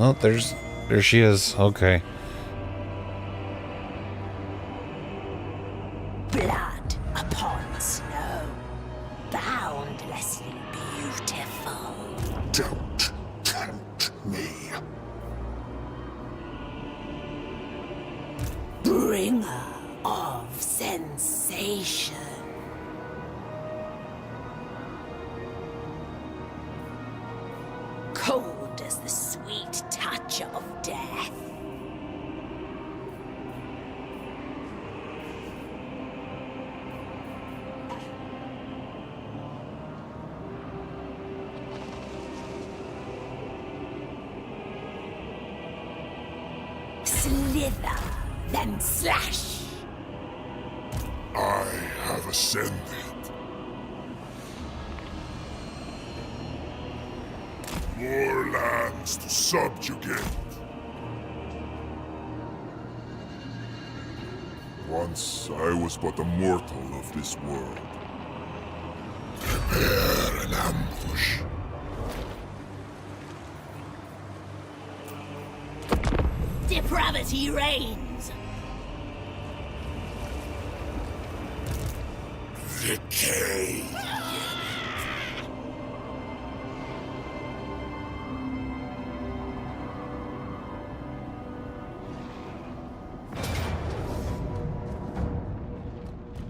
Oh, there she is. Okay. Blood upon snow, boundlessly beautiful. Don't tempt me. Bringer of sensation. Cold as the sweet touch of death. Slither, then slash. I have ascended. More lands to subjugate. Once I was but a mortal of this world. Prepare an ambush. Depravity reigns. Decay.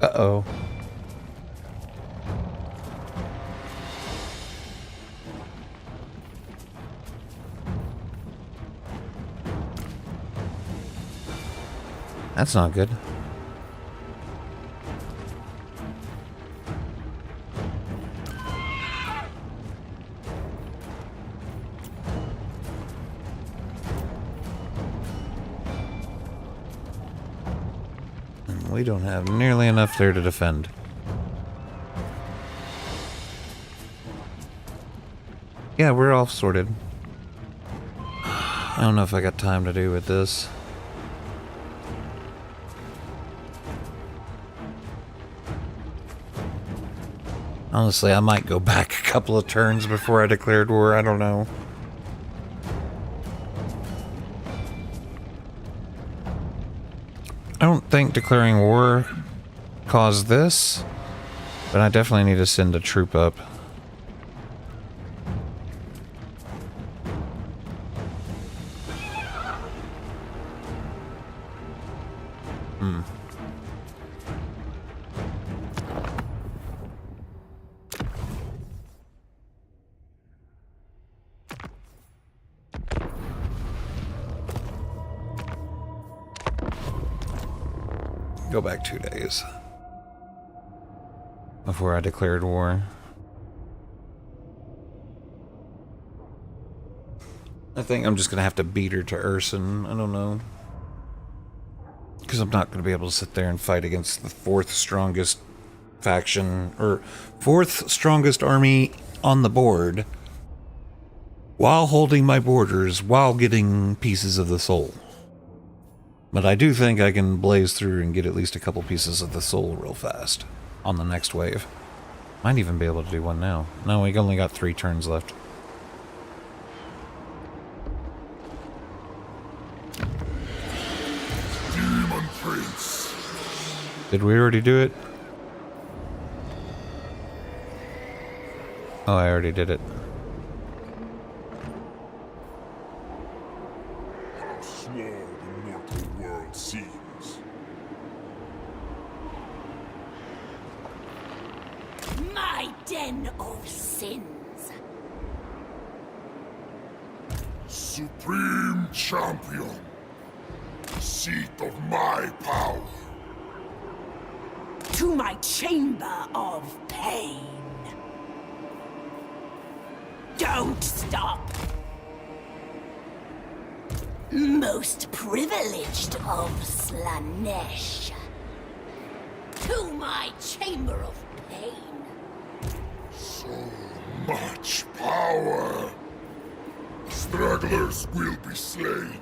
Uh-oh. That's not good. And we don't have nearly enough there to defend. Yeah, we're all sorted. I don't know if I got time to do with this. Honestly, I might go back a couple of turns before I declared war. I don't know. I don't think declaring war caused this, but I definitely need to send a troop up. Go back 2 days before I declared war. I think I'm just gonna have to beat her to Urson. I don't know, because I'm not gonna be able to sit there and fight against the 4th strongest faction or 4th strongest army on the board while holding my borders, while getting pieces of the soul. But I do think I can blaze through and get at least a couple pieces of the soul real fast on the next wave. Might even be able to do one now. No, we only got 3 turns left. Demon Prince. Did we already do it? Oh, I already did it. How small the mortal world seems. My den of sins. Supreme Champion. Seat of my power. To my chamber of pain. Don't stop. Most privileged of Slanesh. To my chamber of pain. So much power. Stragglers will be slain.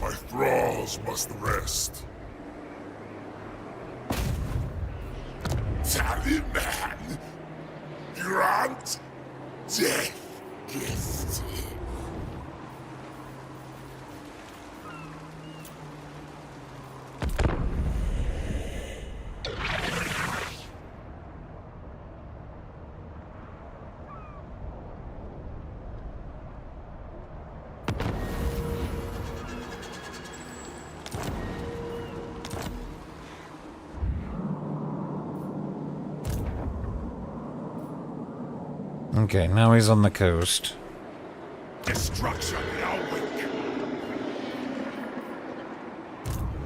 My thralls must rest. Tallyman, grant death weakest. Okay, now he's on the coast. Destruction awake.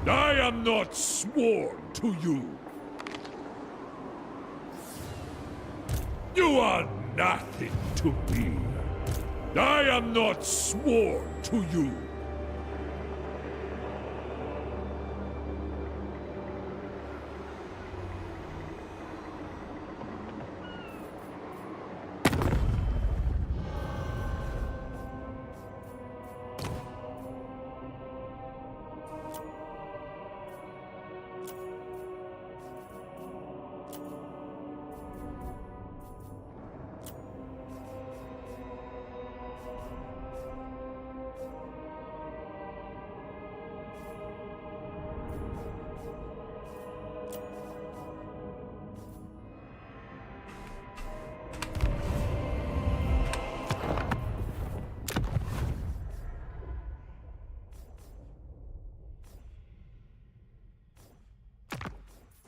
I am not sworn to you. You are nothing to me. I am not sworn to you.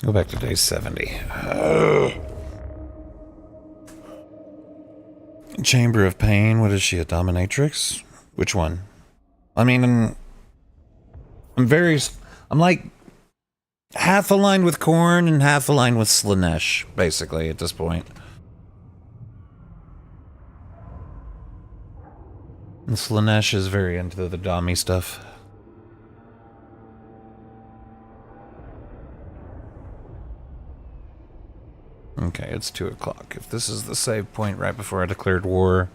Go back to day 70. Chamber of Pain. What is she, a dominatrix? Which one? I mean, I'm like half aligned with Korn and half aligned with Slanesh, basically, at this point. And Slanesh is very into the Dami stuff. Okay, it's 2 o'clock. If this is the save point right before I declared war,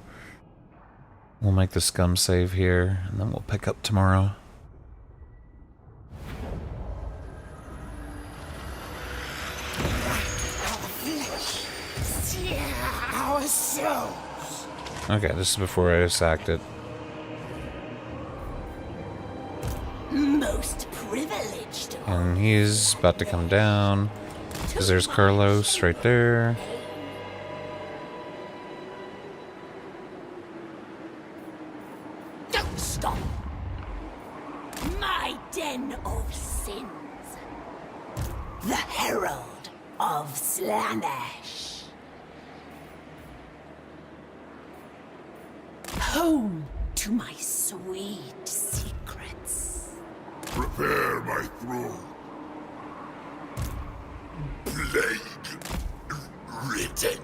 we'll make the scum save here, and then we'll pick up tomorrow. Our souls. Okay, this is before I sacked it. Most privileged. And he's about to come down. Because there's Carlos right there. Don't stop. My den of sins. The herald of Slanesh. Home to my sweet secrets. Prepare my throne. Plague written.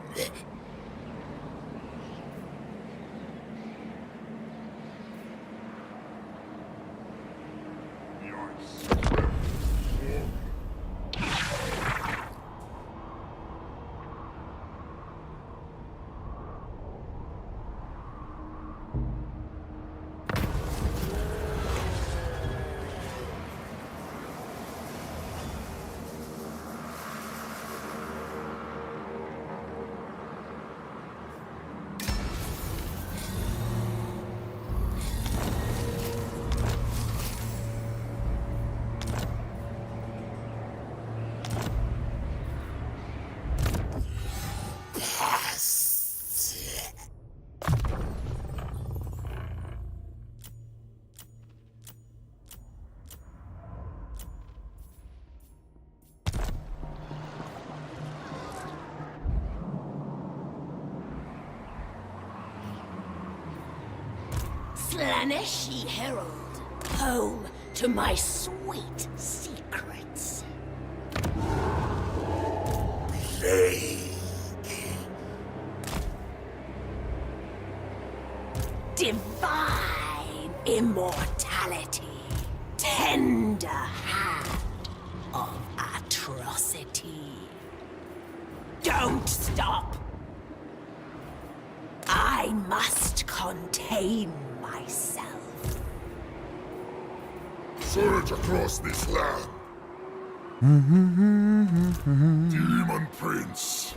Slaneshi herald, home to my sweet secrets. Plague. Divine immortality. Tender hand of atrocity. Don't stop. I must contain myself. Surge across this land. Demon Prince.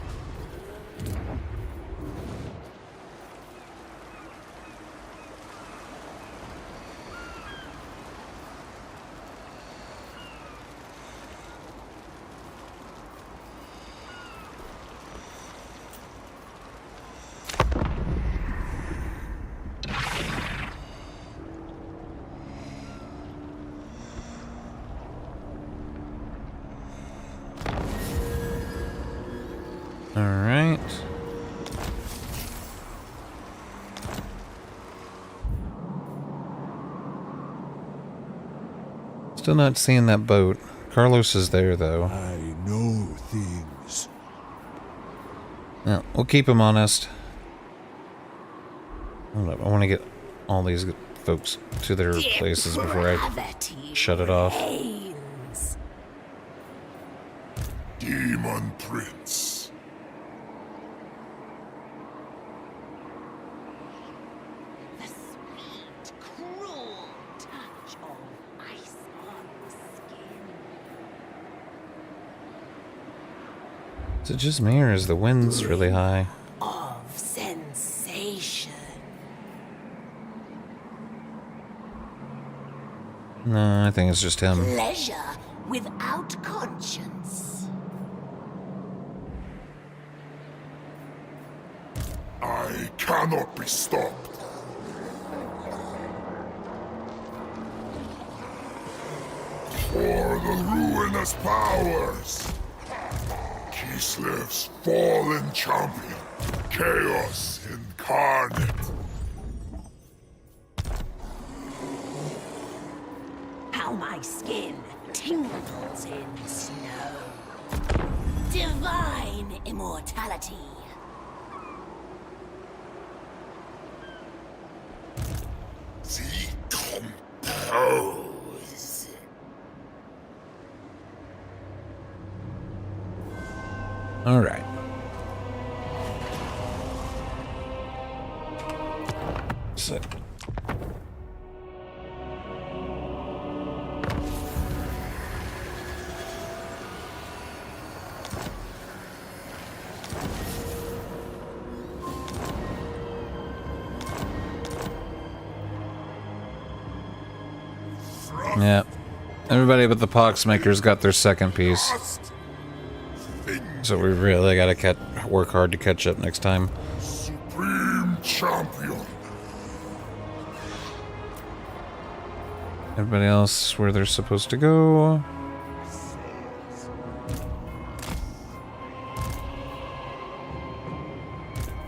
Still not seeing that boat. Carlos is there, though. I know things. Yeah, we'll keep him honest. Hold up, I want to get all these folks to their places before I shut it off. Demon Prince. The sweet, cruel touch of ice on the skin. Is it just me, or is the winds really high? Of sensation. No, I think it's just him. Pleasure without conscience. I cannot be stopped. For the ruinous powers. Kislev's fallen champion. Chaos incarnate. How my skin tingles in snow. Divine immortality. Decompose. All right. So. Yeah. Everybody but the Poxmakers got their second piece. So we really gotta work hard to catch up next time. Supreme champion. Everybody else where they're supposed to go.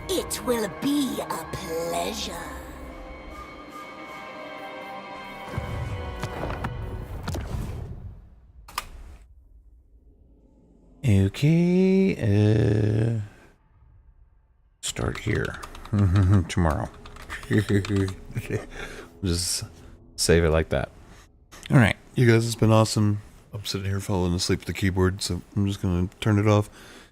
It will be a pleasure. Okay, start here. Tomorrow. Just save it like that. Alright, you guys, it's been awesome. I'm sitting here falling asleep at the keyboard, so I'm just gonna turn it off.